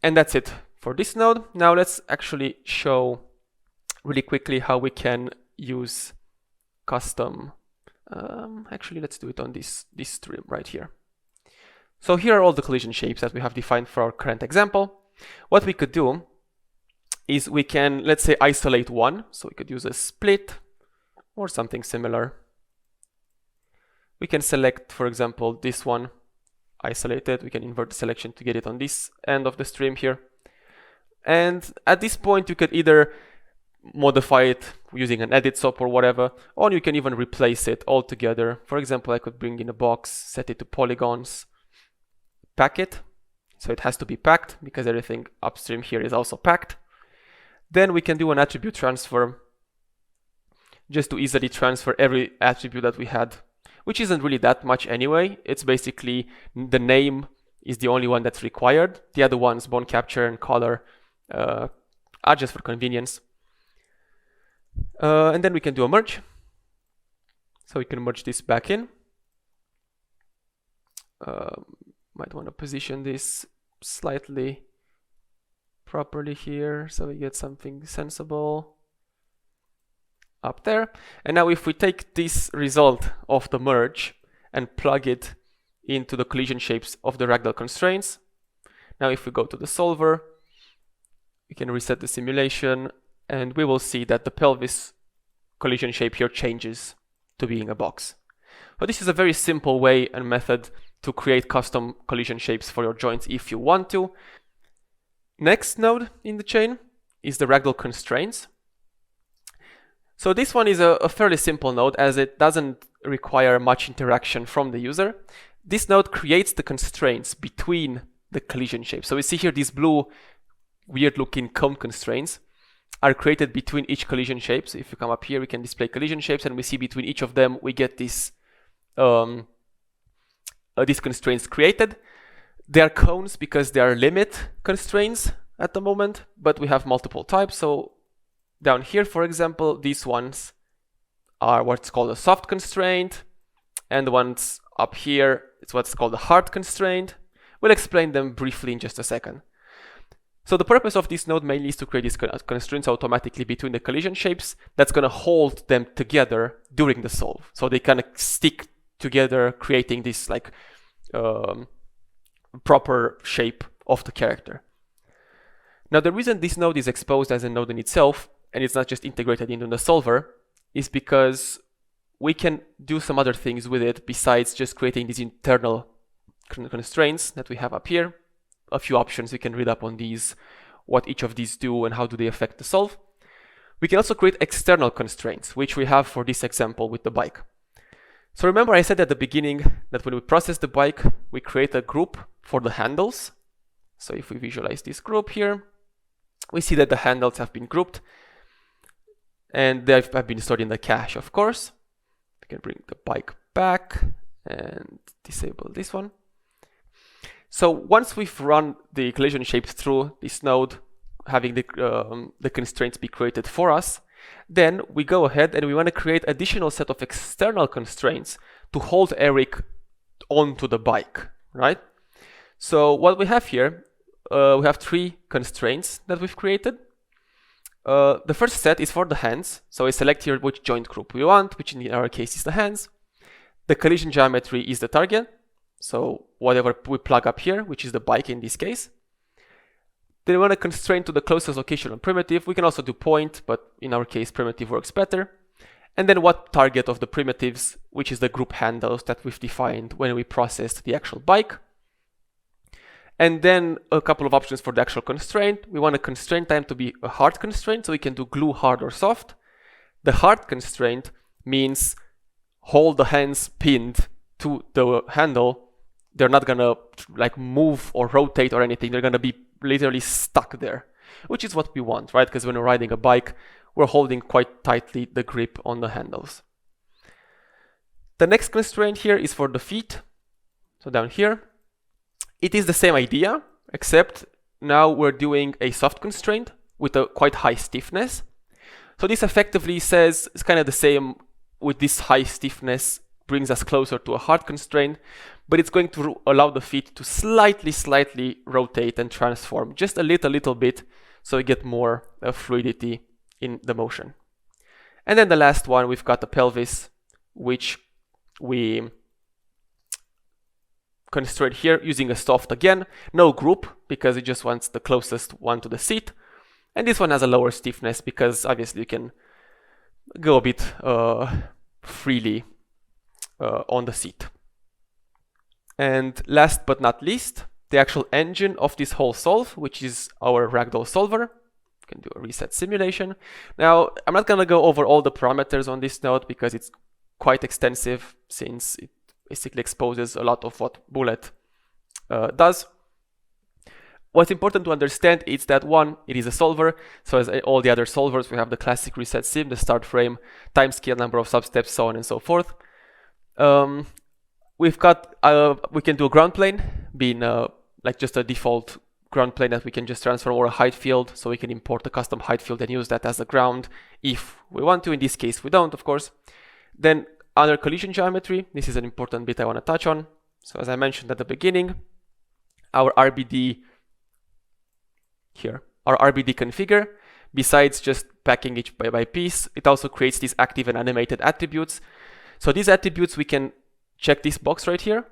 S8: that's it for this node. Now let's actually show really quickly how we can use custom. Actually, let's do it on this stream right here. So here are all the collision shapes that we have defined for our current example. What we could do is we can, let's say, isolate one. So we could use a split or something similar. We can select, for example, this one, isolate it. We can invert the selection to get it on this end of the stream here. And at this point, you could either modify it using an edit SOP or whatever, or you can even replace it altogether. For example, I could bring in a box, set it to polygons, pack it. So it has to be packed because everything upstream here is also packed. Then we can do an attribute transfer just to easily transfer every attribute that we had, which isn't really that much anyway. It's basically the name is the only one that's required. The other ones, bone capture and color, are just for convenience. And then we can do a merge. So we can merge this back in. Might want to position this slightly properly here so we get something sensible up there. And now if we take this result of the merge and plug it into the collision shapes of the ragdoll constraints, now if we go to the solver, we can reset the simulation and we will see that the pelvis collision shape here changes to being a box. But this is a very simple way and method to create custom collision shapes for your joints if you want to. Next node in the chain is the ragdoll constraints. So this one is a fairly simple node as it doesn't require much interaction from the user. This node creates the constraints between the collision shapes. So we see here these blue weird looking cone constraints are created between each collision shape. So if you come up here, we can display collision shapes and we see between each of them, we get these constraints created. They are cones because they are limit constraints at the moment, but we have multiple types. So down here, for example, these ones are what's called a soft constraint, and the ones up here, it's what's called a hard constraint. We'll explain them briefly in just a second. So the purpose of this node mainly is to create these constraints automatically between the collision shapes that's going to hold them together during the solve. So they kind of stick together, creating this like proper shape of the character. Now the reason this node is exposed as a node in itself, and it's not just integrated into the solver, is because we can do some other things with it besides just creating these internal constraints that we have up here. A few options, you can read up on these, what each of these do and how do they affect the solve. We can also create external constraints, which we have for this example with the bike. So remember I said at the beginning that when we process the bike, we create a group for the handles. So if we visualize this group here, we see that the handles have been grouped and they have been stored in the cache, of course. We can bring the bike back and disable this one. So once we've run the collision shapes through this node, having the constraints be created for us, then we go ahead and we want to create additional set of external constraints to hold Eric onto the bike, right? So what we have here, we have 3 constraints that we've created. The first set is for the hands. So we select here which joint group we want, which in our case is the hands. The collision geometry is the target. So whatever we plug up here, which is the bike in this case. Then we want to constrain to the closest location on primitive. We can also do point, but in our case, primitive works better. And then what target of the primitives, which is the group handles that we've defined when we processed the actual bike. And then a couple of options for the actual constraint. We want a constraint time to be a hard constraint, so we can do glue, hard, or soft. The hard constraint means hold the hands pinned to the handle. They're not gonna like move or rotate or anything. They're gonna be literally stuck there, which is what we want, right? Because when we're riding a bike, we're holding quite tightly the grip on the handles. The next constraint here is for the feet. So down here, it is the same idea, except now we're doing a soft constraint with a quite high stiffness. So this effectively says it's kind of the same with this high stiffness, brings us closer to a hard constraint, but it's going to allow the feet to slightly rotate and transform just a little bit, so we get more fluidity in the motion. And then the last one, we've got the pelvis, which we constrain here using a soft again, no group because it just wants the closest one to the seat. And this one has a lower stiffness because obviously you can go a bit freely on the seat. And last but not least, the actual engine of this whole solve, which is our ragdoll solver. We can do a reset simulation. Now, I'm not gonna go over all the parameters on this node because it's quite extensive, since it basically exposes a lot of what Bullet does. What's important to understand is that, one, it is a solver. So as all the other solvers, we have the classic reset sim, the start frame, time scale, number of substeps, so on and so forth. We've got, we can do a ground plane, being like just a default ground plane that we can just transform, or a height field. So we can import a custom height field and use that as a ground if we want to. In this case, we don't, of course. Then under collision geometry, this is an important bit I want to touch on. So as I mentioned at the beginning, our RBD here, our RBD configure, besides just packing each by piece, it also creates these active and animated attributes. So these attributes, we can check this box right here,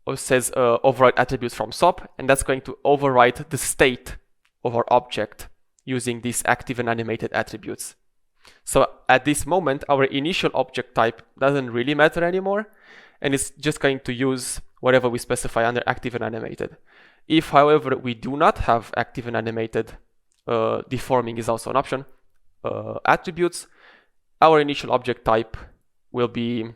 S8: it says override attributes from Swaab, and that's going to override the state of our object using these active and animated attributes. So at this moment, our initial object type doesn't really matter anymore, and it's just going to use whatever we specify under active and animated. If, however, we do not have active and animated, deforming is also an option, attributes, our initial object type will be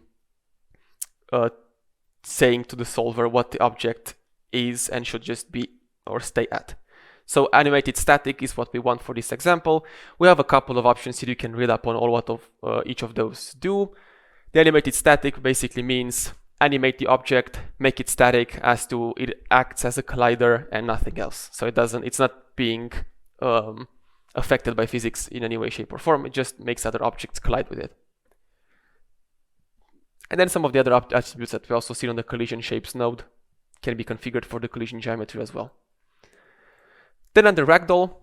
S8: saying to the solver what the object is and should just be or stay at. So animated static is what we want for this example. We have a couple of options here. You can read up on all what of each of those do. The animated static basically means animate the object, make it static as to it acts as a collider and nothing else. So it's not being affected by physics in any way, shape or form. It just makes other objects collide with it. And then some of the other attributes that we also see on the collision shapes node can be configured for the collision geometry as well. Then under ragdoll,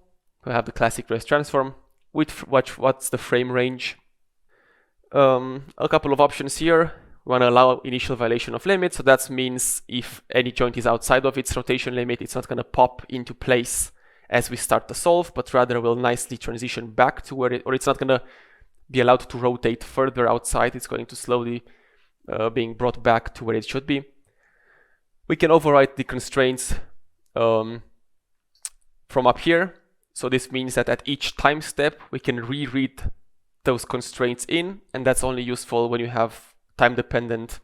S8: we have the classic res transform with what's the frame range. A couple of options here. We want to allow initial violation of limit. So that means if any joint is outside of its rotation limit, it's not going to pop into place as we start the solve, but rather will nicely transition back to where or it's not going to be allowed to rotate further outside. It's going to slowly being brought back to where it should be. We can override the constraints from up here. So this means that at each time step, we can reread those constraints in, and that's only useful when you have time-dependent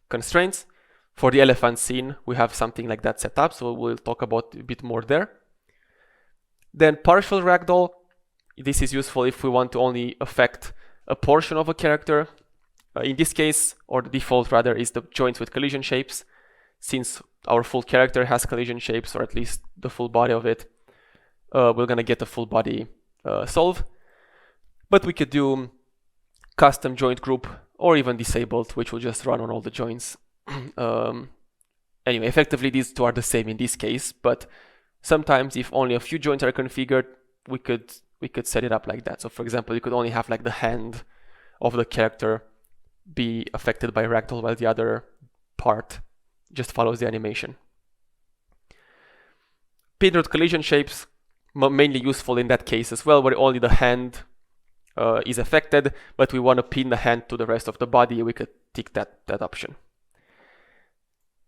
S8: constraints. For the elephant scene, we have something like that set up, so we'll talk about a bit more there. Then partial ragdoll. This is useful if we want to only affect a portion of a character. In this case, or the default rather, is the joints with collision shapes. Since our full character has collision shapes, or at least the full body of it, we're going to get a full body solve. But we could do custom joint group or even disabled, which will just run on all the joints. Anyway, effectively these two are the same in this case, but sometimes if only a few joints are configured, we could set it up like that. So for example, you could only have like the hand of the character be affected by ragdoll while the other part just follows the animation. Pinrod collision shapes, mainly useful in that case as well, where only the hand is affected, but we want to pin the hand to the rest of the body. We could tick that option.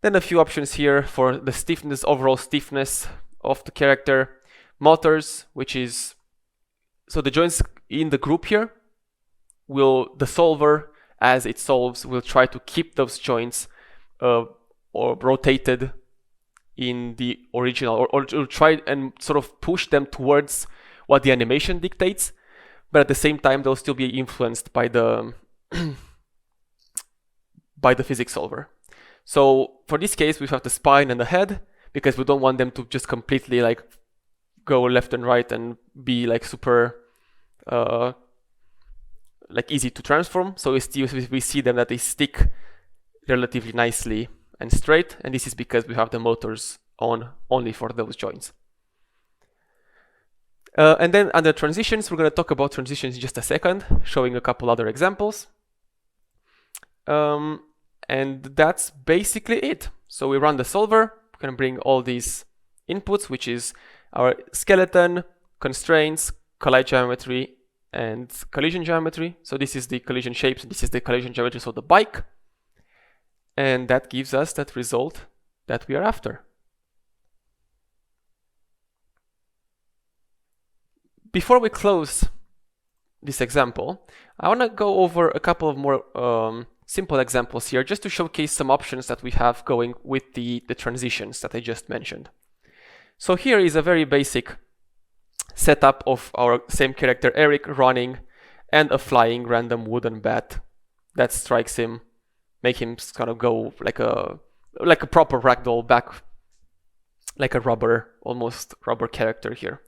S8: Then a few options here for the stiffness, overall stiffness of the character. Motors, which is, so the joints in the group here, the solver, as it solves, will try to keep those joints or rotated in the original, or try and sort of push them towards what the animation dictates, but at the same time they'll still be influenced by the by the physics solver. So for this case, we have the spine and the head, because we don't want them to just completely like go left and right and be like super like easy to transform. So we see them that they stick relatively nicely and straight, and this is because we have the motors on only for those joints. And then under transitions, we're going to talk about transitions in just a second, showing a couple other examples. And that's basically it. So we run the solver, we're going to bring all these inputs, which is our skeleton, constraints, collide geometry, and collision geometry. So this is the collision shapes, and this is the collision geometry, so the bike. And that gives us that result that we are after. Before we close this example, I want to go over a couple of more simple examples here, just to showcase some options that we have going with the transitions that I just mentioned. So here is a very basic setup of our same character Eric running and a flying random wooden bat that strikes him, make him kind of go like a proper ragdoll back, like a almost rubber character here.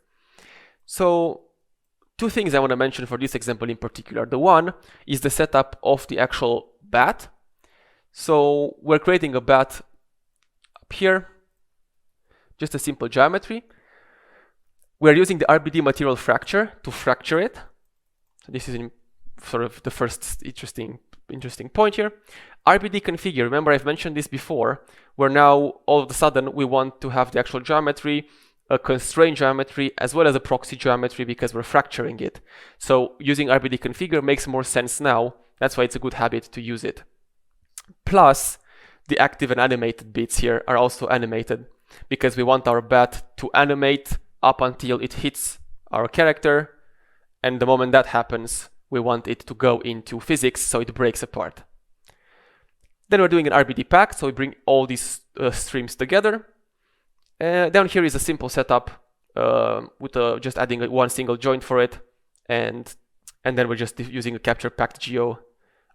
S8: So two things I want to mention for this example in particular. The one is the setup of the actual bat. So we're creating a bat up here, just a simple geometry. We're using the RBD material fracture to fracture it. So this is sort of the first interesting point here. RBD configure, remember I've mentioned this before, where now all of a sudden we want to have the actual geometry, a constraint geometry, as well as a proxy geometry because we're fracturing it. So using RBD configure makes more sense now. That's why it's a good habit to use it. Plus, the active and animated bits here are also animated because we want our bat to animate up until it hits our character. And the moment that happens, we want it to go into physics so it breaks apart. Then we're doing an RBD pack, so we bring all these streams together. Down here is a simple setup with just adding one single joint for it, and then we're just using a capture packed geo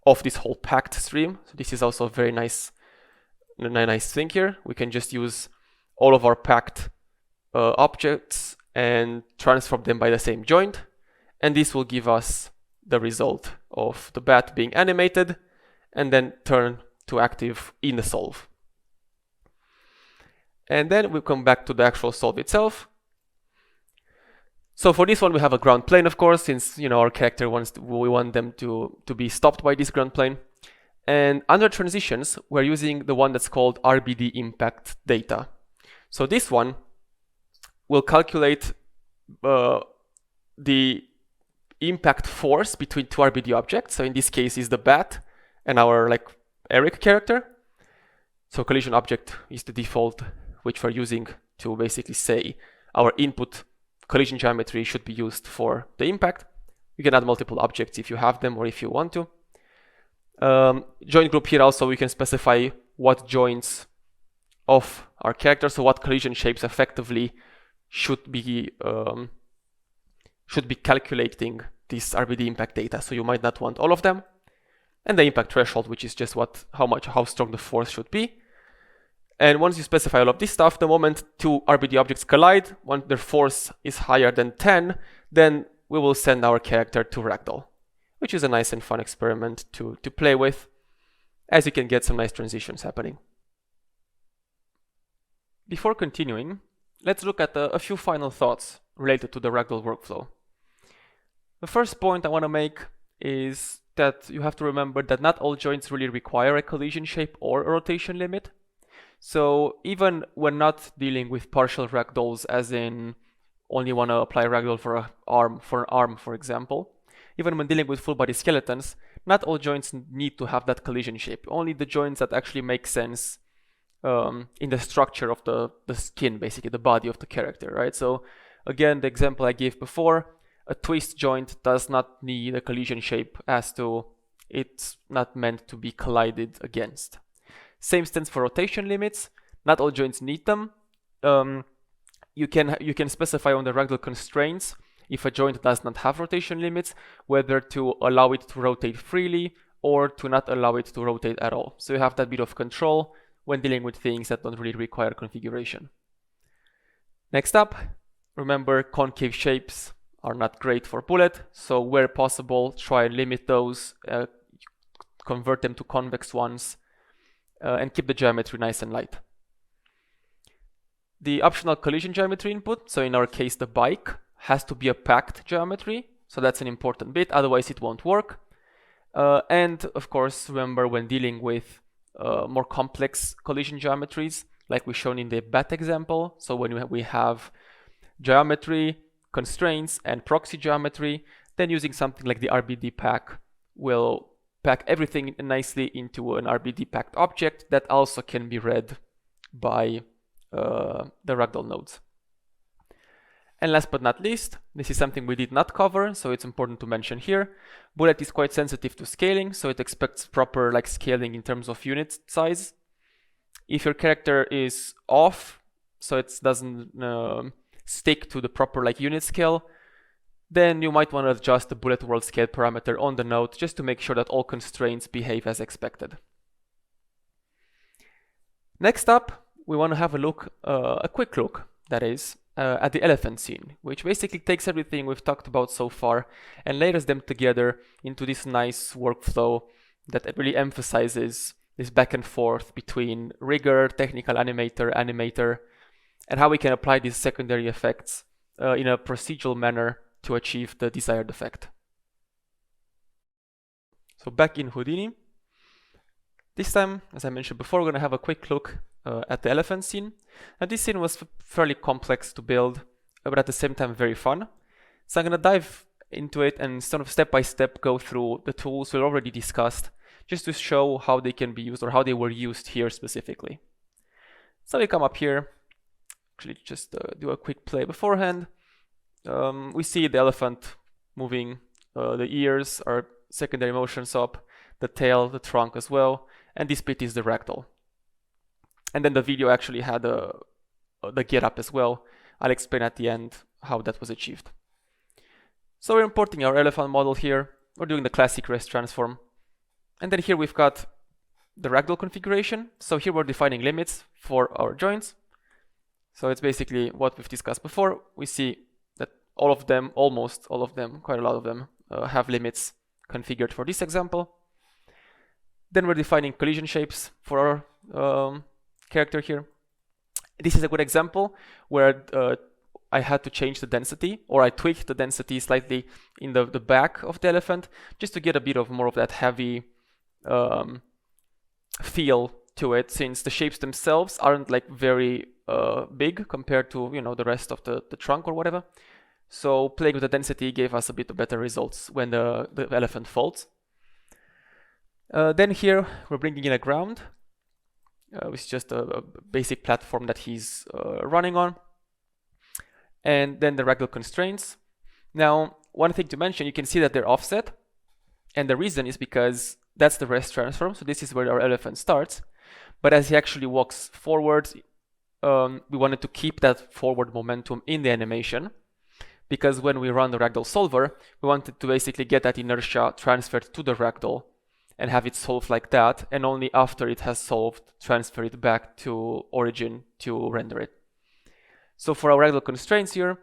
S8: of this whole packed stream. So this is also a very nice thing here. We can just use all of our packed objects and transform them by the same joint, and this will give us the result of the bat being animated and then turn to active in the solve. And then we come back to the actual solve itself. So for this one, we have a ground plane, of course, since our character we want them to be stopped by this ground plane. And under transitions, we're using the one that's called RBD impact data. So this one will calculate the impact force between two RBD objects. So in this case is the bat and our Eric character. So collision object is the default which we're using to basically say our input collision geometry should be used for the impact. You can add multiple objects if you have them or if you want to. Joint group here also we can specify what joints of our character, so what collision shapes effectively should be calculating this RBD impact data. So you might not want all of them. And the impact threshold, which is just how strong the force should be. And once you specify all of this stuff, the moment two RBD objects collide, when their force is higher than 10, then we will send our character to ragdoll, which is a nice and fun experiment to play with, as you can get some nice transitions happening. Before continuing, let's look at a few final thoughts related to the ragdoll workflow. The first point I want to make is that you have to remember that not all joints really require a collision shape or a rotation limit. So even when not dealing with partial ragdolls, as in only want to apply ragdoll for an arm, for example, even when dealing with full body skeletons, not all joints need to have that collision shape. Only the joints that actually make sense in the structure of the skin, basically the body of the character, right? So again, the example I gave before, a twist joint does not need a collision shape as to it's not meant to be collided against. Same stands for rotation limits. Not all joints need them. You can specify on the ragdoll constraints if a joint does not have rotation limits, whether to allow it to rotate freely or to not allow it to rotate at all. So you have that bit of control when dealing with things that don't really require configuration. Next up, remember concave shapes are not great for bullet, so where possible, try and limit those, convert them to convex ones, and keep the geometry nice and light. The optional collision geometry input, so in our case the bike, has to be a packed geometry, so that's an important bit, otherwise it won't work. And of course, remember when dealing with more complex collision geometries, like we've shown in the bat example, so when we have geometry, constraints, and proxy geometry, then using something like the RBD pack will pack everything nicely into an RBD packed object that also can be read by the ragdoll nodes. And last but not least, this is something we did not cover, so it's important to mention here. Bullet is quite sensitive to scaling, so it expects proper like scaling in terms of unit size. If your character is off, so it doesn't stick to the proper like unit scale, then you might want to adjust the bullet world scale parameter on the node just to make sure that all constraints behave as expected. Next up, we want to have a look, a quick look, that is, at the elephant scene, which basically takes everything we've talked about so far and layers them together into this nice workflow that really emphasizes this back and forth between rigger, technical animator, and how we can apply these secondary effects in a procedural manner to achieve the desired effect. So back in Houdini, this time, as I mentioned before, we're going to have a quick look at the elephant scene. Now this scene was fairly complex to build, but at the same time very fun. So I'm going to dive into it and sort of step by step go through the tools we already discussed, just to show how they can be used or how they were used here specifically. So we come up here, actually just do a quick play beforehand. We see the elephant moving, the ears are secondary motions up, the tail, the trunk as well, and this bit is the ragdoll. And then the video actually had the get up as well. I'll explain at the end how that was achieved. So we're importing our elephant model here. We're doing the classic rest transform. And then here we've got the ragdoll configuration. So here we're defining limits for our joints. So it's basically what we've discussed before. We see that all of them, almost all of them, quite a lot of them, have limits configured for this example. Then we're defining collision shapes for our character here. This is a good example where I had to change the density, or I tweaked the density slightly in the back of the elephant, just to get a bit of more of that heavy feel to it, since the shapes themselves aren't like very big compared to, you know, the rest of the trunk or whatever. So playing with the density gave us a bit of better results when the elephant folds. Then here we're bringing in a ground, which is just a basic platform that he's running on. And then the ragdoll constraints. Now, one thing to mention, you can see that they're offset. And the reason is because that's the rest transform. So this is where our elephant starts. But as he actually walks forward, we wanted to keep that forward momentum in the animation. Because when we run the ragdoll solver, we wanted to basically get that inertia transferred to the ragdoll and have it solve like that, and only after it has solved, transfer it back to origin to render it. So for our ragdoll constraints here,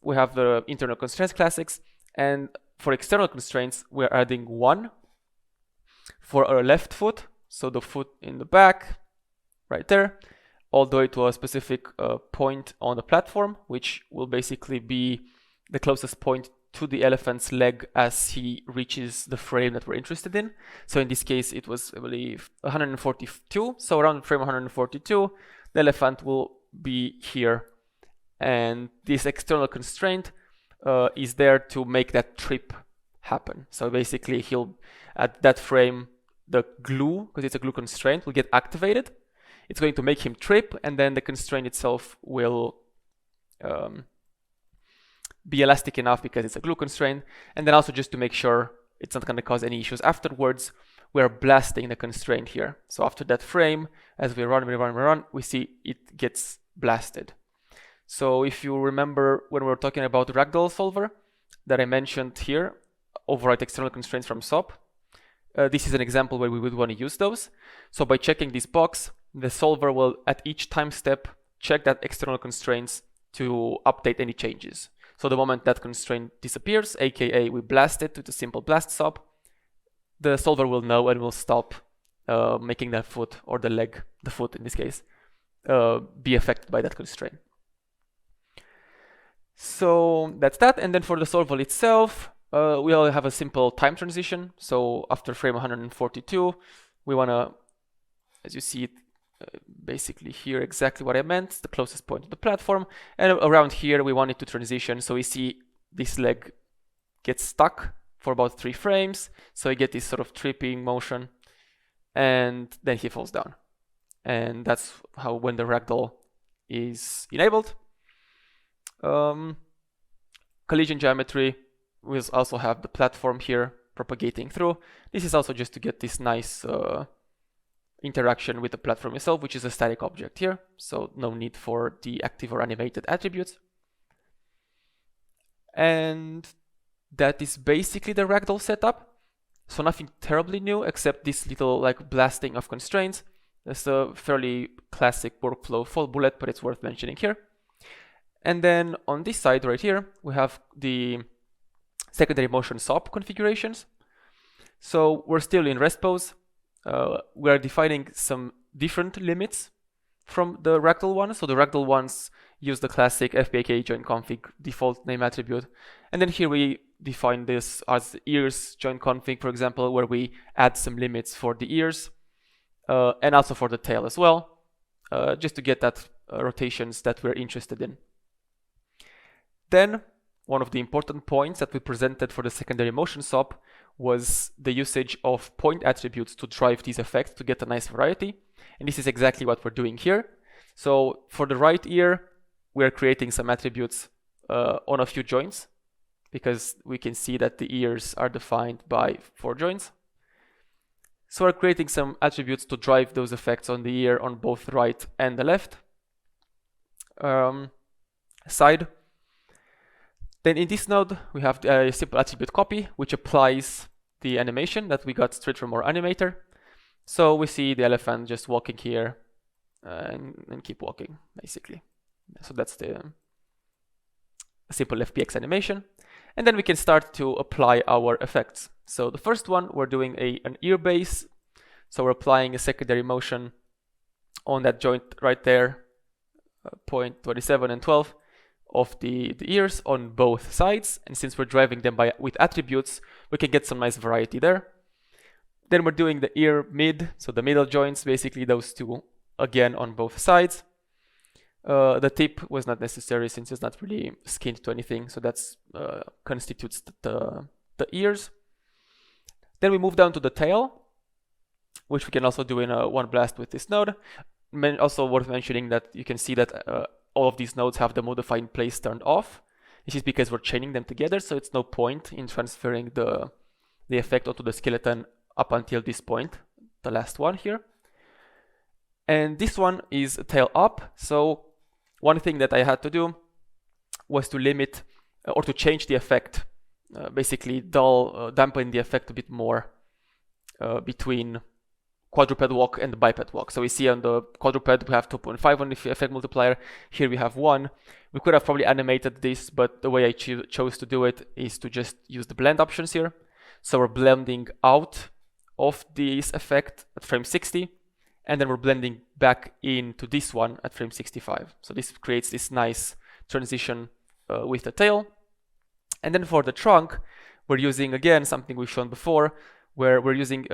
S8: we have the internal constraints classics, and for external constraints, we're adding one for our left foot, so the foot in the back, right there, all the way to a specific point on the platform, which will basically be the closest point to the elephant's leg as he reaches the frame that we're interested in. So in this case, it was, I believe, 142. So around frame 142, the elephant will be here. And this external constraint is there to make that trip happen. So basically, he'll, at that frame, the glue, because it's a glue constraint, will get activated. It's going to make him trip, and then the constraint itself will be elastic enough because it's a glue constraint. And then also just to make sure it's not going to cause any issues afterwards, we're blasting the constraint here. So after that frame, as we run, we see it gets blasted. So if you remember when we were talking about the ragdoll solver that I mentioned here, override external constraints from Swaab, this is an example where we would want to use those. So by checking this box, the solver will at each time step check that external constraints to update any changes. So the moment that constraint disappears, aka we blast it with a simple blast Swaab, the solver will know and will stop making that foot, or the leg, the foot in this case, be affected by that constraint. So that's that. And then for the solver itself, we all have a simple time transition. So after frame 142, we want to, as you see it, basically here exactly what I meant, the closest point to the platform, and around here we want it to transition. So we see this leg gets stuck for about 3 frames, so we get this sort of tripping motion, and then he falls down. And that's how when the ragdoll is enabled. collision geometry. We also have the platform here propagating through. This is also just to get this nice interaction with the platform itself, which is a static object here, so no need for the active or animated attributes. And that is basically the ragdoll setup. So nothing terribly new except this little like blasting of constraints. That's a fairly classic workflow full bullet, but it's worth mentioning here. And then on this side right here, we have the secondary motion SOP configurations. So we're still in rest pose. We are defining some different limits from the ragdoll ones. So the ragdoll ones use the classic FBAK join config default name attribute. And then here we define this as ears join config, for example, where we add some limits for the ears and also for the tail as well, just to get that rotations that we're interested in. Then one of the important points that we presented for the secondary motion SOP was the usage of point attributes to drive these effects to get a nice variety. And this is exactly what we're doing here. So for the right ear, we're creating some attributes on a few joints, because we can see that the ears are defined by 4 joints. So we're creating some attributes to drive those effects on the ear on both the right and the left side. Then in this node, we have a simple attribute copy, which applies the animation that we got straight from our animator. So we see the elephant just walking here and keep walking, basically. So that's the simple FBX animation. And then we can start to apply our effects. So the first one, we're doing an ear base. So we're applying a secondary motion on that joint right there, point 27 and 12. Of the ears on both sides, and since we're driving them with attributes, we can get some nice variety there. Then we're doing the ear mid, so the middle joints, basically those two again on both sides. The tip was not necessary since it's not really skinned to anything, so that's constitutes the ears. Then we move down to the tail, which we can also do in one blast with this node. Also worth mentioning that you can see that all of these nodes have the modify in place turned off. This is because we're chaining them together, so it's no point in transferring the effect onto the skeleton up until this point, the last one here. And this one is tail up. So one thing that I had to do was to limit or to change the effect, basically dampen the effect a bit more between quadruped walk and the biped walk. So we see on the quadruped we have 2.5 on the effect multiplier. Here we have 1. We could have probably animated this, but the way I chose to do it is to just use the blend options here. So we're blending out of this effect at frame 60, and then we're blending back into this one at frame 65. So this creates this nice transition with the tail. And then for the trunk, we're using again something we've shown before, where we're using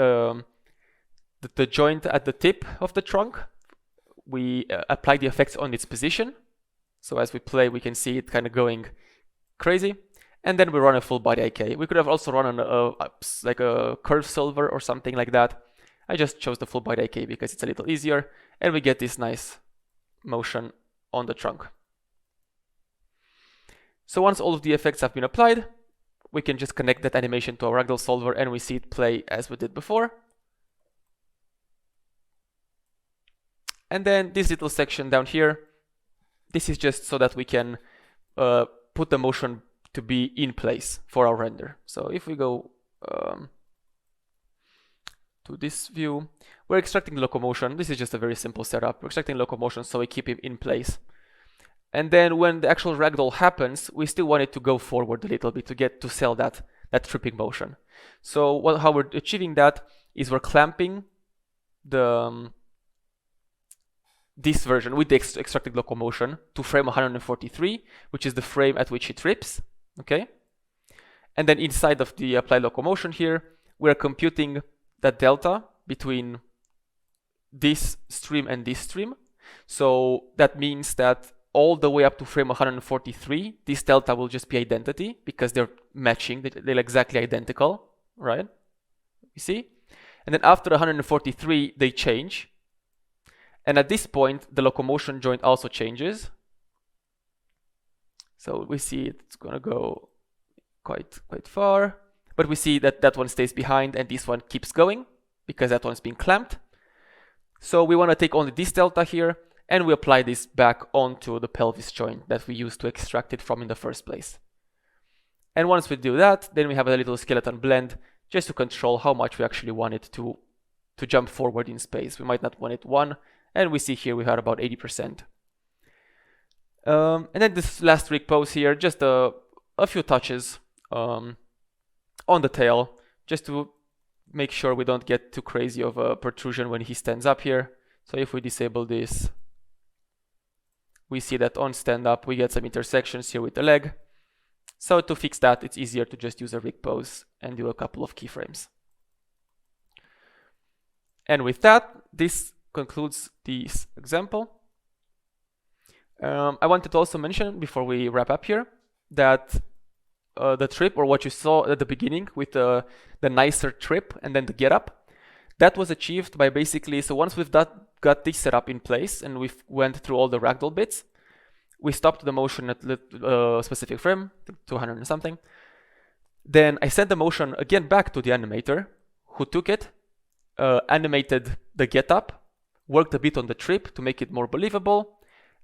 S8: the joint at the tip of the trunk. We apply the effects on its position. So as we play, we can see it kind of going crazy. And then we run a full body IK. We could have also run like a curve solver or something like that. I just chose the full body IK because it's a little easier. And we get this nice motion on the trunk. So once all of the effects have been applied, we can just connect that animation to our ragdoll solver and we see it play as we did before. And then this little section down here, this is just so that we can put the motion to be in place for our render. So if we go to this view, we're extracting locomotion. This is just a very simple setup. We're extracting locomotion so we keep him in place. And then when the actual ragdoll happens, we still want it to go forward a little bit to get to sell that tripping motion. So how we're achieving that is we're clamping this version with the extracted locomotion to frame 143, which is the frame at which it trips. Okay, and then inside of the apply locomotion here, we're computing that delta between this stream and this stream. So that means that all the way up to frame 143, this delta will just be identity because they're matching, they're exactly identical, right? You see? And then after 143, they change. And at this point, the locomotion joint also changes. So we see it's going to go quite far, but we see that that one stays behind and this one keeps going because that one's being clamped. So we want to take only this delta here and we apply this back onto the pelvis joint that we used to extract it from in the first place. And once we do that, then we have a little skeleton blend just to control how much we actually want it to jump forward in space. We might not want it 1, and we see here we had about 80%. And then this last rig pose here, just a few touches on the tail, just to make sure we don't get too crazy of a protrusion when he stands up here. So if we disable this, we see that on stand up we get some intersections here with the leg. So to fix that, it's easier to just use a rig pose and do a couple of keyframes. And with that, this concludes this example. I wanted to also mention before we wrap up here that the trip, or what you saw at the beginning with the nicer trip and then the get up, that was achieved by basically, so once we've got this set up in place and we went through all the ragdoll bits, we stopped the motion at a specific frame, 200 and something. Then I sent the motion again back to the animator, who took it, animated the get up, worked a bit on the trip to make it more believable,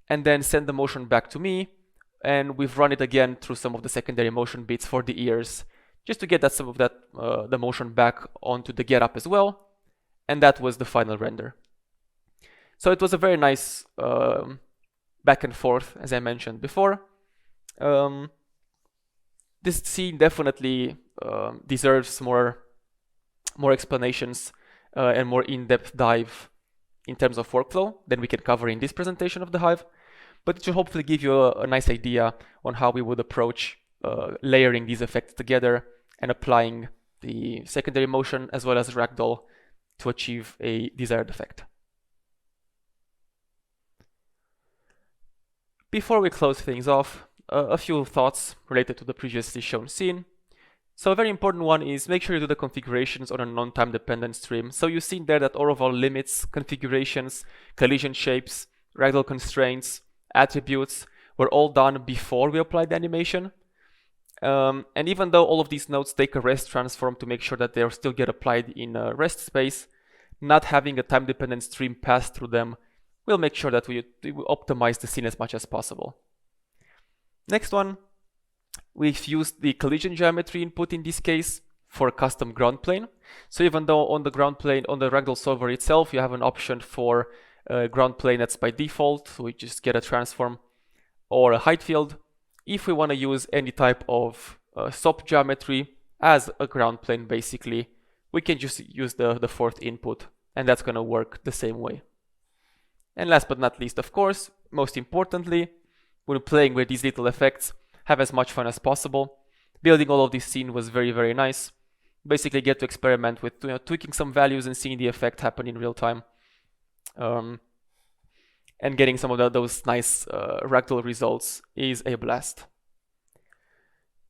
S8: and then sent the motion back to me. And we've run it again through some of the secondary motion bits for the ears, just to get that some of that the motion back onto the get up as well. And that was the final render. So it was a very nice back and forth, as I mentioned before. This scene definitely deserves more explanations and more in-depth dive in terms of workflow than we can cover in this presentation of the Hive. But it should hopefully give you a nice idea on how we would approach layering these effects together and applying the secondary motion as well as ragdoll to achieve a desired effect. Before we close things off, a few thoughts related to the previously shown scene. So a very important one is make sure you do the configurations on a non-time dependent stream. So you've seen there that all of our limits, configurations, collision shapes, ragdoll constraints, attributes were all done before we applied the animation. And even though all of these nodes take a rest transform to make sure that they still get applied in a rest space, not having a time-dependent stream pass through them will make sure that we optimize the scene as much as possible. Next one, we've used the collision geometry input in this case for a custom ground plane. So even though on the ground plane, on the ragdoll solver itself, you have an option for a ground plane that's by default, so we just get a transform or a height field. If we want to use any type of SOP geometry as a ground plane, basically, we can just use the fourth input, and that's going to work the same way. And last but not least, of course, most importantly, when playing with these little effects, have as much fun as possible. Building all of this scene was very, very nice. Basically get to experiment with tweaking some values and seeing the effect happen in real time. And getting some of those nice ragdoll results is a blast.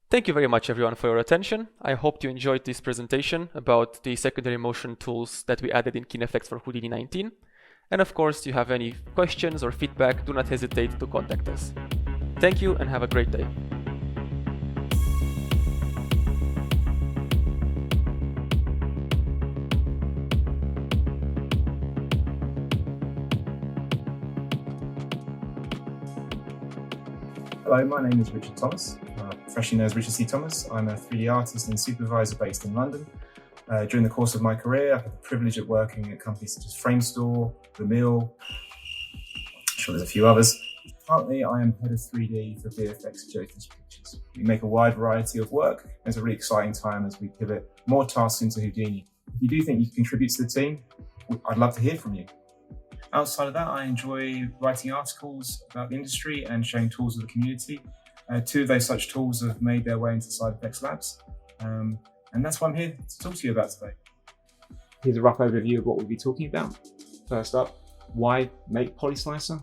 S8: Thank you very much everyone for your attention. I hope you enjoyed this presentation about the secondary motion tools that we added in KineFX for Houdini 19. And of course, if you have any questions or feedback, do not hesitate to contact us. Thank you and have a great day.
S9: Hello, my name is Richard Thomas, professionally known as Richard C. Thomas. I'm a 3D artist and supervisor based in London. During the course of my career, I've had the privilege of working at companies such as Framestore, The Mill, I'm sure there's a few others. Currently, I am head of 3D for VFX and Jellyfish Pictures. We make a wide variety of work. It's a really exciting time as we pivot more tasks into Houdini. If you do think you can contribute to the team, I'd love to hear from you. Outside of that, I enjoy writing articles about the industry and sharing tools with the community. Two of those such tools have made their way into SideFX Labs. And that's what I'm here to talk to you about today.
S6: Here's a rough overview of what we'll be talking about. First up, why make PolySlicer?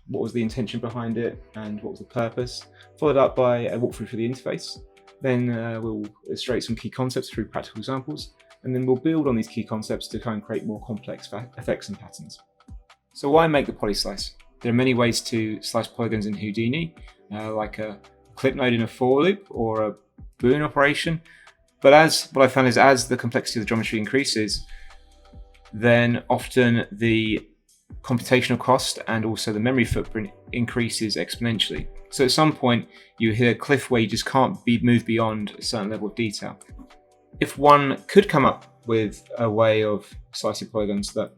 S6: What was the intention behind it and what was the purpose? Followed up by a walkthrough for the interface. Then we'll illustrate some key concepts through practical examples. And then we'll build on these key concepts to try and create more complex effects and patterns. So why make the PolySlice? There are many ways to slice polygons in Houdini, like a
S10: clip node in a for loop or a Boolean operation. But what I found is as the complexity of the geometry increases, then often the computational cost and also the memory footprint increases exponentially. So at some point you hit a cliff where you just can't move beyond a certain level of detail. If one could come up with a way of slicing polygons that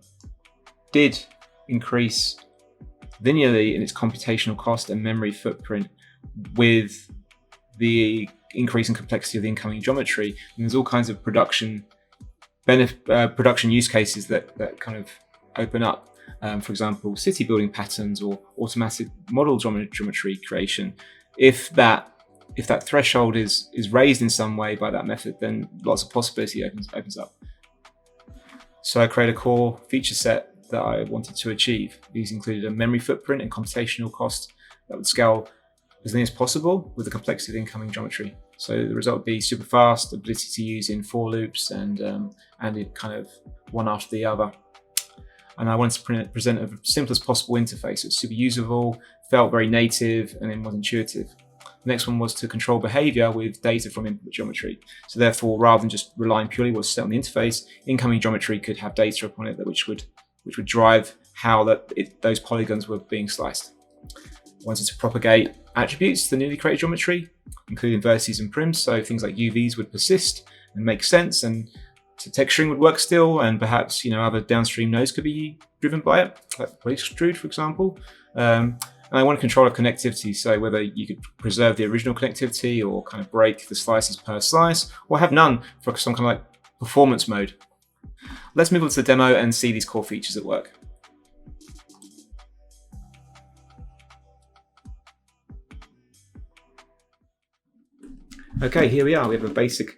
S10: did increase linearly in its computational cost and memory footprint with the increasing complexity of the incoming geometry, and there's all kinds of production use cases that kind of open up. For example, city building patterns or automatic model geometry creation. If that threshold is raised in some way by that method, then lots of possibility opens up. So I created a core feature set that I wanted to achieve. These included a memory footprint and computational cost that would scale as linear as possible with the complexity of the incoming geometry. So the result would be super fast, ability to use in for loops and it kind of one after the other. And I wanted to present a simplest possible interface. It's super usable, felt very native, and then was intuitive. The next one was to control behavior with data from input geometry. So therefore, rather than just relying purely what's set on the interface, incoming geometry could have data upon it which would drive how those polygons were being sliced. I wanted to propagate attributes to the newly created geometry, including vertices and prims, so things like UVs would persist and make sense, and so texturing would work still, and perhaps other downstream nodes could be driven by it, like PolySlice, for example. And I want to control the connectivity, so whether you could preserve the original connectivity or kind of break the slices per slice, or have none for some kind of like performance mode. Let's move on to the demo and see these core features at work. Okay, here we are. We have a basic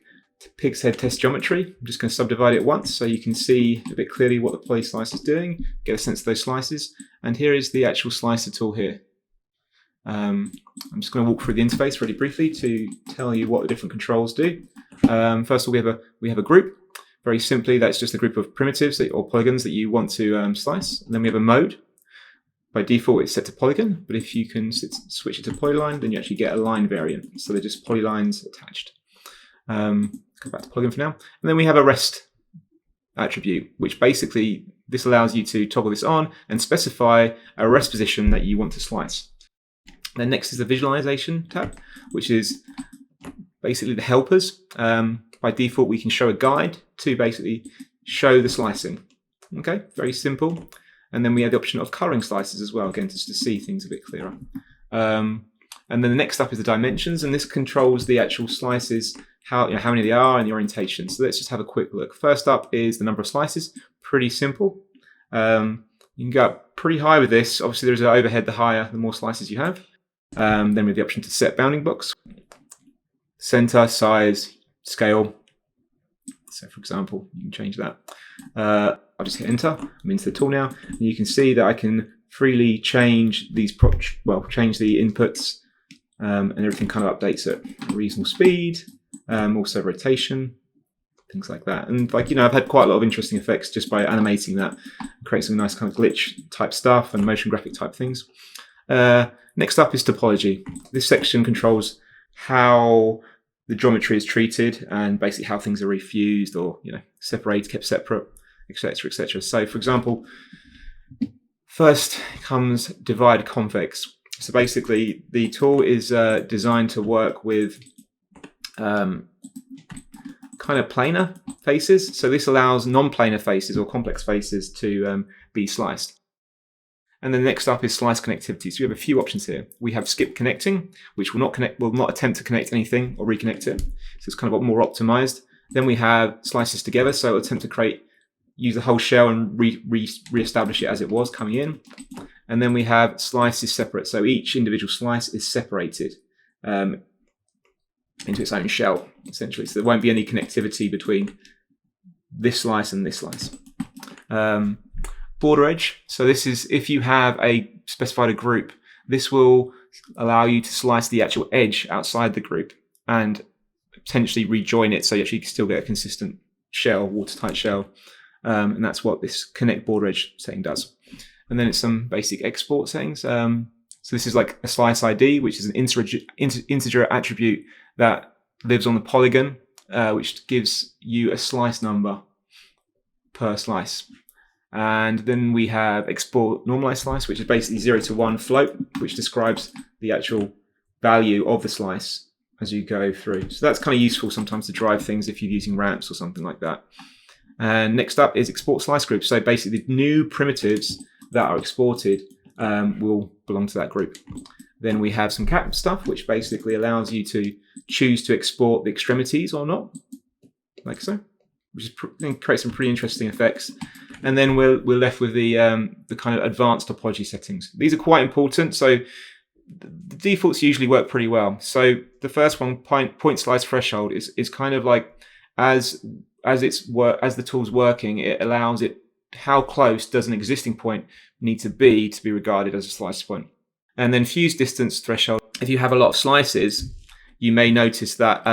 S10: pig's head test geometry. I'm just going to subdivide it once so you can see a bit clearly what the PolySlice is doing, get a sense of those slices. And here is the actual slicer tool here. I'm just going to walk through the interface really briefly to tell you what the different controls do. First of all, we have a group. Very simply, that's just a group of primitives or polygons that you want to slice. And then we have a mode. By default, it's set to polygon, but if you can switch it to polyline, then you actually get a line variant. So they're just polylines attached. Go back to polygon for now. And then we have a rest attribute, which basically, this allows you to toggle this on and specify a rest position that you want to slice. Then next is the visualization tab, which is basically the helpers. By default, we can show a guide to basically show the slicing. Okay, very simple. And then we have the option of coloring slices as well, again, just to see things a bit clearer. And then the next up is the dimensions, and this controls the actual slices, how many they are and the orientation. So let's just have a quick look. First up is the number of slices, pretty simple. You can go up pretty high with this. Obviously there's an overhead, the higher, the more slices you have. Then we have the option to set bounding box, center, size, scale. So for example, you can change that. I'll just hit enter. I'm into the tool now, and you can see that I can freely change these change the inputs, and everything kind of updates at a reasonable speed. Also rotation, things like that. And I've had quite a lot of interesting effects just by animating that, create some nice kind of glitch type stuff and motion graphic type things. Next up is topology. This section controls how the geometry is treated and basically how things are refused or separated, kept separate, etc., etc. So, for example, first comes divide convex. So basically, the tool is designed to work with kind of planar faces. So this allows non-planar faces or complex faces to be sliced. And then next up is slice connectivity. So we have a few options here. We have skip connecting, which will not attempt to connect anything or reconnect it. So it's kind of more optimized. Then we have slices together. So it'll attempt to use the whole shell and re-establish it as it was coming in. And then we have slices separate. So each individual slice is separated into its own shell, essentially. So there won't be any connectivity between this slice and this slice. Border edge. So this is if you have specified a group, this will allow you to slice the actual edge outside the group and potentially rejoin it so you actually still get a consistent shell, watertight shell. And that's what this connect border edge setting does. And then it's some basic export settings. So this is like a slice ID, which is an integer attribute that lives on the polygon, which gives you a slice number per slice. And then we have export normalized slice, which is basically 0 to 1 float, which describes the actual value of the slice as you go through. So that's kind of useful sometimes to drive things if you're using ramps or something like that. And next up is export slice group. So basically the new primitives that are exported will belong to that group. Then we have some cap stuff, which basically allows you to choose to export the extremities or not, like so, which creates some pretty interesting effects. And then we're left with the kind of advanced topology settings. These are quite important. So the defaults usually work pretty well. So the first one, point slice threshold, is kind of like as the tool's working, it allows it, how close does an existing point need to be regarded as a slice point. And then fuse distance threshold, if you have a lot of slices, you may notice that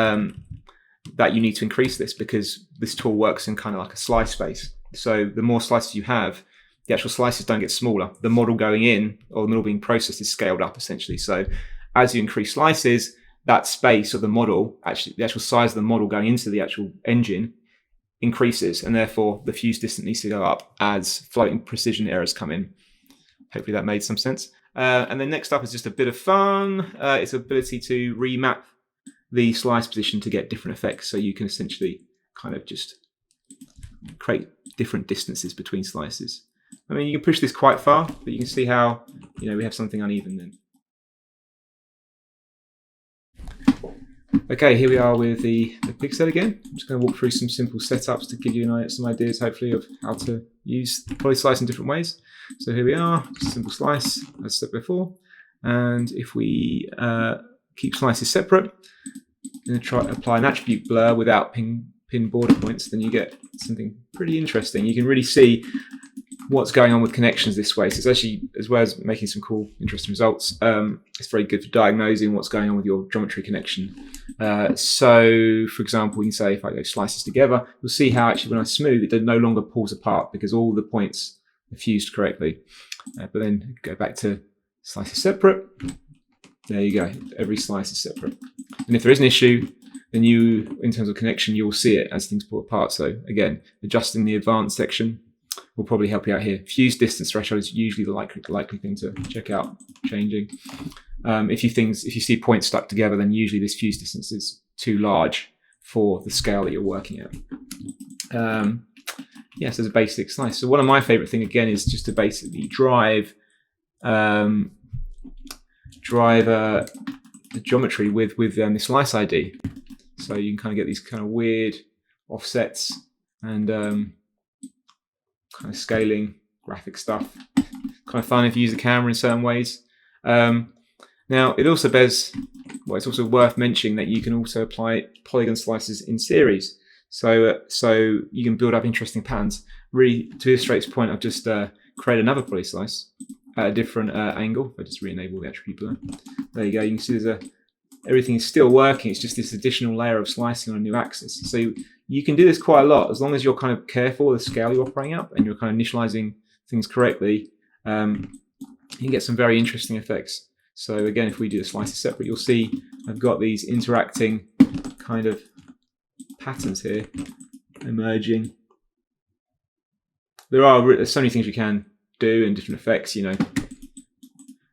S10: that you need to increase this because this tool works in kind of like a slice space. So the more slices you have, the actual slices don't get smaller. The model going in, or the model being processed, is scaled up essentially. So as you increase slices, that space of the model, actually the actual size of the model going into the actual engine, increases, and therefore the fuse distance needs to go up as floating precision errors come in. Hopefully that made some sense. And then next up is just a bit of fun. It's ability to remap the slice position to get different effects. So you can essentially kind of just create different distances between slices. I mean, you can push this quite far, but you can see how, we have something uneven then. Okay, here we are with the pixel again. I'm just going to walk through some simple setups to give you some ideas, hopefully, of how to use the PolySlice in different ways. So here we are, just a simple slice, as I said before. And if we keep slices separate, and try to apply an attribute blur without pin border points, then you get something pretty interesting. You can really see what's going on with connections this way. So it's actually, as well as making some cool, interesting results, it's very good for diagnosing what's going on with your geometry connection. So, for example, you can say if I go slices together, you'll see how actually when I smooth, it no longer pulls apart because all the points are fused correctly. But then go back to slices separate. There you go. Every slice is separate. And if there is an issue, then in terms of connection, you'll see it as things pull apart. So again, adjusting the advanced section will probably help you out here. Fuse distance threshold is usually the likely thing to check out changing. If you see points stuck together, then usually this fuse distance is too large for the scale that you're working at. Yes, there's a basic slice. So one of my favorite thing again is just to basically drive the geometry with the slice ID. So you can kind of get these kind of weird offsets and kind of scaling graphic stuff. Kind of fun if you use the camera in certain ways. Now it also it's also worth mentioning that you can also apply polygon slices in series. So you can build up interesting patterns. Really, to illustrate this point, I've just created another PolySlice at a different angle. I just re-enable the attribute blur. There you go. You can see everything is still working. It's just this additional layer of slicing on a new axis. So you can do this quite a lot as long as you're kind of careful with the scale you're operating up and you're kind of initializing things correctly. You can get some very interesting effects. So again, if we do the slices separate, you'll see I've got these interacting kind of patterns here emerging. There's so many things you can do and different effects,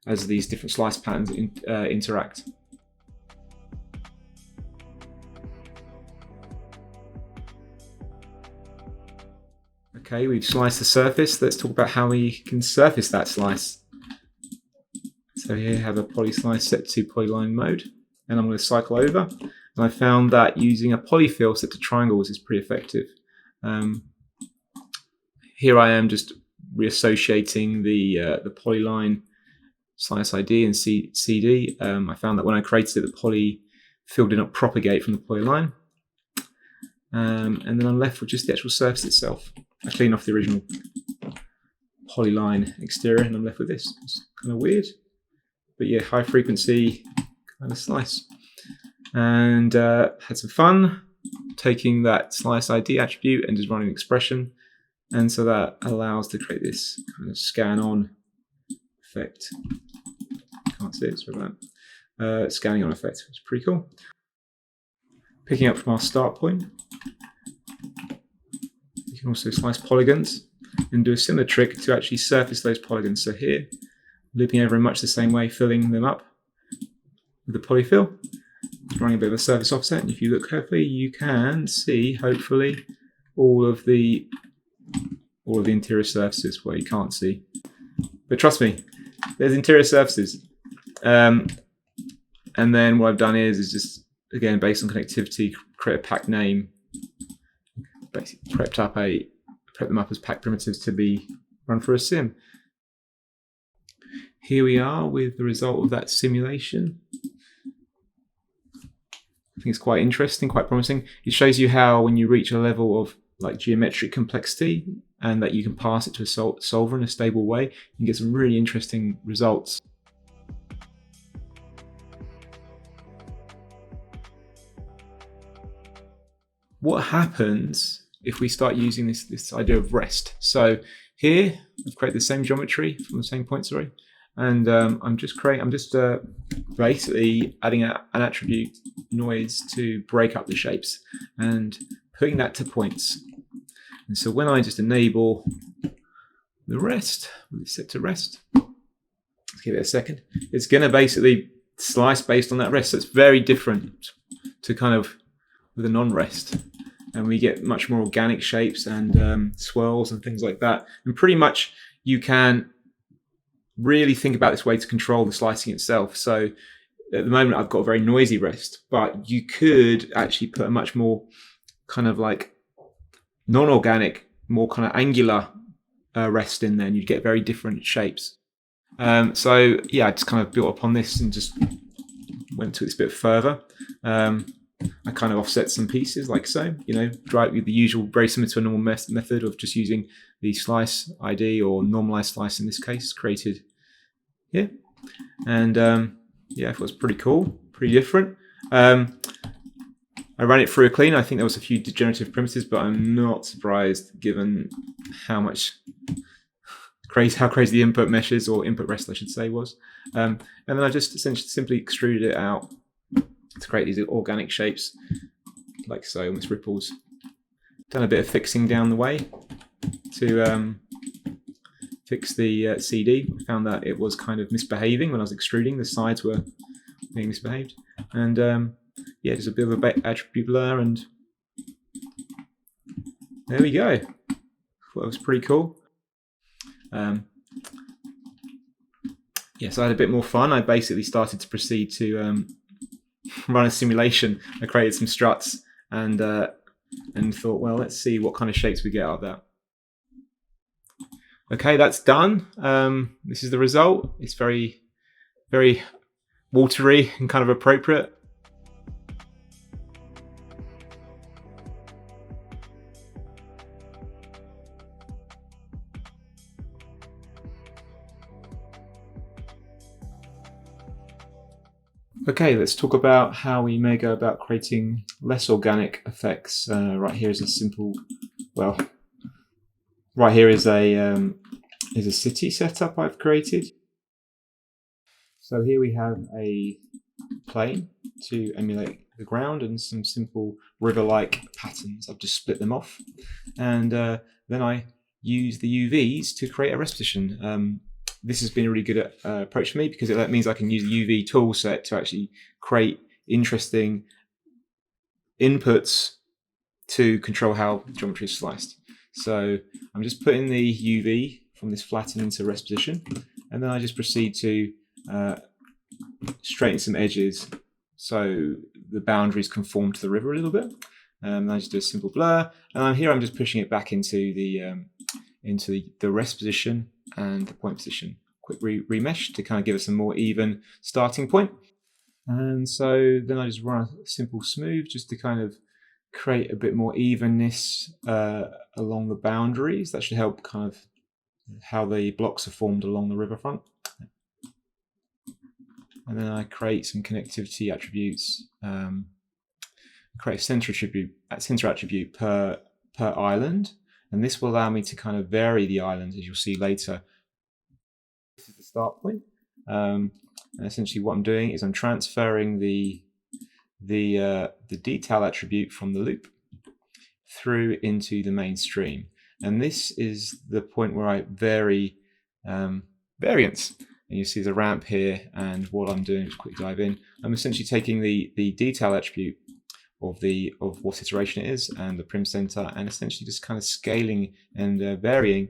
S10: as these different slice patterns interact. Okay, we've sliced the surface. Let's talk about how we can surface that slice. So here I have a PolySlice set to polyline mode, and I'm going to cycle over. And I found that using a polyfill set to triangles is pretty effective. Here I am just reassociating the polyline slice ID and CD. I found that when I created it, the polyfill did not propagate from the polyline. And then I'm left with just the actual surface itself. I clean off the original polyline exterior and I'm left with this. It's kind of weird, but yeah, high frequency kind of slice. And had some fun taking that slice ID attribute and just running an expression. And so that allows to create this kind of scan on effect. can't see it, sorry about that. Scanning on effect, which is pretty cool. Picking up from our start point, you can also slice polygons and do a similar trick to actually surface those polygons. So here, looping over in much the same way, filling them up with the polyfill, running a bit of a surface offset. And if you look carefully, you can see, hopefully, all of the interior surfaces where you can't see. But trust me, there's interior surfaces. And then what I've done is just, again, based on connectivity, create a pack name. Basically prepped them up as pack primitives to be run for a sim. Here we are with the result of that simulation. I think it's quite interesting, quite promising. It shows you how when you reach a level of like geometric complexity and that you can pass it to a solver in a stable way, you can get some really interesting results. What happens if we start using this idea of rest? So here I've created the same geometry from the same point, sorry, and I'm just basically adding an attribute noise to break up the shapes and putting that to points. And so when I just enable the rest, set to rest, let's give it a second, it's going to basically slice based on that rest. So it's very different to kind of with a non-rest. And we get much more organic shapes and swirls and things like that. And pretty much you can really think about this way to control the slicing itself. So at the moment I've got a very noisy rest, but you could actually put a much more kind of like non-organic, more kind of angular rest in there, and you'd get very different shapes. So yeah, I just kind of built upon this and just went to this bit further. I kind of offset some pieces like so, drive with the usual, very similar to a normal method of just using the slice ID or normalized slice in this case, created here. And yeah, I thought it was pretty cool, pretty different. I ran it through a clean. I think there was a few degenerative primitives, but I'm not surprised given how crazy the input meshes or input rest, I should say, was. And then I just essentially simply extruded it out to create these organic shapes, like so, almost ripples. Done a bit of fixing down the way to fix the CD. Found that it was kind of misbehaving when I was extruding. The sides were being misbehaved. And yeah, just a bit of a attribute blur, and there we go. Thought it was pretty cool. Yeah, so I had a bit more fun. I basically started to proceed to run a simulation. I created some struts and thought, well, let's see what kind of shapes we get out of that. Okay, that's done. This is the result. It's very, very watery and kind of appropriate. Okay, let's talk about how we may go about creating less organic effects. Right here is a simple, well, right here is a city setup I've created. So here we have a plane to emulate the ground and some simple river-like patterns. I've just split them off, and then I use the UVs to create a rest position. This has been a really good approach for me because that means I can use the UV tool set to actually create interesting inputs to control how geometry is sliced. So I'm just putting the UV from this flatten into rest position, and then I just proceed to straighten some edges so the boundaries conform to the river a little bit. And I just do a simple blur, and here I'm just pushing it back into the rest position and the point position. Quick remesh to kind of give us a more even starting point. And so then I just run a simple smooth just to kind of create a bit more evenness along the boundaries. That should help kind of how the blocks are formed along the riverfront. And then I create some connectivity attributes, create a center attribute per island. And this will allow me to kind of vary the islands, as you'll see later. This is the start point. And essentially what I'm doing is I'm transferring the detail attribute from the loop through into the main stream. And this is the point where I vary variance. And you see the ramp here, and what I'm doing, just quick dive in, I'm essentially taking the detail attribute of what iteration it is and the prim center, and essentially just kind of scaling and varying,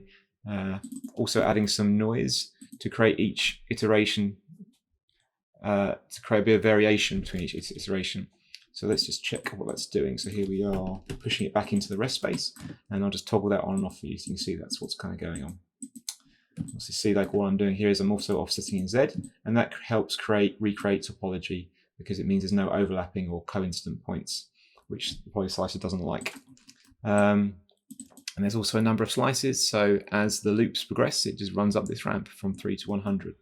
S10: also adding some noise to create each iteration, to create a bit of variation between each iteration. So let's just check what that's doing. So here we are pushing it back into the rest space, and I'll just toggle that on and off for you so you can see that's what's kind of going on. So see, like what I'm doing here is I'm also offsetting in Z, and that helps recreate topology because it means there's no overlapping or coincident points, which the PolySlicer doesn't like. And there's also a number of slices, so as the loops progress, it just runs up this ramp from 3 to 100.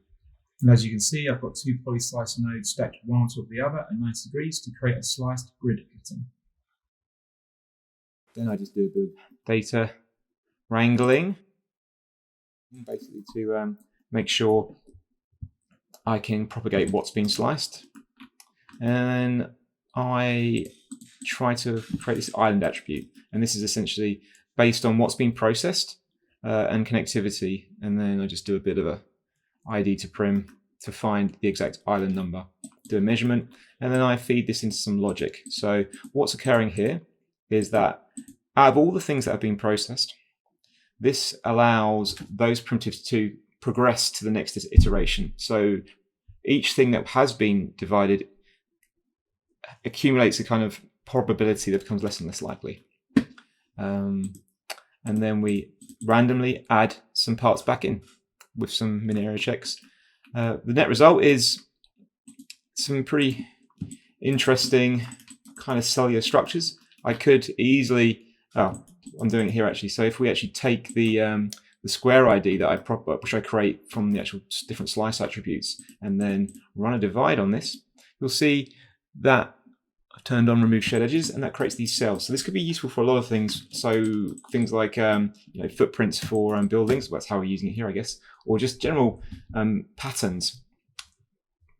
S9: And as you can see, I've got two PolySlicer nodes stacked one on top of the other at 90 degrees to create a sliced grid pattern.
S10: Then I just do a bit of data wrangling, basically to make sure I can propagate what's been sliced. And I try to create this island attribute. And this is essentially based on what's been processed and connectivity. And then I just do a bit of a ID to prim to find the exact island number, do a measurement, and then I feed this into some logic. So what's occurring here is that out of all the things that have been processed, this allows those primitives to progress to the next iteration. So each thing that has been divided accumulates a kind of probability that becomes less and less likely. And then we randomly add some parts back in with some Mihnea checks. The net result is some pretty interesting kind of cellular structures. I could easily, I'm doing it here actually. So if we actually take the square ID that which I create from the actual different slice attributes, and then run a divide on this, you'll see that I've turned on remove shared edges, and that creates these cells. So this could be useful for a lot of things. So things like footprints for buildings. That's how we're using it here, I guess, or just general patterns,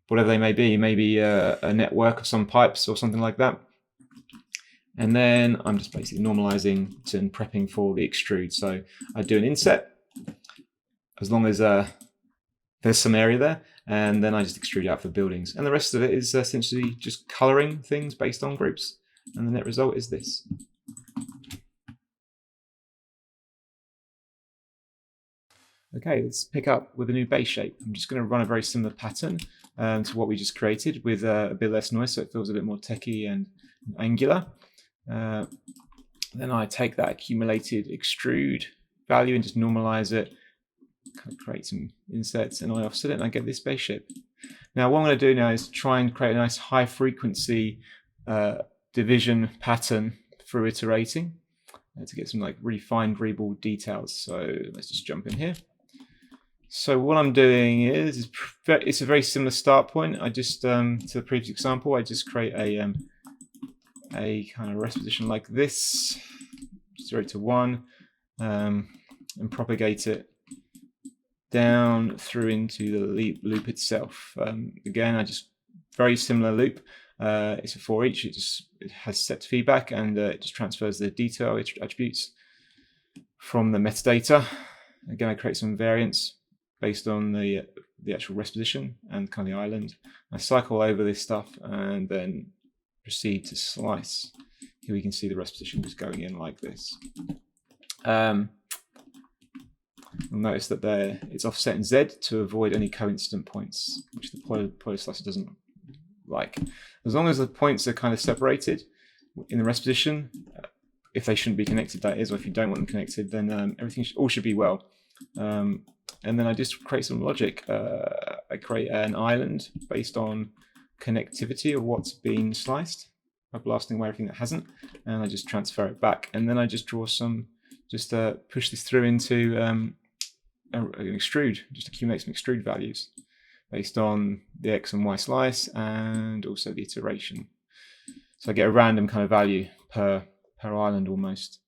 S10: whatever they may be. Maybe a network of some pipes or something like that. And then I'm just basically normalizing and prepping for the extrude. So I do an inset as long as there's some area there, and then I just extrude out for buildings. And the rest of it is essentially just coloring things based on groups. And the net result is this. Okay, let's pick up with a new base shape. I'm just going to run a very similar pattern to what we just created with a bit less noise, so it feels a bit more techy and angular. Then I take that accumulated extrude value and just normalize it, kind of create some insets, and I offset it, and I get this base shape. Now what I'm going to do now is try and create a nice high frequency division pattern through iterating to get some like really fine variable details. So let's just jump in here. So what I'm doing is it's a very similar start point. I just to the previous example, I just create a kind of rest position like this, 0 to 1, and propagate it down through into the loop itself. Again, I just very similar loop. It's a for each. It has set feedback, and it just transfers the detail attributes from the metadata. Again, I create some variance based on the actual rest position and kind of the island. I cycle over this stuff and then proceed to slice. Here we can see the rest position just going in like this. You'll notice that it's offset in Z to avoid any coincident points, which the PolySlicer doesn't like. As long as the points are kind of separated in the rest position, if they shouldn't be connected, that is, or if you don't want them connected, then everything all should be well. And then I just create some logic. I create an island based on connectivity of what's been sliced by blasting away everything that hasn't, and I just transfer it back, and then I just draw some, push this through into an extrude, just accumulate some extrude values based on the X and Y slice and also the iteration. So I get a random kind of value per island almost.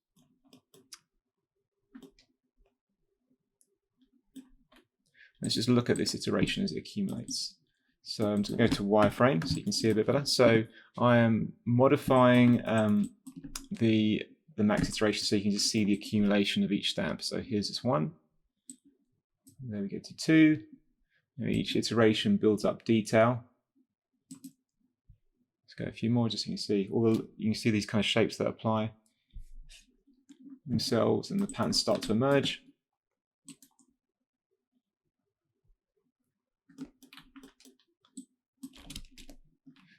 S10: Let's just look at this iteration as it accumulates. So I'm just going to go to wireframe so you can see a bit better. So I am modifying the max iteration so you can just see the accumulation of each stamp. So here's this one. There we go to 2. Each iteration builds up detail. Let's go a few more just so you can see you can see these kind of shapes that apply themselves and the patterns start to emerge.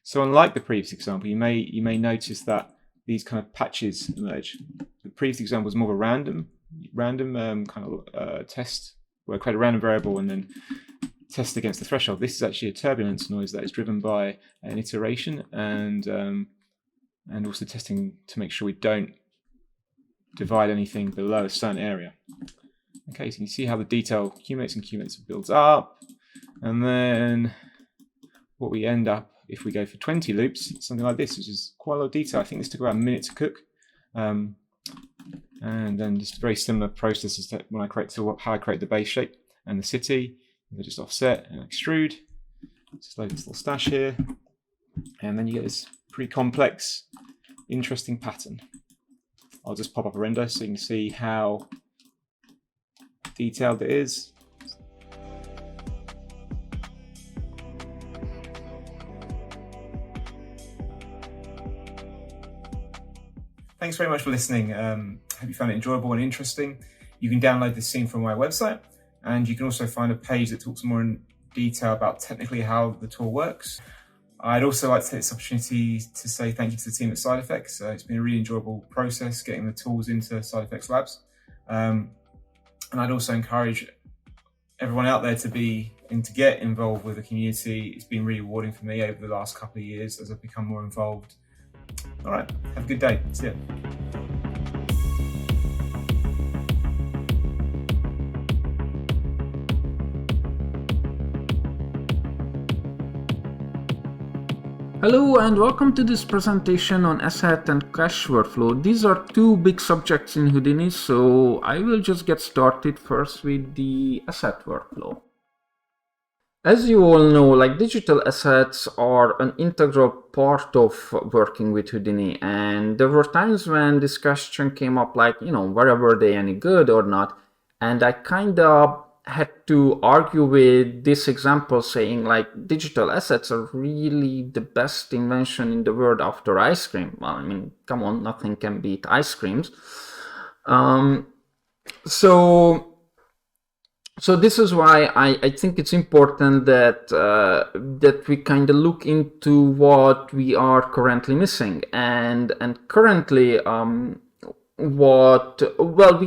S10: So unlike the previous example, you may notice that these kind of patches emerge. The previous example was more of a random kind of test where I create a random variable and then test against the threshold. This is actually a turbulence noise that is driven by an iteration and also testing to make sure we don't divide anything below a certain area. Okay, so you can see how the detail accumulates and accumulates and builds up, and then what we end up if we go for 20 loops, something like this, which is quite a lot of detail. I think this took about a minute to cook. And then just very similar processes to when I create how I create the base shape and the city. They just offset and extrude. Just load this little stash here. And then you get this pretty complex, interesting pattern. I'll just pop up a render so you can see how detailed it is.
S9: Thanks very much for listening. Hope you found it enjoyable and interesting. You can download this scene from my website, and you can also find a page that talks more in detail about technically how the tool works. I'd also like to take this opportunity to say thank you to the team at SideFX. It's been a really enjoyable process getting the tools into SideFX labs. And I'd also encourage everyone out there to get involved with the community. It's been really rewarding for me over the last couple of years as I've become more involved. All right, have a good day. See ya.
S6: Hello and welcome to this presentation on asset and cache workflow. These are two big subjects in Houdini, so I will just get started first with the asset workflow. As you all know, like, digital assets are an integral part of working with Houdini, and there were times when this question came up, like, were they any good or not? And I kind of had to argue with this example, saying, like, digital assets are really the best invention in the world after ice cream. Well, I mean, come on, nothing can beat ice creams. So this is why I think it's important that we kind of look into what we are currently missing, and currently we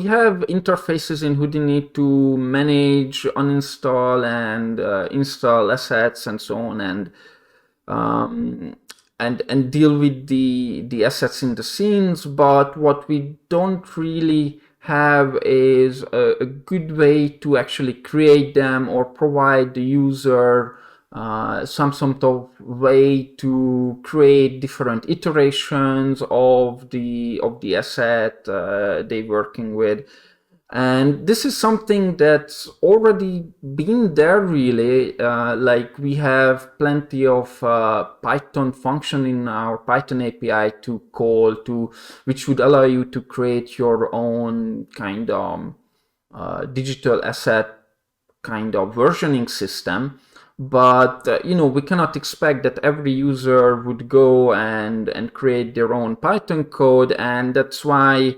S6: have interfaces in Houdini to manage, uninstall, and install assets and so on, and deal with the assets in the scenes. But what we don't really have is a good way to actually create them or provide the user some sort of way to create different iterations of the asset they're working with. And this is something that's already been there, really. Like, we have plenty of Python function in our Python API to call to, which would allow you to create your own kind of digital asset kind of versioning system. But we cannot expect that every user would go and create their own Python code, and that's why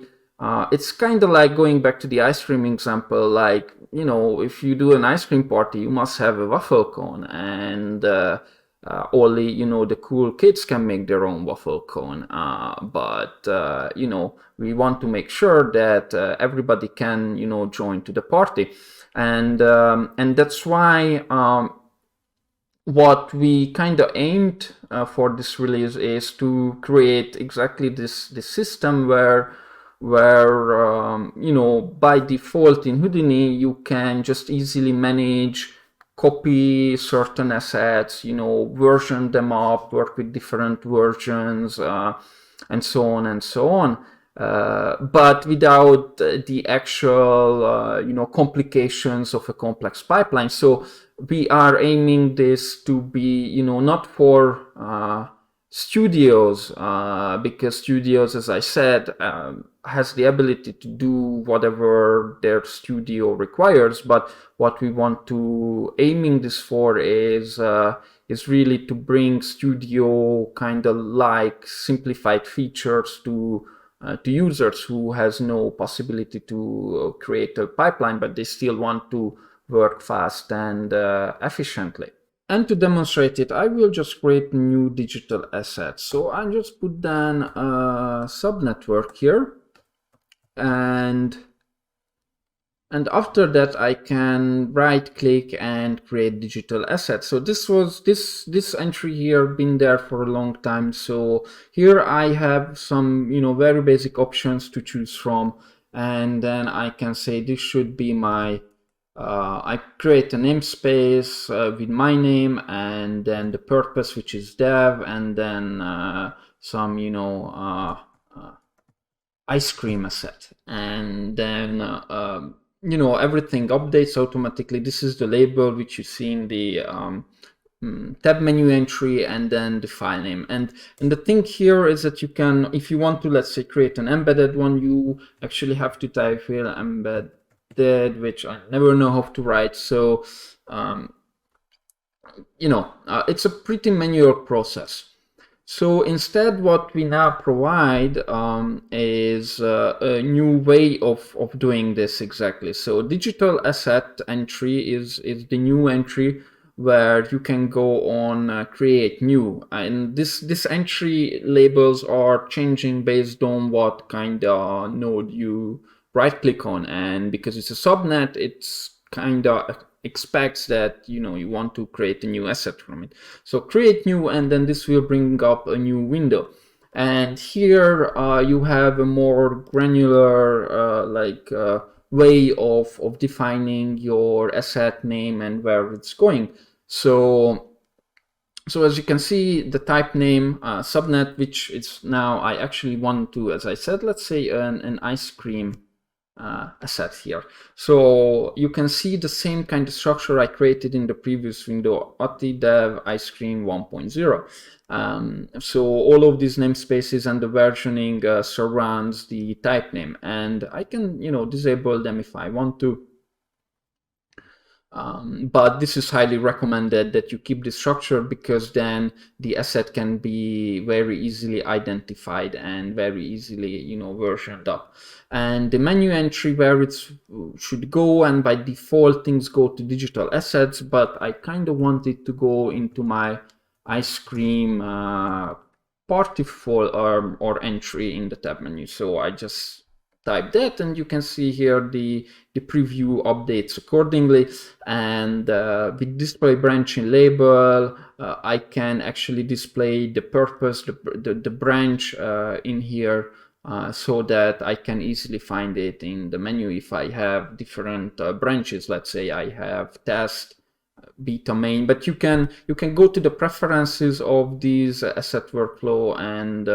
S6: it's kind of like going back to the ice cream example. Like, if you do an ice cream party, you must have a waffle cone, and only the cool kids can make their own waffle cone. But we want to make sure that everybody can join to the party, and that's why what we kind of aimed for this release is to create exactly this system where by default in Houdini you can just easily manage, copy certain assets, version them up, work with different versions, and so on and so on, but without the actual complications of a complex pipeline. So we are aiming this to be, not for studios, because studios, as I said, has the ability to do whatever their studio requires. But what we want to aiming this for is really to bring studio kind of like simplified features to users who has no possibility to create a pipeline, but they still want to work fast and efficiently. And to demonstrate it, I will just create new digital assets. So I just put down a subnetwork here, and after that I can right click and create digital assets. So this entry here been there for a long time. So here I have some very basic options to choose from, and then I can say this should be my I create a namespace with my name, and then the purpose, which is dev, and then some ice cream asset, and then everything updates automatically. This is the label which you see in the tab menu entry, and then the file name. And the thing here is that you can, if you want to, let's say, create an embedded one, you actually have to type here embedded, which I never know how to write. So it's a pretty manual process. So instead, what we now provide is a new way of doing this exactly. So digital asset entry is the new entry where you can go on create new, and this entry labels are changing based on what kind of node you right click on, and because it's a subnet, it's kind of expects that you want to create a new asset from it. So create new, and then this will bring up a new window, and here you have a more granular way of defining your asset name and where it's going. So as you can see, the type name subnet, which is now I actually want to, as I said, let's say an ice cream asset here. So you can see the same kind of structure I created in the previous window, dev ice cream 1.0. So all of these namespaces and the versioning surrounds the type name, and I can disable them if I want to. But this is highly recommended that you keep the structure, because then the asset can be very easily identified and very easily versioned up. And the menu entry where it should go, and by default things go to digital assets, but I kind of want it to go into my ice cream party or entry in the tab menu. So I just type that, and you can see here the preview updates accordingly. And with display branching label, I can actually display the purpose, the branch in here, so that I can easily find it in the menu if I have different branches. Let's say I have test, beta main, but you can go to the preferences of these asset workflow, and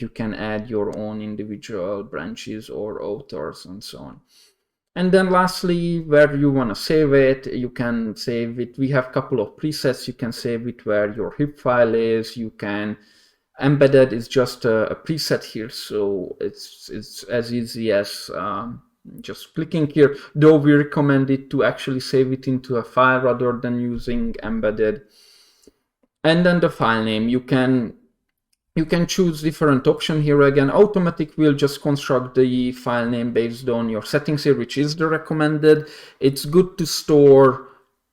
S6: you can add your own individual branches or authors and so on. And then lastly, where you want to save it, you can save it. We have a couple of presets. You can save it where your HIVE file is. You can embedded is just a preset here, so it's as easy as just clicking here, though we recommend it to actually save it into a file rather than using embedded. And then the file name, you can choose different option here. Again, automatic will just construct the file name based on your settings here, which is the recommended. It's good to store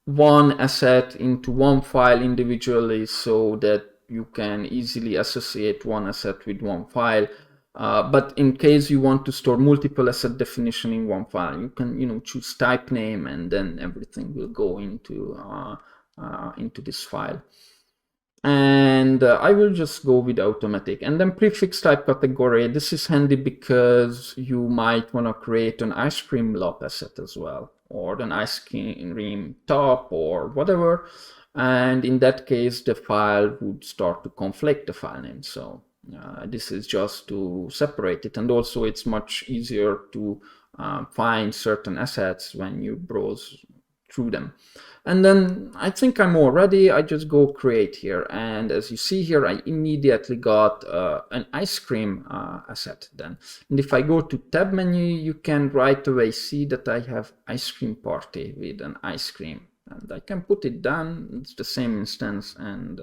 S6: one asset into one file individually, so that you can easily associate one asset with one file. But in case you want to store multiple asset definition in one file, you can choose type name, and then everything will go into this file. And I will just go with automatic. And then prefix type category, this is handy because you might want to create an ice cream lop asset as well, or an ice cream top or whatever. And in that case, the file would start to conflict the file name. So this is just to separate it. And also it's much easier to find certain assets when you browse through them. And then I think I'm all ready. I just go create here. And as you see here, I immediately got an ice cream asset then. And if I go to tab menu, you can right away see that I have ice cream party with an ice cream. And I can put it down. It's the same instance. And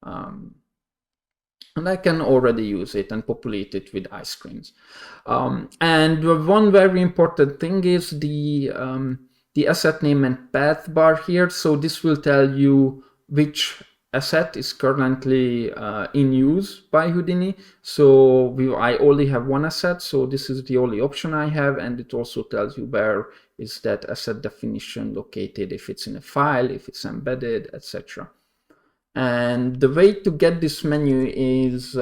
S6: I can already use it and populate it with ice creams. And one very important thing is the asset name and path bar here. So this will tell you which asset is currently in use by Houdini. So I only have one asset, so this is the only option I have, and it also tells you where is that asset definition located, if it's in a file, if it's embedded, etc. And the way to get this menu is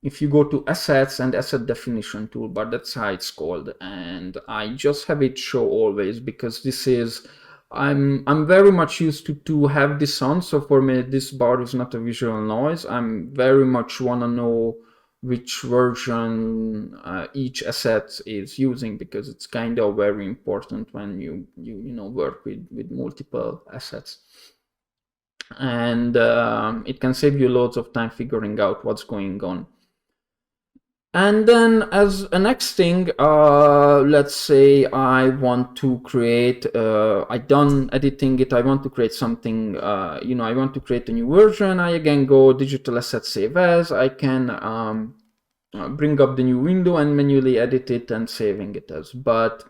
S6: if you go to assets and asset definition toolbar, that's how it's called. And I just have it show always because this is, I'm very much used to have this on. So for me, this bar is not a visual noise. I'm very much want to know which version each asset is using, because it's kind of very important when you work with multiple assets. And it can save you loads of time figuring out what's going on. And then as a next thing, let's say I want to create, I done editing it, I want to create something, I want to create a new version. I again go digital asset save as, I can bring up the new window and manually edit it and saving it as. But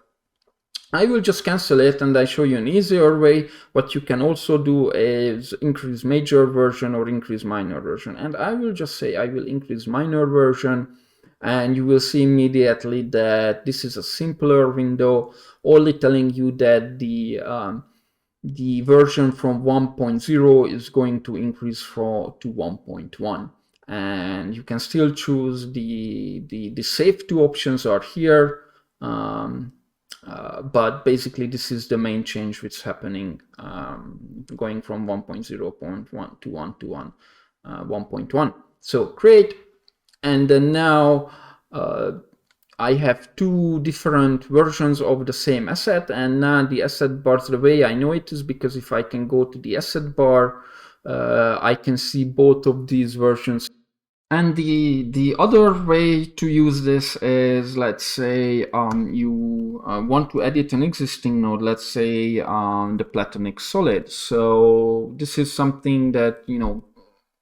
S6: I will just cancel it and I show you an easier way. What you can also do is increase major version or increase minor version. And I will just say I will increase minor version. And you will see immediately that this is a simpler window, only telling you that the version from 1.0 is going to increase to 1.1. And you can still choose the save to options are here. But basically this is the main change which is happening, going from 1.0.1 to 1.1. So create. And then now I have two different versions of the same asset, and now the asset bars, the way I know it is because if I can go to the asset bar, I can see both of these versions. And the other way to use this is, let's say you want to edit an existing node, let's say the platonic solid. So this is something that,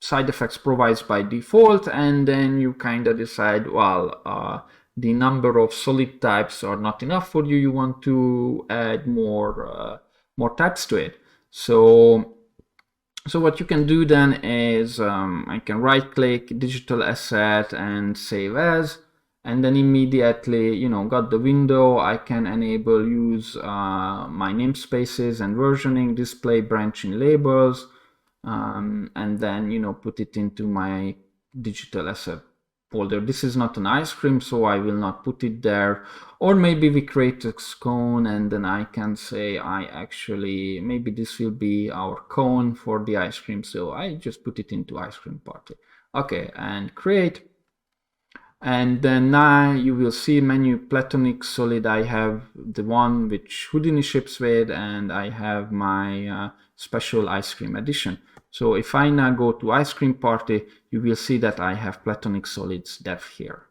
S6: SideFX provides by default, and then you kind of decide, well, the number of solid types are not enough for you. You want to add more types to it. So what you can do then is I can right-click digital asset and save as, and then immediately, got the window. I can enable use my namespaces and versioning, display branching labels. And then put it into my digital asset folder. This is not an ice cream, so I will not put it there. Or maybe we create a cone, and then I can say maybe this will be our cone for the ice cream, so I just put it into ice cream party. Okay, and create. And then now you will see menu platonic solid. I have the one which Houdini ships with, and I have my special ice cream edition. So if I now go to ice cream party, you will see that I have platonic solids dev here.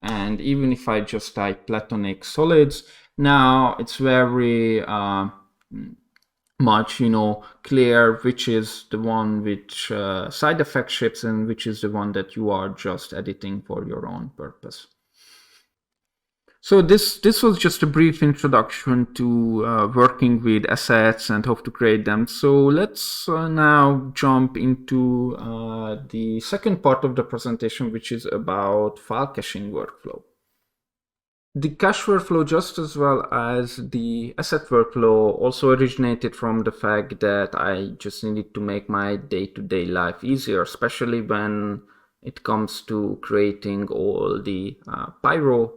S6: And even if I just type platonic solids, now it's very much, clear which is the one which SideFX ships and which is the one that you are just editing for your own purpose. So this was just a brief introduction to working with assets and how to create them. So let's now jump into the second part of the presentation, which is about file caching workflow. The cache workflow, just as well as the asset workflow, also originated from the fact that I just needed to make my day-to-day life easier, especially when it comes to creating all the Pyro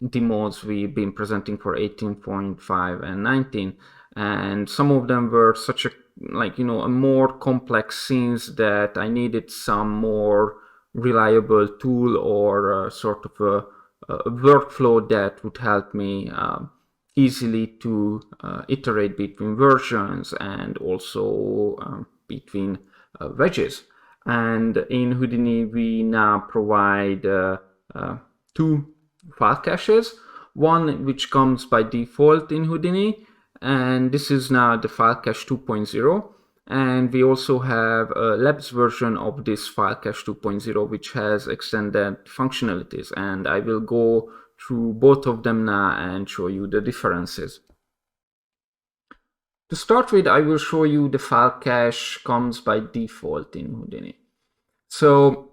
S6: demos we've been presenting for 18.5 and 19, and some of them were such a more complex scenes that I needed some more reliable tool or sort of a workflow that would help me easily to iterate between versions and also between wedges. And in Houdini, we now provide 2 file caches, one which comes by default in Houdini, and this is now the file cache 2.0. And we also have a labs version of this file cache 2.0, which has extended functionalities. And I will go through both of them now and show you the differences. To start with, I will show you the file cache comes by default in Houdini. So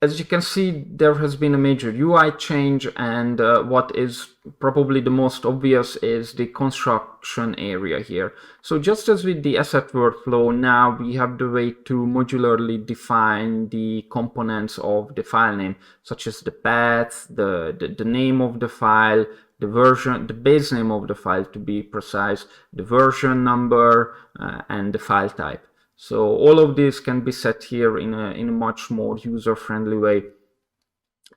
S6: as you can see, there has been a major UI change, and what is probably the most obvious is the construction area here. So just as with the asset workflow, now we have the way to modularly define the components of the file name, such as the path, the name of the file, the version, the base name of the file to be precise, the version number, and the file type. So all of this can be set here in a much more user-friendly way.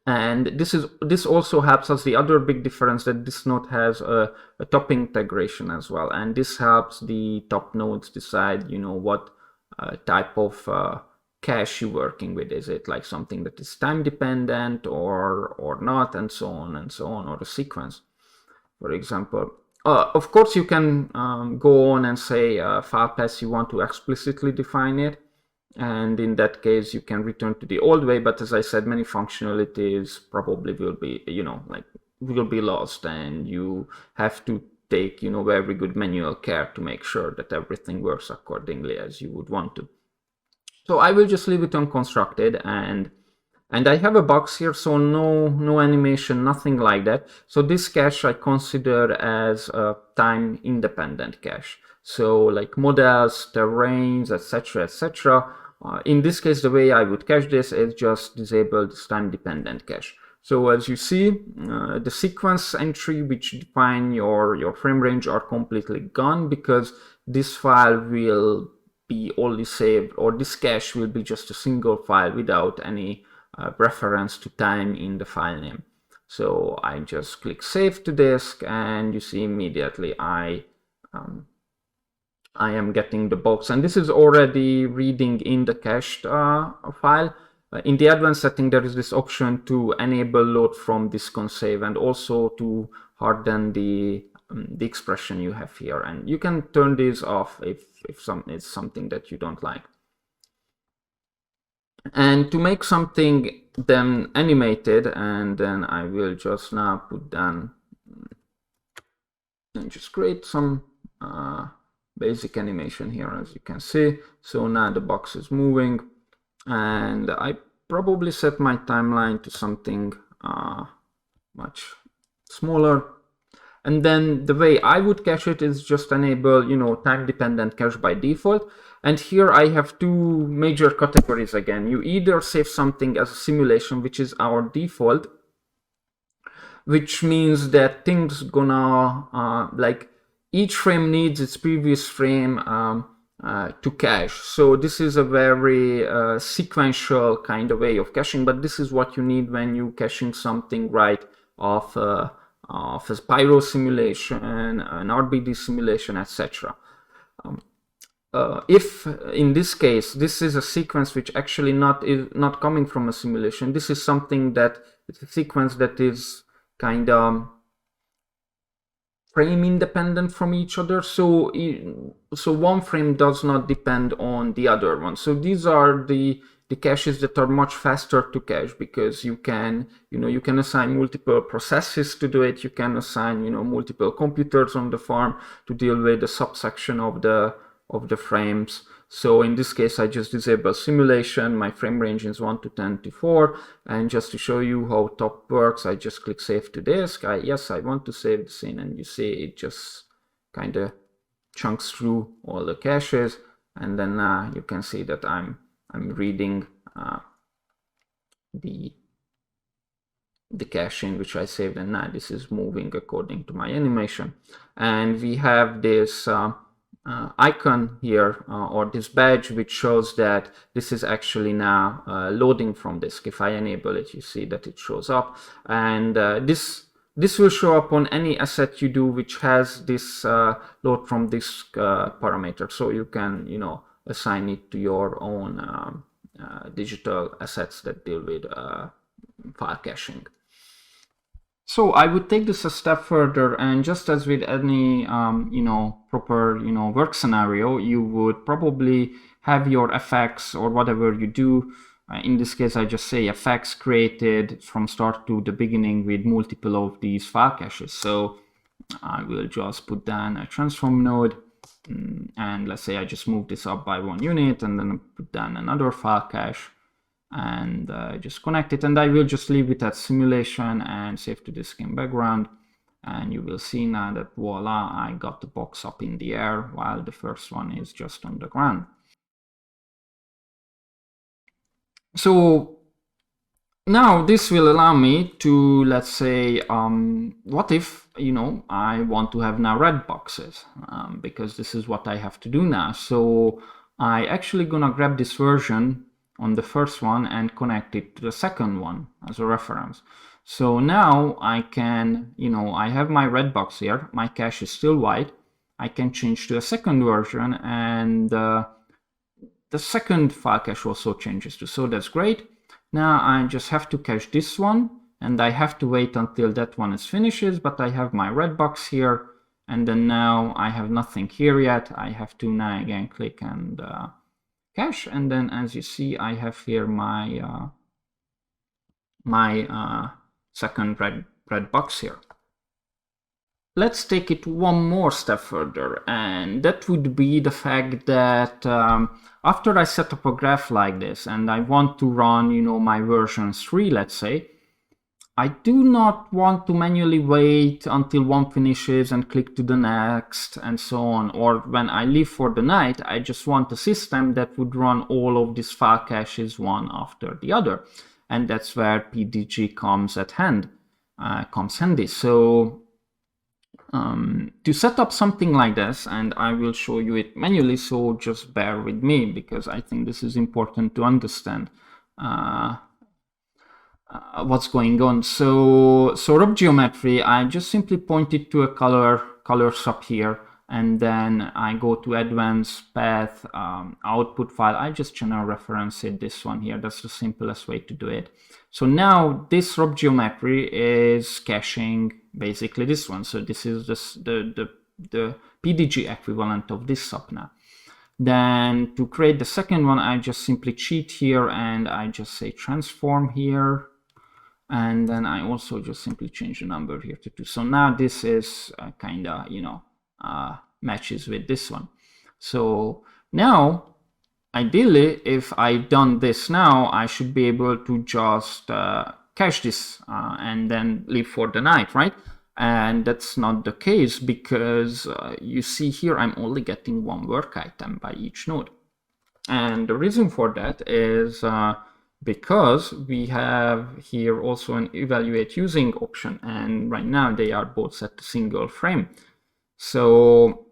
S6: And this also helps us. The other big difference that this node has a top integration as well, and this helps the top nodes decide, what type of cache you're working with. Is it like something that is time dependent or not, and so on, or a sequence, for example. Of course, you can go on and say file path, you want to explicitly define it. And in that case, you can return to the old way. But as I said, many functionalities probably will be, will be lost. And you have to take, very good manual care to make sure that everything works accordingly as you would want to. So I will just leave it unconstructed, and I have a box here, so no animation, nothing like that. So this cache I consider as a time independent cache. So like models, terrains, etc., etc. In this case, the way I would cache this is just disable this time dependent cache. So as you see, the sequence entry which define your frame range are completely gone, because this file will be only saved, or this cache will be just a single file without any reference to time in the file name. So I just click save to disk, and you see immediately I am getting the box, and this is already reading in the cached file. In the advanced setting, there is this option to enable load from disk on save, and also to harden the expression you have here. And you can turn this off if it's something that you don't like. And to make something then animated, and then I will just now put down and just create some basic animation here, as you can see. So now the box is moving, and I probably set my timeline to something much smaller. And then the way I would cache it is just enable, time dependent cache by default. And here I have 2 major categories again. You either save something as a simulation, which is our default, which means that things gonna, like each frame needs its previous frame to cache. So this is a very sequential kind of way of caching, but this is what you need when you caching something right off a Pyro simulation, an RBD simulation, etc. If in this case this is a sequence which actually is not coming from a simulation, this is something that it's a sequence that is kind of frame independent from each other. So one frame does not depend on the other one. So these are the caches that are much faster to cache, because you can assign multiple processes to do it. You can assign multiple computers on the farm to deal with the subsection of the frames. So in this case, I just disable simulation. My frame range is 1 to 10 to 4. And just to show you how top works, I just click save to disk. Yes, I want to save the scene, and you see it just kind of chunks through all the caches. And then you can see that I'm reading the cache in which I saved, and now this is moving according to my animation. And we have this icon here, or this badge, which shows that this is actually now loading from disk. If I enable it, you see that it shows up, and this this will show up on any asset you do which has this load from this parameter. So you can, assign it to your own digital assets that deal with file caching. So I would take this a step further, and just as with any proper work scenario, you would probably have your FX or whatever you do. In this case, I just say FX created from start to the beginning with multiple of these file caches. So I will just put down a transform node, and let's say I just move this up by 1 unit, and then put down another file cache, and just connect it, and I will just leave it at simulation and save to disk in background. And you will see now that voila, I got the box up in the air while the first one is just on the ground. So now this will allow me to, let's say, what if, I want to have now red boxes, because this is what I have to do now. So I actually gonna grab this version on the first one and connect it to the second one as a reference. So now I can, I have my red box here, my cache is still white. I can change to a second version, and the second file cache also changes too, so that's great. Now I just have to cache this one, and I have to wait until that one is finishes, but I have my red box here, and then now I have nothing here yet. I have to now again click and cache, and then as you see, I have here my second red box here. Let's take it one more step further, and that would be the fact that after I set up a graph like this and I want to run, my version 3, let's say, I do not want to manually wait until one finishes and click to the next and so on. Or when I leave for the night, I just want a system that would run all of these file caches one after the other. And that's where PDG comes handy. So to set up something like this, and I will show you it manually, so just bear with me because I think this is important to understand what's going on. So rough geometry, I just simply point it to a colors up here, and then I go to advanced path, output file. I just general reference it, this one here. That's the simplest way to do it. So now this rough geometry is caching basically this one. So this is the PDG equivalent of this sub now. Then to create the second one, I just simply cheat here and I just say transform here. And then I also just simply change the number here to 2. So now this is kind of, matches with this one. So now, ideally, if I've done this now, I should be able to just cache this and then leave for the night, right? And that's not the case because you see here, I'm only getting one work item by each node. And the reason for that is because we have here also an evaluate using option, and right now they are both set to single frame. So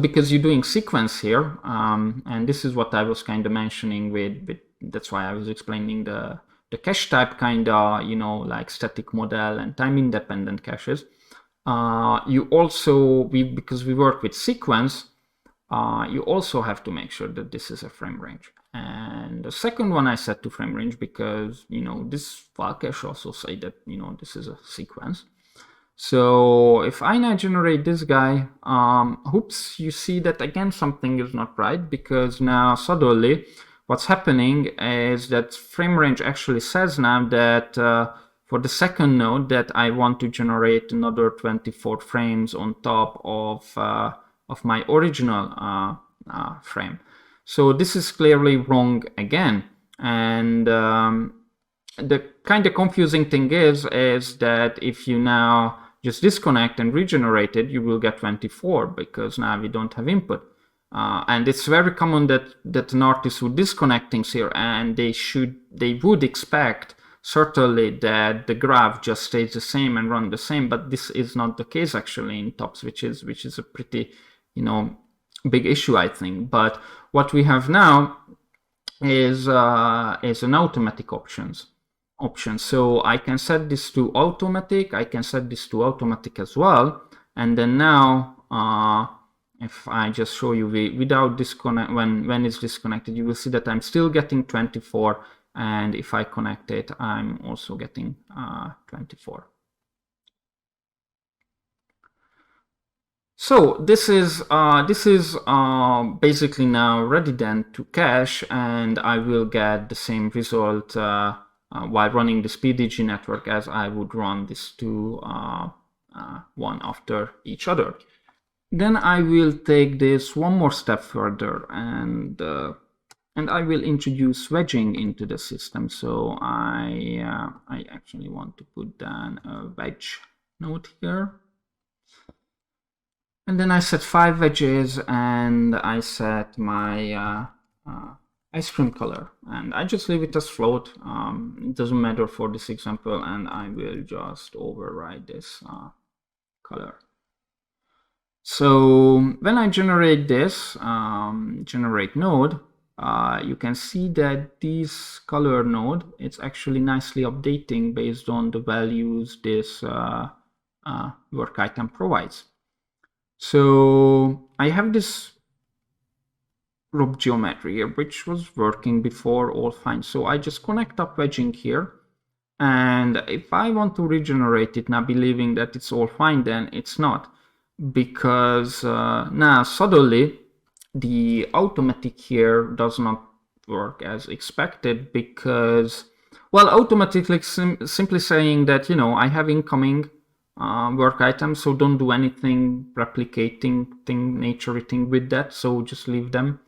S6: because you're doing sequence here, and this is what I was kind of mentioning with that's why I was explaining the cache type kind of, like static model and time independent caches. You also, because we work with sequence, you also have to make sure that this is a frame range. And the second one I set to frame range because, this file cache also say that, this is a sequence. So if I now generate this guy, oops, you see that again something is not right, because now suddenly what's happening is that frame range actually says now that for the second node that I want to generate another 24 frames on top of my original frame. So this is clearly wrong again. And the kind of confusing thing is that if you now just disconnect and regenerate it, you will get 24 because now we don't have input. And it's very common that an artist would disconnect things here, and they would expect certainly that the graph just stays the same and run the same, but this is not the case actually in TOPS, which is a pretty big issue, I think. But what we have now is an automatic options. options. So I can set this to automatic, I can set this to automatic as well. And then now, if I just show you without disconnect, when it's disconnected, you will see that I'm still getting 24. And if I connect it, I'm also getting 24. So this is basically now ready then to cache, and I will get the same result while running the SpeedDG network as I would run this two one after each other. Then I will take this one more step further, and I will introduce wedging into the system. So I actually want to put down a wedge node here. And then I set 5 wedges, and I set my ice cream color, and I just leave it as float. It doesn't matter for this example, and I will just override this color. So when I generate this generate node, you can see that this color node, it's actually nicely updating based on the values this work item provides. So I have this rope geometry here, which was working before all fine. So I just connect up wedging here. And if I want to regenerate it now, believing that it's all fine, then it's not. Because now suddenly the automatic here does not work as expected, because, well, automatically simply saying that, you know, I have incoming work items, so don't do anything replicating thing, naturething with that, so just leave them.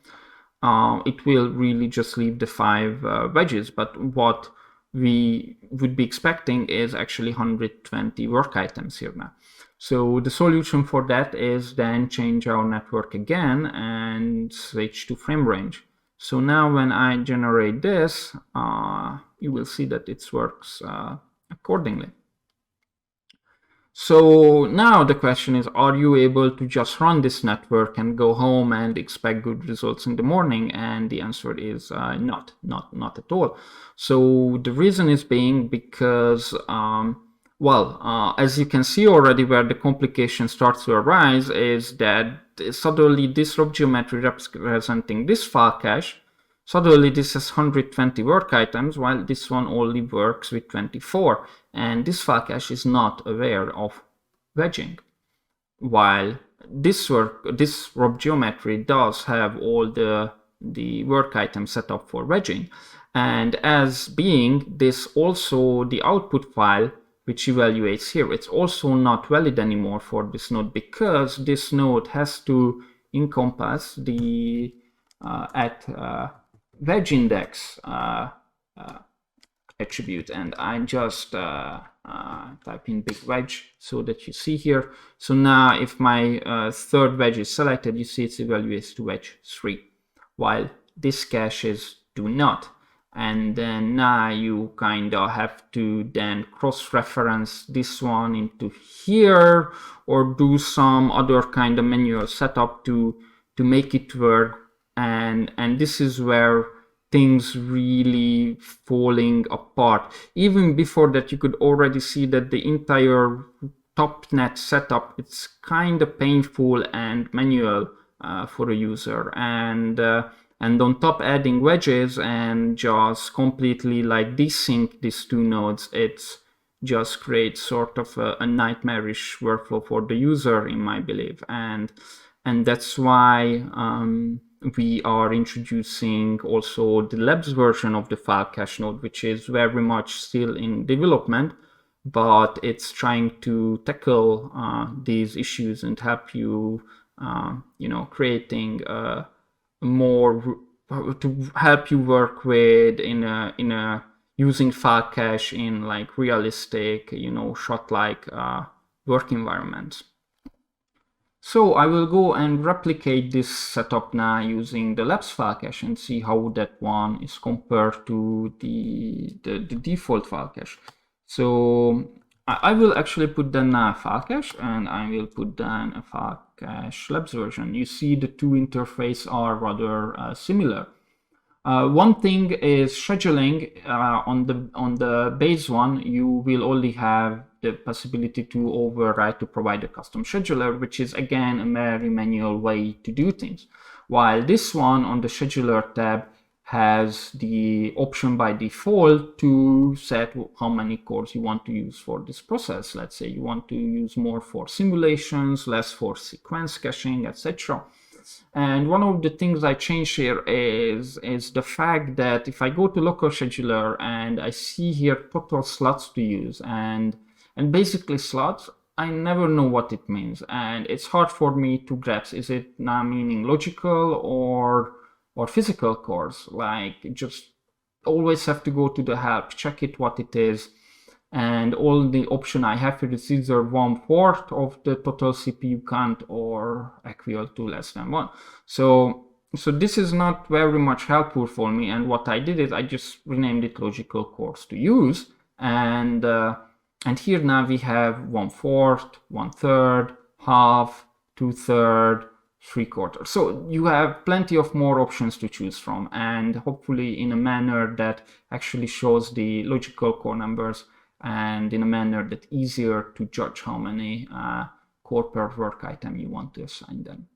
S6: It will really just leave the 5 wedges, but what we would be expecting is actually 120 work items here now. So the solution for that is then change our network again and switch to frame range. So now when I generate this, you will see that it works accordingly. So now the question is, are you able to just run this network and go home and expect good results in the morning? And the answer is not at all. So the reason is being because, as you can see already, where the complication starts to arise is that suddenly this rope geometry representing this file cache, suddenly this has 120 work items, while this one only works with 24. And this file cache is not aware of wedging, while this rope geometry does have all the work items set up for wedging. And as being this also the output file which evaluates here, it's also not valid anymore for this node, because this node has to encompass the at wedge index attribute, and I just type in big wedge so that you see here. So now if my third wedge is selected, you see it evaluates to wedge 3, while this caches do not. And then now you kind of have to then cross-reference this one into here, or do some other kind of manual setup to make it work. And this is where things really falling apart. Even before that, you could already see that the entire topnet setup, it's kind of painful and manual for a user. And on top, adding wedges and just completely like desync these two nodes, it's just creates sort of a nightmarish workflow for the user, in my belief. And that's why we are introducing also the labs version of the file cache node, which is very much still in development, but it's trying to tackle these issues and help you, creating more to help you work with in a using file cache in like realistic, shot-like work environments. So I will go and replicate this setup now using the labs file cache and see how that one is compared to the default file cache. So I will actually put down a file cache, and I will put down a file cache labs version. You see the two interfaces are rather similar. One thing is scheduling. On the base one, you will only have the possibility to override to provide a custom scheduler, which is again a very manual way to do things. While this one on the scheduler tab has the option by default to set how many cores you want to use for this process. Let's say you want to use more for simulations, less for sequence caching, etc. And one of the things I changed here is the fact that if I go to local scheduler and I see here total slots to use and basically slots, I never know what it means, and it's hard for me to grasp. Is it now meaning logical or physical cores? Like, just always have to go to the help, check it what it is, and all the option I have here is either 1/4 of the total CPU count or equal to less than 1. So this is not very much helpful for me, and what I did is I just renamed it logical cores to use, and here now we have 1/4, 1/3, half, 2/3, 3/4. So you have plenty of more options to choose from, and hopefully in a manner that actually shows the logical core numbers and in a manner that's easier to judge how many core per work item you want to assign them.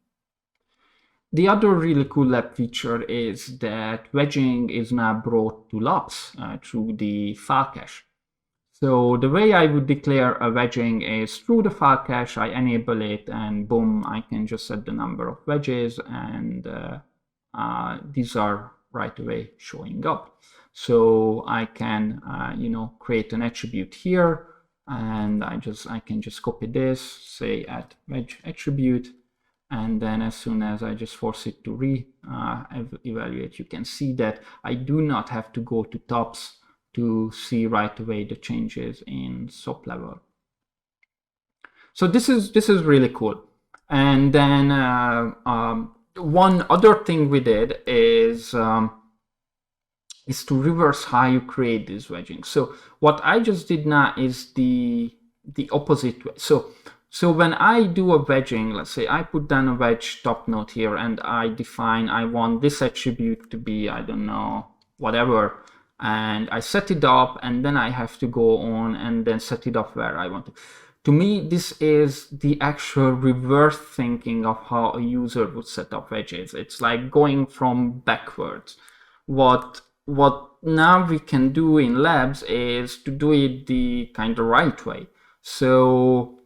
S6: The other really cool lab feature is that wedging is now brought to labs through the file cache. So the way I would declare a wedging is through the file cache, I enable it, and boom, I can just set the number of wedges, and these are right away showing up. So I can, create an attribute here, and I can just copy this, say add wedge attribute, and then as soon as I just force it to evaluate, you can see that I do not have to go to tops to see right away the changes in SOP level. So this is really cool. And then one other thing we did is to reverse how you create this wedging. So what I just did now is the opposite way. So when I do a wedging, let's say I put down a wedge top node here, and I define I want this attribute to be, I don't know, whatever, and I set it up, and then I have to go on and then set it up where I want to. To me, this is the actual reverse thinking of how a user would set up wedges. It's like going from backwards. What now we can do in labs is to do it the kind of right way. So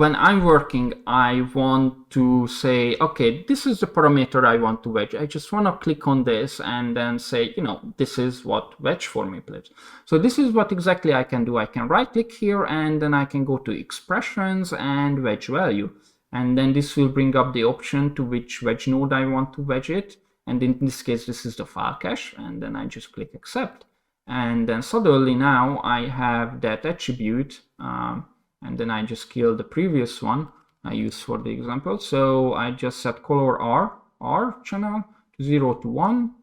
S6: when I'm working, I want to say, okay, this is the parameter I want to wedge. I just want to click on this and then say, this is what wedge for me, please. So this is what exactly I can do. I can right click here, and then I can go to expressions and wedge value. And then this will bring up the option to which wedge node I want to wedge it. And in this case, this is the file cache. And then I just click accept. And then suddenly now I have that attribute. And then I just kill the previous one I used for the example. So I just set color R channel 0 to 1.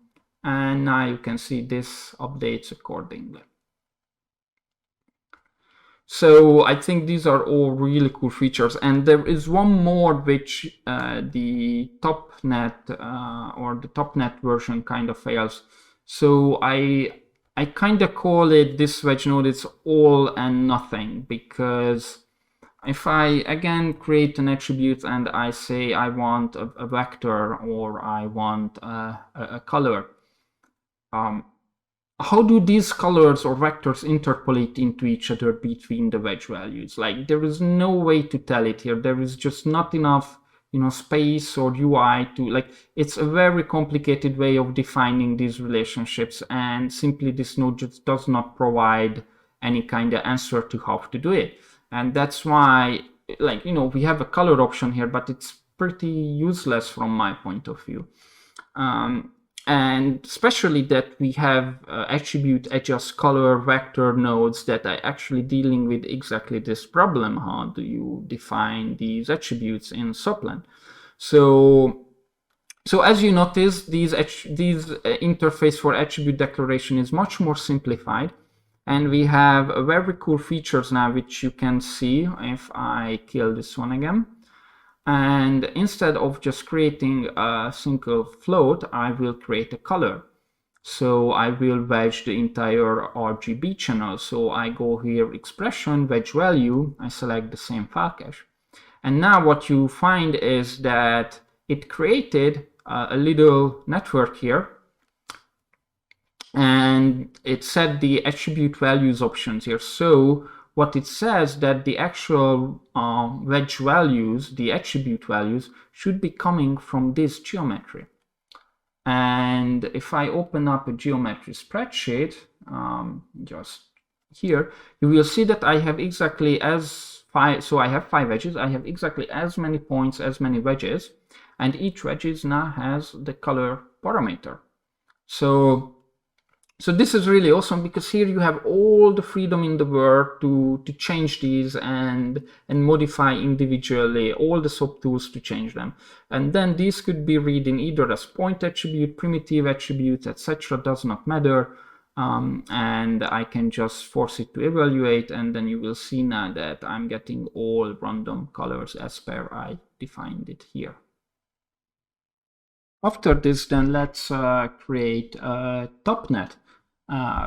S6: And now you can see this updates accordingly. So I think these are all really cool features. And there is one more which the topnet or the topnet version kind of fails. So I kind of call it this wedge node, it's all and nothing, because if I again create an attribute and I say I want a vector or I want a color, how do these colors or vectors interpolate into each other between the wedge values? Like, there is no way to tell it here. There is just not enough space or UI to, like, it's a very complicated way of defining these relationships, and simply this node just does not provide any kind of answer to how to do it. And that's why, like, we have a color option here, but it's pretty useless from my point of view. And especially that we have attribute adjust color vector nodes that are actually dealing with exactly this problem. How do you define these attributes in Soplan? So as you notice, these interface for attribute declaration is much more simplified. And we have a very cool features now, which you can see if I kill this one again. And instead of just creating a single float, I will create a color. So I will wedge the entire RGB channel. So I go here, expression, wedge value, I select the same file cache. And now what you find is that it created a little network here, and it set the attribute values options here. So what it says that the actual wedge values, the attribute values, should be coming from this geometry. And if I open up a geometry spreadsheet, just here, you will see that I have exactly as 5, so I have 5 edges, I have exactly as many points, as many wedges, and each wedge now has the color parameter. So this is really awesome, because here you have all the freedom in the world to change these and modify individually all the subtools to change them. And then these could be read in either as point attribute, primitive attributes, etc. Does not matter. And I can just force it to evaluate, and then you will see now that I'm getting all random colors as per I defined it here. After this, then let's create a topnet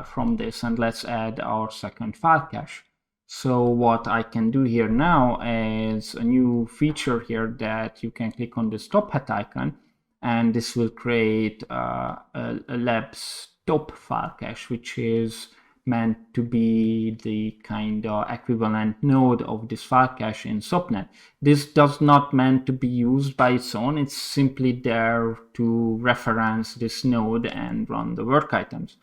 S6: from this, and let's add our second file cache. So what I can do here now is a new feature here that you can click on this top hat icon, and this will create a labs top file cache, which is meant to be the kind of equivalent node of this file cache in subnet. This does not meant to be used by its own, it's simply there to reference this node and run the work items.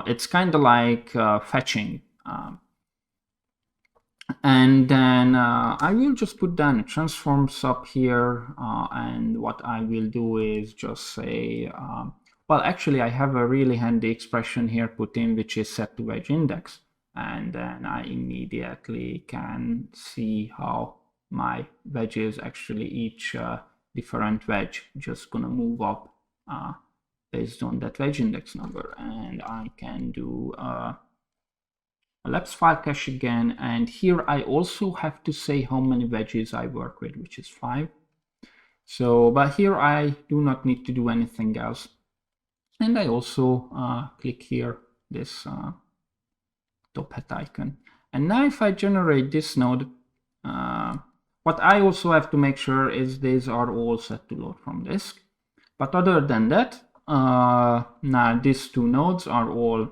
S6: It's kind of like fetching. And then I will just put down a transform sub here, and what I will do is just say, well, actually I have a really handy expression here put in, which is set to wedge index, and then I immediately can see how my wedges, actually each different wedge just gonna move up based on that wedge index number. And I can do a labs file cache again, and here I also have to say how many wedges I work with, which is 5. So, but here I do not need to do anything else. And I also click here this top hat icon. And now if I generate this node, what I also have to make sure is these are all set to load from disk. But other than that, now these two nodes are all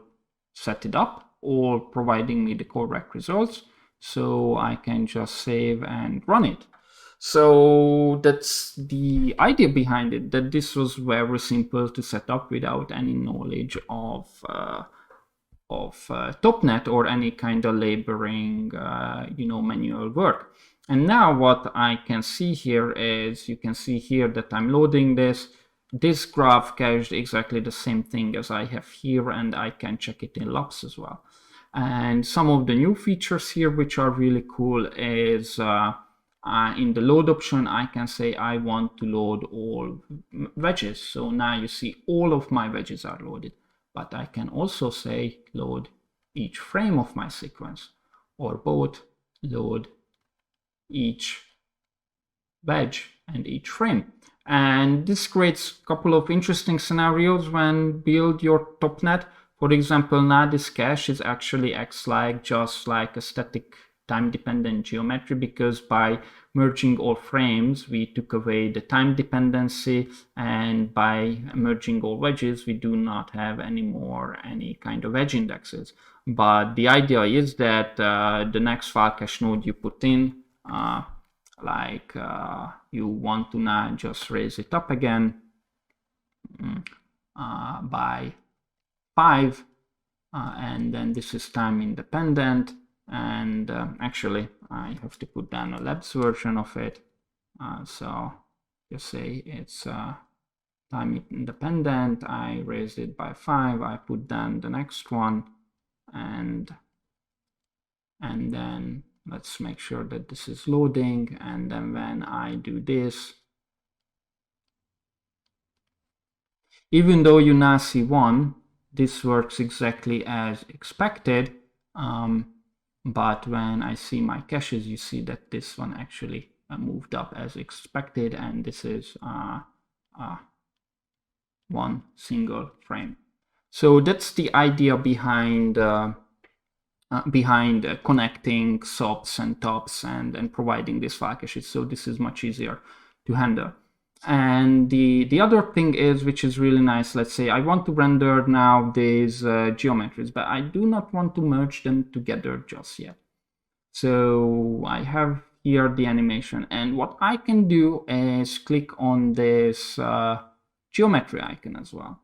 S6: set it up, all providing me the correct results. So I can just save and run it. So that's the idea behind it, that this was very simple to set up without any knowledge of topnet or any kind of laboring, manual work. And now what I can see here is, you can see here that I'm loading this. This graph cached exactly the same thing as I have here, and I can check it in labs as well. And some of the new features here, which are really cool, is in the load option, I can say I want to load all wedges. So now you see all of my wedges are loaded, but I can also say load each frame of my sequence, or both load each wedge and each frame. And this creates a couple of interesting scenarios when build your topnet. For example, now this cache is actually acts like just like a static time-dependent geometry, because by merging all frames we took away the time dependency, and by merging all wedges we do not have anymore any kind of wedge indexes. But the idea is that the next file cache node you put in, you want to now just raise it up again by 5, and then this is time independent. And actually I have to put down a labs version of it, so just say it's time independent. I raised it by 5, I put down the next one, and then let's make sure that this is loading. And then when I do this, even though you now see 1, this works exactly as expected. But when I see my caches, you see that this one actually moved up as expected, and this is one single frame. So that's the idea behind connecting SOPs and TOPs and providing these file caches. So this is much easier to handle. And the other thing is, which is really nice, let's say I want to render now these geometries, but I do not want to merge them together just yet. So I have here the animation, and what I can do is click on this geometry icon as well.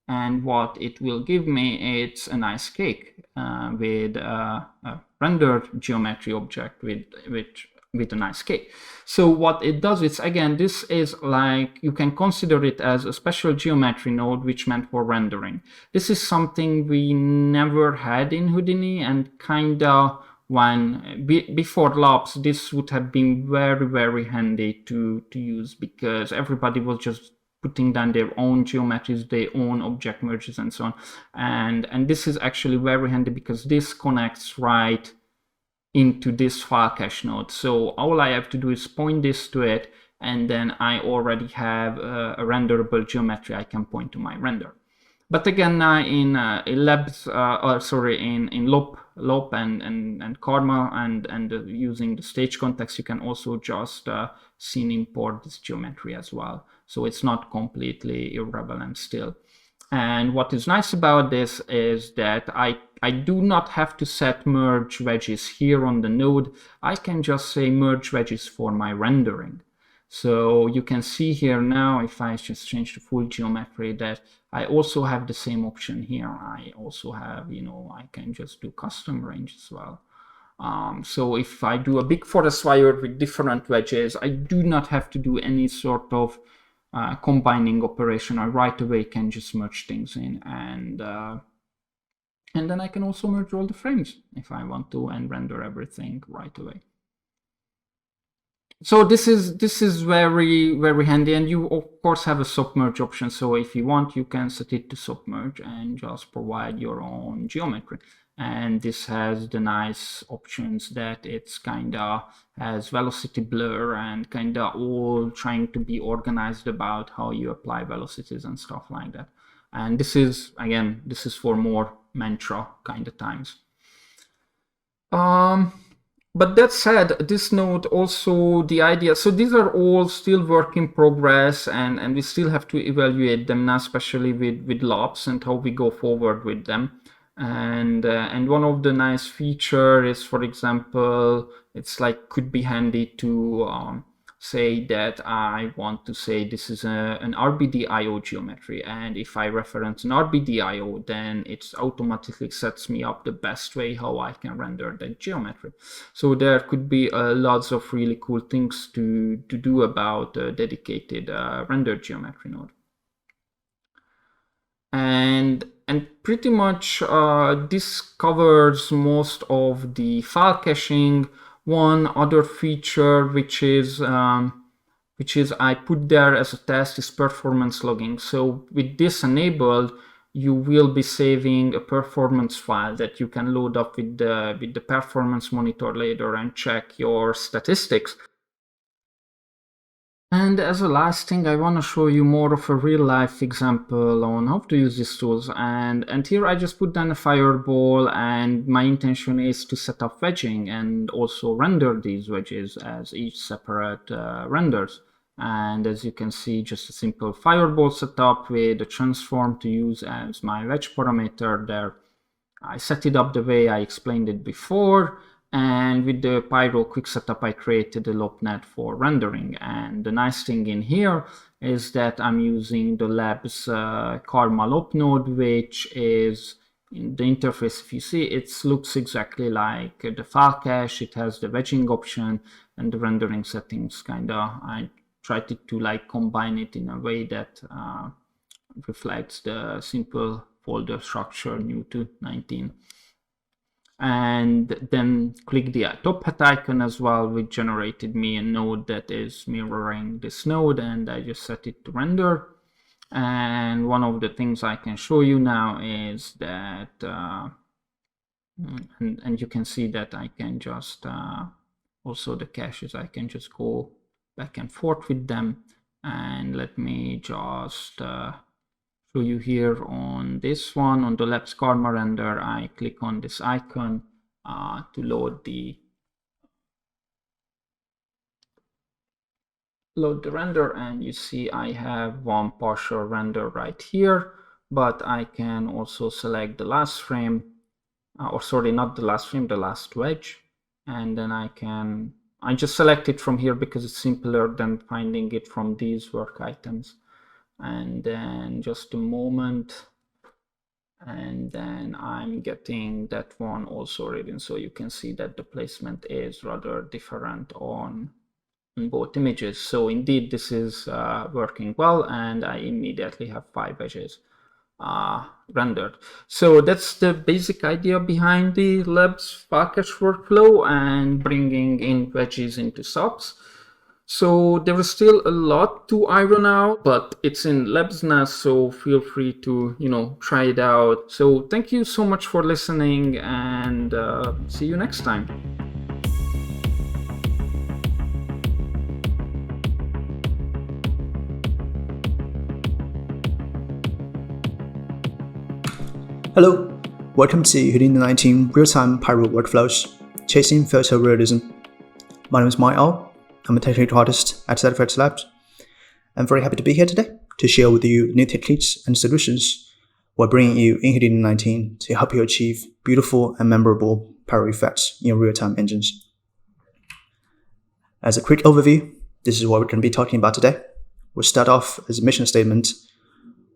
S6: And what it will give me, it's a nice cake with a rendered geometry object with a nice cake. So what it does is, again, this is like, you can consider it as a special geometry node which meant for rendering. This is something we never had in Houdini, and kinda when before labs, this would have been very, very handy to use, because everybody was just putting down their own geometries, their own object merges and so on. And this is actually very handy because this connects right into this file cache node. So all I have to do is point this to it, and then I already have a renderable geometry I can point to my render. But again, in labs, in LOP and Karma and using the stage context, you can also just scene import this geometry as well. So it's not completely irrelevant still. And what is nice about this is that I do not have to set merge wedges here on the node. I can just say merge wedges for my rendering. So you can see here now, if I just change the full geometry, that I also have the same option here. I also have, I can just do custom range as well. So if I do a big forest wire with different wedges, I do not have to do any sort of combining operation. I right away can just merge things in, and then I can also merge all the frames if I want to, and render everything right away. So this is very, very handy, and you of course have a submerge option. So if you want, you can set it to submerge and just provide your own geometry. And this has the nice options that it's kinda has velocity blur and kinda all trying to be organized about how you apply velocities and stuff like that. And this is, again, this is for more mantra kind of times. But that said, this node also, the idea, so these are all still work in progress, and we still have to evaluate them now, especially with labs and how we go forward with them. And one of the nice feature is, for example, it's like could be handy to say that I want to say this is an RBD IO geometry, and if I reference an RBD IO, then it automatically sets me up the best way how I can render that geometry. So there could be lots of really cool things to do about a dedicated render geometry node. And pretty much this covers most of the file caching. One other feature which is I put there as a test is performance logging. So with this enabled, you will be saving a performance file that you can load up with the performance monitor later and check your statistics. And as a last thing, I want to show you more of a real-life example on how to use these tools. And here I just put down a fireball, and my intention is to set up wedging and also render these wedges as each separate renders. And as you can see, just a simple fireball setup with a transform to use as my wedge parameter there. I set it up the way I explained it before. And with the Pyro quick setup, I created a LOPNet for rendering. And the nice thing in here is that I'm using the labs Karma LOP node, which is in the interface. If you see, it looks exactly like the file cache. It has the wedging option and the rendering settings. I tried to like combine it in a way that reflects the simple folder structure new to 19. And then click the top hat icon as well, which generated me a node that is mirroring this node, and I just set it to render. And one of the things I can show you now is that, and you can see that I can just, also the caches, I can just go back and forth with them. And let me just show you here on this one, on the Labs Karma render. I click on this icon to load the render, and you see I have one partial render right here, but I can also select the last frame, or sorry, not the last frame, the last wedge, and then I just select it from here because it's simpler than finding it from these work items. And then just a moment, and then I'm getting that one also written, so you can see that the placement is rather different on both images. So indeed this is working well, and I immediately have 5 edges rendered. So that's the basic idea behind the Labs file cache workflow and bringing in wedges into subs. So there is still a lot to iron out, but it's in Labs now, so feel free to, try it out. So thank you so much for listening, and see you next time.
S11: Hello, welcome to Houdini 19 real-time Pyro workflows, chasing photorealism. My name is Mikael. I'm a technical artist at SideFX Labs. I'm very happy to be here today to share with you new techniques and solutions while bringing you in Houdini 19 to help you achieve beautiful and memorable Pyro effects in real-time engines. As a quick overview, this is what we're going to be talking about today. We'll start off as a mission statement,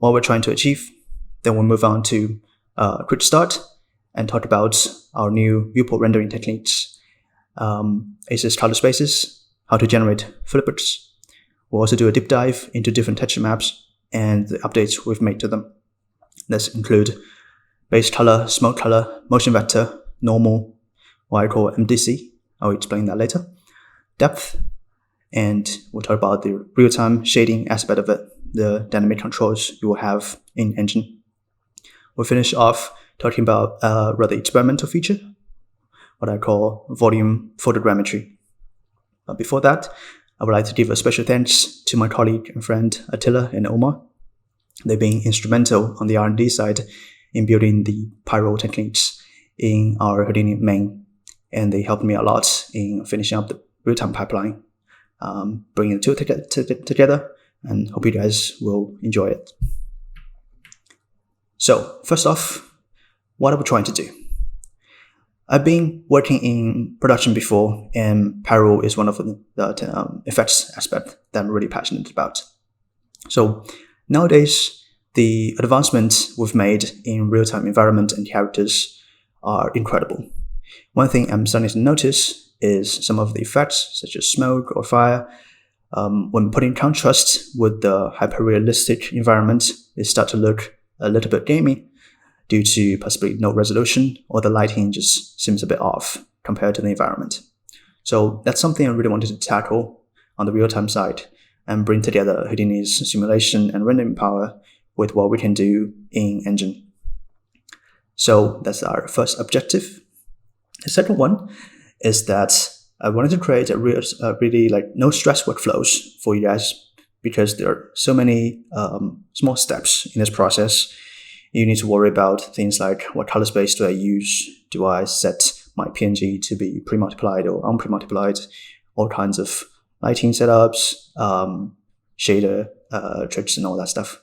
S11: what we're trying to achieve. Then we'll move on to a quick start and talk about our new viewport rendering techniques, ACES color spaces, how to generate flippers. We'll also do a deep dive into different texture maps and the updates we've made to them. This include base color, smoke color, motion vector, normal, what I call MDC. I'll explain that later. Depth, and we'll talk about the real-time shading aspect of it, the dynamic controls you will have in engine. We'll finish off talking about a rather experimental feature, what I call volume photogrammetry. But before that, I would like to give a special thanks to my colleague and friend Attila and Omar. They've been instrumental on the R&D side in building the Pyro techniques in our Houdini main, and they helped me a lot in finishing up the real-time pipeline, bringing the two together, and hope you guys will enjoy it. So first off, what are we trying to do? I've been working in production before, and Pyro is one of the effects aspect that I'm really passionate about. So nowadays, the advancements we've made in real-time environment and characters are incredible. One thing I'm starting to notice is some of the effects, such as smoke or fire, when put in contrast with the hyper-realistic environment, they start to look a little bit gamey, due to possibly no resolution, or the lighting just seems a bit off compared to the environment. So that's something I really wanted to tackle on the real-time side and bring together Houdini's simulation and rendering power with what we can do in engine. So that's our first objective. The second one is that I wanted to create a really no stress workflows for you guys, because there are so many small steps in this process. You need to worry about things like, what color space do I use? Do I set my PNG to be pre-multiplied or unpre-multiplied? All kinds of lighting setups, shader tricks and all that stuff.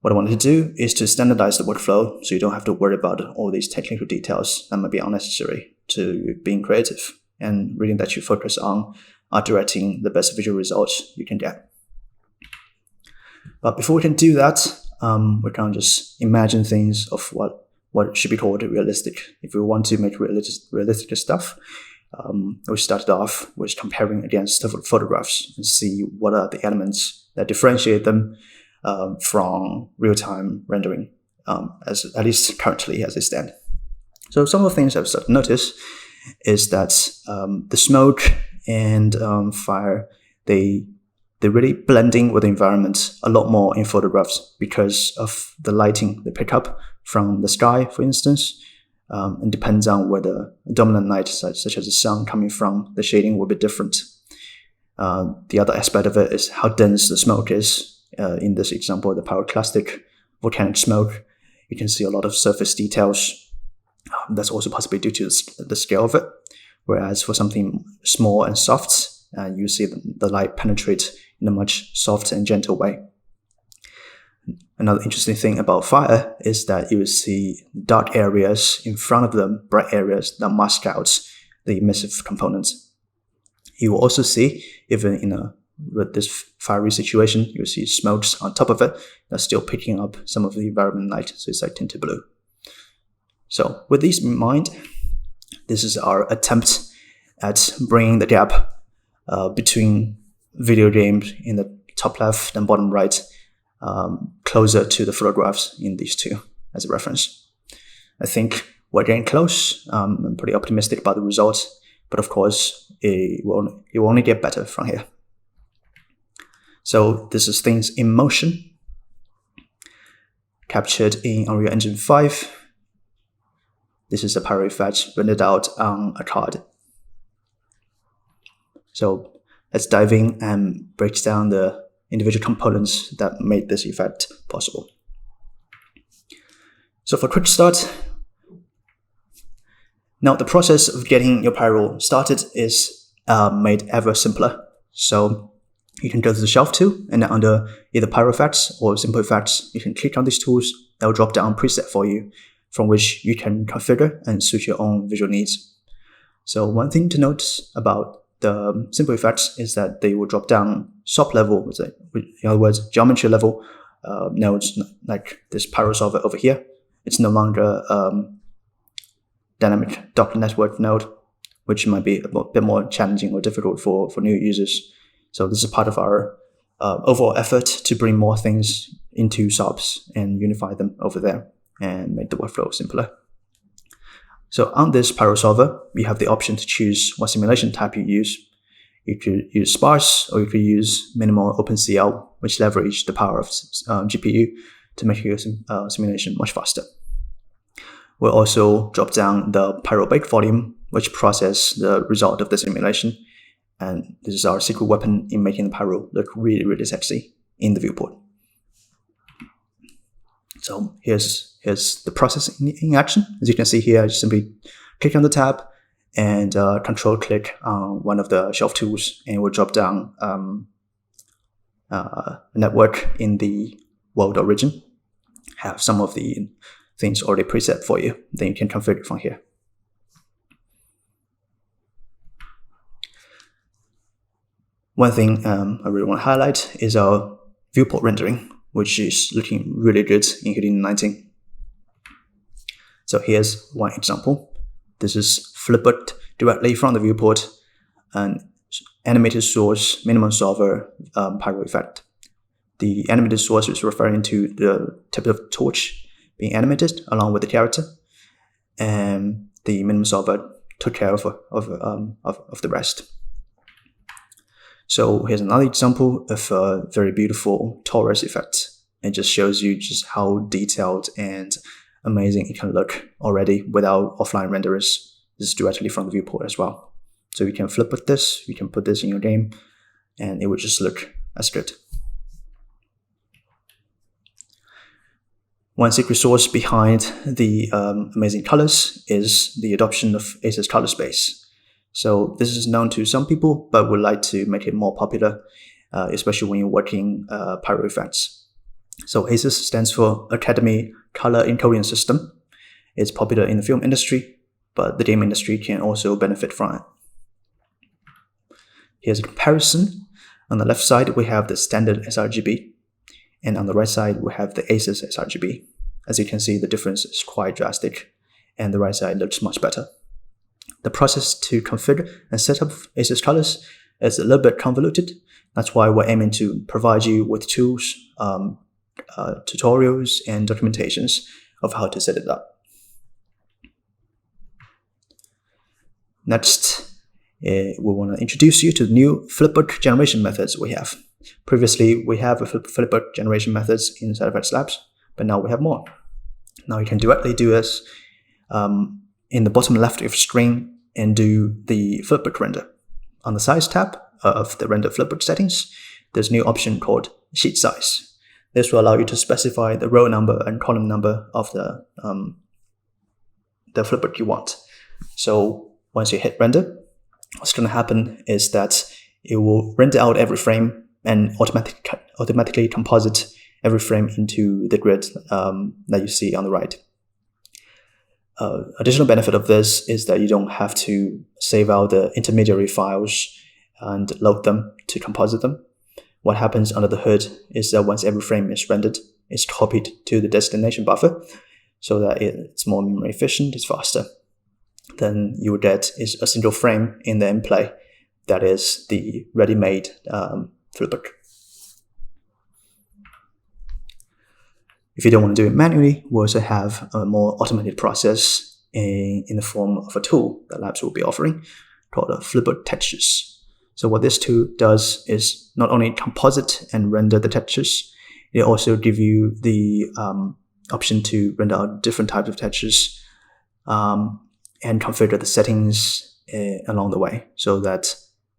S11: What I wanted to do is to standardize the workflow so you don't have to worry about all these technical details that might be unnecessary to being creative, and really that you focus on directing the best visual results you can get. But before we can do that, we can't just imagine things of what should be called realistic. If we want to make realistic stuff, we started off with comparing against photographs and see what are the elements that differentiate them from real-time rendering, at least currently as they stand. So some of the things I've started to notice is that the smoke and fire, they're really blending with the environment a lot more in photographs because of the lighting they pick up from the sky, for instance. And depends on where the dominant light, such as the sun coming from, the shading will be different. The other aspect of it is how dense the smoke is. In this example, the pyroclastic volcanic smoke. You can see a lot of surface details. That's also possibly due to the scale of it. Whereas for something small and soft, you see the light penetrate in a much softer and gentle way. Another interesting thing about fire is that you will see dark areas in front of them, bright areas that mask out the emissive components. You will also see, even with this fiery situation, you will see smokes on top of it that's still picking up some of the environment light, so it's like tinted blue. So with these in mind, this is our attempt at bringing the gap between video games in the top left and bottom right closer to the photographs in these two as a reference. I think we're getting close. I'm pretty optimistic about the results, but of course it will only get better from here. So this is things in motion, captured in Unreal Engine 5. This is a Pyro effect rendered out on a card. So let's dive in and break down the individual components that made this effect possible. So for a quick start, now the process of getting your Pyro started is made ever simpler. So you can go to the shelf tool, and then under either Pyro effects or simple effects, you can click on these tools. That will drop down preset for you, from which you can configure and suit your own visual needs. So one thing to note about the simple effects is that they will drop down SOP level, in other words, geometry level nodes, like this Pyro solver over here. It's no longer dynamic Docker network node, which might be a bit more challenging or difficult for new users. So this is part of our overall effort to bring more things into SOPs and unify them over there and make the workflow simpler. So on this Pyro solver, you have the option to choose what simulation type you use. You could use sparse, or you could use minimal OpenCL, which leverage the power of GPU to make your simulation much faster. We'll also drop down the Pyro bake volume, which process the result of the simulation. And this is our secret weapon in making the Pyro look really, really sexy in the viewport. So here's the process in action. As you can see here, I just simply click on the tab and control click on one of the shelf tools, and it will drop down a network in the world origin. Have some of the things already preset for you. Then you can configure from here. One thing I really want to highlight is our viewport rendering, which is looking really good in Houdini 19. So here's one example. This is flipped directly from the viewport, an animated source minimum solver Pyro effect. The animated source is referring to the tip of the torch being animated along with the character, and the minimum solver took care of the rest. So here's another example of a very beautiful torus effect. It just shows you just how detailed and amazing it can look already without offline renderers. This is directly from the viewport as well. So you can flip with this, you can put this in your game, and it would just look as good. One secret source behind the amazing colors is the adoption of Aces color space. So this is known to some people, but would like to make it more popular, especially when you're working Pyro effects. So ACES stands for Academy Color Encoding System. It's popular in the film industry, but the game industry can also benefit from it. Here's a comparison. On the left side, we have the standard sRGB, and on the right side, we have the ACES sRGB. As you can see, the difference is quite drastic, and the right side looks much better. The process to configure and set up ACES colors is a little bit convoluted. That's why we're aiming to provide you with tools, tutorials, and documentations of how to set it up. Next, we want to introduce you to the new flipbook generation methods we have. Previously, we have a flipbook generation methods in SideFX Labs, but now we have more. Now you can directly do this in the bottom left of your screen and do the flipbook render. On the size tab of the render flipbook settings, there's a new option called sheet size. This will allow you to specify the row number and column number of the flipbook you want. So once you hit render, what's going to happen is that it will render out every frame and automatically composite every frame into the grid that you see on the right. Additional benefit of this is that you don't have to save out the intermediary files and load them to composite them. What happens under the hood is that once every frame is rendered, it's copied to the destination buffer so that it's more memory efficient, it's faster. Then you will get is a single frame in the in-play that is the ready-made flipbook. If you don't want to do it manually, we also have a more automated process in the form of a tool that Labs will be offering called flipbook textures. So what this tool does is not only composite and render the textures, it also gives you the option to render out different types of textures and configure the settings along the way so that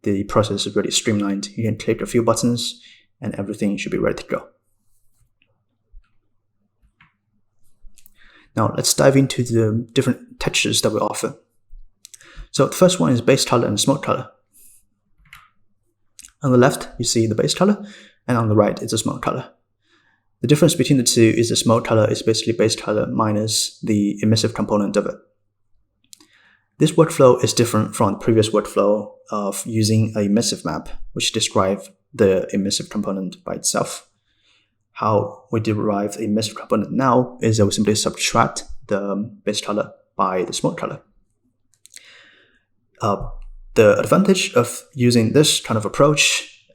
S11: the process is really streamlined. You can click a few buttons and everything should be ready to go. Now let's dive into the different textures that we offer. So the first one is base color and smoke color. On the left, you see the base color, and on the right, it's a smoke color. The difference between the two is the smoke color is basically base color minus the emissive component of it. This workflow is different from the previous workflow of using a emissive map, which describes the emissive component by itself. How we derive the emissive component now is that we simply subtract the base color by the smoke color. The advantage of using this kind of approach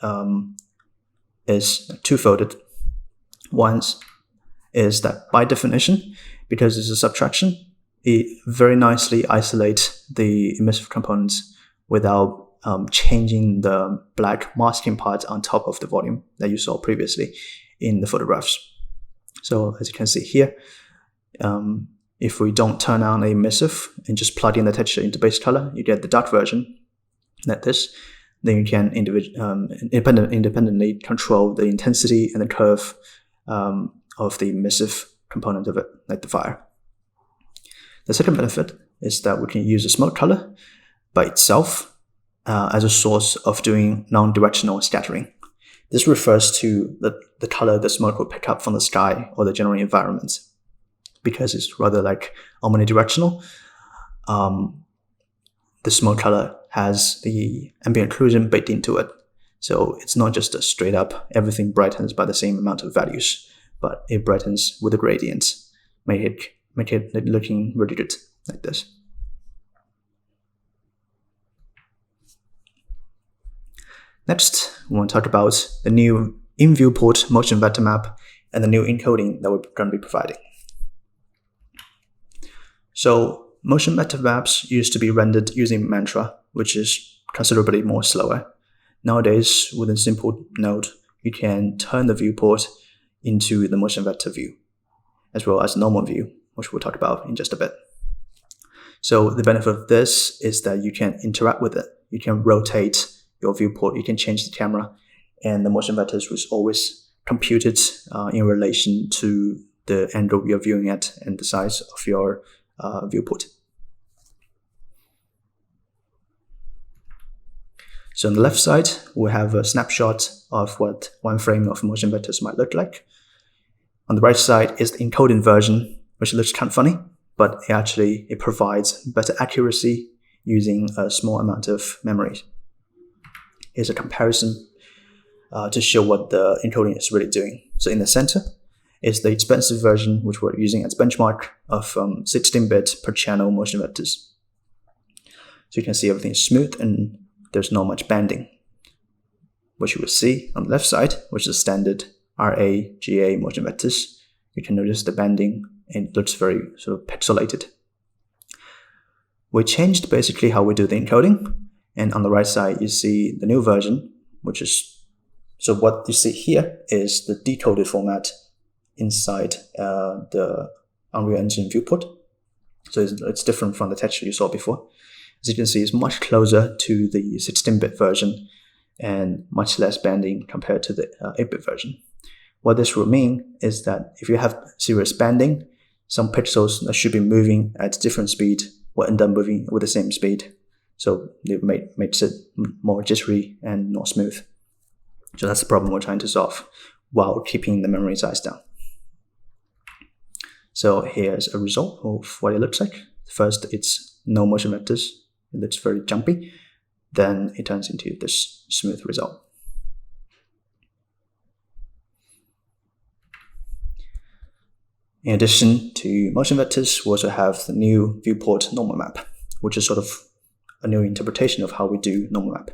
S11: is twofold. One is that by definition, because it's a subtraction, it very nicely isolates the emissive components without changing the black masking part on top of the volume that you saw previously in the photographs. So as you can see here, if we don't turn on a emissive and just plug in the texture into base color, you get the dark version like this. Then you can independently control the intensity and the curve of the emissive component of it, like the fire. The second benefit is that we can use the smoke color by itself as a source of doing non-directional scattering. This refers to the color the smoke will pick up from the sky or the general environment. Because it's rather like omnidirectional, the smoke color has the ambient occlusion baked into it. So it's not just a straight up, everything brightens by the same amount of values, but it brightens with a gradient, make it looking really good, like this. Next, we want to talk about the new in-viewport motion vector map and the new encoding that we're going to be providing. So motion vector maps used to be rendered using Mantra, which is considerably more slower. Nowadays, with a simple node, you can turn the viewport into the motion vector view, as well as normal view, which we'll talk about in just a bit. So the benefit of this is that you can interact with it. You can rotate your viewport, you can change the camera, and the motion vectors was always computed in relation to the angle you're viewing at and the size of your viewport. So on the left side, we have a snapshot of what one frame of motion vectors might look like. On the right side is the encoded version, which looks kind of funny, but it provides better accuracy using a small amount of memory. Here's a comparison to show what the encoding is really doing. So in the center is the expensive version, which we're using as benchmark of 16-bit per channel motion vectors. So you can see everything is smooth and there's not much banding. What you will see on the left side, which is standard RA, GA motion vectors, you can notice the banding and it looks very sort of pixelated. We changed basically how we do the encoding. And on the right side, you see the new version, which is, so what you see here is the decoded format inside the Unreal Engine viewport. So it's different from the texture you saw before. As you can see, it's much closer to the 16-bit version and much less banding compared to the 8-bit version. What this will mean is that if you have serious banding, some pixels that should be moving at different speed will end up moving with the same speed. So it makes it more jittery and not smooth. So that's the problem we're trying to solve while keeping the memory size down. So here's a result of what it looks like. First, it's no motion vectors. It looks very jumpy. Then it turns into this smooth result. In addition to motion vectors, we also have the new viewport normal map, which is sort of a new interpretation of how we do normal map.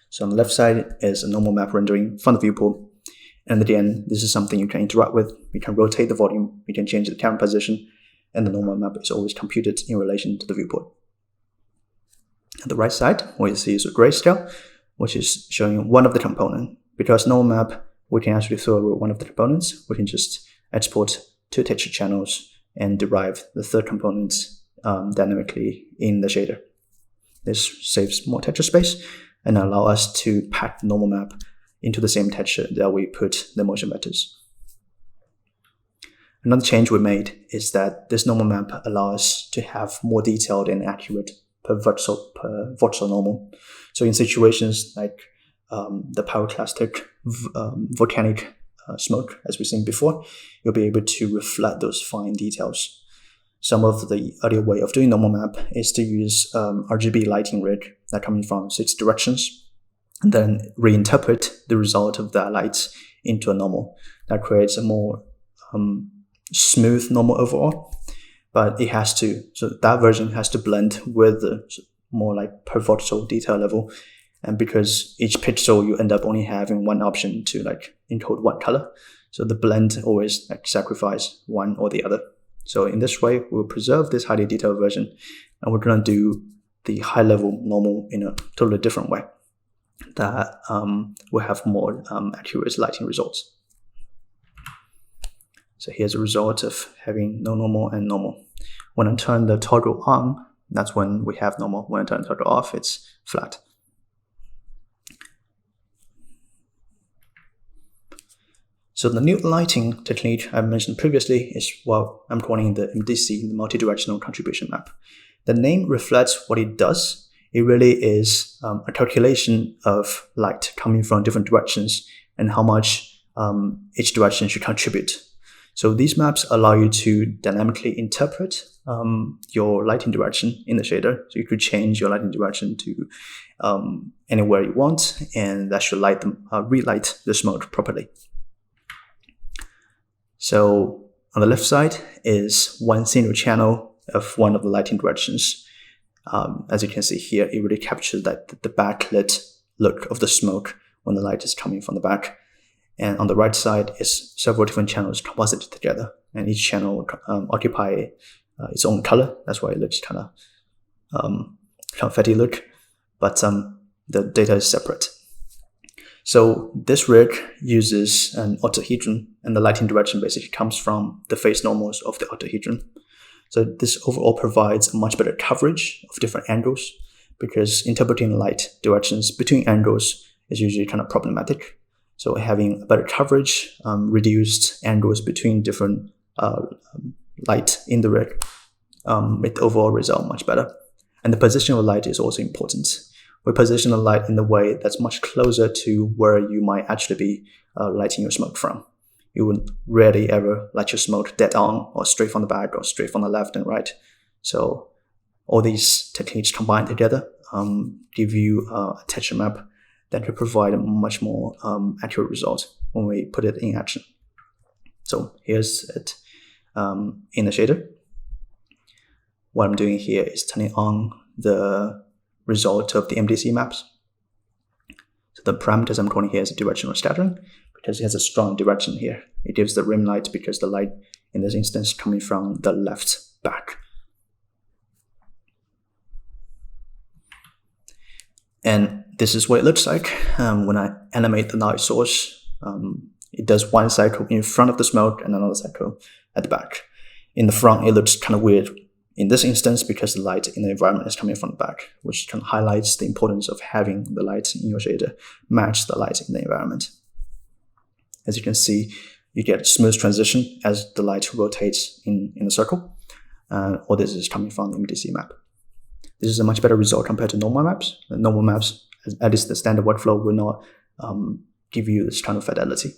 S11: So on the left side is a normal map rendering from the viewport. And at the end, this is something you can interact with. You can rotate the volume, you can change the camera position, and the normal map is always computed in relation to the viewport. At the right side, what you see is a grayscale, which is showing one of the components. Because normal map, we can actually throw away one of the components. We can just export two texture channels and derive the third component dynamically in the shader. This saves more texture space and allow us to pack the normal map into the same texture that we put the motion vectors. Another change we made is that this normal map allows us to have more detailed and accurate per voxel normal. So in situations like the pyroclastic volcanic smoke, as we've seen before, you'll be able to reflect those fine details. Some of the earlier way of doing normal map is to use RGB lighting rig that coming from 6 directions, and then reinterpret the result of that light into a normal. That creates a more smooth normal overall, but it has to, so that version has to blend with the more like per voxel detail level. And because each pixel you end up only having one option to like encode one color, so the blend always like sacrifice one or the other. So in this way, we'll preserve this highly detailed version, and we're going to do the high level normal in a totally different way that will have more accurate lighting results. So here's a result of having no normal and normal. When I turn the toggle on, that's when we have normal. When I turn the toggle off, it's flat. So the new lighting technique I mentioned previously is what I'm calling the MDC, the multi-directional contribution map. The name reflects what it does. It really is a calculation of light coming from different directions and how much each direction should contribute. So these maps allow you to dynamically interpret your lighting direction in the shader. So you could change your lighting direction to anywhere you want, and that should relight the smoke properly. So on the left side is one single channel of one of the lighting directions. As you can see here, it really captures that the backlit look of the smoke when the light is coming from the back. And on the right side is several different channels composited together, and each channel occupy its own color. That's why it looks kind of confetti look, but the data is separate. So this rig uses an octahedron, and the lighting direction basically comes from the phase normals of the octahedron. So this overall provides a much better coverage of different angles, because interpreting light directions between angles is usually kind of problematic. So having a better coverage, reduced angles between different light in the rig, make the overall result much better. And the position of light is also important. We position the light in a way that's much closer to where you might actually be lighting your smoke from. You would rarely ever light your smoke dead on, or straight from the back, or straight from the left and right. So all these techniques combined together give you a texture map that could provide a much more accurate result when we put it in action. So here's it in the shader. What I'm doing here is turning on the result of the MDC maps. So the parameters I'm calling here is directional scattering, because it has a strong direction here. It gives the rim light because the light in this instance coming from the left back. And this is what it looks like when I animate the light source. It does one cycle in front of the smoke and another cycle at the back. In the front, it looks kind of weird in this instance because the light in the environment is coming from the back, which kind of highlights the importance of having the light in your shader match the light in the environment. As you can see, you get smooth transition as the light rotates in a circle. All this is coming from the MDC map. This is a much better result compared to normal maps. Normal maps, at least the standard workflow, will not give you this kind of fidelity.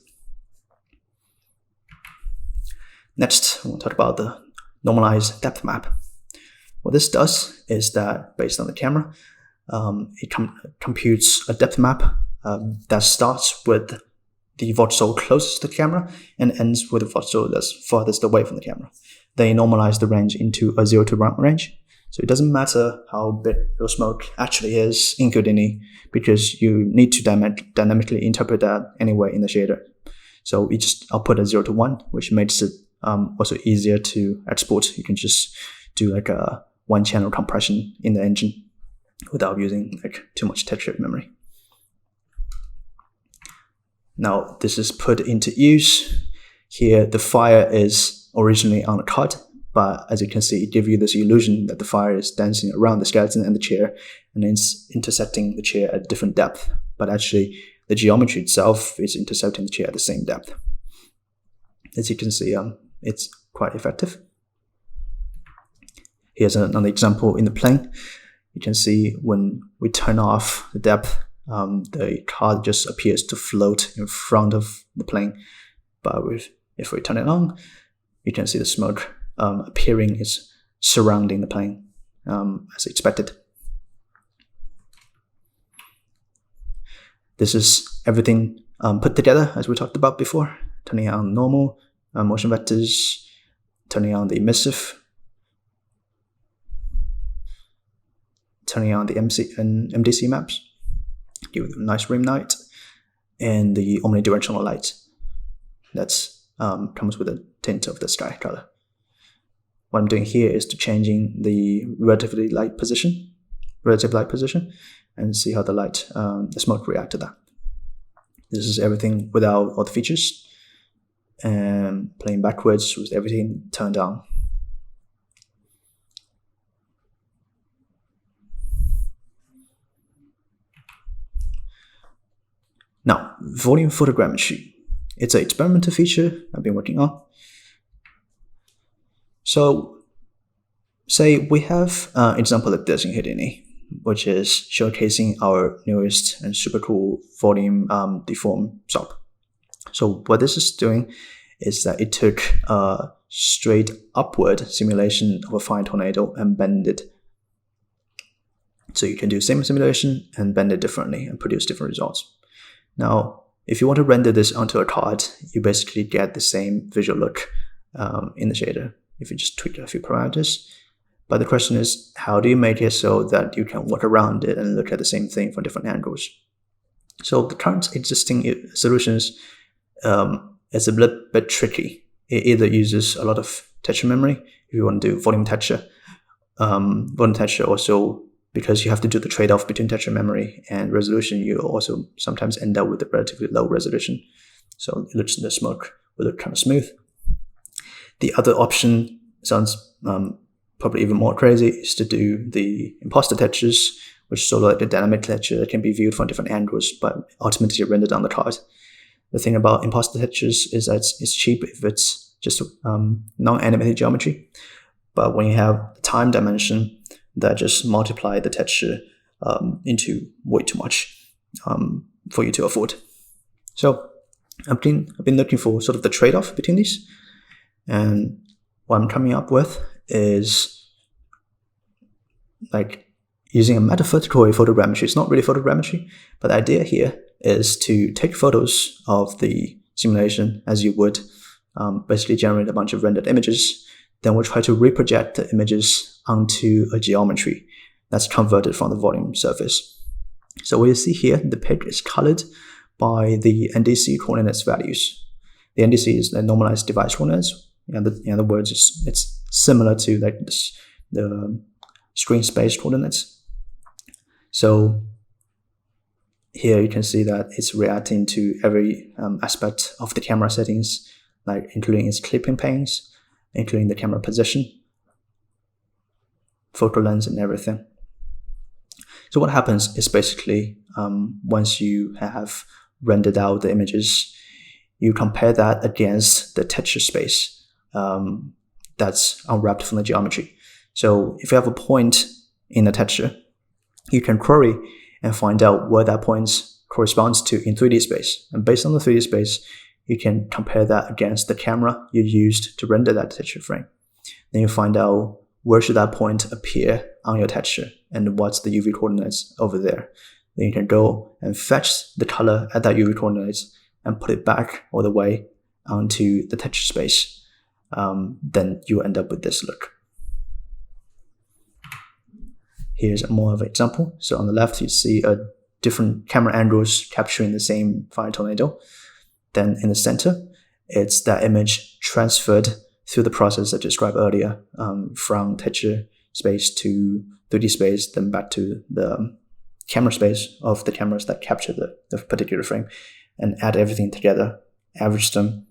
S11: Next, we'll talk about the normalized depth map. What this does is that based on the camera, it computes a depth map that starts with the voxel closest to the camera and ends with the voxel that's farthest away from the camera. They normalize the range into a 0 to 1 range. So it doesn't matter how big your smoke actually is in Houdini, because you need to dynamically interpret that anyway in the shader. So we just output a 0 to 1, which makes it also easier to export. You can just do like a one channel compression in the engine without using like too much texture memory. Now this is put into use. Here the fire is originally on a card, but as you can see, it gives you this illusion that the fire is dancing around the skeleton and the chair, and it's intersecting the chair at different depth. But actually, the geometry itself is intercepting the chair at the same depth. As you can see, it's quite effective. Here's another example in the plane. You can see when we turn off the depth, the card just appears to float in front of the plane. But if we turn it on, you can see the smoke appearing is surrounding the plane as expected. This is everything put together as we talked about before. Turning on normal, motion vectors, turning on the emissive, turning on the MC and MDC maps, give it a nice rim light, and the omnidirectional light that's comes with a tint of the sky color. What I'm doing here is to changing the relative light position, and see how the light, the smoke react to that. This is everything without all the features, and playing backwards with everything turned on. Now, volume photogrammetry. It's an experimental feature I've been working on. So, say we have an example like this in Houdini, which is showcasing our newest and super cool volume deform Swaab. So what this is doing is that it took a straight upward simulation of a fire tornado and bend it. So you can do same simulation and bend it differently and produce different results. Now, if you want to render this onto a card, you basically get the same visual look in the shader if you just tweak a few parameters. But the question is, how do you make it so that you can walk around it and look at the same thing from different angles? So the current existing solutions is a little bit tricky. It either uses a lot of texture memory if you want to do volume texture. Volume texture also, because you have to do the trade-off between texture memory and resolution, you also sometimes end up with a relatively low resolution. So it looks, the smoke will look kind of smooth. The other option sounds probably even more crazy, is to do the imposter textures, which is sort of like the dynamic texture that can be viewed from different angles, but ultimately rendered on the card. The thing about imposter textures is that it's cheap if it's just non-animated geometry. But when you have the time dimension, that just multiply the texture into way too much for you to afford. So I've been looking for sort of the trade-off between these, and what I'm coming up with is like using a metaphorical photogrammetry. It's not really photogrammetry, but the idea here is to take photos of the simulation as you would, basically generate a bunch of rendered images. Then we'll try to reproject the images onto a geometry that's converted from the volume surface. So what you see here, the pic is colored by the NDC coordinates values. The NDC is the normalized device coordinates. In other words, it's similar to like this, the screen space coordinates. So here you can see that it's reacting to every aspect of the camera settings, like including its clipping panes, including the camera position, photo lens, and everything. So what happens is basically once you have rendered out the images, you compare that against the texture space that's unwrapped from the geometry. So if you have a point in the texture, you can query and find out where that point corresponds to in 3D space. And based on the 3D space, you can compare that against the camera you used to render that texture frame. Then you find out where should that point appear on your texture and what's the UV coordinates over there. Then you can go and fetch the color at that UV coordinates and put it back all the way onto the texture space. Then you end up with this look. Here's more of an example. So on the left, you see a different camera angles capturing the same fire tornado. Then in the center, it's that image transferred through the process I described earlier, from texture space to 3D space, then back to the camera space of the cameras that capture the particular frame, and add everything together, average them.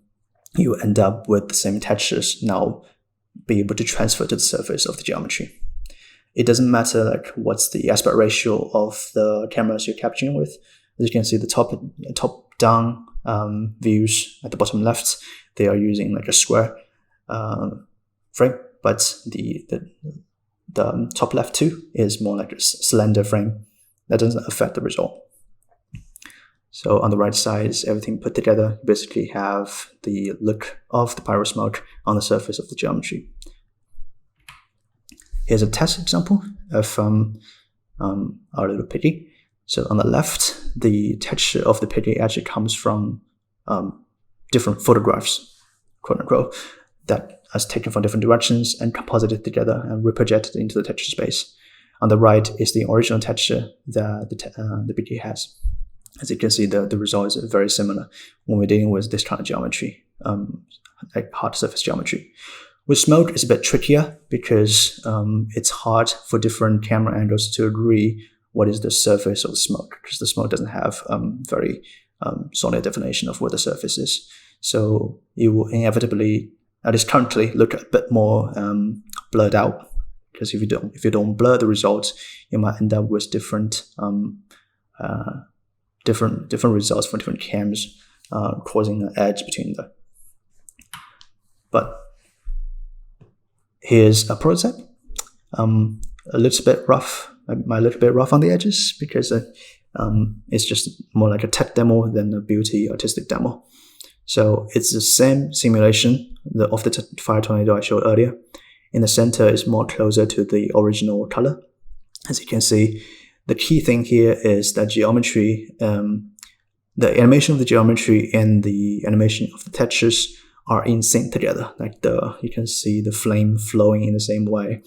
S11: You end up with the same textures now be able to transfer to the surface of the geometry. It doesn't matter like what's the aspect ratio of the cameras you're capturing with. As you can see, the top down views at the bottom left, they are using like a square frame, but the top left too is more like a slender frame. That doesn't affect the result. So on the right side is everything put together. You basically have the look of the pyro smoke on the surface of the geometry. Here's a test example of our little piggy. So on the left, the texture of the piggy actually comes from different photographs, quote unquote, that is taken from different directions and composited together and reprojected into the texture space. On the right is the original texture that the piggy has. As you can see, the result is very similar when we're dealing with this kind of geometry, like hard surface geometry. With smoke, it's a bit trickier because it's hard for different camera angles to agree what is the surface of the smoke, because the smoke doesn't have very solid definition of what the surface is. So you will inevitably, at least currently, look a bit more blurred out, because if you don't blur the results, you might end up with different results from different cams, causing an edge between them. But here's a prototype. A little bit rough, on the edges, because it's just more like a tech demo than a beauty artistic demo. So it's the same simulation of the fire tornado I showed earlier. In the center is more closer to the original color. As you can see, the key thing here is that geometry, the animation of the geometry and the animation of the textures are in sync together. Like you can see the flame flowing in the same way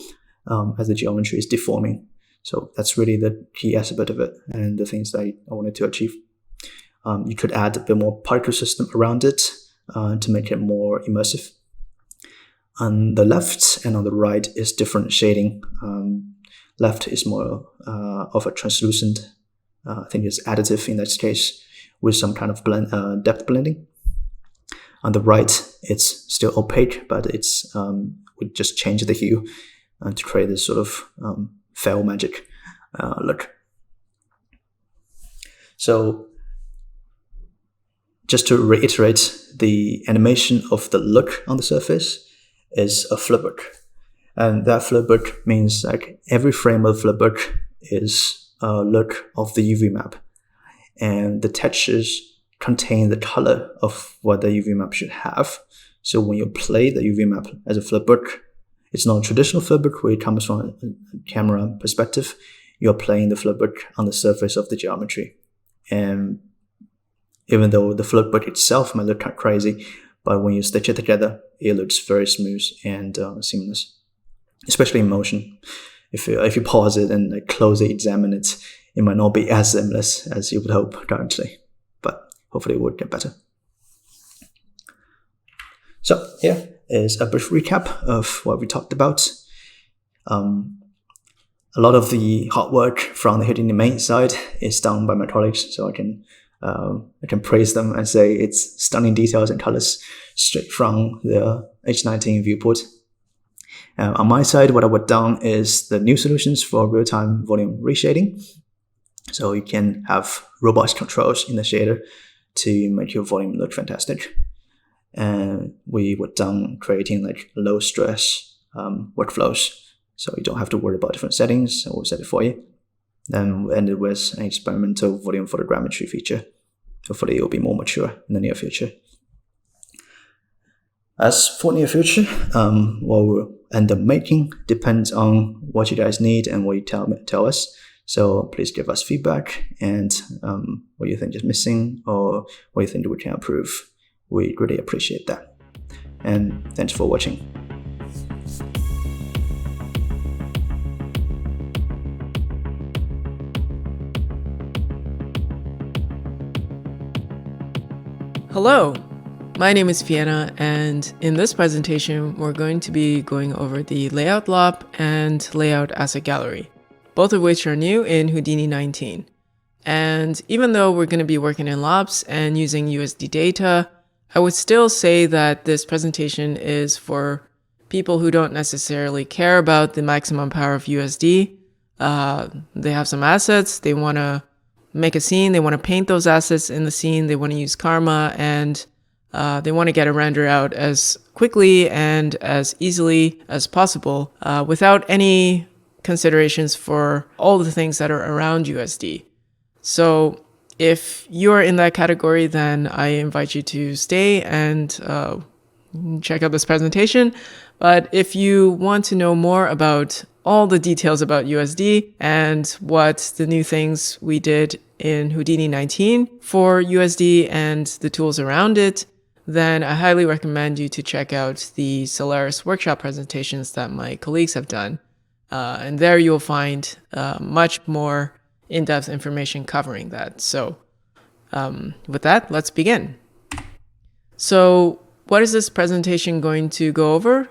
S11: as the geometry is deforming. So that's really the key aspect of it and the things that I wanted to achieve. You could add a bit more particle system around it to make it more immersive. On the left and on the right is different shading. Left is more of a translucent, I think it's additive in this case, with some kind of depth blending. On the right, it's still opaque, but it's we just change the hue to create this sort of fell magic look. So just to reiterate, the animation of the look on the surface is a flipbook. And that flipbook means like every frame of the flipbook is a look of the UV map. And the textures contain the color of what the UV map should have. So when you play the UV map as a flipbook, it's not a traditional flipbook where it comes from a camera perspective. You're playing the flipbook on the surface of the geometry. And even though the flipbook itself might look kind of crazy, but when you stitch it together, it looks very smooth and seamless, especially in motion. If you pause it and like closely examine it, it might not be as seamless as you would hope currently, but hopefully it would get better. So here is a brief recap of what we talked about. A lot of the hard work from the Houdini main side is done by MaterialX, so I can praise them and say it's stunning details and colors straight from the H19 viewport. On my side, what I worked on is the new solutions for real-time volume reshading. So you can have robust controls in the shader to make your volume look fantastic. And we were done creating like low stress workflows, so you don't have to worry about different settings. We'll set it for you. Then we ended with an experimental volume photogrammetry feature. Hopefully it will be more mature in the near future. As for near future, what we'll end up making depends on what you guys need and what you tell us. So please give us feedback and what you think is missing or what you think we can improve. We really appreciate that. And thanks for watching.
S12: Hello, my name is Fianna, and in this presentation, we're going to be going over the Layout LOP and Layout Asset Gallery, both of which are new in Houdini 19. And even though we're going to be working in LOPs and using USD data, I would still say that this presentation is for people who don't necessarily care about the maximum power of USD. They have some assets, they want to make a scene, they want to paint those assets in the scene, they want to use Karma, and they want to get a render out as quickly and as easily as possible without any considerations for all the things that are around USD. So if you're in that category, then I invite you to stay and check out this presentation. But if you want to know more about all the details about USD and what the new things we did in Houdini 19 for USD and the tools around it, then I highly recommend you to check out the Solaris workshop presentations that my colleagues have done. And there you'll find much more in-depth information covering that. So with that, let's begin. So what is this presentation going to go over?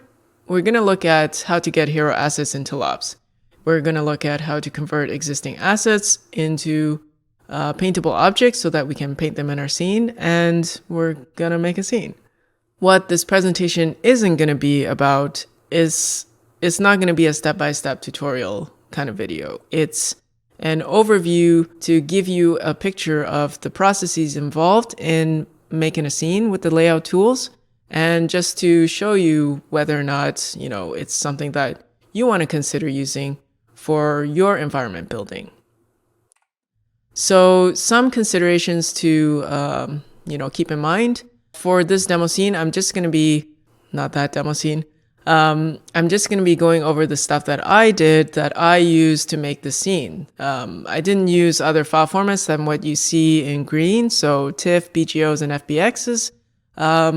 S12: We're going to look at how to get hero assets into LOPs. We're going to look at how to convert existing assets into paintable objects so that we can paint them in our scene, and we're going to make a scene. What this presentation isn't going to be about is it's not going to be a step-by-step tutorial kind of video. It's an overview to give you a picture of the processes involved in making a scene with the layout tools, and just to show you whether or not, it's something that you want to consider using for your environment building. So some considerations to, keep in mind. For this demo scene, I'm just going to be, not that demo scene, I'm just going to be going over the stuff that I did that I used to make the scene. I didn't use other file formats than what you see in green, so TIFF, BGOs, and FBXs.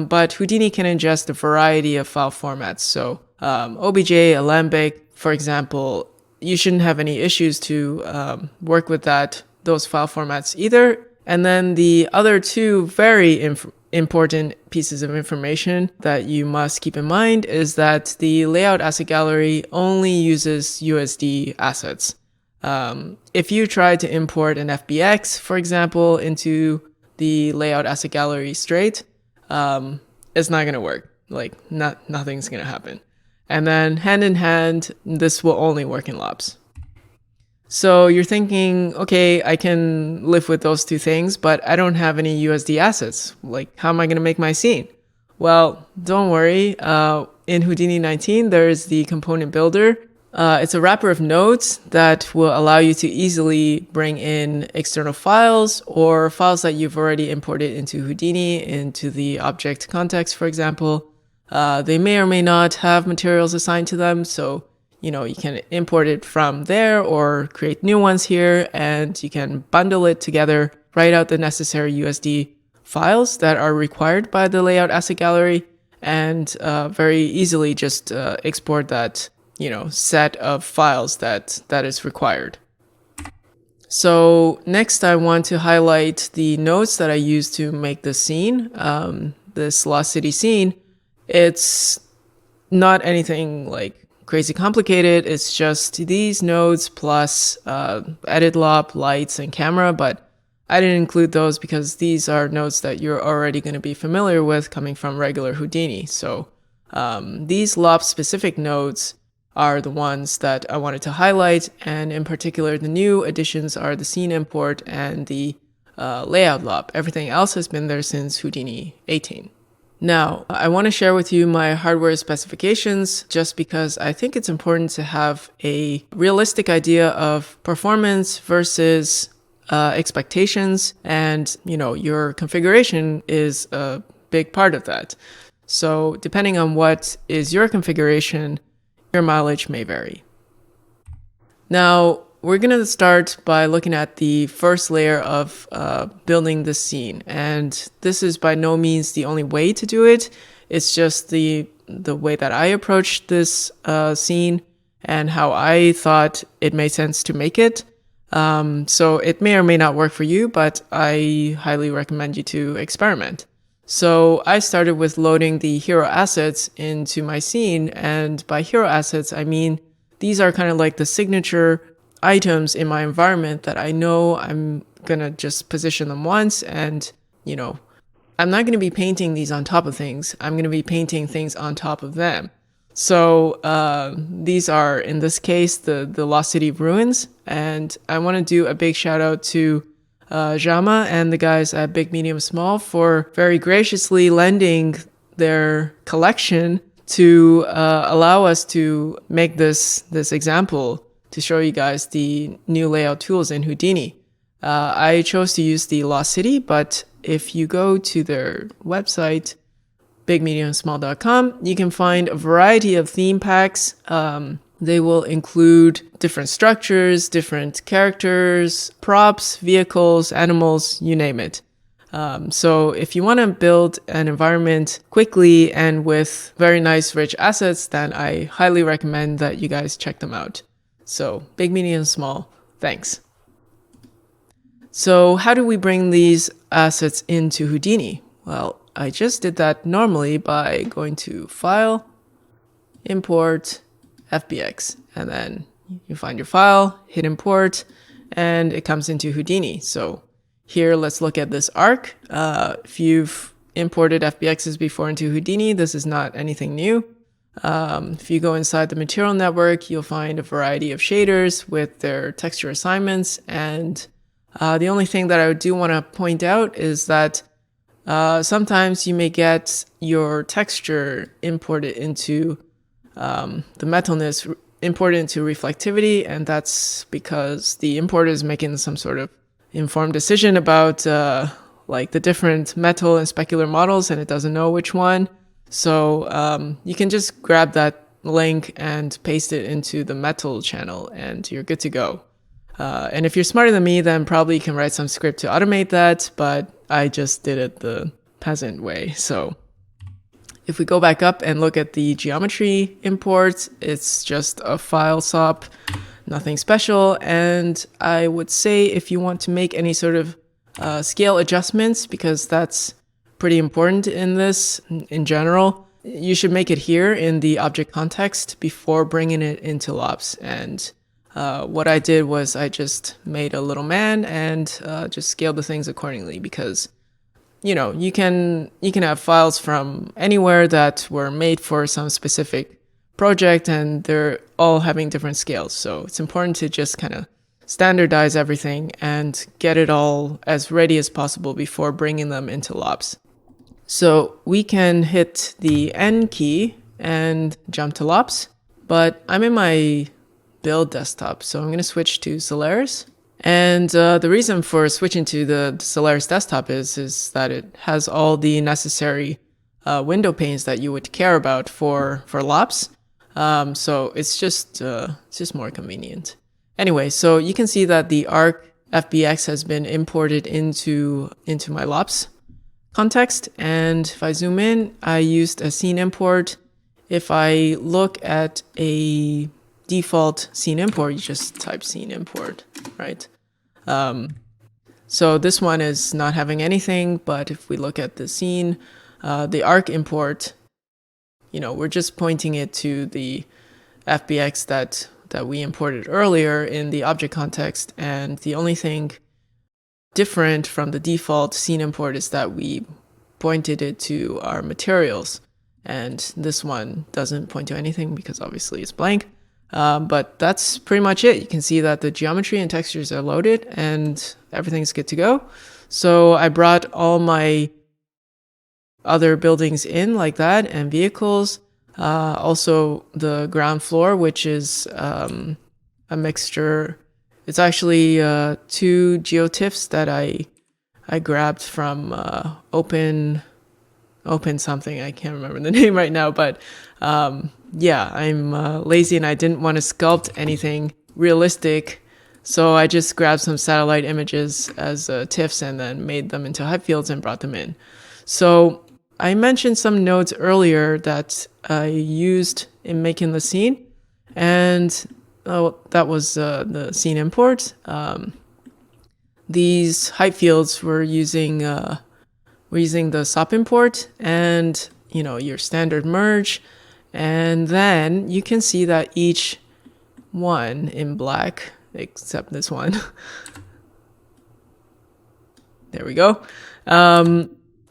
S12: But Houdini can ingest a variety of file formats. So OBJ, Alembic, for example, you shouldn't have any issues to work with those file formats either. And then the other two very important pieces of information that you must keep in mind is that the Layout Asset Gallery only uses USD assets. If you try to import an FBX, for example, into the Layout Asset Gallery straight, it's not going to work. Nothing's going to happen. And then hand in hand, this will only work in LOPs. So you're thinking, okay, I can live with those two things, but I don't have any USD assets. How am I going to make my scene? Well, don't worry. In Houdini 19, there's the component builder. It's a wrapper of nodes that will allow you to easily bring in external files or files that you've already imported into Houdini, into the object context, for example. They may or may not have materials assigned to them, so you can import it from there or create new ones here, and you can bundle it together, write out the necessary USD files that are required by the Layout Asset Gallery, and very easily just export that set of files that is required. So next I want to highlight the nodes that I used to make the scene, this Lost City scene. It's not anything crazy complicated. It's just these nodes plus edit lop, lights, and camera, but I didn't include those because these are nodes that you're already going to be familiar with coming from regular Houdini. So these lop specific nodes are the ones that I wanted to highlight, and in particular the new additions are the scene import and the layout lob. Everything else has been there since Houdini 18. Now, I want to share with you my hardware specifications just because I think it's important to have a realistic idea of performance versus expectations, and your configuration is a big part of that. So depending on what is your configuration, your mileage may vary. Now, we're going to start by looking at the first layer of building this scene. And this is by no means the only way to do it. It's just the way that I approached this scene and how I thought it made sense to make it. So it may or may not work for you, but I highly recommend you to experiment. So I started with loading the hero assets into my scene. And by hero assets, I mean these are kind of like the signature items in my environment that I know I'm gonna just position them once, and I'm not gonna be painting these on top of things. I'm gonna be painting things on top of them. So these are, in this case, the Lost City ruins, and I want to do a big shout out to Jama and the guys at Big Medium Small for very graciously lending their collection to allow us to make this example to show you guys the new layout tools in Houdini. I chose to use the Lost City, but if you go to their website, bigmediumsmall.com, you can find a variety of theme packs. They will include different structures, different characters, props, vehicles, animals, you name it. So if you want to build an environment quickly and with very nice, rich assets, then I highly recommend that you guys check them out. So big, medium, small, thanks. So how do we bring these assets into Houdini? Well, I just did that normally by going to File, Import, FBX, and then you find your file, hit Import, and it comes into Houdini. So here, let's look at this arc. If you've imported FBXs before into Houdini, this is not anything new. If you go inside the material network, you'll find a variety of shaders with their texture assignments. And the only thing that I do want to point out is that sometimes you may get your texture imported into the metalness, imported into reflectivity, and that's because the importer is making some sort of informed decision about like the different metal and specular models, and it doesn't know which one. So you can just grab that link and paste it into the metal channel, and you're good to go. And if you're smarter than me, then probably you can write some script to automate that, but I just did it the peasant way. So if we go back up and look at the geometry import, it's just a file swap, nothing special. And I would say if you want to make any sort of scale adjustments, because that's pretty important in this in general, you should make it here in the object context before bringing it into lobs. And what I did was I just made a little man and just scaled the things accordingly, because you can have files from anywhere that were made for some specific project, and they're all having different scales. So it's important to just kind of standardize everything and get it all as ready as possible before bringing them into lobs. So we can hit the N key and jump to lobs, but I'm in my build desktop, so I'm going to switch to Solaris. And the reason for switching to the Solaris desktop is that it has all the necessary window panes that you would care about for lobs. So it's just more convenient. Anyway, so you can see that the arc FBX has been imported into my lobs context. And if I zoom in, I used a scene import. If I look at a default scene import, you just type scene import, right? So this one is not having anything, but if we look at the scene, the arc import, we're just pointing it to the FBX that we imported earlier in the object context. And the only thing different from the default scene import is that we pointed it to our materials. And this one doesn't point to anything because obviously it's blank. But that's pretty much it. You can see that the geometry and textures are loaded and everything's good to go. So I brought all my other buildings in like that, and vehicles. Also the ground floor, which is a mixture. It's actually 2 geotiffs that I grabbed from open something. I can't remember the name right now, but yeah, I'm lazy and I didn't want to sculpt anything realistic. So I just grabbed some satellite images as TIFFs and then made them into HIVE fields and brought them in. So I mentioned some nodes earlier that I used in making the scene, and that was the scene import. These HIVE fields were using the SOP import and your standard merge, and then you can see that each one in black, except this one. There we go.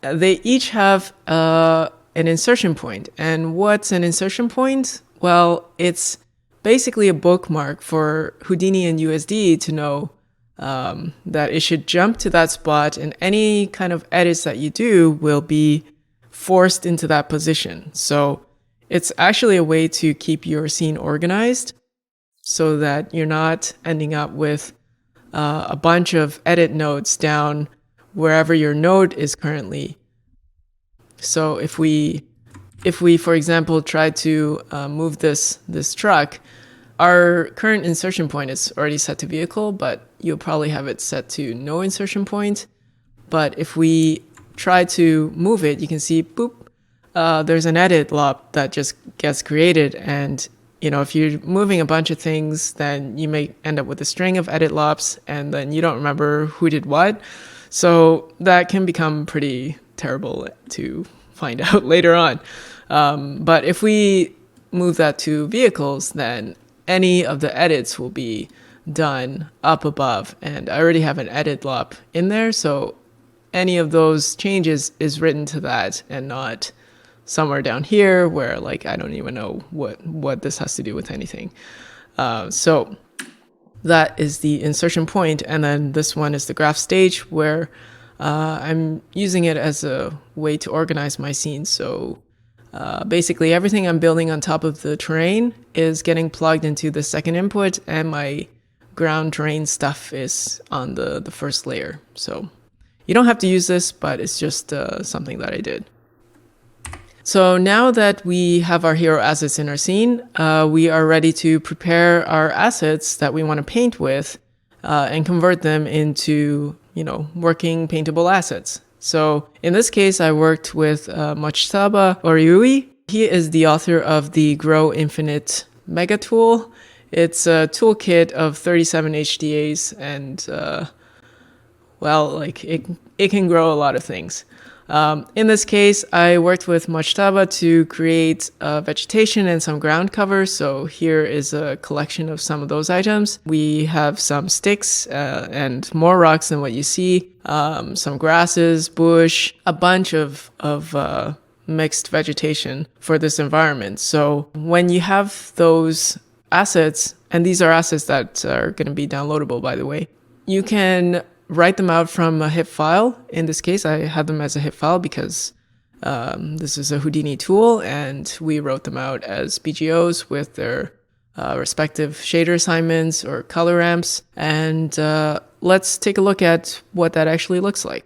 S12: They each have an insertion point. And what's an insertion point? Well, it's basically a bookmark for Houdini and USD to know that it should jump to that spot, and any kind of edits that you do will be forced into that position. So it's actually a way to keep your scene organized so that you're not ending up with a bunch of edit nodes down wherever your node is currently. So if we for example try to move this truck, our current insertion point is already set to vehicle, but you'll probably have it set to no insertion point. But if we try to move it, you can see boop, there's an edit loop that just gets created. And if you're moving a bunch of things, then you may end up with a string of edit loops, and then you don't remember who did what. So that can become pretty terrible to find out later on. But if we move that to vehicles, then any of the edits will be done up above. And I already have an edit loop in there, so any of those changes is written to that and not somewhere down here where I don't even know what this has to do with anything. So that is the insertion point. And then this one is the graph stage, where I'm using it as a way to organize my scene. So basically everything I'm building on top of the terrain is getting plugged into the second input, and my ground terrain stuff is on the first layer. So you don't have to use this, but it's just something that I did. So now that we have our hero assets in our scene, we are ready to prepare our assets that we want to paint with and convert them into, working paintable assets. So in this case, I worked with Mojito Oriui. He is the author of the Grow Infinite Mega Tool. It's a toolkit of 37 HDAs, and it can grow a lot of things. In this case, I worked with Mojito to create vegetation and some ground cover. So here is a collection of some of those items. We have some sticks and more rocks than what you see, some grasses, bush, a bunch of mixed vegetation for this environment. So when you have those assets, and these are assets that are going to be downloadable, by the way, you can write them out from a HIVE file. In this case, I had them as a HIVE file because this is a Houdini tool, and we wrote them out as BGOs with their respective shader assignments or color ramps. And let's take a look at what that actually looks like.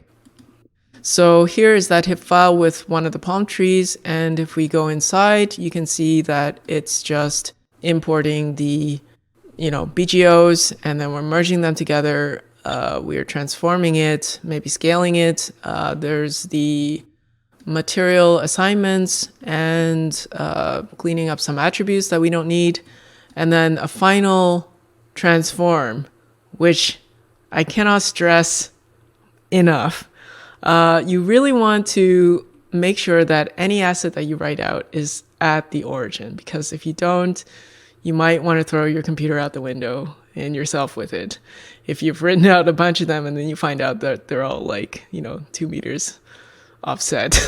S12: So here is that HIVE file with one of the palm trees, and if we go inside, you can see that it's just importing the BGOs, and then we're merging them together. We are transforming it, maybe scaling it. There's the material assignments and cleaning up some attributes that we don't need. And then a final transform, which I cannot stress enough. You really want to make sure that any asset that you write out is at the origin, because if you don't, you might want to throw your computer out the window and yourself with it. If you've written out a bunch of them and then you find out that they're all 2 meters offset.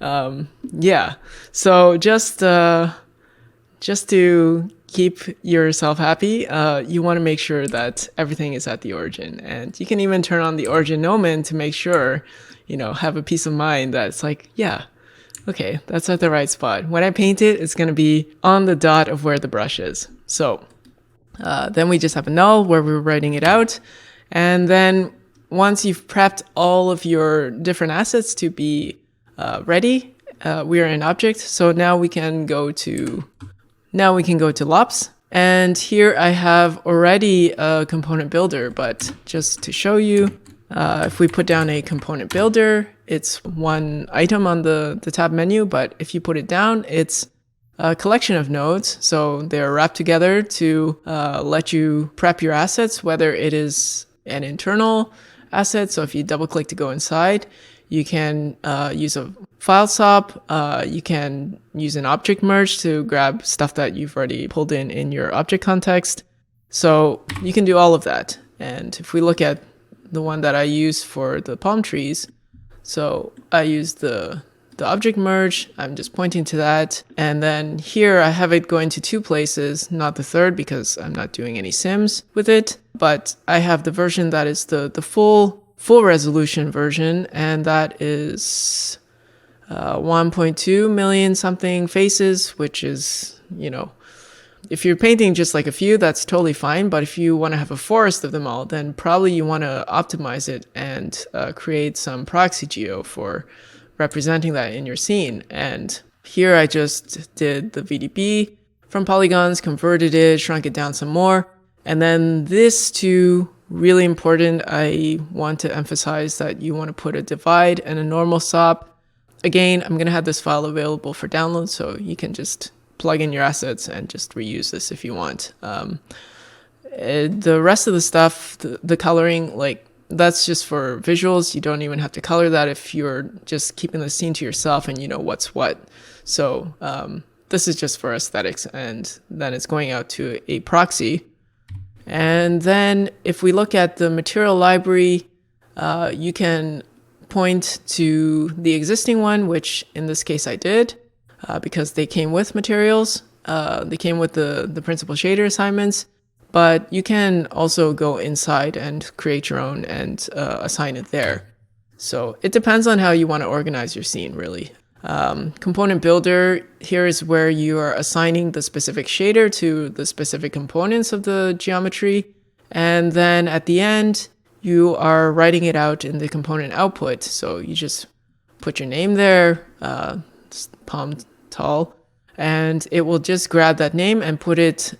S12: Yeah. So just to keep yourself happy, you want to make sure that everything is at the origin. And you can even turn on the origin omen to make sure, have a peace of mind that it's like, yeah, okay, that's at the right spot. When I paint it, it's going to be on the dot of where the brush is. So then we just have a null where we're writing it out. And then once you've prepped all of your different assets to be ready, we are in object. So now we can go to lops. And here I have already a component builder, but just to show you, if we put down a component builder, it's one item on the tab menu, but if you put it down, it's a collection of nodes. So they're wrapped together to let you prep your assets, whether it is an internal asset. So if you double click to go inside, you can use a file swap. You can use an object merge to grab stuff that you've already pulled in your object context. So you can do all of that. And if we look at the one that I use for the palm trees, so I use the object merge. I'm just pointing to that. And then here I have it going to two places, not the third because I'm not doing any sims with it. But I have the version that is the full resolution version, and that is 1.2 million something faces, which is, if you're painting just like a few, that's totally fine. But if you want to have a forest of them all, then probably you want to optimize it and create some proxy geo for representing that in your scene. And here I just did the VDB from polygons, converted it, shrunk it down some more. And then this too, really important, I want to emphasize that you want to put a divide and a normal SOP. Again, I'm going to have this file available for download, so you can just plug in your assets and just reuse this if you want. The rest of the stuff, the coloring, that's just for visuals. You don't even have to color that if you're just keeping the scene to yourself and you know what's what. So this is just for aesthetics, and then it's going out to a proxy. And then if we look at the material library, you can point to the existing one, which in this case I did, because they came with materials. They came with the principal shader assignments, but you can also go inside and create your own and assign it there. So it depends on how you want to organize your scene, really. Component builder, here is where you are assigning the specific shader to the specific components of the geometry. And then at the end, you are writing it out in the component output. So you just put your name there, palm tall, and it will just grab that name and put it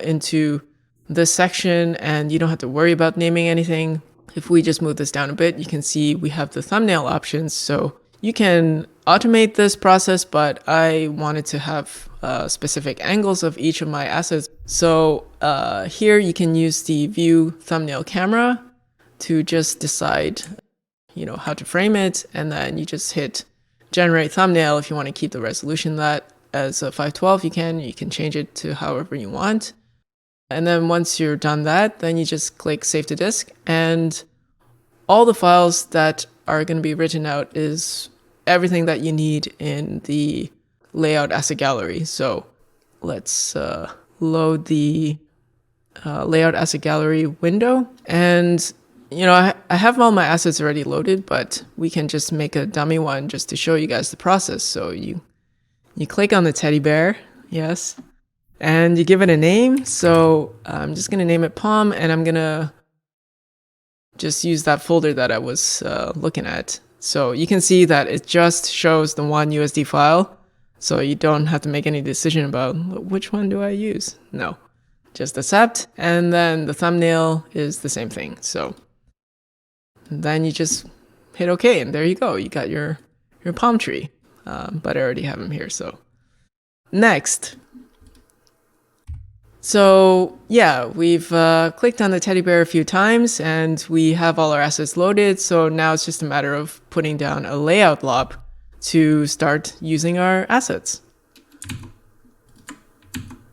S12: into this section, and you don't have to worry about naming anything. If we just move this down a bit, you can see we have the thumbnail options. So you can automate this process, but I wanted to have specific angles of each of my assets. So here you can use the view thumbnail camera to just decide, how to frame it. And then you just hit generate thumbnail. If you want to keep the resolution that as a 512, you can change it to however you want. And then once you're done that, then you just click save to disk, and all the files that are going to be written out is everything that you need in the layout asset gallery. So let's load the layout asset gallery window. And, I have all my assets already loaded, but we can just make a dummy one just to show you guys the process. So you click on the teddy bear, yes, and you give it a name. So I'm just going to name it Palm, and I'm going to just use that folder that I was looking at. So you can see that it just shows the one USD file. So you don't have to make any decision about which one do I use. No, just accept. And then the thumbnail is the same thing. So then you just hit OK, and there you go. You got your palm tree. But I already have them here. So next. So yeah, we've clicked on the teddy bear a few times, and we have all our assets loaded. So now it's just a matter of putting down a layout lop to start using our assets.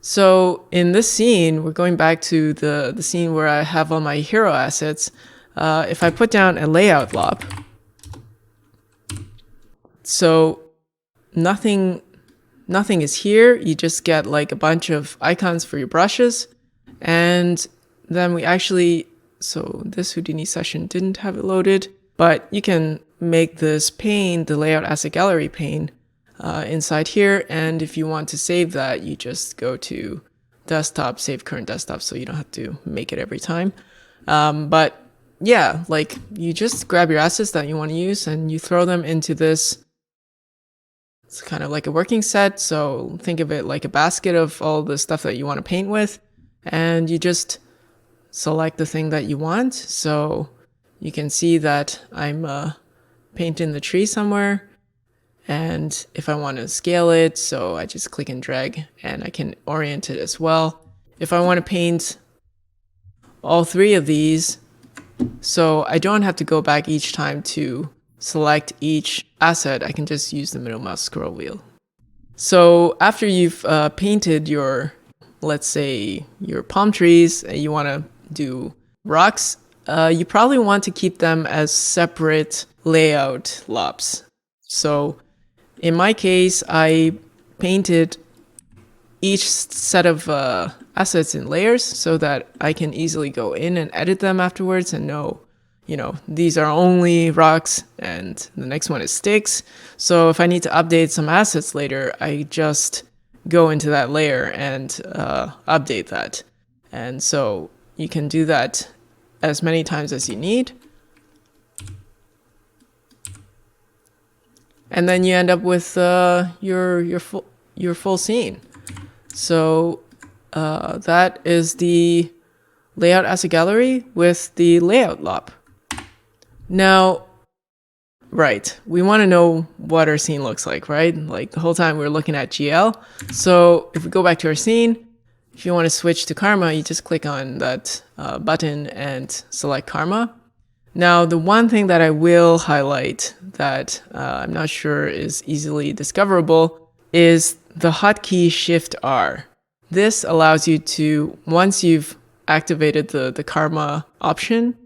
S12: So in this scene, we're going back to the scene where I have all my hero assets. If I put down a layout lop, so nothing nothing is here. You just get like a bunch of icons for your brushes. And then we actually, so this Houdini session didn't have it loaded, but you can make this pane, the layout as a gallery pane, inside here. And if you want to save that, you just go to desktop, save current desktop, so you don't have to make it every time. But yeah, like you just grab your assets that you want to use and you throw them into this. It's kind of like a working set. So think of it like a basket of all the stuff that you want to paint with. And you just select the thing that you want. So you can see that I'm painting the tree somewhere. And if I want to scale it, so I just click and drag and I can orient it as well. If I want to paint all three of these, so I don't have to go back each time to select each asset, I can just use the middle mouse scroll wheel. So after you've painted your, let's say, your palm trees, and you want to do rocks, you probably want to keep them as separate layout lobs. So in my case, I painted each set of assets in layers so that I can easily go in and edit them afterwards and know, you know, these are only rocks and the next one is sticks. So if I need to update some assets later, I just go into that layer and update that. And so you can do that as many times as you need. And then you end up with your full scene. So that is the layout as a gallery with the layout lob. Now, right, we want to know what our scene looks like, right? Like the whole time we're looking at GL. So if we go back to our scene, if you want to switch to Karma, you just click on that button and select Karma. Now, the one thing that I will highlight that I'm not sure is easily discoverable is the hotkey Shift R. This allows you to, once you've activated the Karma option,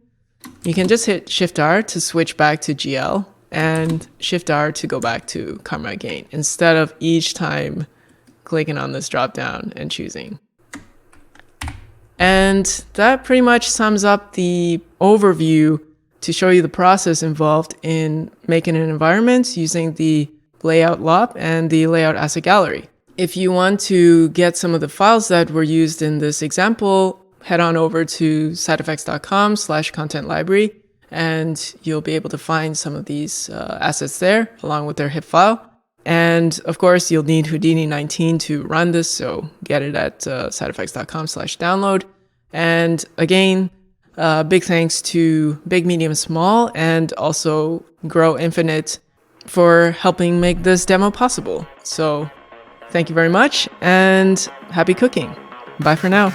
S12: you can just hit Shift R to switch back to GL and Shift R to go back to Karma again, instead of each time clicking on this drop down and choosing. And that pretty much sums up the overview to show you the process involved in making an environment using the layout lob and the layout as a gallery. If you want to get some of the files that were used in this example, head on over to sidefx.com/content library, and you'll be able to find some of these assets there along with their HIVE file. And of course, you'll need Houdini 19 to run this, so get it at sidefx.com/download. And again, big thanks to Big, Medium, Small, and also Grow Infinite for helping make this demo possible. So thank you very much, and happy cooking. Bye for now.